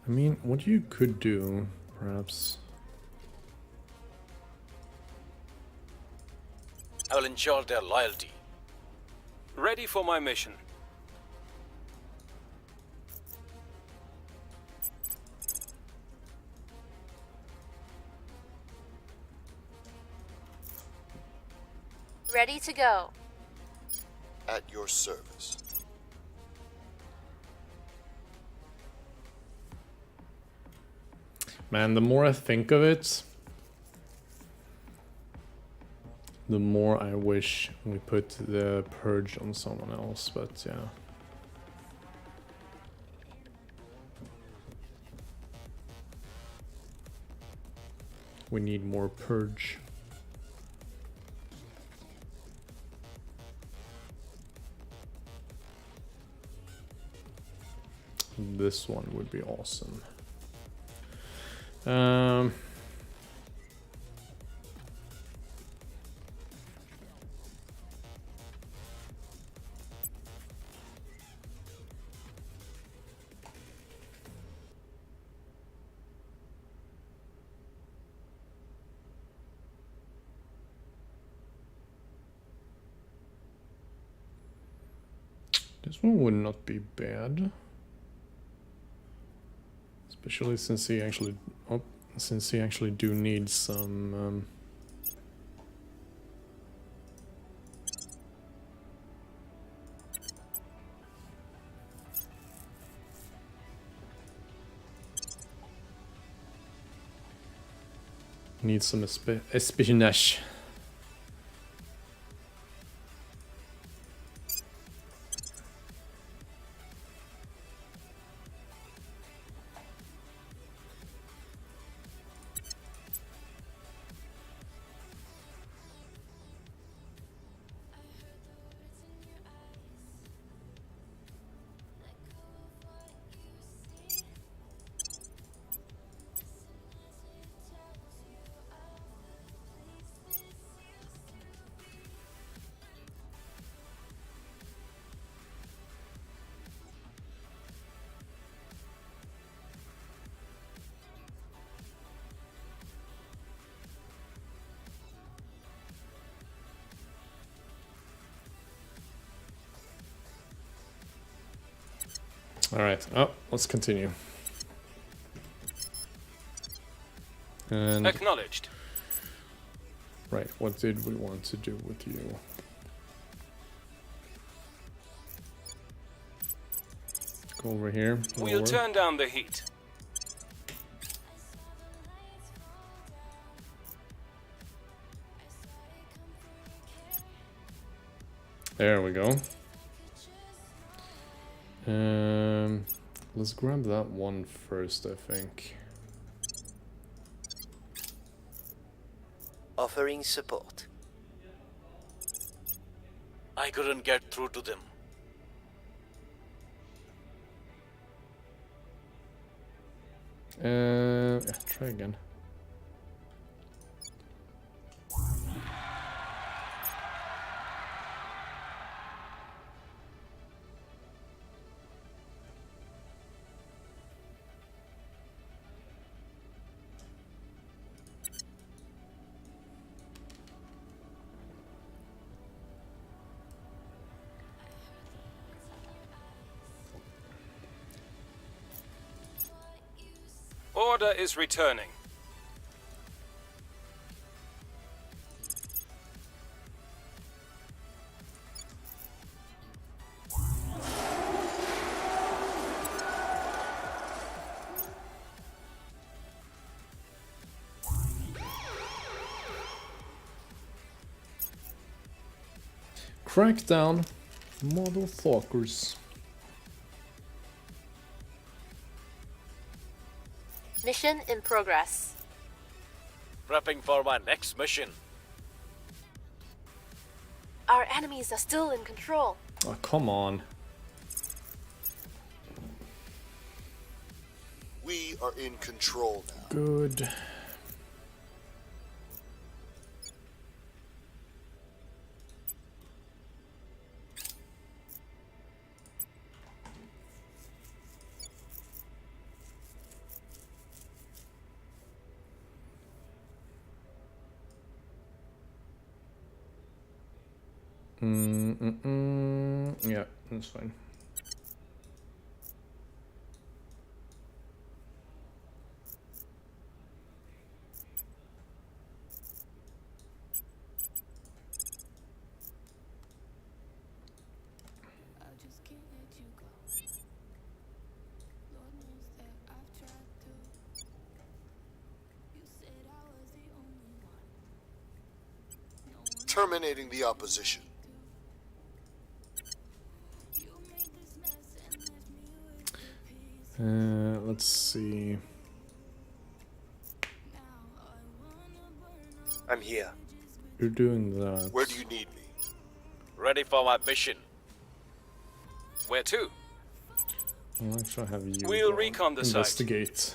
I mean, what you could do, perhaps. I will ensure their loyalty. Ready for my mission. Ready to go. At your service. Man, the more I think of it, the more I wish we put the purge on someone else, but yeah. We need more purge. This one would be awesome. This one would not be bad. Especially since he actually do need some espionage. Alright, let's continue. And acknowledged. Right, what did we want to do with you? Go over here. We'll lower. turn down the heat. There we go. Let's grab that one first, I think. Offering support. I couldn't get through to them. Yeah, try again. Order is returning. Crackdown, motherfuckers. Mission in progress. Prepping for my next mission. Our enemies are still in control. Oh, come on. We are in control now. Good. Yeah, that's fine. terminating the opposition. Let's see. I'm here. You're doing that. Where do you need me? Ready for my mission. Where to? I'll actually have you We'll recon the site. investigate.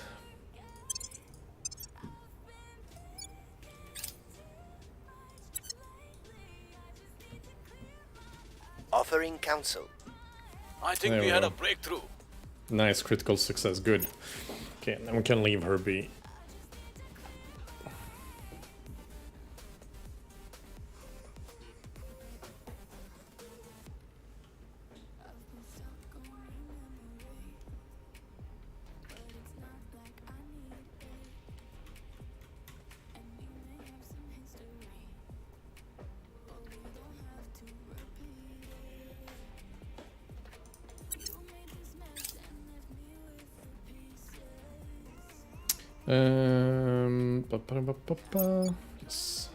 Offering counsel. I think There we we had go. a breakthrough. Nice critical success. Good. Okay, then we can leave her be. Yes.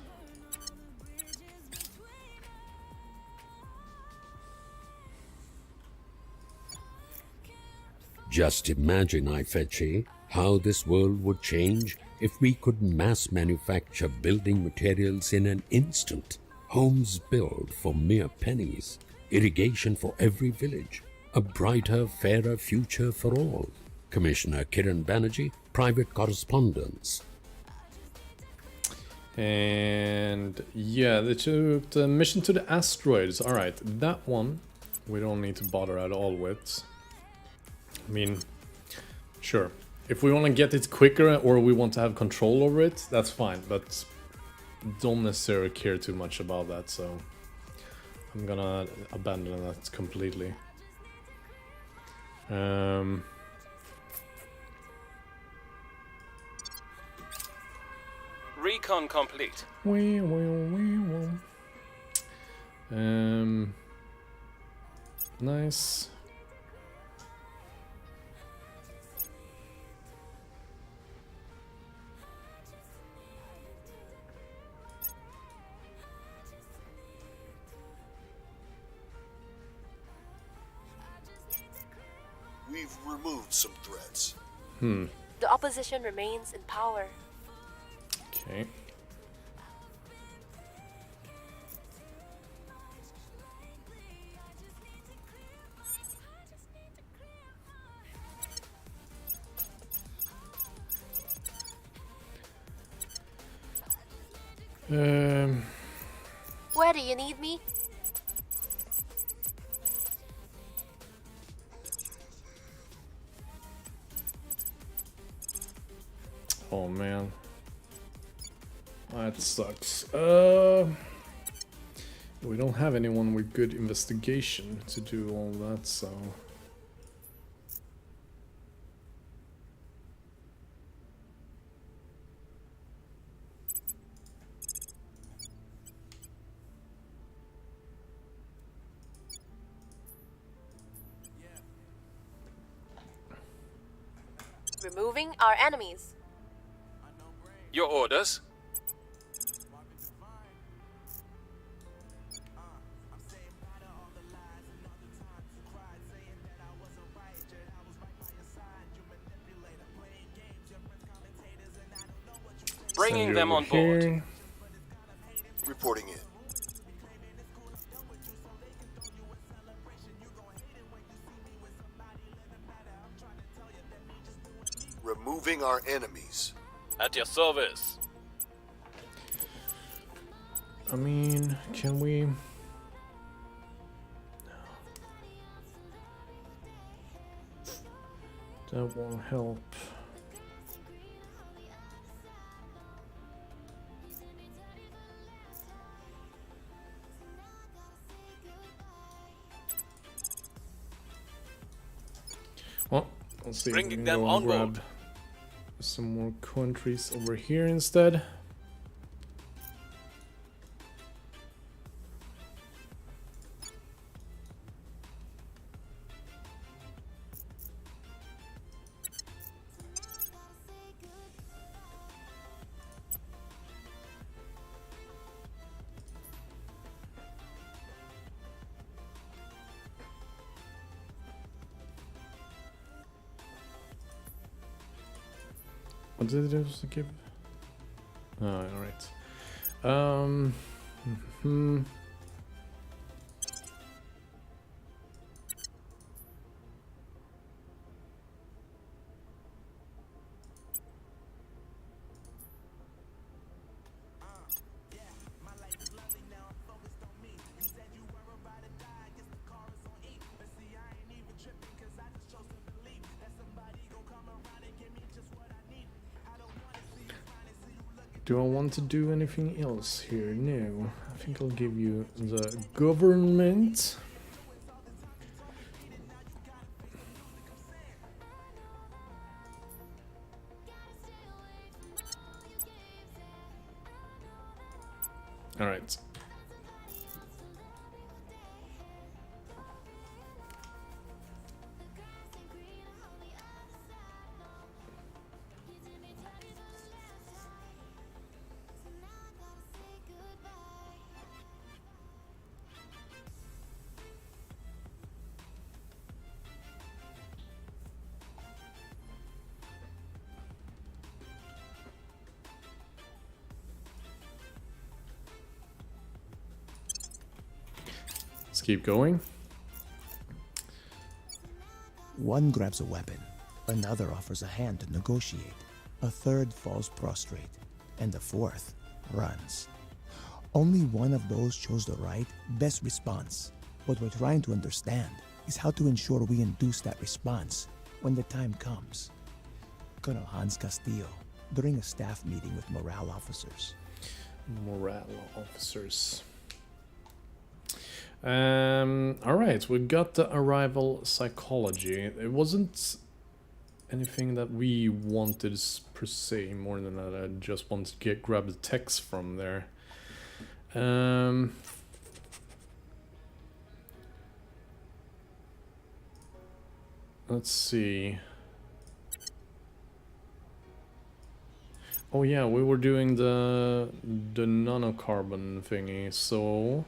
Just imagine, Ifechi, how this world would change if we could mass manufacture building materials in an instant. Homes built for mere pennies, irrigation for every village, a brighter, fairer future for all. Commissioner Kiran Banerjee, Private Correspondence. And yeah, the mission to the asteroids. Alright, that one we don't need to bother at all with. I mean, sure. If we want to get it quicker or we want to have control over it, that's fine. But don't necessarily care too much about that, so I'm gonna abandon that completely. Recon complete. Nice. We've removed some threats. The opposition remains in power. Okay. Where do you need me? Oh man. That sucks. We don't have anyone with good investigation to do all that, so... Removing our enemies. Your orders? Bringing them on board. Reporting in. Removing our enemies. At your service. I mean, can we... That won't help. Well, let's see if we can go and grab some more countries over here instead. What did it also give? Oh, alright. Do I want to do anything else here? No. I think I'll give you the government. Alright. Let's keep going. One grabs a weapon, another offers a hand to negotiate, a third falls prostrate, and the fourth runs. Only one of those chose the right, best response. What we're trying to understand is how to ensure we induce that response when the time comes. Colonel Hans Castillo, during a staff meeting with morale officers. Morale officers. Alright, we got the arrival psychology. It wasn't anything that we wanted per se, more than that I just wanted to grab the text from there. Let's see. Oh yeah, we were doing the nanocarbon thingy, so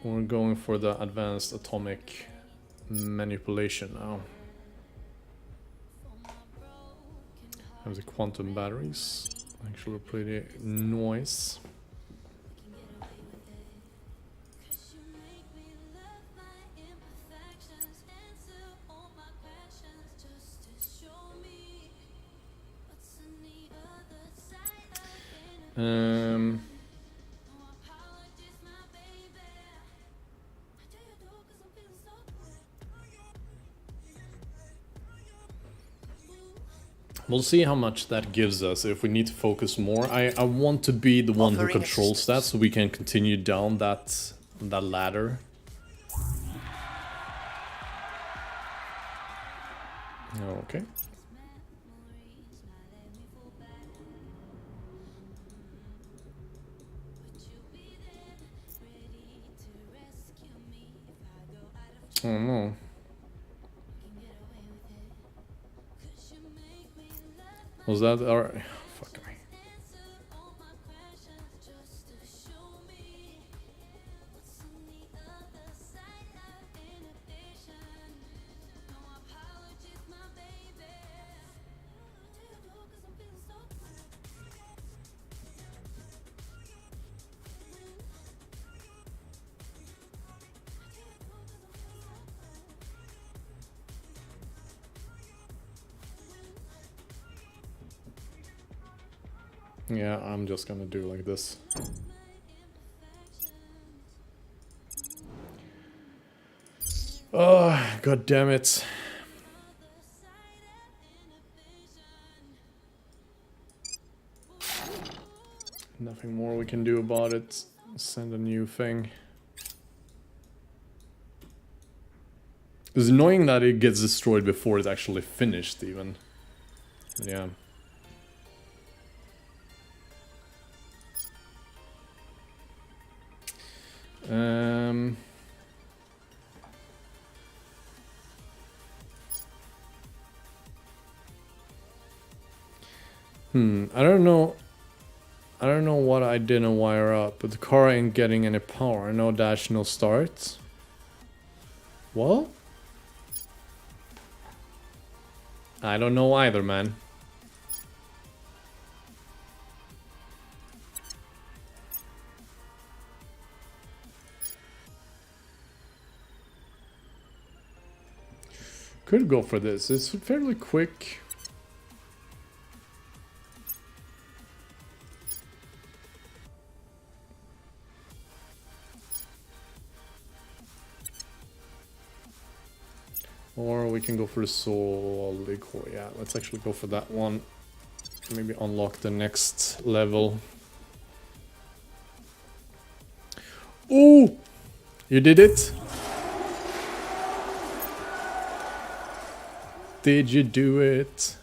we're going for the advanced atomic manipulation now. Have the quantum batteries, actually pretty nice. We'll see how much that gives us if we need to focus more. I want to be the one who controls that, so we can continue down that ladder. Okay. Oh no. Was that our... Fuck me. Yeah, I'm just gonna do like this. Oh, god damn it. Nothing more we can do about it. Send a new thing. It's annoying that it gets destroyed before it's actually finished, even. Yeah. I don't know what I didn't wire up, but the car ain't getting any power. No dash, no start. What? I don't know either, man. Could go for this. It's fairly quick. Or we can go for the solid core. Yeah, let's actually go for that one. Maybe unlock the next level. Ooh! You did it? Did you do it?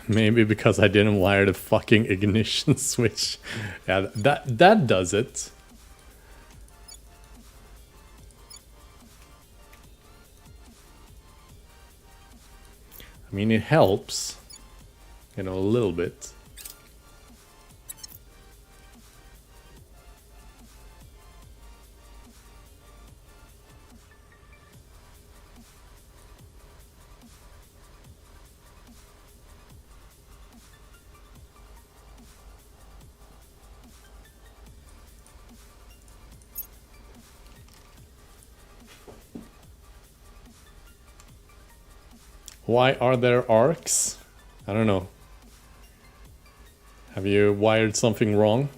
Maybe because I didn't wire the fucking ignition switch. Yeah, that does it. I mean, it helps, you know, a little bit. Why are there arcs? I don't know. Have you wired something wrong?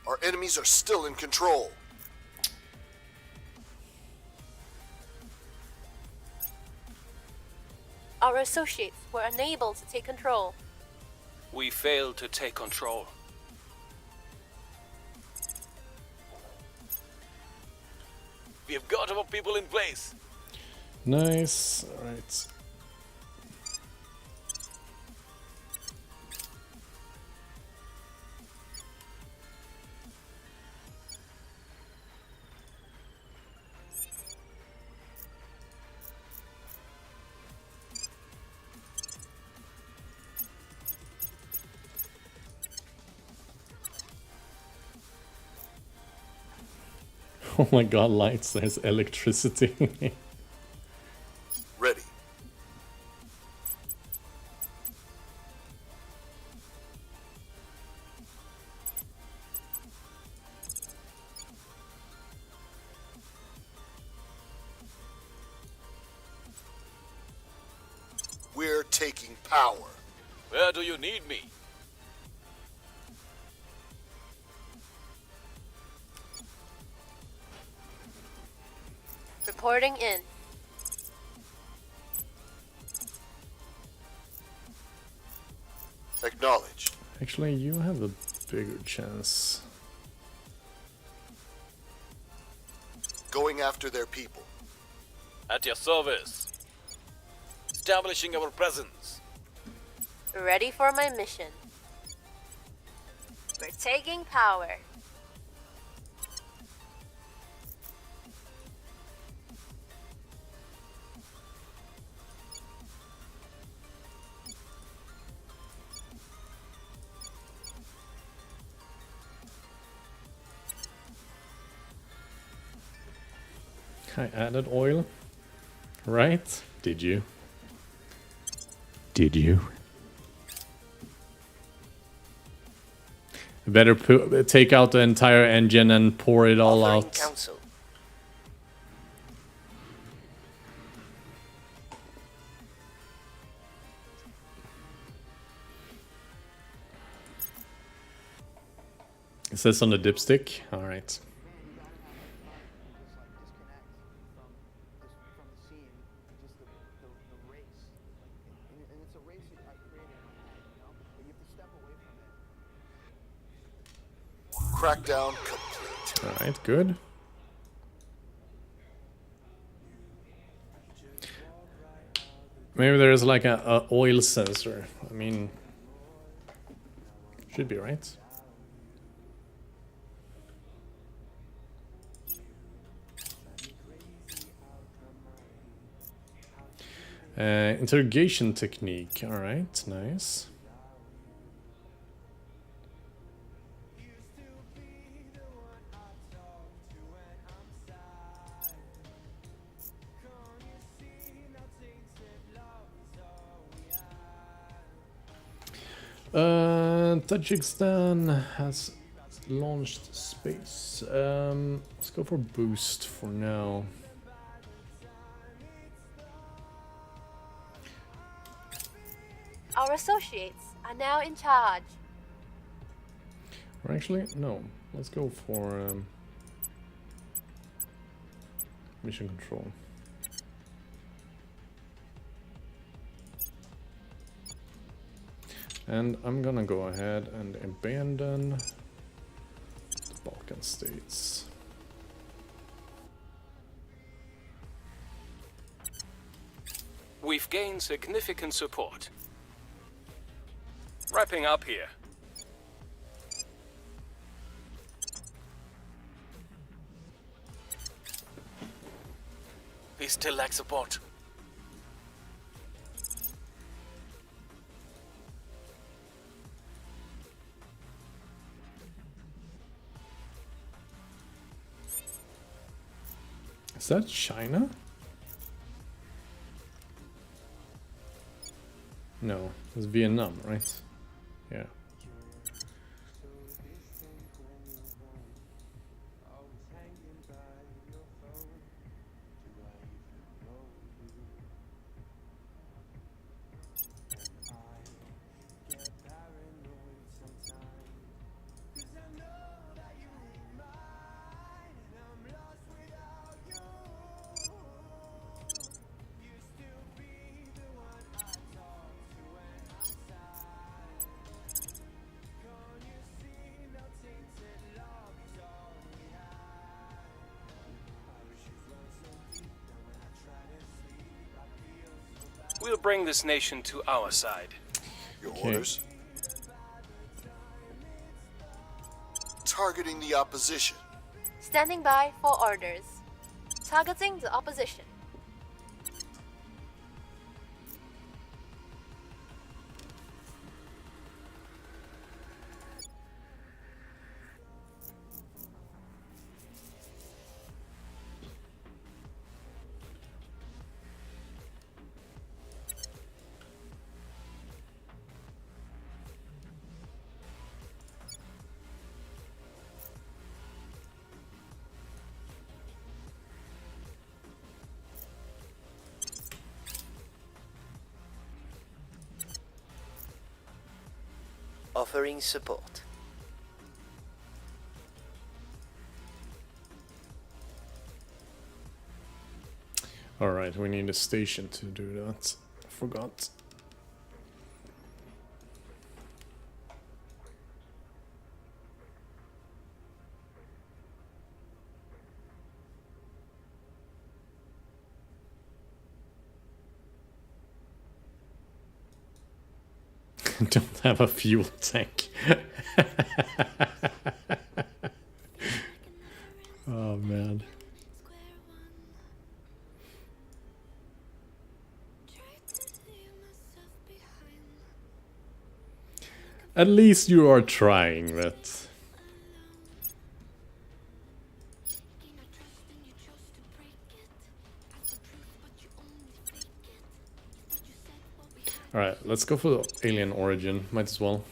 Our enemies are still in control. Our associates were unable to take control. We failed to take control. We have got our people in place. Nice. Alright. Oh my god, lights, there's electricity. Ready. We're taking power. Where do you need me? Reporting in. Acknowledged. Actually, you have a bigger chance. Going after their people. At your service. Establishing our presence. Ready for my mission. We're taking power. I added oil, right? Did you? Did you? Better take out the entire engine and pour it all Offering out. counsel. It says on the dipstick. All right. Crackdown complete. All right, good. Maybe there's like a oil sensor. I mean, Should be right. Interrogation technique. Alright, nice. Tajikistan has launched space. Let's go for boost for now. Our associates are now in charge. Or actually, no. Let's go for mission control. And I'm gonna go ahead and abandon the Balkan states. We've gained significant support. Wrapping up here. We still lack support. Is that China? No, it's Vietnam, right? Yeah. We'll bring this nation to our side. Your orders? Targeting the opposition. Standing by for orders. Targeting the opposition. Offering support. Alright, we need a station to do that. I forgot. Don't have a fuel tank. Oh man. At least you are trying that. Alright, let's go for the alien origin. Might as well.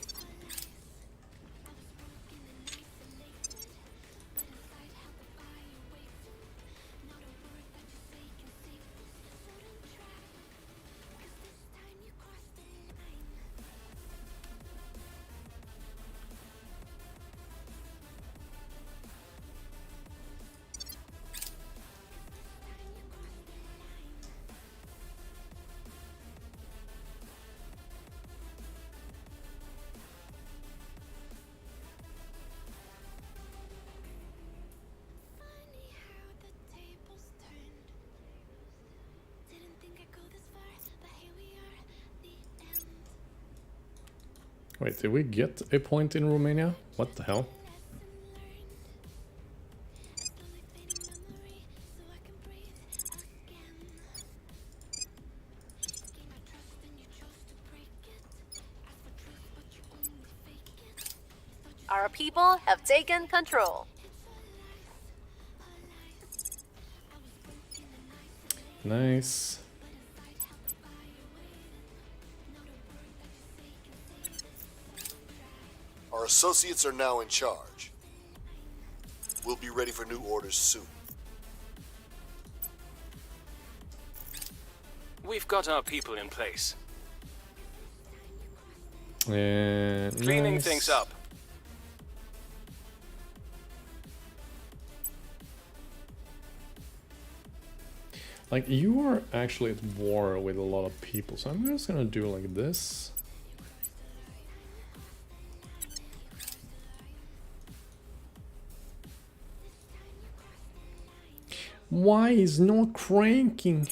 Wait, did we get a point in Romania? What the hell? Our people have taken control. Nice. Our associates are now in charge. We'll be ready for new orders soon. We've got our people in place. Cleaning nice. Things up. Like, you are actually at war with a lot of people, so I'm just gonna do like this. Why is not cranking?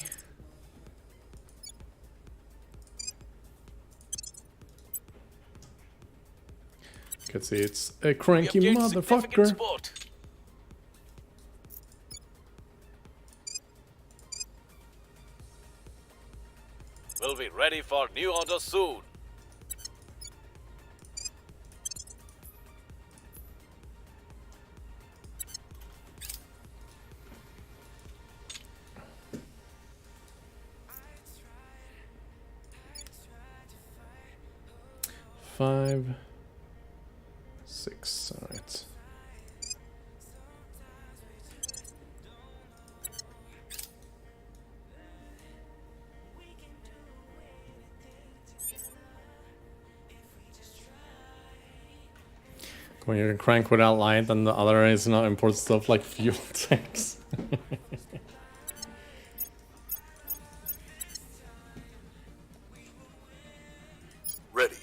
Can see it's a cranky motherfucker. We'll be ready for new orders soon. Five, 6, all right. When you can crank without light, and the other is not important stuff like fuel tanks. Ready.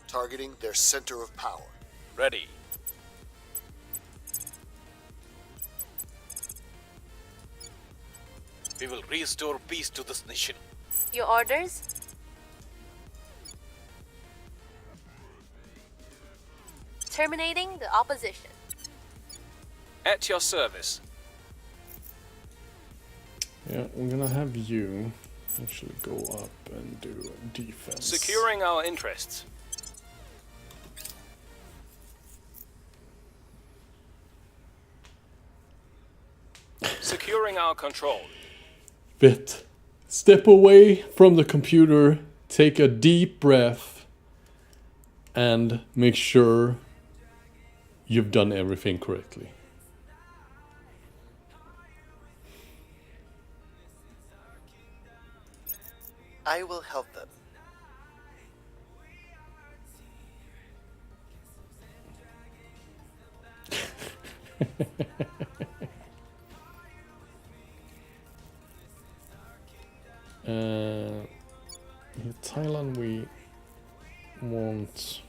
Targeting their center of power. Ready. We will restore peace to this nation. Your orders? Terminating the opposition. At your service. Yeah, I'm gonna have you actually go up and do defense. Securing our interests. Securing our control. Bit. Step away from the computer, take a deep breath, and make sure you've done everything correctly. I will help them. In Thailand we want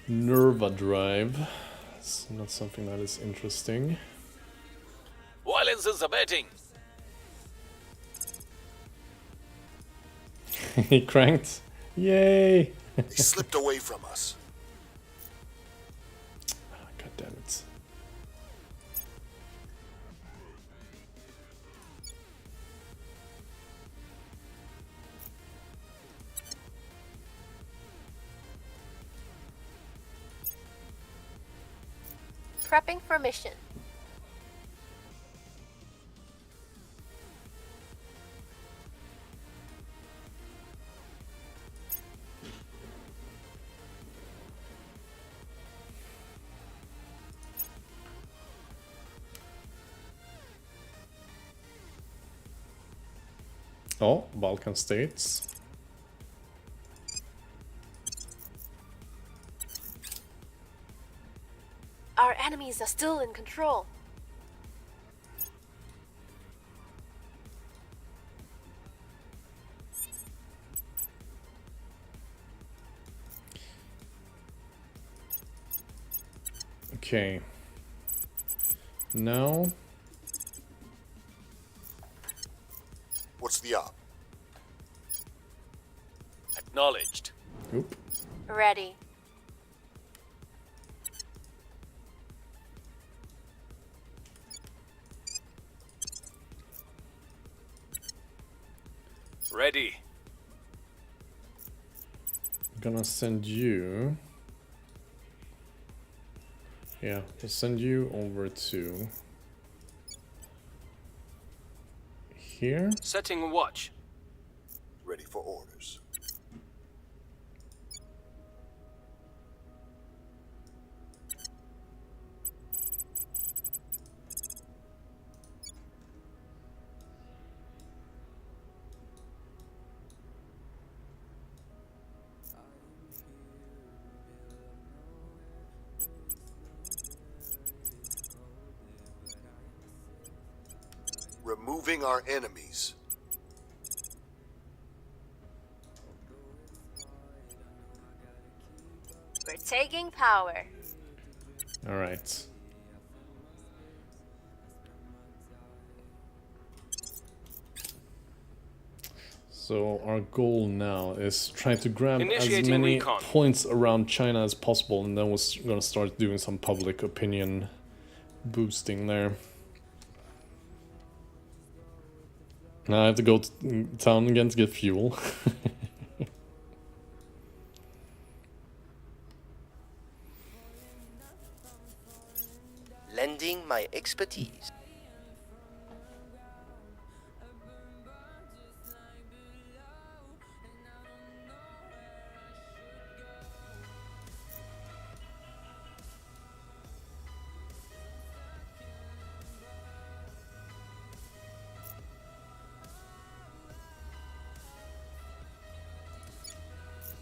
Nerva drive. It's not something that is interesting. Violence is abating. He cranked. Yay! They slipped away from us. God damn it. Prepping for mission. Oh, Balkan states. Our enemies are still in control. Okay. Now. What's the op? Acknowledged. Oop. Ready. Ready. I'm gonna send you. Yeah, we'll send you over to here. Setting watch. Ready for orders. Removing our enemies. We're taking power. All right. So our goal now is try to grab as Initiating many recon. points around China as possible, and then we're gonna start doing some public opinion boosting there. Now I have to go to town again to get fuel. Lending my expertise.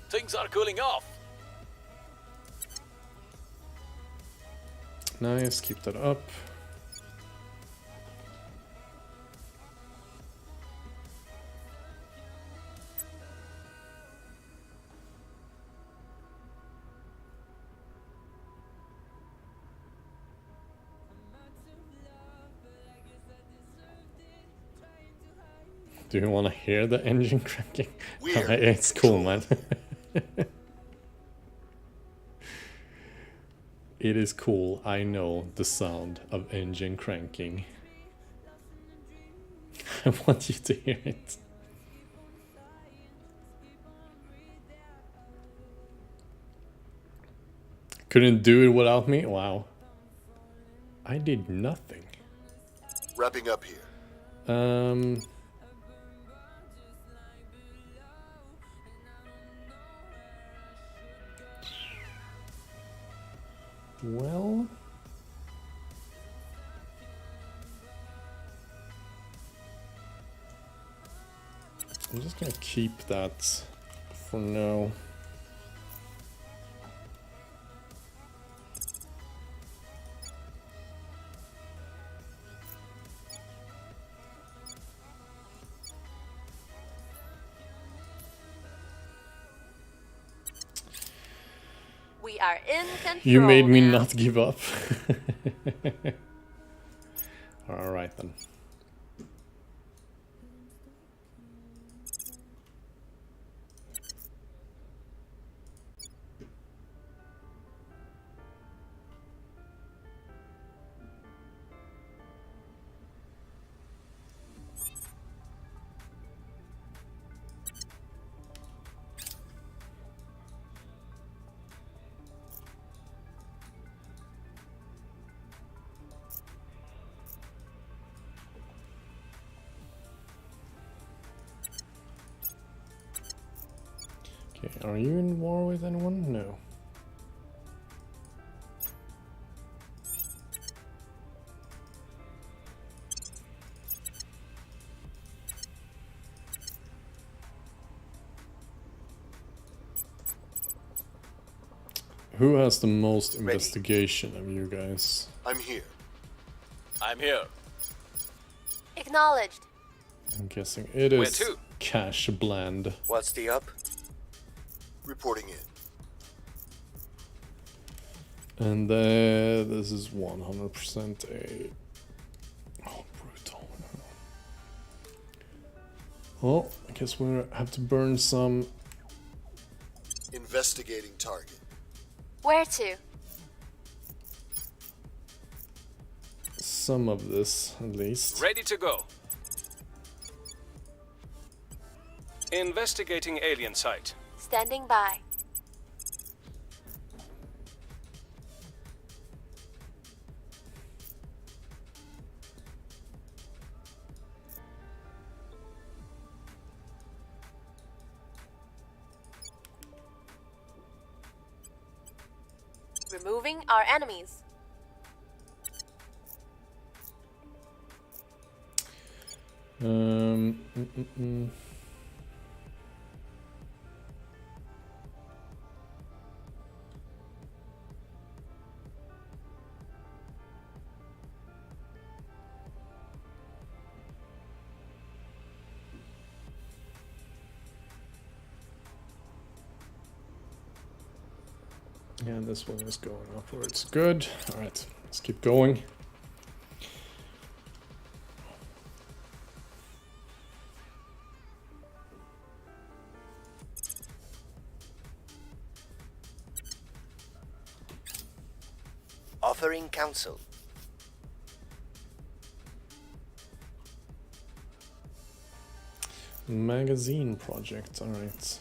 Things are cooling off. Nice, keep that up. Do you want to hear the engine cracking? It's cool, man. It is cool. I know the sound of engine cranking. I want you to hear it. Couldn't do it without me? Wow. I did nothing. Wrapping up here. Well, I'm just gonna keep that for now. We are in control. You made me now. not give up. Alright then. Okay, are you in war with anyone? No. Who has the most investigation of you guys? I'm here. I'm here. Acknowledged. I'm guessing it Where is to? Cash Bland. What's the up? Reporting in. And this is 100% a... Oh, brutal. Oh, I guess we have to burn some... Investigating target. Where to? Some of this, at least. Ready to go. Investigating alien site. Standing by. Removing our enemies. Mm, mm, mm. Yeah, this one is going upwards. Good. Alright, let's keep going. Offering counsel. Magazine project, alright.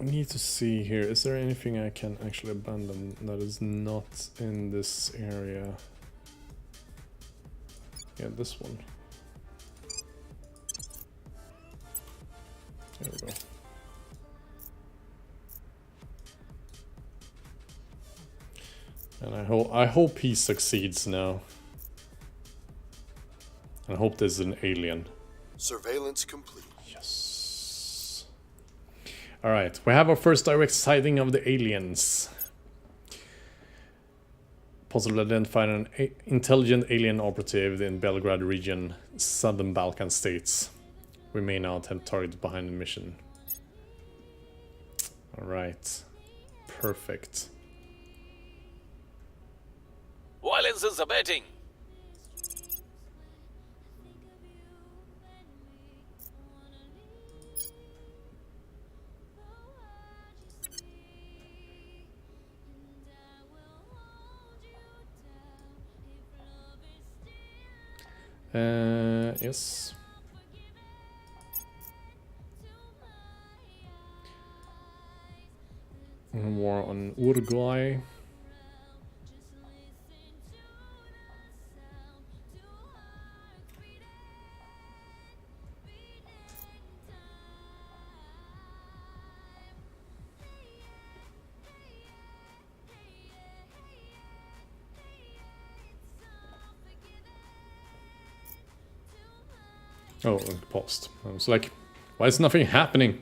We need to see here. Is there anything I can actually abandon that is not in this area? Yeah, this one. There we go. And I hope he succeeds now. I hope there's an alien. Surveillance complete. Yes. Alright, we have our first direct sighting of the aliens. Possibly identified an intelligent alien operative in Belgrade region, southern Balkan states. We may now attempt target behind the mission. Alright. Perfect. Violence is abating. Yes. War on Uruguay. Oh, it paused. I was like, why is nothing happening?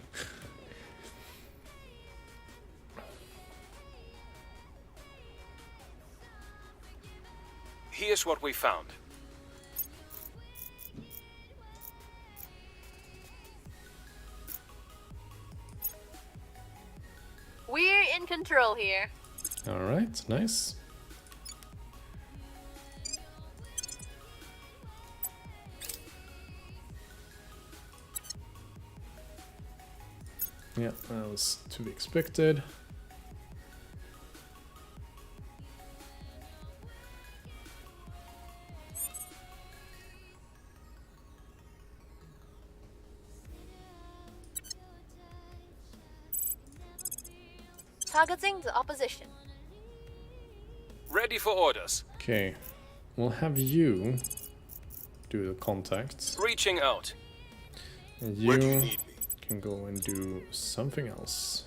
Here's what we found. We're in control here. Alright, nice. Yeah, that was to be expected. Targeting the opposition. Ready for orders. Okay, we'll have you do the contacts. Reaching out. And Where do you you need me? can go and do something else.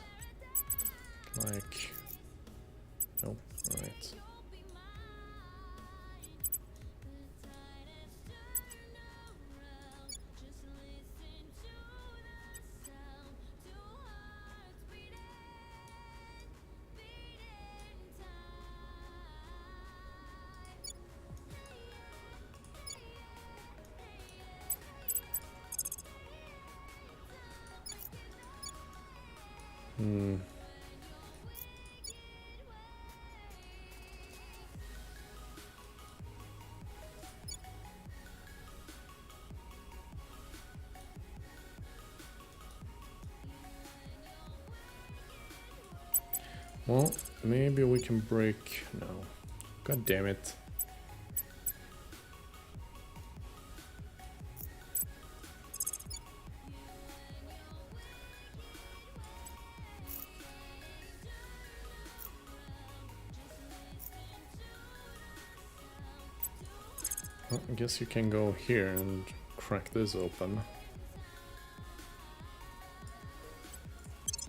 Like... Nope, alright. Hmm. Well, maybe we can break... No. God damn it. Well, I guess you can go here and crack this open.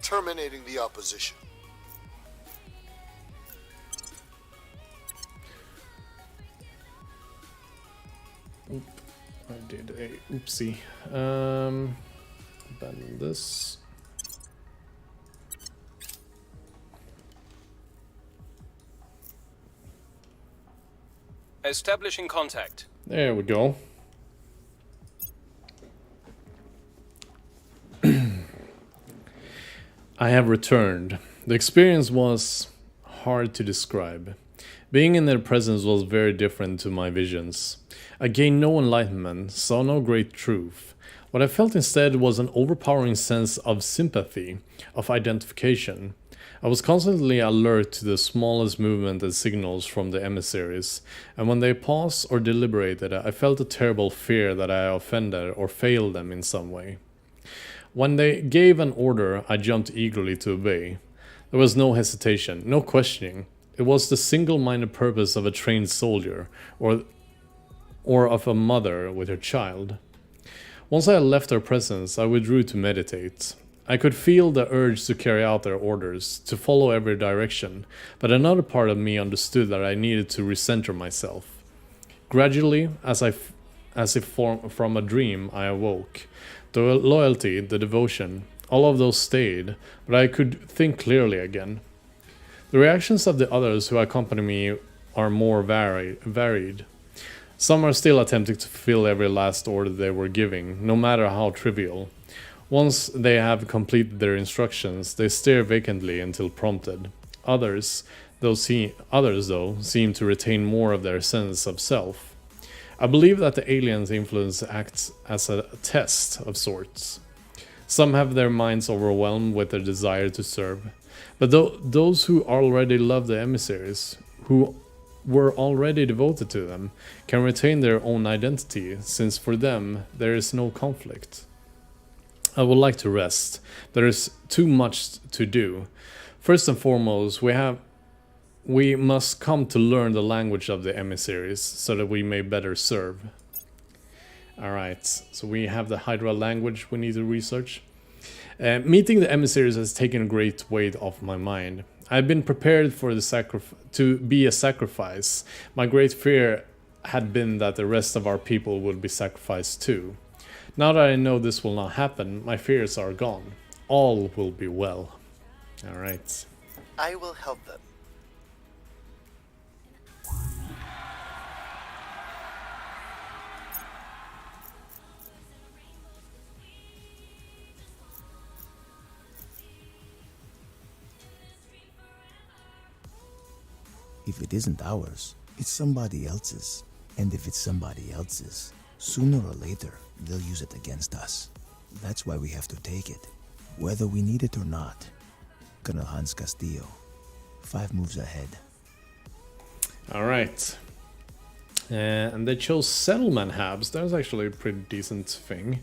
Terminating the opposition. Oop, I did a oopsie. Abandon this. Establishing contact. There we go. I have returned. The experience was hard to describe. Being in their presence was very different to my visions. I gained no enlightenment, saw no great truth. What I felt instead was an overpowering sense of sympathy, of identification. I was constantly alert to the smallest movement and signals from the emissaries, and when they paused or deliberated, I felt a terrible fear that I offended or failed them in some way. When they gave an order, I jumped eagerly to obey. There was no hesitation, no questioning. It was the single-minded purpose of a trained soldier, or of a mother with her child. Once I had left their presence, I withdrew to meditate. I could feel the urge to carry out their orders, to follow every direction, but another part of me understood that I needed to recenter myself. Gradually, as if from a dream, I awoke. The loyalty, the devotion, all of those stayed, but I could think clearly again. The reactions of the others who accompany me are more varied. Some are still attempting to fulfill every last order they were giving, no matter how trivial. Once they have completed their instructions, they stare vacantly until prompted. Others, though, seem to retain more of their sense of self. I believe that the aliens' influence acts as a test of sorts. Some have their minds overwhelmed with their desire to serve, but those who already love the emissaries, who were already devoted to them, can retain their own identity, since for them there is no conflict. I would like to rest. There is too much to do. First and foremost, we must come to learn the language of the emissaries, so that we may better serve. Alright, so we have the Hydra language we need to research. Meeting the emissaries has taken a great weight off my mind. I've been prepared for to be a sacrifice. My great fear had been that the rest of our people would be sacrificed too. Now that I know this will not happen, my fears are gone. All will be well. Alright. I will help them. If it isn't ours, it's somebody else's. And if it's somebody else's, sooner or later, they'll use it against us. That's why we have to take it, whether we need it or not. Colonel Hans Castillo, 5 moves ahead. Alright. And they chose settlement hubs. That was actually a pretty decent thing.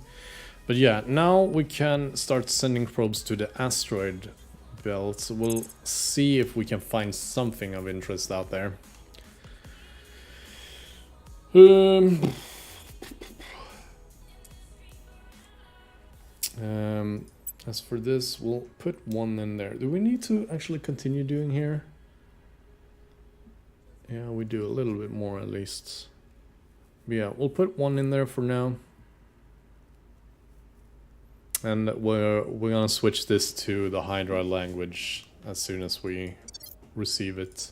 But yeah, now we can start sending probes to the asteroid belt. We'll see if we can find something of interest out there. As for this, we'll put 1 in there. Do we need to actually continue doing here? Yeah, we do a little bit more at least. But yeah, we'll put 1 in there for now. And we're gonna switch this to the Hydra language as soon as we receive it.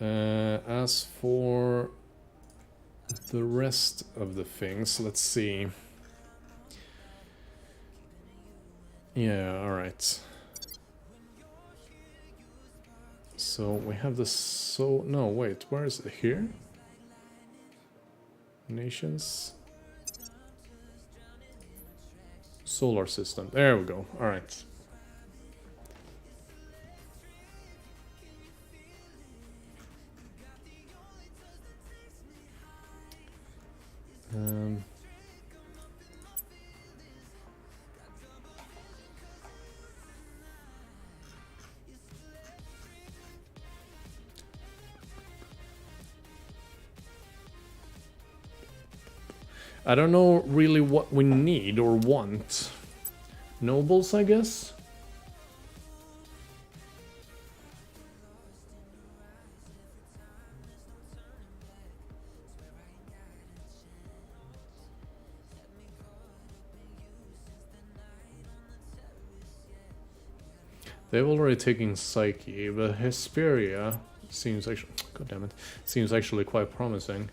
As for the rest of the things. Let's see. Yeah, alright. So we have the no, wait, where is it? Here? Nations? Solar system. There we go. Alright. I don't know really what we need or want. Nobles, I guess? They've already taken Psyche, but Hesperia seems actually... God damn it. Seems actually quite promising.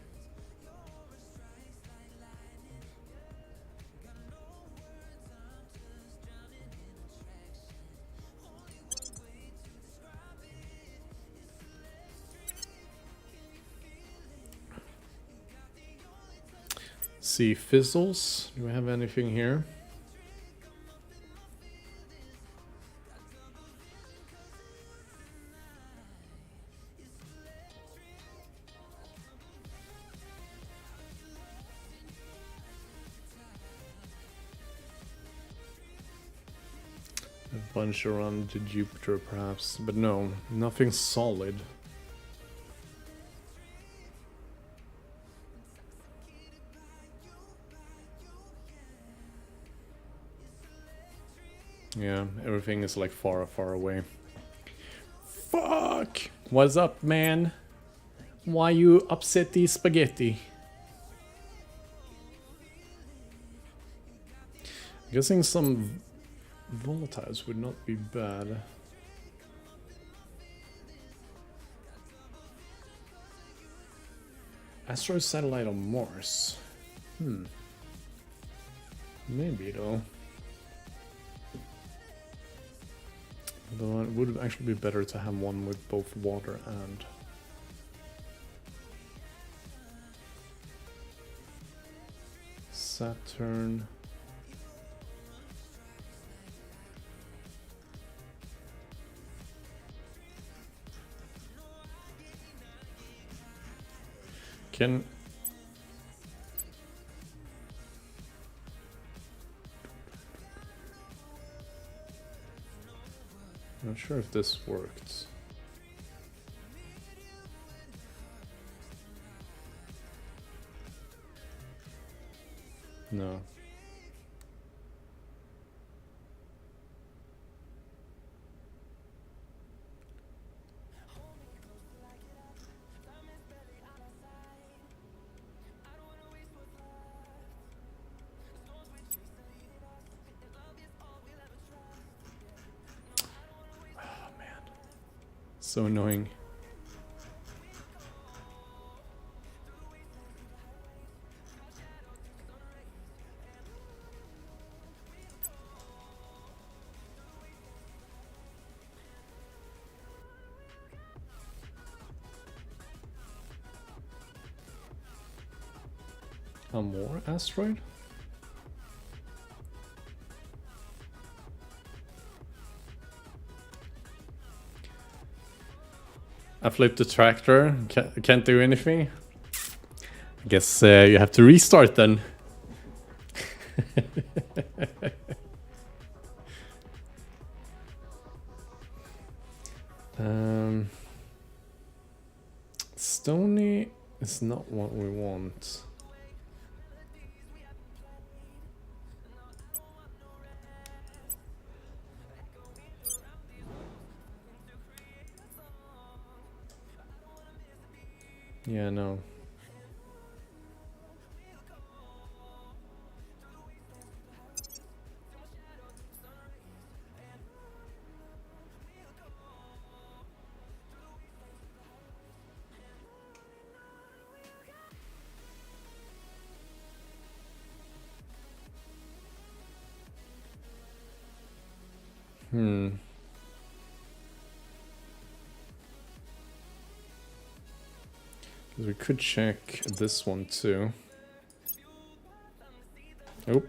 See, fizzles. Do we have anything here? A bunch around Jupiter, perhaps, but no, nothing solid. Yeah, everything is like far, far away. Fuck! What's up, man? Why you upset these spaghetti? I'm guessing some volatiles would not be bad. Asteroid satellite on Mars. Maybe though. Though it would actually be better to have one with both water and... Saturn... Can... Not sure if this worked. No. So annoying. A more asteroid? I flipped the tractor, can't do anything. I guess you have to restart then. Stony is not what we want. Yeah, no. We could check this one too. Nope.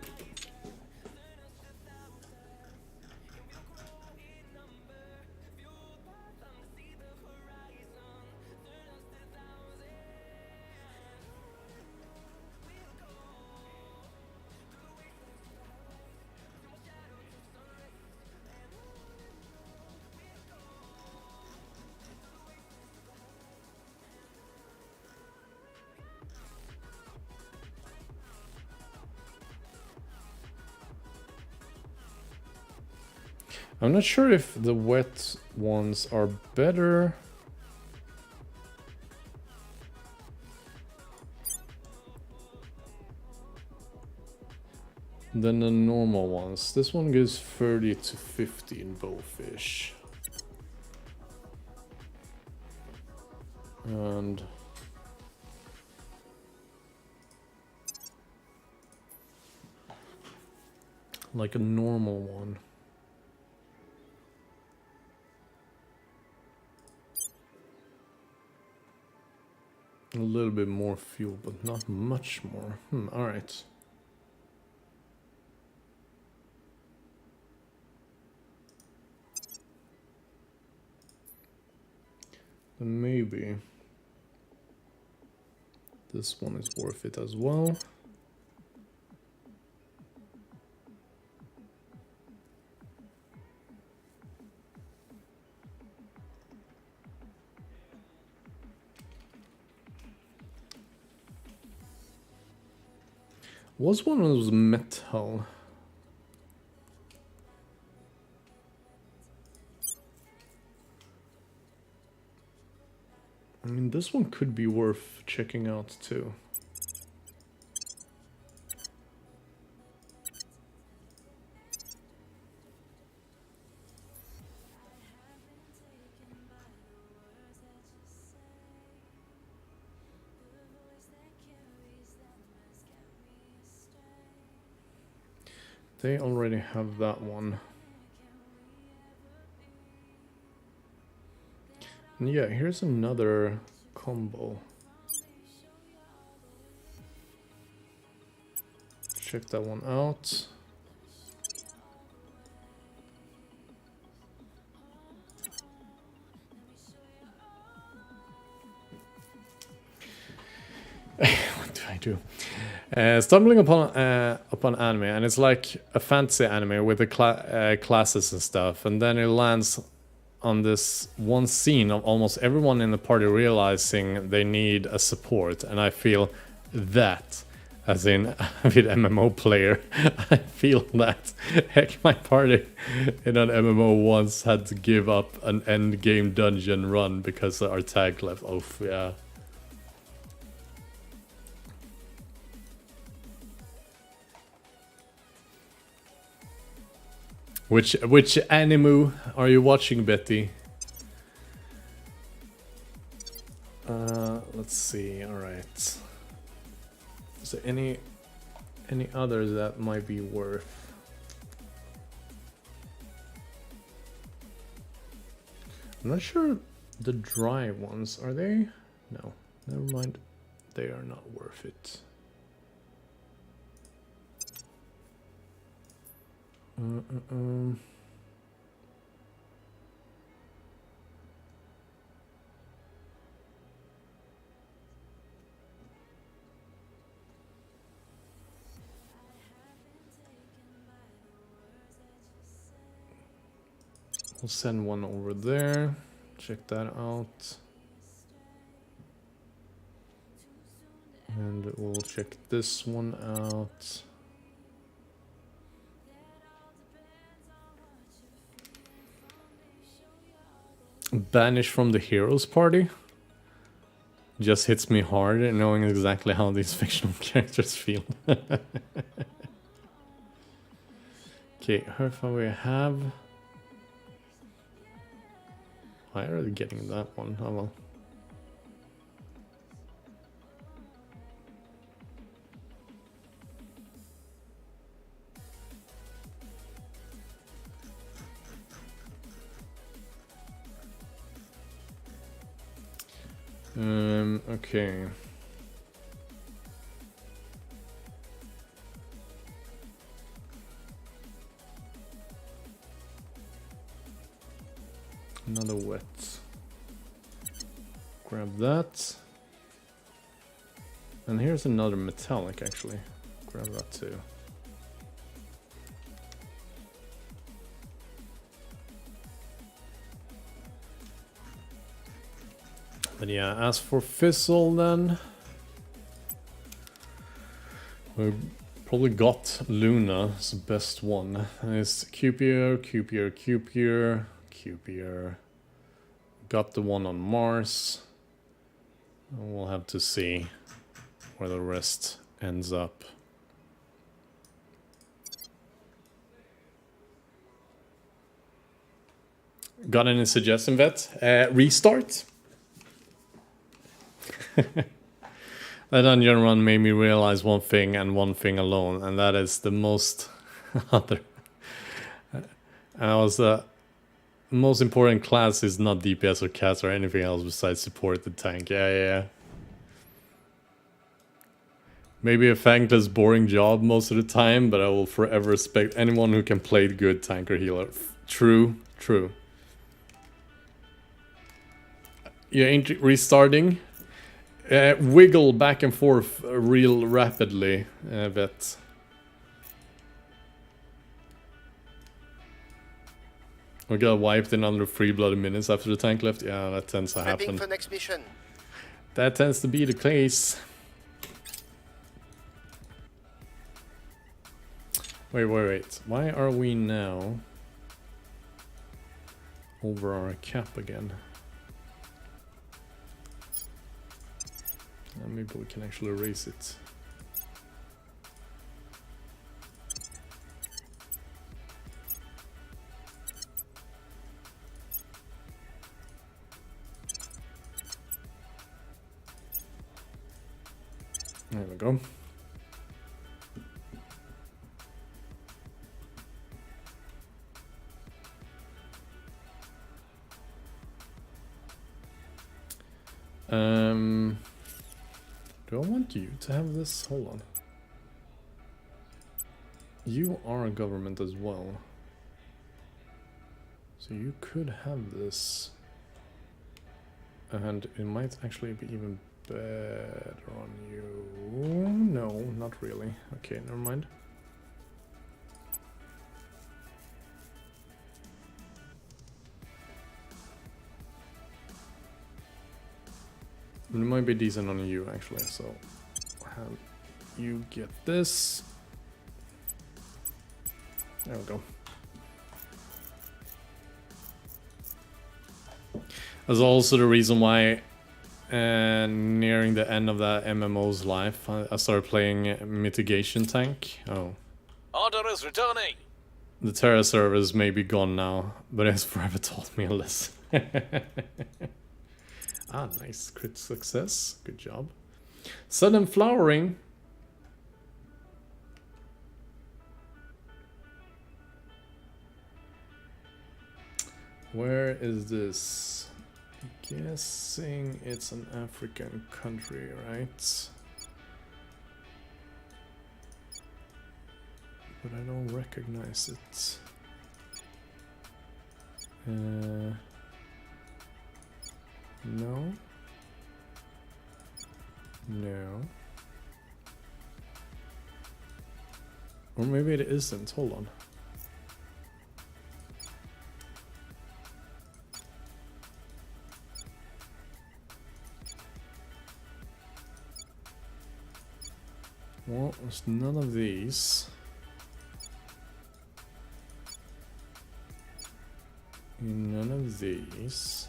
I'm not sure if the wet ones are better. Than the normal ones. This one gives 30 to 50 in bowfish. And like a normal one. A little bit more fuel, but not much more. Alright. Then maybe this one is worth it as well. Was one of those metal? I mean, this one could be worth checking out too. They already have that one. And yeah, here's another combo. Check that one out. What do I do? Stumbling upon anime, and it's like a fantasy anime with the classes and stuff, and then it lands on this one scene of almost everyone in the party realizing they need a support, and I feel that, as in avid MMO player, I feel that. Heck, my party in an MMO once had to give up an end game dungeon run because our tag left. Oh yeah. Which anime are you watching, Betty? Let's see. All right. Is there any others that might be worth? I'm not sure the dry ones, are they? No, never mind. They are not worth it. We'll send one over there. Check that out. And we'll check this one out. Banished from the heroes party just hits me hard, knowing exactly how these fictional characters feel. Okay, how far we have? Why are they getting that one? Oh well. Okay. Another wet. Grab that. And here's another metallic, actually. Grab that too. But yeah, as for Fizzle then, we probably got Luna's best one. It's Cupier, Cupier, Cupier, Cupier. Got the one on Mars. And we'll have to see where the rest ends up. Got any suggestion, Vet? Restart? That dungeon run made me realize one thing and one thing alone, and that is the most other. I was the most important class is not DPS or cast or anything else besides support the tank. Yeah. Maybe a thankless, boring job most of the time, but I will forever respect anyone who can play good tank or healer. True. Yeah, restarting. Wiggle back and forth real rapidly, Vet. We got wiped in under 3 bloody minutes after the tank left. Yeah, that tends to happen. For next mission. That tends to be the case. Wait. Why are we now over our cap again? Maybe we can actually erase it. There we go. Do I want you to have this? Hold on. You are a government as well. So you could have this. And it might actually be even better on you. No, not really. Okay, never mind. It might be decent on you actually, so have you get this. There we go. That's also the reason why nearing the end of that MMO's life, I started playing mitigation tank. Oh. Order is returning. The Terra servers may be gone now, but it has forever taught me a lesson. Ah, nice. Crit success. Good job. Sudden flowering. Where is this? Guessing it's an African country, right? But I don't recognize it. No. Or maybe it isn't. Hold on. Well, there's none of these. None of these.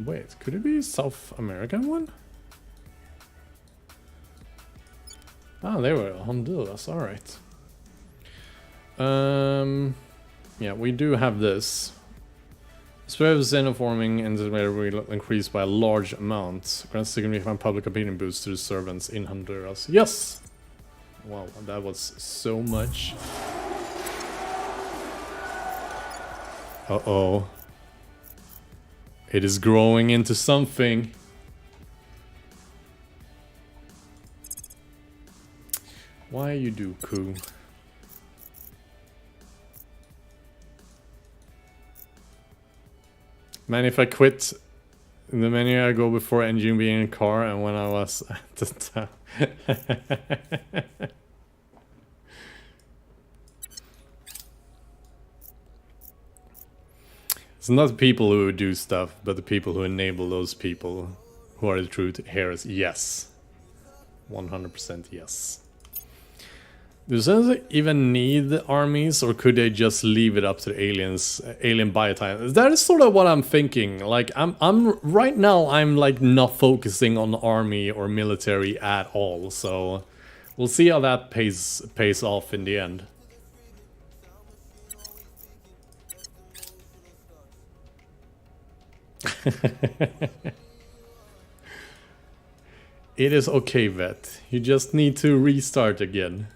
Wait, could it be a South American one? Ah, they were Honduras, alright. Yeah, we do have this. Spread of xenoforming and the will increase by a large amount. Grants significant public opinion boost to the servants in Honduras. Yes! Wow, that was so much. Uh-oh. It is growing into something. Why you do, Ku? Man, if I quit in the menu, I go before engine being in car and when I was at the top. It's not the people who do stuff, but the people who enable those people who are the truth heirs. Yes. 100% yes. Does it even need armies, or could they just leave it up to the aliens, alien biotime? That is sort of what I'm thinking. Like, I'm right now, I'm like not focusing on army or military at all. So we'll see how that pays off in the end. It is okay, Vet. You just need to restart again.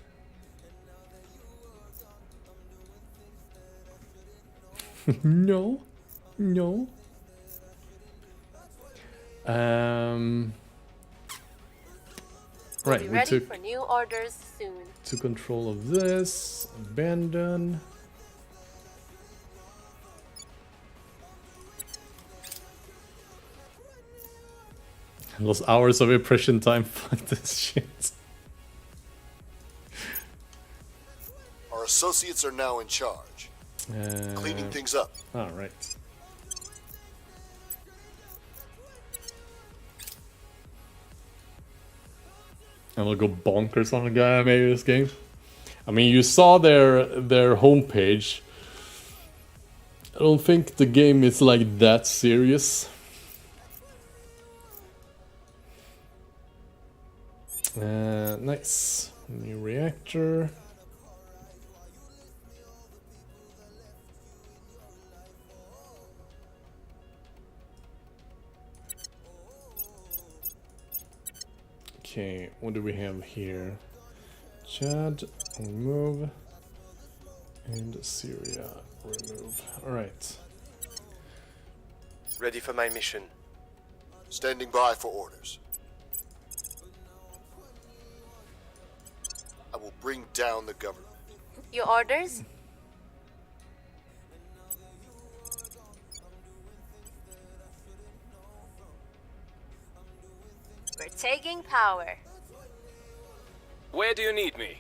No. No. Right, we took for new orders soon. Took control of this. Abandon. Lost hours of impression time. Fuck this shit. Our associates are now in charge. Cleaning things up. Alright. And we'll go bonkers on the guy I made this game. I mean, you saw their homepage. I don't think the game is like that serious. Nice. New reactor. Okay, what do we have here? Chad, remove. And Syria, remove. Alright. Ready for my mission. Standing by for orders. I will bring down the government. Your orders? We're taking power. Where do you need me?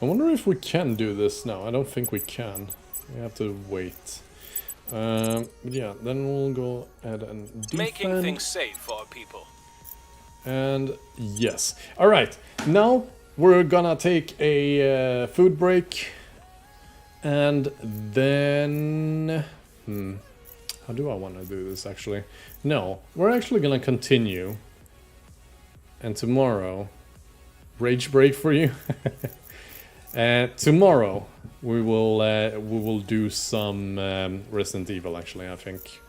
I wonder if we can do this now. I don't think we can. We have to wait. But yeah, then we'll go ahead and defend. Making things safe for our people. And yes. Alright, now we're gonna take a food break. And then... How do I want to do this, actually? No, we're actually gonna continue. And tomorrow... Rage break for you? Tomorrow we will do some Resident Evil, actually, I think.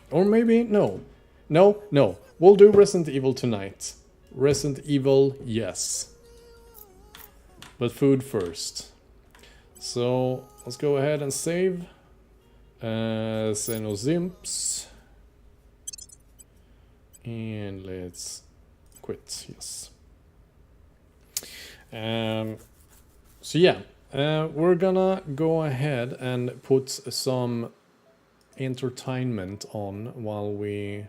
Or maybe... No. No. We'll do Resident Evil tonight. Resident Evil, yes. But food first. So, let's go ahead and save. Xeno Zimps. And let's quit, yes. So yeah, we're gonna go ahead and put some entertainment on while we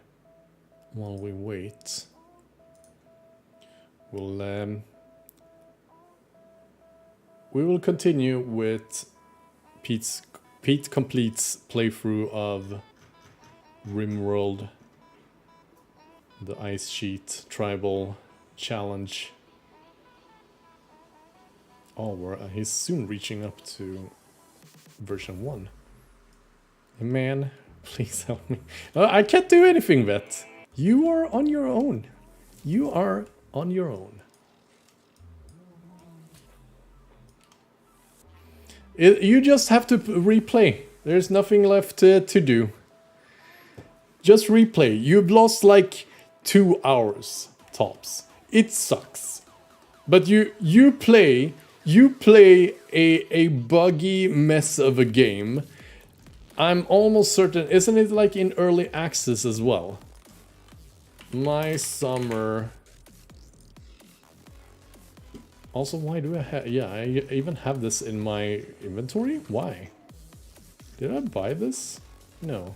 wait. We will continue with Pete completes playthrough of RimWorld, the Ice Sheet Tribal Challenge. Oh, he's soon reaching up to version 1. Man, please help me. I can't do anything, Vet. You are on your own. You are on your own. You just have to replay. There's nothing left to do. just replay. You've lost like 2 hours tops. It sucks. But you play a buggy mess of a game. I'm almost certain, isn't it like in early access as well? My summer. Also, why do I have, yeah, I even have this in my inventory? Why? Did I buy this? No.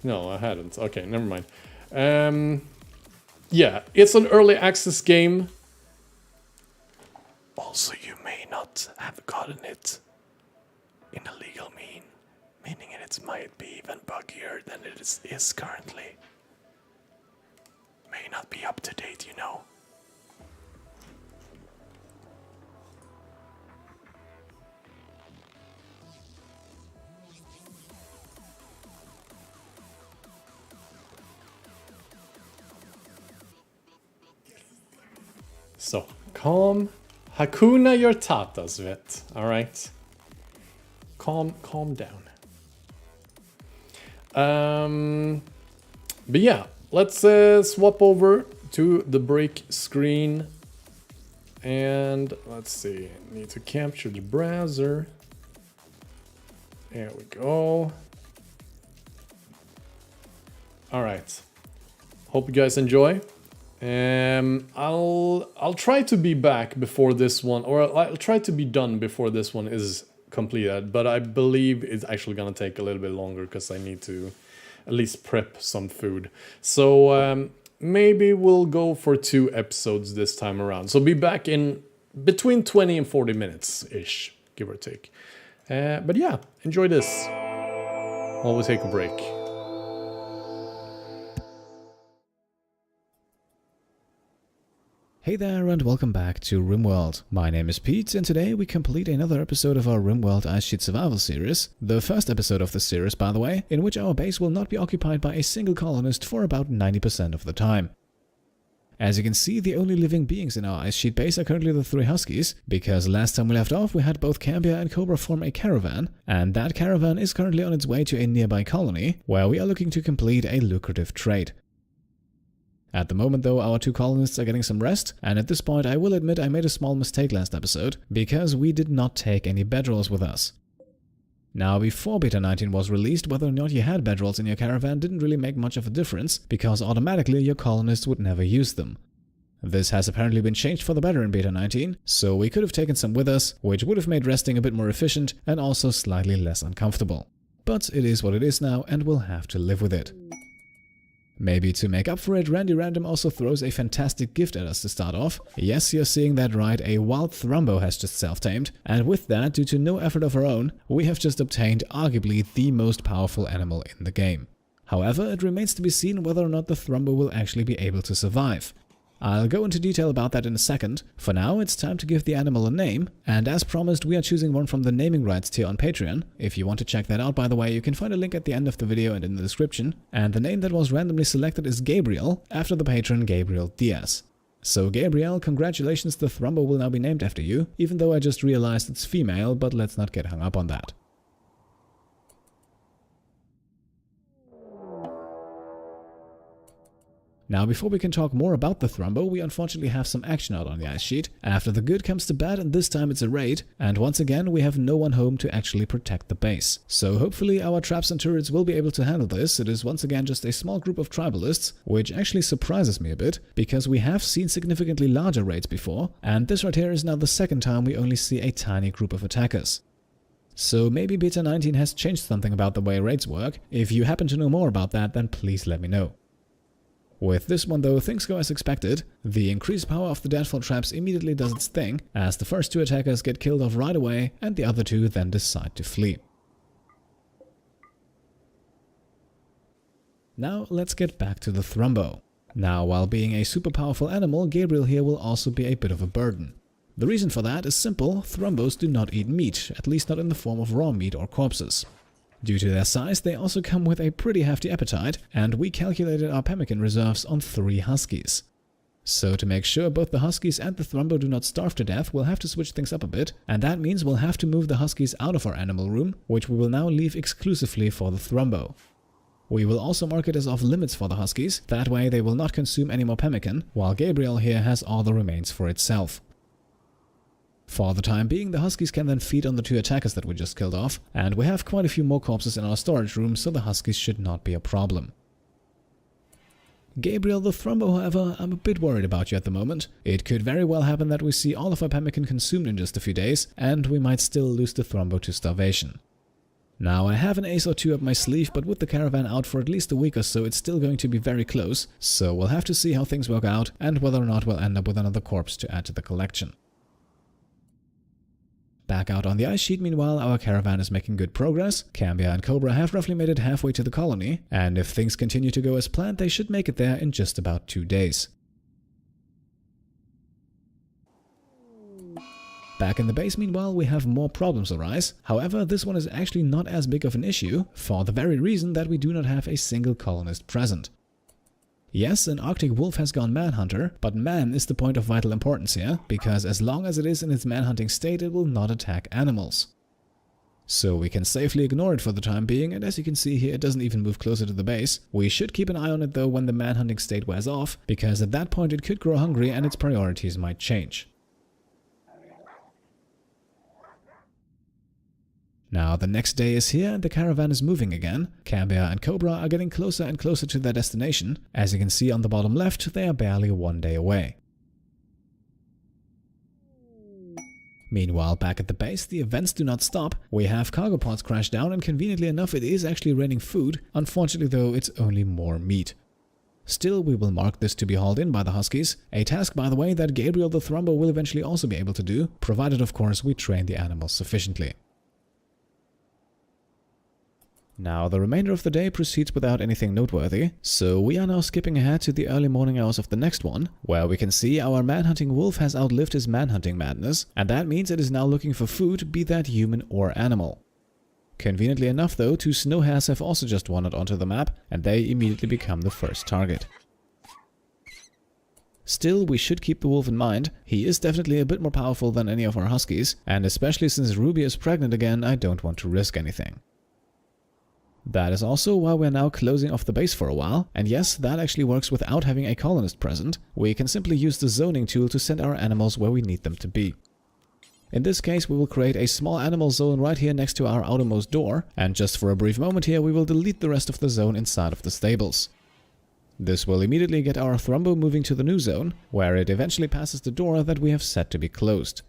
No, I hadn't. Okay, never mind. Yeah, it's an early access game. Also, you may not have gotten it in a legal meaning it might be even buggier than it is currently. May not be up to date, you know. So, calm. Hakuna Matata, Svet. Alright. Calm down. But yeah, let's swap over to the break screen. And let's see. Need to capture the browser. There we go. Alright. Hope you guys enjoy. I'll try to be back before this one, or I'll try to be done before this one is completed, but I believe it's actually gonna take a little bit longer because I need to at least prep some food. So maybe we'll go for 2 episodes this time around. So be back in between 20 and 40 minutes ish, give or take. But yeah, enjoy this while we take a break. Hey there and welcome back to RimWorld. My name is Pete and today we complete another episode of our RimWorld Ice Sheet Survival series. The first episode of the series, by the way, in which our base will not be occupied by a single colonist for about 90% of the time. As you can see, the only living beings in our Ice Sheet base are currently the 3 Huskies, because last time we left off we had both Cambia and Cobra form a caravan, and that caravan is currently on its way to a nearby colony, where we are looking to complete a lucrative trade. At the moment though, our 2 colonists are getting some rest, and at this point I will admit I made a small mistake last episode, because we did not take any bedrolls with us. Now, before Beta 19 was released, whether or not you had bedrolls in your caravan didn't really make much of a difference, because automatically your colonists would never use them. This has apparently been changed for the better in Beta 19, so we could have taken some with us, which would have made resting a bit more efficient and also slightly less uncomfortable. But it is what it is now, and we'll have to live with it. Maybe to make up for it, Randy Random also throws a fantastic gift at us to start off. Yes, you're seeing that right, a wild Thrumbo has just self-tamed, and with that, due to no effort of our own, we have just obtained arguably the most powerful animal in the game. However, it remains to be seen whether or not the Thrumbo will actually be able to survive. I'll go into detail about that in a second. For now, it's time to give the animal a name, and as promised, we are choosing one from the naming rights tier on Patreon. If you want to check that out, by the way, you can find a link at the end of the video and in the description. And the name that was randomly selected is Gabriel, after the patron Gabriel Diaz. So Gabriel, congratulations, the Thrumbo will now be named after you, even though I just realized it's female, but let's not get hung up on that. Now, before we can talk more about the Thrumbo, we unfortunately have some action out on the ice sheet. After the good comes to bad, and this time it's a raid, and once again we have no one home to actually protect the base. So hopefully our traps and turrets will be able to handle this. It is once again just a small group of tribalists, which actually surprises me a bit, because we have seen significantly larger raids before, and this right here is now the second time we only see a tiny group of attackers. So maybe Beta 19 has changed something about the way raids work. If you happen to know more about that, then please let me know. With this one though, things go as expected. The increased power of the deadfall traps immediately does its thing, as the first 2 attackers get killed off right away, and the other 2 then decide to flee. Now let's get back to the Thrumbo. Now, while being a super powerful animal, Gabriel here will also be a bit of a burden. The reason for that is simple: Thrumbos do not eat meat, at least not in the form of raw meat or corpses. Due to their size, they also come with a pretty hefty appetite, and we calculated our pemmican reserves on 3 Huskies. So to make sure both the Huskies and the Thrumbo do not starve to death, we'll have to switch things up a bit, and that means we'll have to move the Huskies out of our animal room, which we will now leave exclusively for the Thrumbo. We will also mark it as off limits for the Huskies, that way they will not consume any more pemmican, while Gabriel here has all the remains for itself. For the time being, the Huskies can then feed on the 2 attackers that we just killed off, and we have quite a few more corpses in our storage room, so the Huskies should not be a problem. Gabriel the Thrumbo, however, I'm a bit worried about you at the moment. It could very well happen that we see all of our pemmican consumed in just a few days, and we might still lose the Thrumbo to starvation. Now, I have an ace or 2 up my sleeve, but with the caravan out for at least a week or so, it's still going to be very close, so we'll have to see how things work out, and whether or not we'll end up with another corpse to add to the collection. Back out on the ice sheet, meanwhile, our caravan is making good progress. Cambia and Cobra have roughly made it halfway to the colony, and if things continue to go as planned, they should make it there in just about 2 days. Back in the base, meanwhile, we have more problems arise. However, this one is actually not as big of an issue, for the very reason that we do not have a single colonist present. Yes, an Arctic wolf has gone manhunter, but man is the point of vital importance here, because as long as it is in its manhunting state, it will not attack animals. So we can safely ignore it for the time being, and as you can see here, it doesn't even move closer to the base. We should keep an eye on it though when the manhunting state wears off, because at that point it could grow hungry and its priorities might change. Now the next day is here and the caravan is moving again. Cambia and Cobra are getting closer and closer to their destination. As you can see on the bottom left, they are barely 1 day away. Meanwhile, back at the base, the events do not stop. We have cargo pods crash down, and conveniently enough it is actually raining food. Unfortunately though, it's only more meat. Still, we will mark this to be hauled in by the Huskies, a task by the way that Gabriel the Thrumbo will eventually also be able to do, provided of course we train the animals sufficiently. Now, the remainder of the day proceeds without anything noteworthy, so we are now skipping ahead to the early morning hours of the next one, where we can see our manhunting wolf has outlived his manhunting madness, and that means it is now looking for food, be that human or animal. Conveniently enough though, 2 snow hares have also just wandered onto the map, and they immediately become the first target. Still, we should keep the wolf in mind. He is definitely a bit more powerful than any of our huskies, and especially since Ruby is pregnant again, I don't want to risk anything. That is also why we're now closing off the base for a while, and yes, that actually works without having a colonist present. We can simply use the zoning tool to send our animals where we need them to be. In this case, we will create a small animal zone right here next to our outermost door, and just for a brief moment here, we will delete the rest of the zone inside of the stables. This will immediately get our Thrumbo moving to the new zone, where it eventually passes the door that we have set to be closed.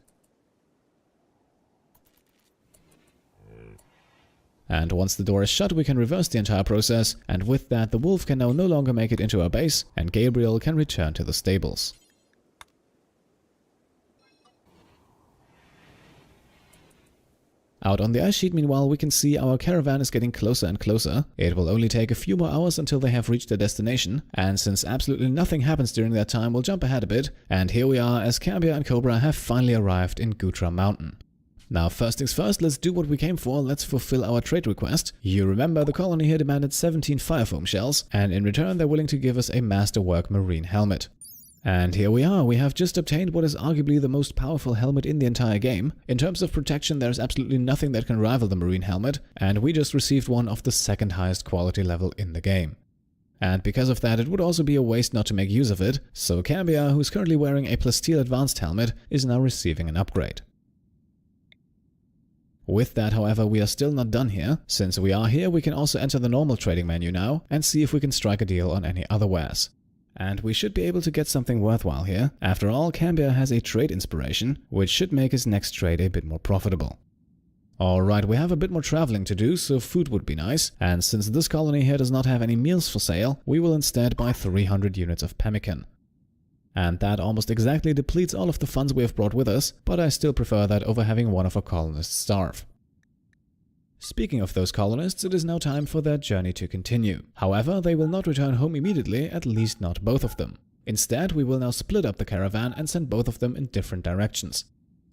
And once the door is shut, we can reverse the entire process, and with that the wolf can now no longer make it into our base, and Gabriel can return to the stables. Out on the ice sheet, meanwhile, we can see our caravan is getting closer and closer. It will only take a few more hours until they have reached their destination, and since absolutely nothing happens during that time, we'll jump ahead a bit, and here we are as Cambia and Cobra have finally arrived in Gutra Mountain. Now, first things first, let's do what we came for, let's fulfill our trade request. You remember the colony here demanded 17 firefoam shells, and in return they're willing to give us a masterwork marine helmet. And here we are, we have just obtained what is arguably the most powerful helmet in the entire game. In terms of protection, there's absolutely nothing that can rival the marine helmet, and we just received one of the second highest quality level in the game. And because of that, it would also be a waste not to make use of it, so Cambia, who's currently wearing a Plasteel Advanced helmet, is now receiving an upgrade. With that, however, we are still not done here. Since we are here, we can also enter the normal trading menu now and see if we can strike a deal on any other wares. And we should be able to get something worthwhile here. After all, Cambia has a trade inspiration, which should make his next trade a bit more profitable. Alright, we have a bit more traveling to do, so food would be nice, and since this colony here does not have any meals for sale, we will instead buy 300 units of pemmican. And that almost exactly depletes all of the funds we have brought with us, but I still prefer that over having one of our colonists starve. Speaking of those colonists, it is now time for their journey to continue. However, they will not return home immediately, at least not both of them. Instead, we will now split up the caravan and send both of them in different directions.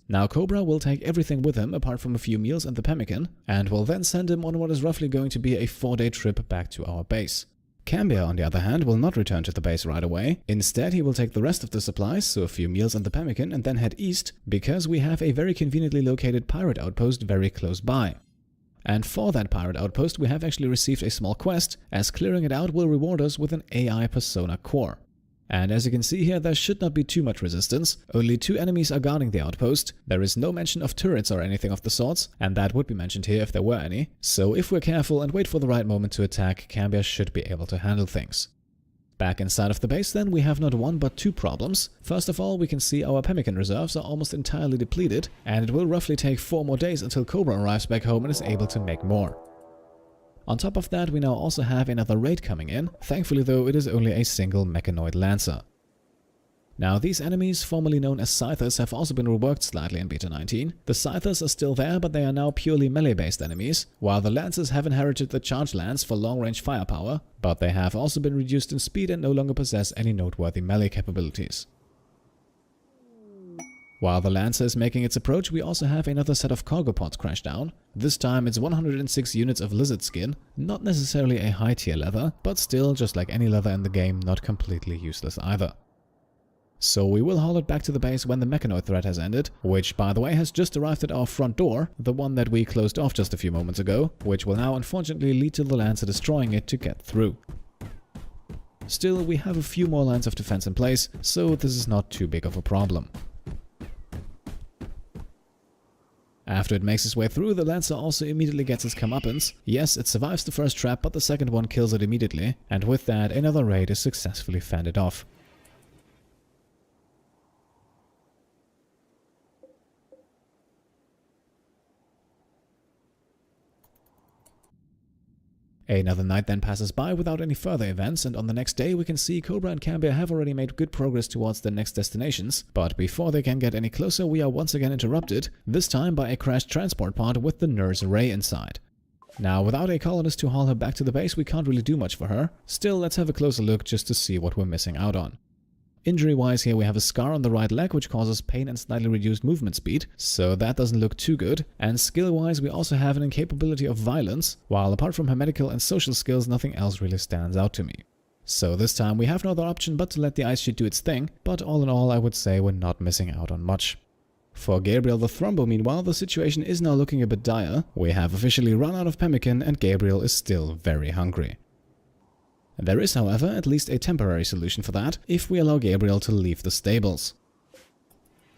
Now Cobra will take everything with him apart from a few meals and the pemmican, and will then send him on what is roughly going to be a 4-day trip back to our base. Cambia, on the other hand, will not return to the base right away. Instead, he will take the rest of the supplies, so a few meals and the pemmican, and then head east, because we have a very conveniently located pirate outpost very close by. And for that pirate outpost, we have actually received a small quest, as clearing it out will reward us with an AI persona core. And as you can see here, there should not be too much resistance. Only 2 enemies are guarding the outpost. There is no mention of turrets or anything of the sorts, and that would be mentioned here if there were any. So if we're careful and wait for the right moment to attack, Cambia should be able to handle things. Back inside of the base then, we have not 1 but 2 problems. First of all, we can see our pemmican reserves are almost entirely depleted, and it will roughly take 4 more days until Cobra arrives back home and is able to make more. On top of that, we now also have another raid coming in. Thankfully though, it is only a single mechanoid lancer. Now these enemies, formerly known as scythers, have also been reworked slightly in Beta 19. The scythers are still there, but they are now purely melee-based enemies, while the lancers have inherited the charge lance for long-range firepower, but they have also been reduced in speed and no longer possess any noteworthy melee capabilities. While the Lancer is making its approach, we also have another set of cargo pods crash down. This time it's 106 units of lizard skin, not necessarily a high tier leather, but still, just like any leather in the game, not completely useless either. So we will haul it back to the base when the mechanoid threat has ended, which by the way has just arrived at our front door, the one that we closed off just a few moments ago, which will now unfortunately lead to the Lancer destroying it to get through. Still, we have a few more lines of defense in place, so this is not too big of a problem. After it makes its way through, the Lancer also immediately gets its comeuppance. Yes, it survives the first trap, but the second one kills it immediately, and with that, another raid is successfully fended off. Another night then passes by without any further events, and on the next day we can see Cobra and Cambia have already made good progress towards their next destinations, but before they can get any closer we are once again interrupted, this time by a crashed transport pod with the nurse Ray inside. Now without a colonist to haul her back to the base we can't really do much for her, still let's have a closer look just to see what we're missing out on. Injury-wise here we have a scar on the right leg which causes pain and slightly reduced movement speed, so that doesn't look too good, and skill-wise we also have an incapability of violence, while apart from her medical and social skills nothing else really stands out to me. So this time we have no other option but to let the ice sheet do its thing, but all in all I would say we're not missing out on much. For Gabriel the Thrombo meanwhile the situation is now looking a bit dire. We have officially run out of pemmican and Gabriel is still very hungry. There is, however, at least a temporary solution for that, if we allow Gabriel to leave the stables.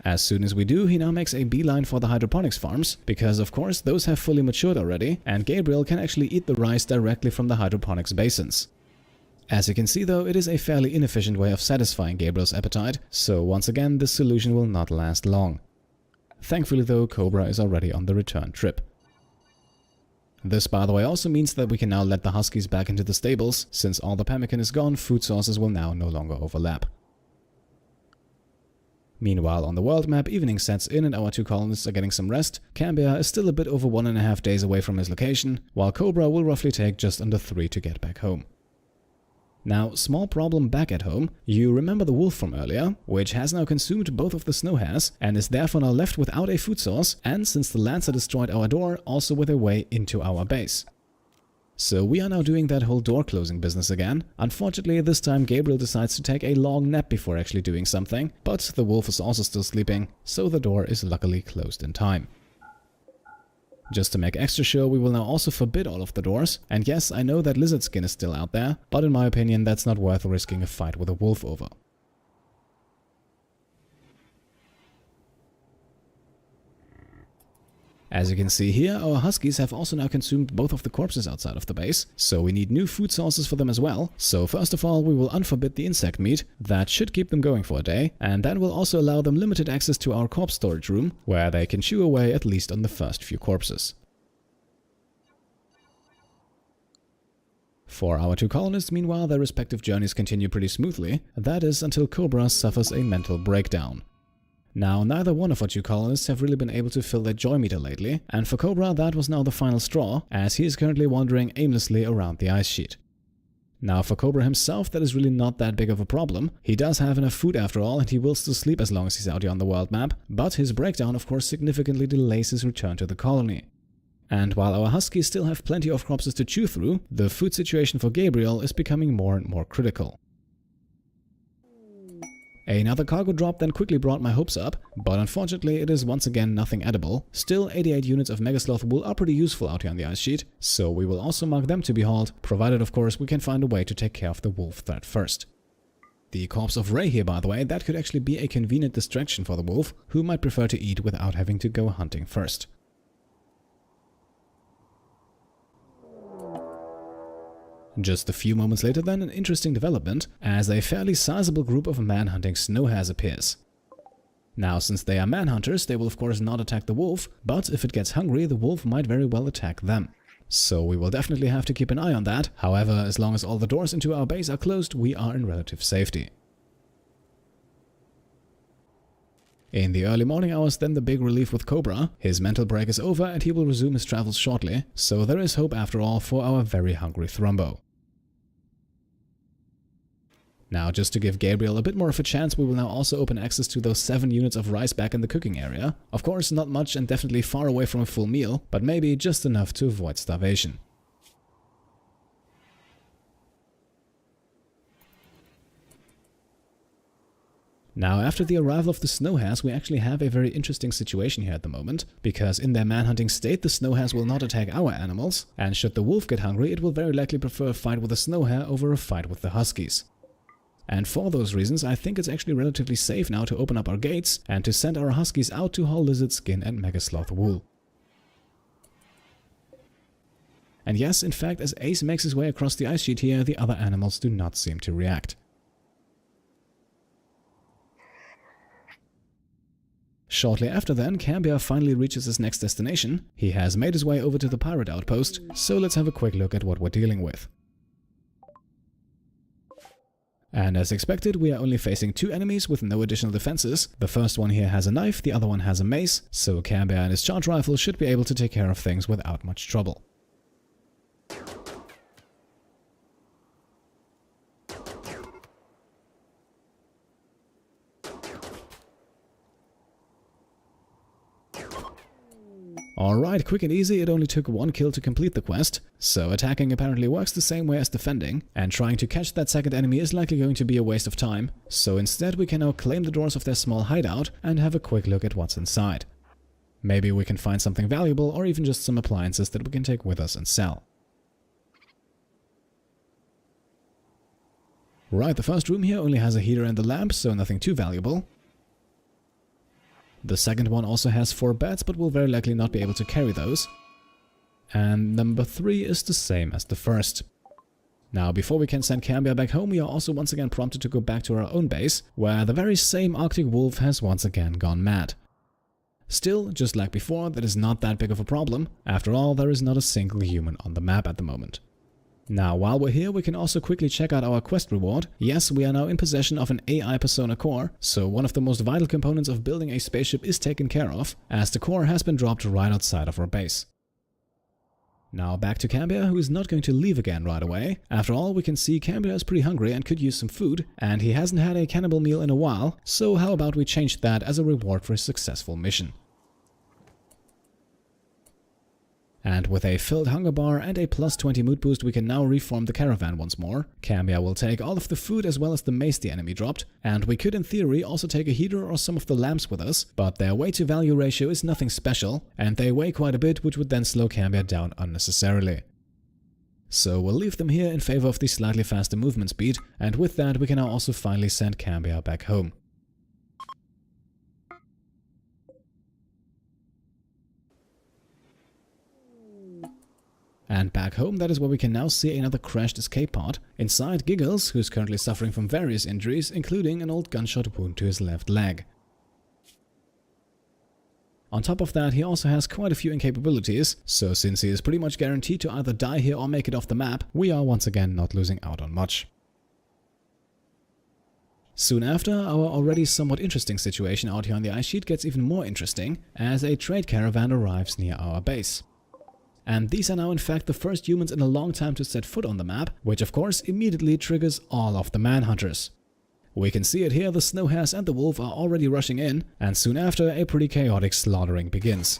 As soon as we do, he now makes a beeline for the hydroponics farms, because of course those have fully matured already, and Gabriel can actually eat the rice directly from the hydroponics basins. As you can see though, it is a fairly inefficient way of satisfying Gabriel's appetite, so once again this solution will not last long. Thankfully though, Cobra is already on the return trip. This, by the way, also means that we can now let the huskies back into the stables. Since all the pemmican is gone, food sources will now no longer overlap. Meanwhile, on the world map, evening sets in and our 2 colonists are getting some rest. Cambia is still a bit over 1.5 days away from his location, while Cobra will roughly take just under 3 to get back home. Now, small problem back at home. You remember the wolf from earlier, which has now consumed both of the snow hares and is therefore now left without a food source, and since the Lancer destroyed our door, also with a way into our base. So we are now doing that whole door closing business again. Unfortunately, this time Gabriel decides to take a long nap before actually doing something, but the wolf is also still sleeping, so the door is luckily closed in time. Just to make extra sure, we will now also forbid all of the doors, and yes, I know that lizard skin is still out there, but in my opinion that's not worth risking a fight with a wolf over. As you can see here, our huskies have also now consumed both of the corpses outside of the base, so we need new food sources for them as well. So first of all, we will unforbid the insect meat. That should keep them going for a day, and that will also allow them limited access to our corpse storage room, where they can chew away at least on the first few corpses. For our 2 colonists, meanwhile, their respective journeys continue pretty smoothly. That is until Cobra suffers a mental breakdown. Now, neither one of our 2 colonists have really been able to fill their joy meter lately, and for Cobra that was now the final straw, as he is currently wandering aimlessly around the ice sheet. Now for Cobra himself, that is really not that big of a problem. He does have enough food after all, and he will still sleep as long as he's out here on the world map, but his breakdown of course significantly delays his return to the colony. And while our huskies still have plenty of corpses to chew through, the food situation for Gabriel is becoming more and more critical. Another cargo drop then quickly brought my hopes up, but unfortunately it is once again nothing edible. Still, 88 units of Megasloth wool are pretty useful out here on the ice sheet, so we will also mark them to be hauled, provided of course we can find a way to take care of the wolf threat first. The corpse of Ray here, by the way, that could actually be a convenient distraction for the wolf, who might prefer to eat without having to go hunting first. Just a few moments later then, an interesting development, as a fairly sizable group of man-hunting snowhares appears. Now, since they are man-hunters, they will of course not attack the wolf, but if it gets hungry, the wolf might very well attack them. So we will definitely have to keep an eye on that. However, as long as all the doors into our base are closed, we are in relative safety. In the early morning hours, then the big relief with Cobra. His mental break is over and he will resume his travels shortly, so there is hope after all for our very hungry Thrumbo. Now, just to give Gabriel a bit more of a chance, we will now also open access to those 7 units of rice back in the cooking area. Of course, not much and definitely far away from a full meal, but maybe just enough to avoid starvation. Now, after the arrival of the snowhares, we actually have a very interesting situation here at the moment, because in their manhunting state, the snowhares will not attack our animals, and should the wolf get hungry, it will very likely prefer a fight with the snowhare over a fight with the huskies. And for those reasons, I think it's actually relatively safe now to open up our gates and to send our huskies out to haul lizard skin and megasloth wool. And yes, in fact, as Ace makes his way across the ice sheet here, the other animals do not seem to react. Shortly after then, Cambia finally reaches his next destination. He has made his way over to the pirate outpost, so let's have a quick look at what we're dealing with. And as expected, we are only facing 2 enemies with no additional defenses. The first one here has a knife, the other one has a mace, so Cambia and his charge rifle should be able to take care of things without much trouble. Alright, quick and easy, it only took 1 kill to complete the quest, so attacking apparently works the same way as defending, and trying to catch that second enemy is likely going to be a waste of time, so instead we can now claim the doors of their small hideout and have a quick look at what's inside. Maybe we can find something valuable or even just some appliances that we can take with us and sell. Right, the first room here only has a heater and a lamp, so nothing too valuable. The second one also has 4 beds, but will very likely not be able to carry those. And number 3 is the same as the first. Now, before we can send Cambia back home, we are also once again prompted to go back to our own base, where the very same Arctic wolf has once again gone mad. Still, just like before, that is not that big of a problem. After all, there is not a single human on the map at the moment. Now, while we're here, we can also quickly check out our quest reward. Yes, we are now in possession of an AI persona core, so one of the most vital components of building a spaceship is taken care of, as the core has been dropped right outside of our base. Now back to Cambia, who is not going to leave again right away. After all, we can see Cambia is pretty hungry and could use some food, and he hasn't had a cannibal meal in a while, so how about we change that as a reward for his successful mission. And with a filled hunger bar and a +20 mood boost, we can now reform the caravan once more. Cambia will take all of the food as well as the mace the enemy dropped, and we could in theory also take a heater or some of the lamps with us, but their weight to value ratio is nothing special, and they weigh quite a bit, which would then slow Cambia down unnecessarily. So we'll leave them here in favor of the slightly faster movement speed, and with that we can now also finally send Cambia back home. And back home, that is where we can now see another crashed escape pod. Inside, Giggles, who's currently suffering from various injuries, including an old gunshot wound to his left leg. On top of that, he also has quite a few incapabilities, so since he is pretty much guaranteed to either die here or make it off the map, we are once again not losing out on much. Soon after, our already somewhat interesting situation out here on the ice sheet gets even more interesting, as a trade caravan arrives near our base. And these are now in fact the first humans in a long time to set foot on the map, which of course immediately triggers all of the manhunters. We can see it here, the snowhares and the wolf are already rushing in, and soon after a pretty chaotic slaughtering begins.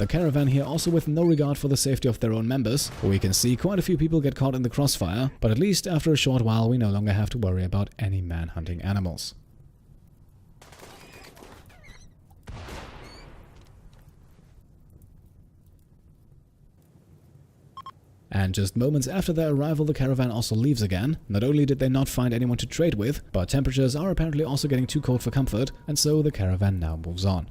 the caravan here also with no regard for the safety of their own members. We can see quite a few people get caught in the crossfire, but at least after a short while we no longer have to worry about any man-hunting animals. And just moments after their arrival, the caravan also leaves again. Not only did they not find anyone to trade with, but temperatures are apparently also getting too cold for comfort, and so the caravan now moves on.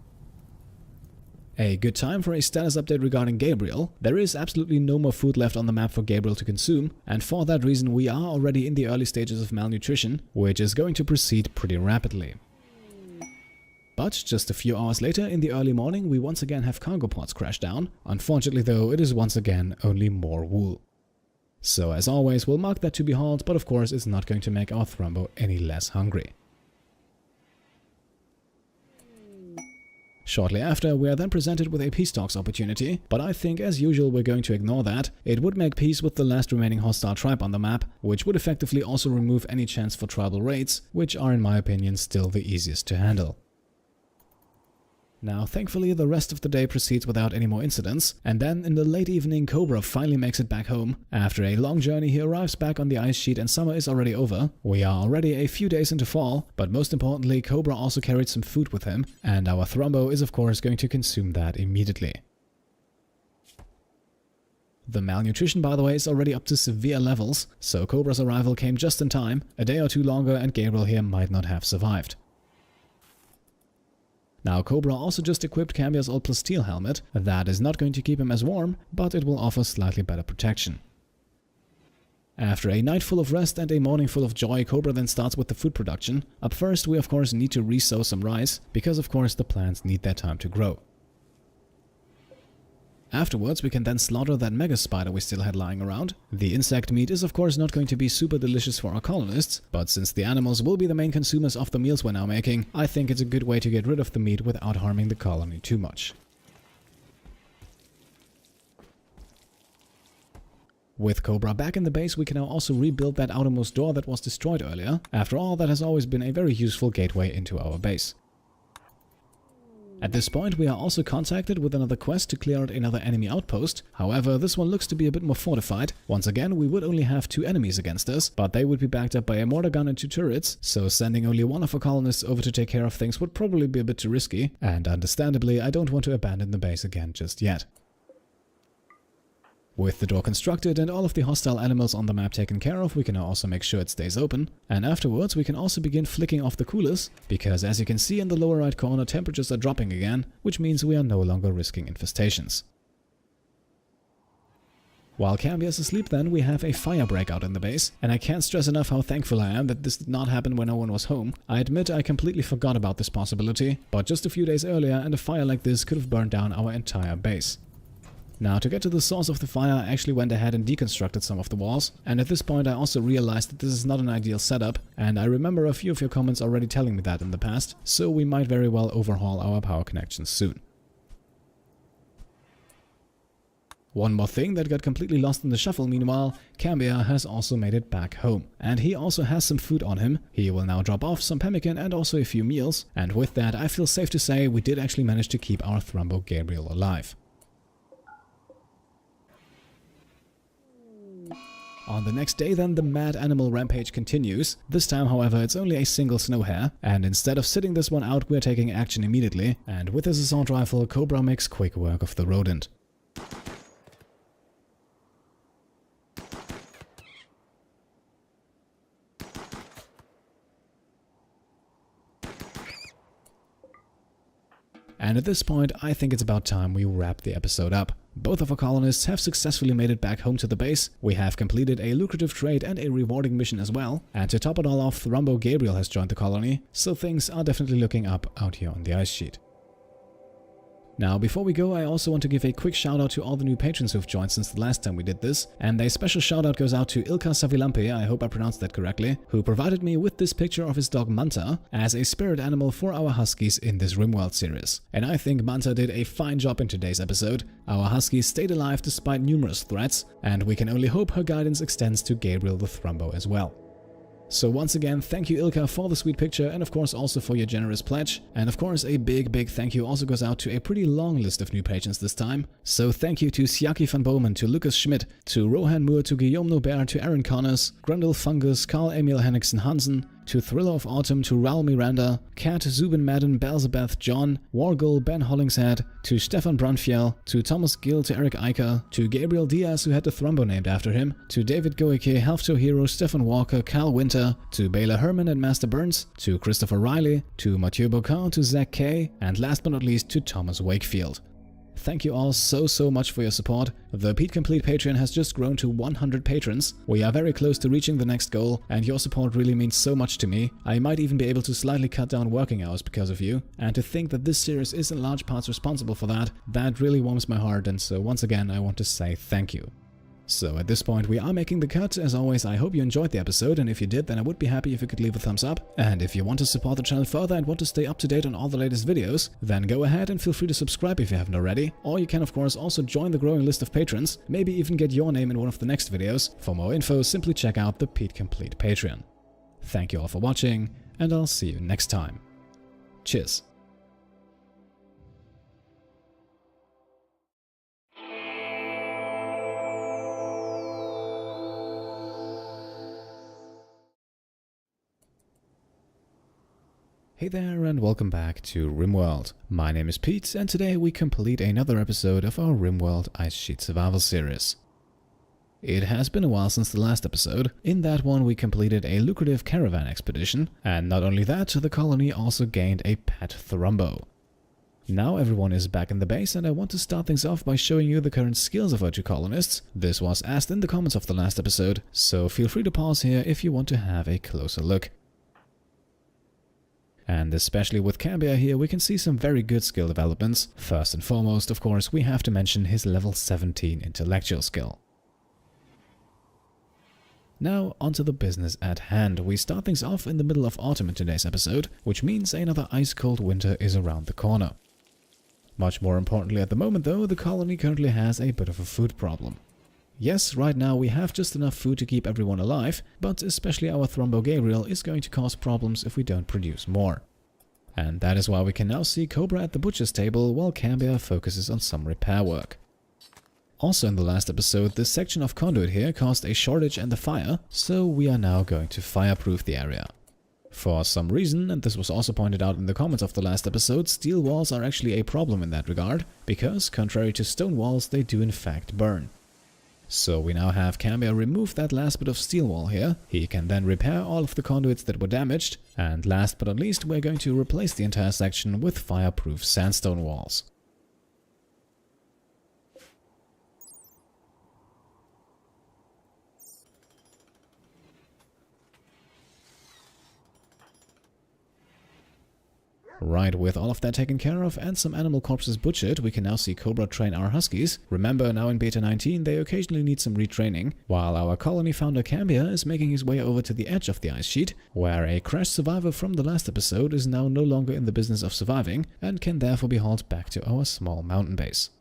A good time for a status update regarding Gabriel. There is absolutely no more food left on the map for Gabriel to consume, and for that reason we are already in the early stages of malnutrition, which is going to proceed pretty rapidly. But just a few hours later, in the early morning, we once again have cargo pods crash down. Unfortunately though, it is once again only more wool. So as always, we'll mark that to be hauled, but of course it's not going to make our Thrumbo any less hungry. Shortly after, we are then presented with a peace talks opportunity, but I think as usual we're going to ignore that. It would make peace with the last remaining hostile tribe on the map, which would effectively also remove any chance for tribal raids, which are in my opinion still the easiest to handle. Now, thankfully, the rest of the day proceeds without any more incidents, and then in the late evening, Cobra finally makes it back home. After a long journey, he arrives back on the ice sheet and summer is already over. We are already a few days into fall, but most importantly, Cobra also carried some food with him, and our Thrumbo is of course going to consume that immediately. The malnutrition, by the way, is already up to severe levels, so Cobra's arrival came just in time. A day or two longer and Gabriel here might not have survived. Now, Cobra also just equipped Cambia's old plasteel helmet. That is not going to keep him as warm, but it will offer slightly better protection. After a night full of rest and a morning full of joy, Cobra then starts with the food production. Up first, we of course need to re-sow some rice, because of course the plants need their time to grow. Afterwards, we can then slaughter that mega spider we still had lying around. The insect meat is of course not going to be super delicious for our colonists, but since the animals will be the main consumers of the meals we're now making, I think it's a good way to get rid of the meat without harming the colony too much. With Cobra back in the base, we can now also rebuild that outermost door that was destroyed earlier. After all, that has always been a very useful gateway into our base. At this point, we are also contacted with another quest to clear out another enemy outpost. However, this one looks to be a bit more fortified. Once again, we would only have 2 enemies against us, but they would be backed up by a mortar gun and 2 turrets, so sending only one of our colonists over to take care of things would probably be a bit too risky, and understandably, I don't want to abandon the base again just yet. With the door constructed and all of the hostile animals on the map taken care of, we can now also make sure it stays open. And afterwards we can also begin flicking off the coolers, because as you can see in the lower right corner, temperatures are dropping again, which means we are no longer risking infestations. While Cambia is asleep then, we have a fire breakout in the base, and I can't stress enough how thankful I am that this did not happen when no one was home. I admit I completely forgot about this possibility, but just a few days earlier and a fire like this could have burned down our entire base. Now, to get to the source of the fire, I actually went ahead and deconstructed some of the walls, and at this point I also realized that this is not an ideal setup, and I remember a few of your comments already telling me that in the past, so we might very well overhaul our power connections soon. One more thing that got completely lost in the shuffle meanwhile, Cambia has also made it back home, and he also has some food on him. He will now drop off some pemmican and also a few meals, and with that I feel safe to say we did actually manage to keep our Thrumbo Gabriel alive. On the next day then, the mad animal rampage continues. This time, however, it's only a single snow hare, and instead of sitting this one out, we're taking action immediately, and with his assault rifle, Cobra makes quick work of the rodent. And at this point, I think it's about time we wrap the episode up. Both of our colonists have successfully made it back home to the base. We have completed a lucrative trade and a rewarding mission as well. And to top it all off, Thrumbo Gabriel has joined the colony, so things are definitely looking up out here on the ice sheet. Now, before we go, I also want to give a quick shout out to all the new patrons who've joined since the last time we did this, and a special shout out goes out to Ilka Savilampe, I hope I pronounced that correctly, who provided me with this picture of his dog Manta as a spirit animal for our huskies in this RimWorld series. And I think Manta did a fine job in today's episode. Our husky stayed alive despite numerous threats, and we can only hope her guidance extends to Gabriel the Thrumbo as well. So once again, thank you Ilka for the sweet picture and of course also for your generous pledge. And of course a big thank you also goes out to a pretty long list of new patrons this time. So thank you to Siaki van Bomen, to Lucas Schmidt, to Rohan Moore, to Guillaume Nobert, to Aaron Connors, Grundle Fungus, Carl Emil Henriksen Hansen, to Thriller of Autumn, to Raul Miranda, Kat, Zubin Madden, Belzebeth, John, Wargle, Ben Hollingshead, to Stefan Brandfjell, to Thomas Gill, to Eric Eicher, to Gabriel Diaz, who had the Thrumbo named after him, to David Goike, Halfto Hero, Stefan Walker, Cal Winter, to Baylor Herman and Master Burns, to Christopher Riley, to Mathieu Bocard, to Zach Kay, and last but not least to Thomas Wakefield. Thank you all so much for your support. The Pete Complete Patreon has just grown to 100 patrons. We are very close to reaching the next goal, and your support really means so much to me. I might even be able to slightly cut down working hours because of you, and to think that this series is in large parts responsible for that, that really warms my heart, and so once again I want to say thank you. So at this point we are making the cut. As always, I hope you enjoyed the episode, and if you did, then I would be happy if you could leave a thumbs up. And if you want to support the channel further and want to stay up to date on all the latest videos, then go ahead and feel free to subscribe if you haven't already. Or you can of course also join the growing list of patrons, maybe even get your name in one of the next videos. For more info, simply check out the Pete Complete Patreon. Thank you all for watching, and I'll see you next time. Cheers. Hey there and welcome back to RimWorld. My name is Pete and today we complete another episode of our RimWorld Ice Sheet Survival series. It has been a while since the last episode. In that one we completed a lucrative caravan expedition, and not only that, the colony also gained a pet Thrumbo. Now everyone is back in the base and I want to start things off by showing you the current skills of our two colonists. This was asked in the comments of the last episode, so feel free to pause here if you want to have a closer look. And especially with Cambia here, we can see some very good skill developments. First and foremost, of course, we have to mention his level 17 intellectual skill. Now, onto the business at hand. We start things off in the middle of autumn in today's episode, which means another ice-cold winter is around the corner. Much more importantly at the moment though, the colony currently has a bit of a food problem. Yes, right now we have just enough food to keep everyone alive, but especially our Thrumbo Gabriel is going to cause problems if we don't produce more. And that is why we can now see Cobra at the butcher's table while Cambia focuses on some repair work. Also in the last episode, this section of conduit here caused a shortage and a fire, so we are now going to fireproof the area. For some reason, and this was also pointed out in the comments of the last episode, steel walls are actually a problem in that regard, because contrary to stone walls, they do in fact burn. So we now have Cambia remove that last bit of steel wall here. He can then repair all of the conduits that were damaged, and last but not least we're going to replace the entire section with fireproof sandstone walls. Right, with all of that taken care of and some animal corpses butchered, we can now see Cobra train our huskies. Remember, now in Beta 19 they occasionally need some retraining, while our colony founder Cambia is making his way over to the edge of the ice sheet, where a crashed survivor from the last episode is now no longer in the business of surviving, and can therefore be hauled back to our small mountain base.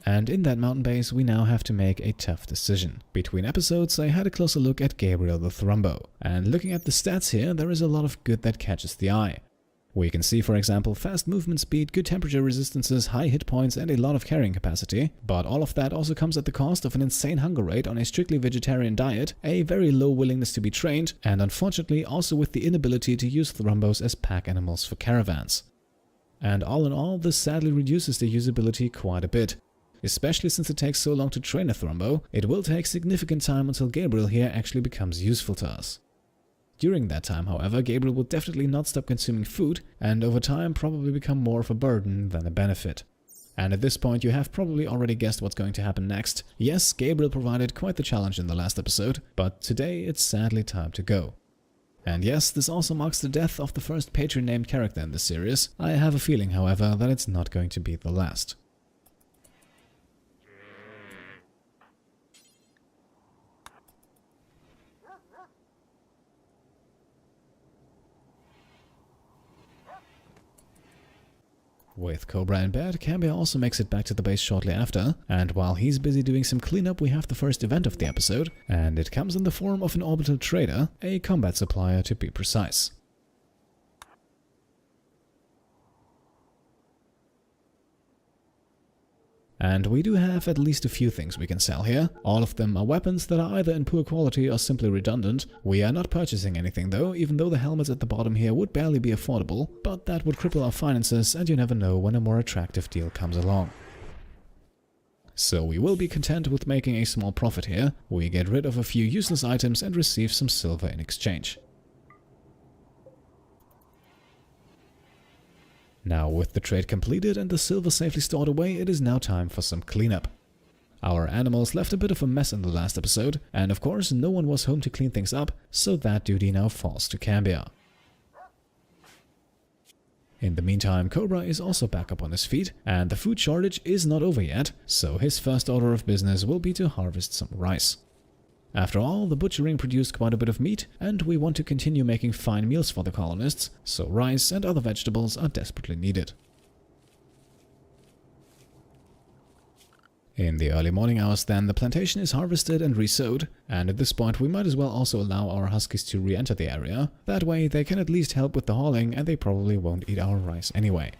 And in that mountain base we now have to make a tough decision. Between episodes I had a closer look at Gabriel the Thrumbo, and looking at the stats here there is a lot of good that catches the eye. We can see, for example, fast movement speed, good temperature resistances, high hit points and a lot of carrying capacity, but all of that also comes at the cost of an insane hunger rate on a strictly vegetarian diet, a very low willingness to be trained, and unfortunately also with the inability to use Thrumbos as pack animals for caravans. And all in all, this sadly reduces the usability quite a bit. Especially since it takes so long to train a Thrumbo, it will take significant time until Gabriel here actually becomes useful to us. During that time, however, Gabriel will definitely not stop consuming food, and over time probably become more of a burden than a benefit. And at this point you have probably already guessed what's going to happen next. Yes, Gabriel provided quite the challenge in the last episode, but today it's sadly time to go. And yes, this also marks the death of the first Patreon-named character in this series. I have a feeling, however, that it's not going to be the last. With Cobra in bed, Cambia also makes it back to the base shortly after, and while he's busy doing some cleanup, we have the first event of the episode, and it comes in the form of an orbital trader, a combat supplier to be precise. And we do have at least a few things we can sell here. All of them are weapons that are either in poor quality or simply redundant. We are not purchasing anything though, even though the helmets at the bottom here would barely be affordable, but that would cripple our finances, and you never know when a more attractive deal comes along. So we will be content with making a small profit here. We get rid of a few useless items and receive some silver in exchange. Now, with the trade completed and the silver safely stored away, it is now time for some cleanup. Our animals left a bit of a mess in the last episode, and of course no one was home to clean things up, so that duty now falls to Cambia. In the meantime, Cobra is also back up on his feet, and the food shortage is not over yet, so his first order of business will be to harvest some rice. After all, the butchering produced quite a bit of meat, and we want to continue making fine meals for the colonists, so rice and other vegetables are desperately needed. In the early morning hours then, the plantation is harvested and resowed, and at this point we might as well also allow our huskies to re-enter the area. That way they can at least help with the hauling, and they probably won't eat our rice anyway.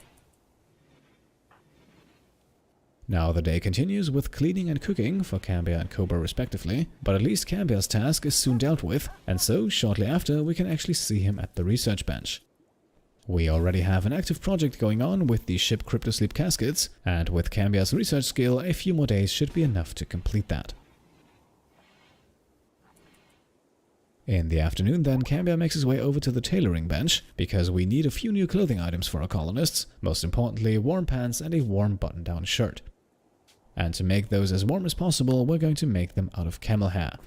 Now the day continues with cleaning and cooking for Cambia and Cobra respectively, but at least Cambia's task is soon dealt with, and so shortly after we can actually see him at the research bench. We already have an active project going on with the ship cryptosleep caskets, and with Cambia's research skill a few more days should be enough to complete that. In the afternoon then, Cambia makes his way over to the tailoring bench, because we need a few new clothing items for our colonists, most importantly warm pants and a warm button-down shirt. And to make those as warm as possible, we're going to make them out of camel hair.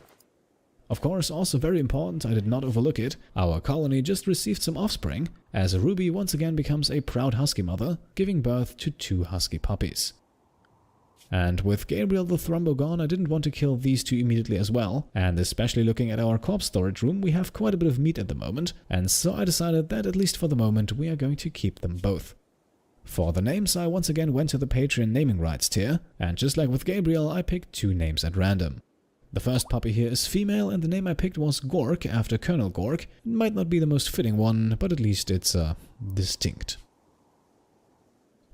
Of course, also very important, I did not overlook it, our colony just received some offspring, as Ruby once again becomes a proud husky mother, giving birth to 2 husky puppies. And with Gabriel the Thrumbo gone, I didn't want to kill these 2 immediately as well, and especially looking at our corpse storage room, we have quite a bit of meat at the moment, and so I decided that at least for the moment we are going to keep them both. For the names, I once again went to the Patreon naming rights tier, and just like with Gabriel, I picked 2 names at random. The first puppy here is female, and the name I picked was Gork, after Colonel Gork. It might not be the most fitting one, but at least it's distinct.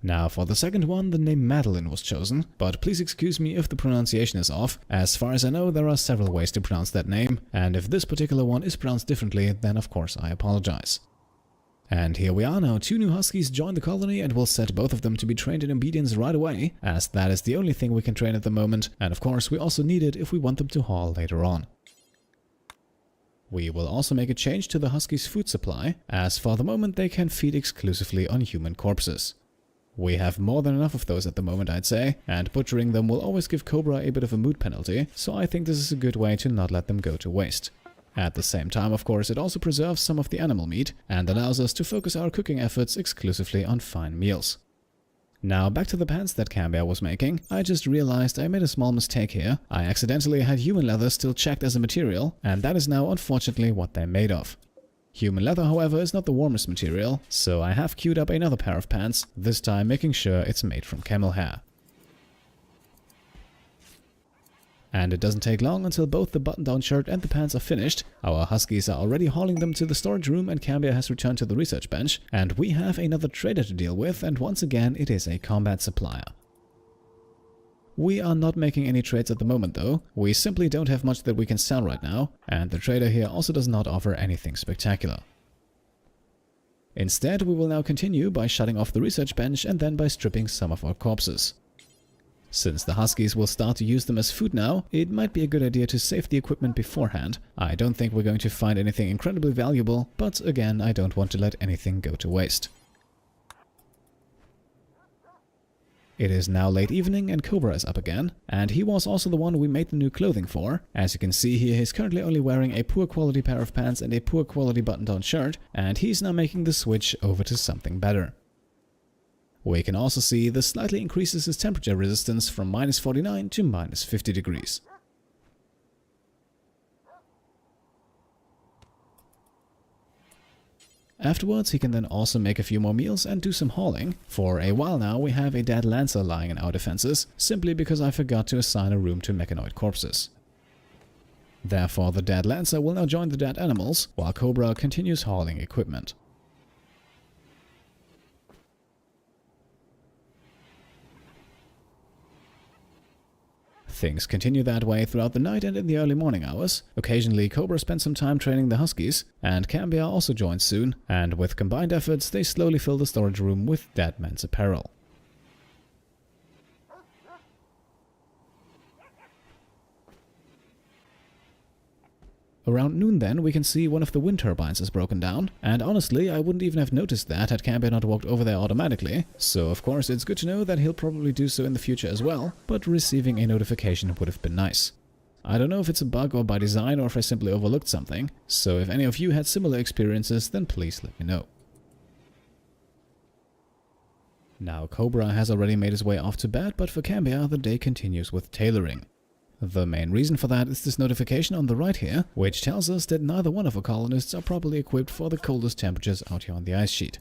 Now for the second one, the name Madeline was chosen, but please excuse me if the pronunciation is off. As far as I know, there are several ways to pronounce that name, and if this particular one is pronounced differently, then of course I apologize. And here we are now, 2 new huskies join the colony, and we'll set both of them to be trained in obedience right away, as that is the only thing we can train at the moment, and of course we also need it if we want them to haul later on. We will also make a change to the huskies' food supply, as for the moment they can feed exclusively on human corpses. We have more than enough of those at the moment, I'd say, and butchering them will always give Cobra a bit of a mood penalty, so I think this is a good way to not let them go to waste. At the same time, of course, it also preserves some of the animal meat and allows us to focus our cooking efforts exclusively on fine meals. Now back to the pants that Cambia was making. I just realized I made a small mistake here. I accidentally had human leather still checked as a material, and that is now unfortunately what they're made of. Human leather, however, is not the warmest material, so I have queued up another pair of pants, this time making sure it's made from camel hair. And it doesn't take long until both the button-down shirt and the pants are finished. Our huskies are already hauling them to the storage room, and Cambia has returned to the research bench, and we have another trader to deal with, and once again it is a combat supplier. We are not making any trades at the moment though, we simply don't have much that we can sell right now, and the trader here also does not offer anything spectacular. Instead, we will now continue by shutting off the research bench and then by stripping some of our corpses. Since the huskies will start to use them as food now, it might be a good idea to save the equipment beforehand. I don't think we're going to find anything incredibly valuable, but again, I don't want to let anything go to waste. It is now late evening and Cobra is up again, and he was also the one we made the new clothing for. As you can see here, he's currently only wearing a poor quality pair of pants and a poor quality button-down shirt, and he's now making the switch over to something better. We can also see this slightly increases his temperature resistance from -49 to -50 degrees. Afterwards, he can then also make a few more meals and do some hauling. For a while now, we have a dead lancer lying in our defenses, simply because I forgot to assign a room to mechanoid corpses. Therefore, the dead lancer will now join the dead animals, while Cobra continues hauling equipment. Things continue that way throughout the night and in the early morning hours. Occasionally, Cobra spends some time training the Huskies, and Cambia also joins soon, and with combined efforts, they slowly fill the storage room with dead men's apparel. Around noon then, we can see one of the wind turbines is broken down, and honestly, I wouldn't even have noticed that had Cambia not walked over there automatically, so of course it's good to know that he'll probably do so in the future as well, but receiving a notification would have been nice. I don't know if it's a bug or by design or if I simply overlooked something, so if any of you had similar experiences, then please let me know. Now Cobra has already made his way off to bed, but for Cambia the day continues with tailoring. The main reason for that is this notification on the right here, which tells us that neither one of our colonists are properly equipped for the coldest temperatures out here on the ice sheet.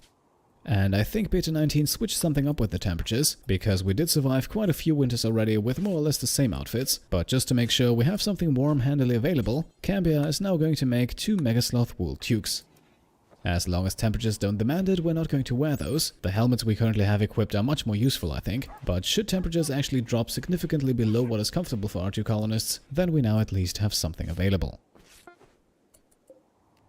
And I think Beta 19 switched something up with the temperatures, because we did survive quite a few winters already with more or less the same outfits, but just to make sure we have something warm handily available, Cambia is now going to make 2 Megasloth wool toques. As long as temperatures don't demand it, we're not going to wear those. The helmets we currently have equipped are much more useful, I think, but should temperatures actually drop significantly below what is comfortable for our 2 colonists, then we now at least have something available.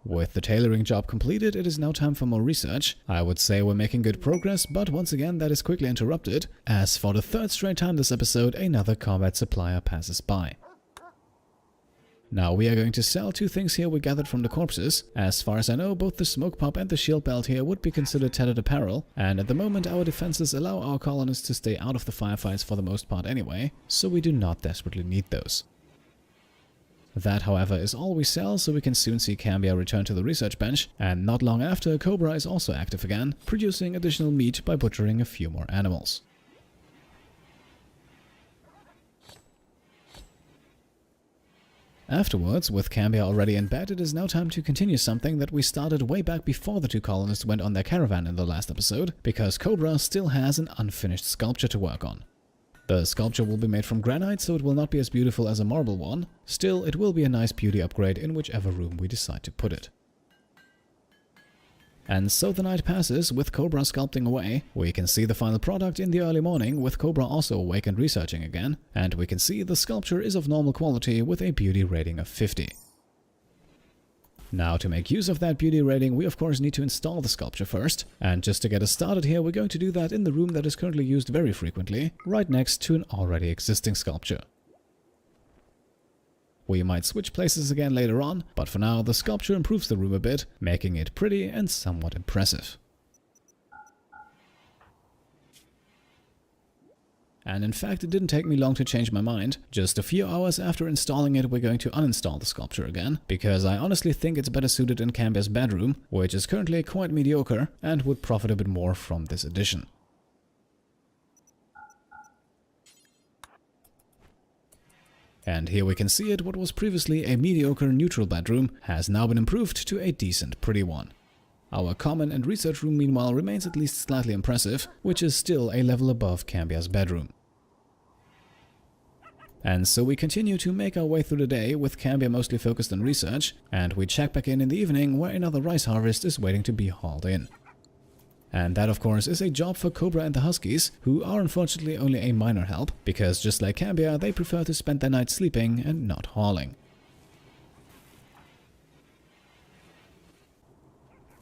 With the tailoring job completed, it is now time for more research. I would say we're making good progress, but once again that is quickly interrupted, as for the 3rd straight time this episode, another combat supplier passes by. Now we are going to sell 2 things here we gathered from the corpses. As far as I know, both the smoke pop and the shield belt here would be considered tattered apparel, and at the moment our defenses allow our colonists to stay out of the firefights for the most part anyway, so we do not desperately need those. That, however, is all we sell, so we can soon see Cambia return to the research bench, and not long after, Cobra is also active again, producing additional meat by butchering a few more animals. Afterwards, with Cambia already in bed, it is now time to continue something that we started way back before the 2 colonists went on their caravan in the last episode, because Cobra still has an unfinished sculpture to work on. The sculpture will be made from granite, so it will not be as beautiful as a marble one. Still, it will be a nice beauty upgrade in whichever room we decide to put it. And so the night passes, with Cobra sculpting away. We can see the final product in the early morning, with Cobra also awake and researching again, and we can see the sculpture is of normal quality with a beauty rating of 50. Now, to make use of that beauty rating, we of course need to install the sculpture first, and just to get us started here, we're going to do that in the room that is currently used very frequently, right next to an already existing sculpture. We might switch places again later on, but for now the sculpture improves the room a bit, making it pretty and somewhat impressive. And in fact, it didn't take me long to change my mind. Just a few hours after installing it, we're going to uninstall the sculpture again, because I honestly think it's better suited in Cambia's bedroom, which is currently quite mediocre and would profit a bit more from this addition. And here we can see it, what was previously a mediocre neutral bedroom has now been improved to a decent pretty one. Our common and research room meanwhile remains at least slightly impressive, which is still a level above Cambia's bedroom. And so we continue to make our way through the day, with Cambia mostly focused on research, and we check back in the evening where another rice harvest is waiting to be hauled in. And that, of course, is a job for Cobra and the Huskies, who are unfortunately only a minor help, because just like Cambia, they prefer to spend their night sleeping and not hauling.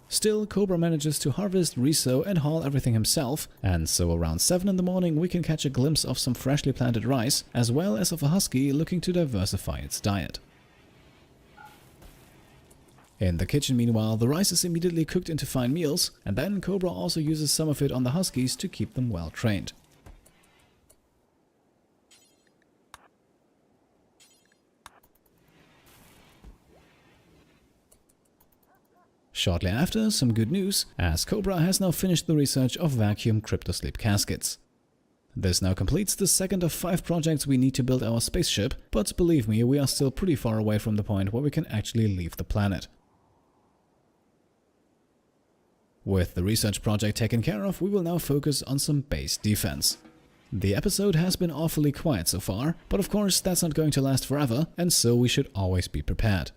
Still, Cobra manages to harvest, resow and haul everything himself, and so around 7 in the morning we can catch a glimpse of some freshly planted rice, as well as of a husky looking to diversify its diet. In the kitchen, meanwhile, the rice is immediately cooked into fine meals, and then Cobra also uses some of it on the huskies to keep them well trained. Shortly after, some good news, as Cobra has now finished the research of vacuum cryptosleep caskets. This now completes the second of 5 projects we need to build our spaceship, but believe me, we are still pretty far away from the point where we can actually leave the planet. With the research project taken care of, we will now focus on some base defense. The episode has been awfully quiet so far, but of course that's not going to last forever, and so we should always be prepared.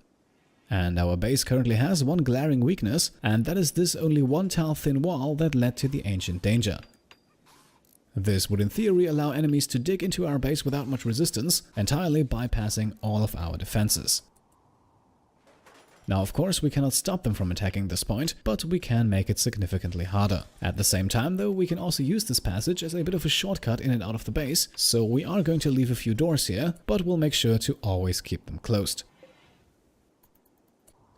And our base currently has one glaring weakness, and that is this only 1 tile thin wall that led to the ancient danger. This would in theory allow enemies to dig into our base without much resistance, entirely bypassing all of our defenses. Now of course we cannot stop them from attacking this point, but we can make it significantly harder. At the same time though, we can also use this passage as a bit of a shortcut in and out of the base, so we are going to leave a few doors here, but we'll make sure to always keep them closed.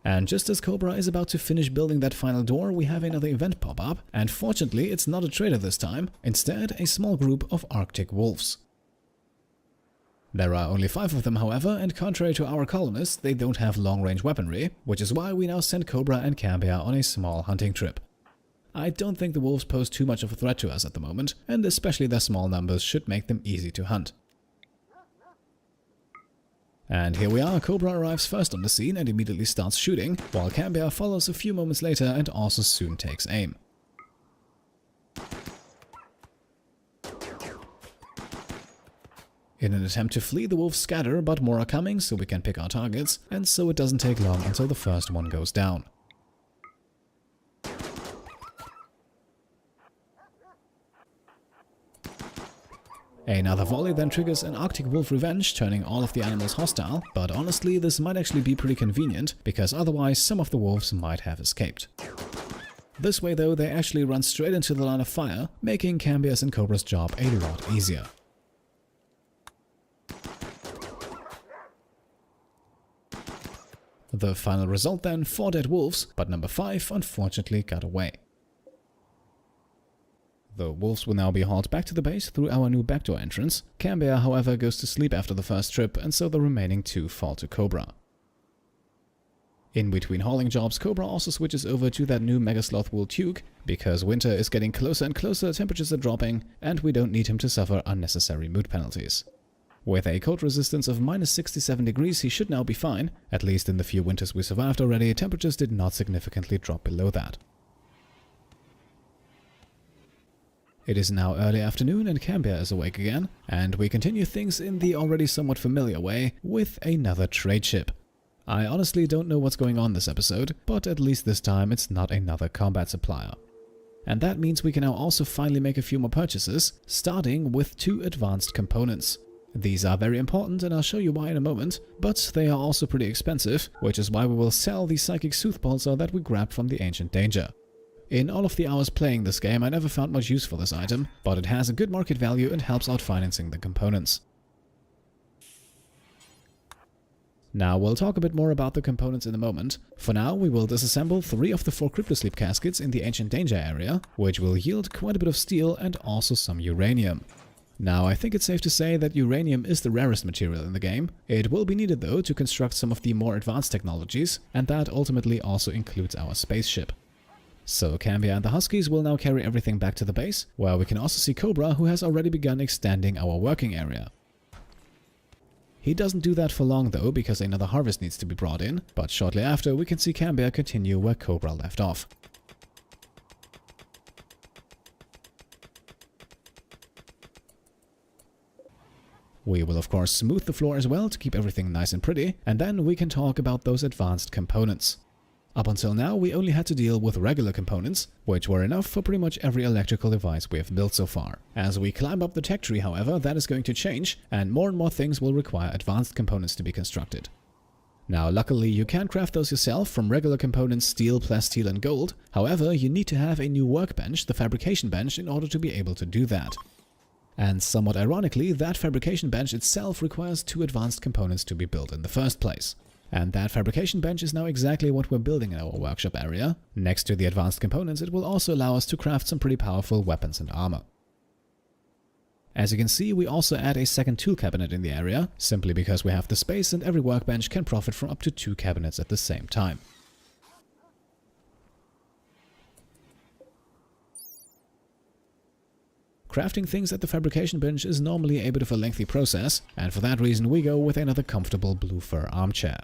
And just as Cobra is about to finish building that final door, we have another event pop up, and fortunately it's not a trader this time, instead a small group of Arctic wolves. There are only 5 of them however, and contrary to our colonists, they don't have long-range weaponry, which is why we now send Cobra and Cambia on a small hunting trip. I don't think the wolves pose too much of a threat to us at the moment, and especially their small numbers should make them easy to hunt. And here we are, Cobra arrives first on the scene and immediately starts shooting, while Cambia follows a few moments later and also soon takes aim. In an attempt to flee, the wolves scatter, but more are coming so we can pick our targets, and so it doesn't take long until the first one goes down. Another volley then triggers an Arctic wolf revenge, turning all of the animals hostile, but honestly this might actually be pretty convenient, because otherwise some of the wolves might have escaped. This way though, they actually run straight into the line of fire, making Cambia's and Cobra's job a lot easier. The final result then, 4 dead wolves, but number 5 unfortunately got away. The wolves will now be hauled back to the base through our new backdoor entrance. Cambia, however, goes to sleep after the first trip, and so the remaining 2 fall to Cobra. In between hauling jobs, Cobra also switches over to that new Mega Sloth wool tuque, because winter is getting closer and closer, temperatures are dropping, and we don't need him to suffer unnecessary mood penalties. With a cold resistance of minus 67 degrees, he should now be fine. At least in the few winters we survived already, temperatures did not significantly drop below that. It is now early afternoon and Cambia is awake again, and we continue things in the already somewhat familiar way with another trade ship. I honestly don't know what's going on this episode, but at least this time it's not another combat supplier. And that means we can now also finally make a few more purchases, starting with 2 advanced components. These are very important and I'll show you why in a moment, but they are also pretty expensive, which is why we will sell the Psychic Sooth Pulsar that we grabbed from the Ancient Danger. In all of the hours playing this game, I never found much use for this item, but it has a good market value and helps out financing the components. Now we'll talk a bit more about the components in a moment. For now, we will disassemble 3 of the 4 Cryptosleep caskets in the Ancient Danger area, which will yield quite a bit of steel and also some uranium. Now, I think it's safe to say that uranium is the rarest material in the game. It will be needed though to construct some of the more advanced technologies, and that ultimately also includes our spaceship. So Cambia and the Huskies will now carry everything back to the base, where we can also see Cobra, who has already begun extending our working area. He doesn't do that for long though, because another harvest needs to be brought in, but shortly after we can see Cambia continue where Cobra left off. We will of course smooth the floor as well to keep everything nice and pretty, and then we can talk about those advanced components. Up until now, we only had to deal with regular components, which were enough for pretty much every electrical device we have built so far. As we climb up the tech tree, however, that is going to change, and more things will require advanced components to be constructed. Now, luckily, you can craft those yourself from regular components, steel, plasteel, and gold. However, you need to have a new workbench, the fabrication bench, in order to be able to do that. And somewhat ironically, that fabrication bench itself requires 2 advanced components to be built in the first place. And that fabrication bench is now exactly what we're building in our workshop area. Next to the advanced components, it will also allow us to craft some pretty powerful weapons and armor. As you can see, we also add a second tool cabinet in the area, simply because we have the space and every workbench can profit from up to 2 cabinets at the same time. Crafting things at the fabrication bench is normally a bit of a lengthy process, and for that reason we go with another comfortable blue fur armchair.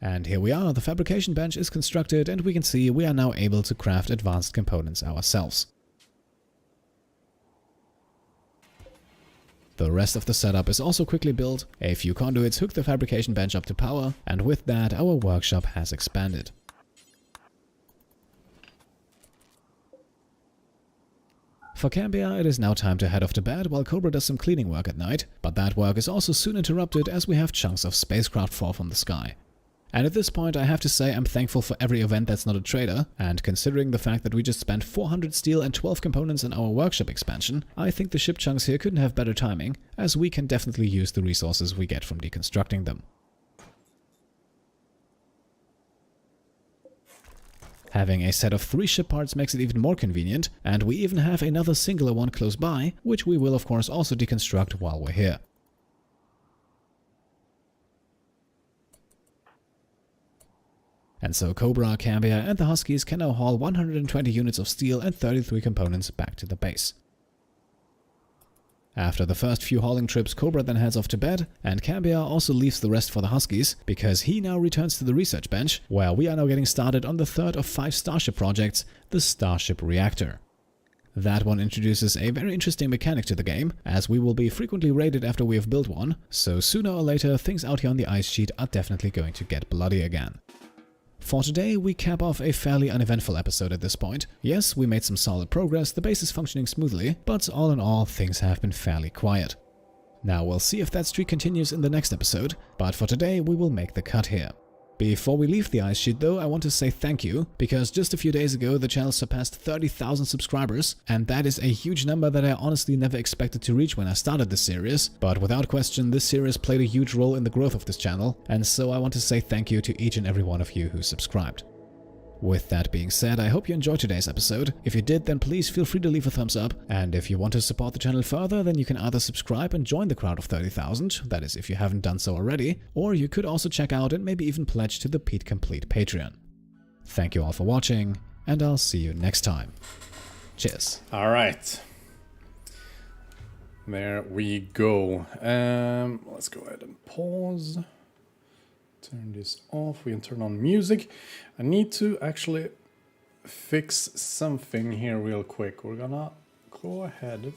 And here we are, the fabrication bench is constructed and we can see we are now able to craft advanced components ourselves. The rest of the setup is also quickly built, a few conduits hook the fabrication bench up to power, and with that our workshop has expanded. For Cambia, it is now time to head off to bed while Cobra does some cleaning work at night, but that work is also soon interrupted as we have chunks of spacecraft fall from the sky. And at this point I have to say I'm thankful for every event that's not a trader, and considering the fact that we just spent 400 steel and 12 components on our workshop expansion, I think the ship chunks here couldn't have better timing, as we can definitely use the resources we get from deconstructing them. Having a set of 3 ship parts makes it even more convenient, and we even have another singular one close by, which we will of course also deconstruct while we're here. And so Cobra, Cambia and the Huskies can now haul 120 units of steel and 33 components back to the base. After the first few hauling trips, Cobra then heads off to bed, and Cambia also leaves the rest for the Huskies, because he now returns to the research bench, where we are now getting started on the third of 5 Starship projects, the Starship Reactor. That one introduces a very interesting mechanic to the game, as we will be frequently raided after we have built one, so sooner or later things out here on the ice sheet are definitely going to get bloody again. For today, we cap off a fairly uneventful episode at this point. Yes, we made some solid progress, the base is functioning smoothly, but all in all, things have been fairly quiet. Now we'll see if that streak continues in the next episode, but for today we will make the cut here. Before we leave the ice sheet though, I want to say thank you, because just a few days ago the channel surpassed 30,000 subscribers, and that is a huge number that I honestly never expected to reach when I started this series, but without question this series played a huge role in the growth of this channel, and so I want to say thank you to each and every one of you who subscribed. With that being said, I hope you enjoyed today's episode. If you did, then please feel free to leave a thumbs up, and if you want to support the channel further, then you can either subscribe and join the crowd of 30,000, that is if you haven't done so already, or you could also check out and maybe even pledge to the Pete Complete Patreon. Thank you all for watching, and I'll see you next time. Cheers. Alright. There we go. Let's go ahead and pause. Turn this off. We can turn on music. I need to actually fix something here real quick. We're gonna go ahead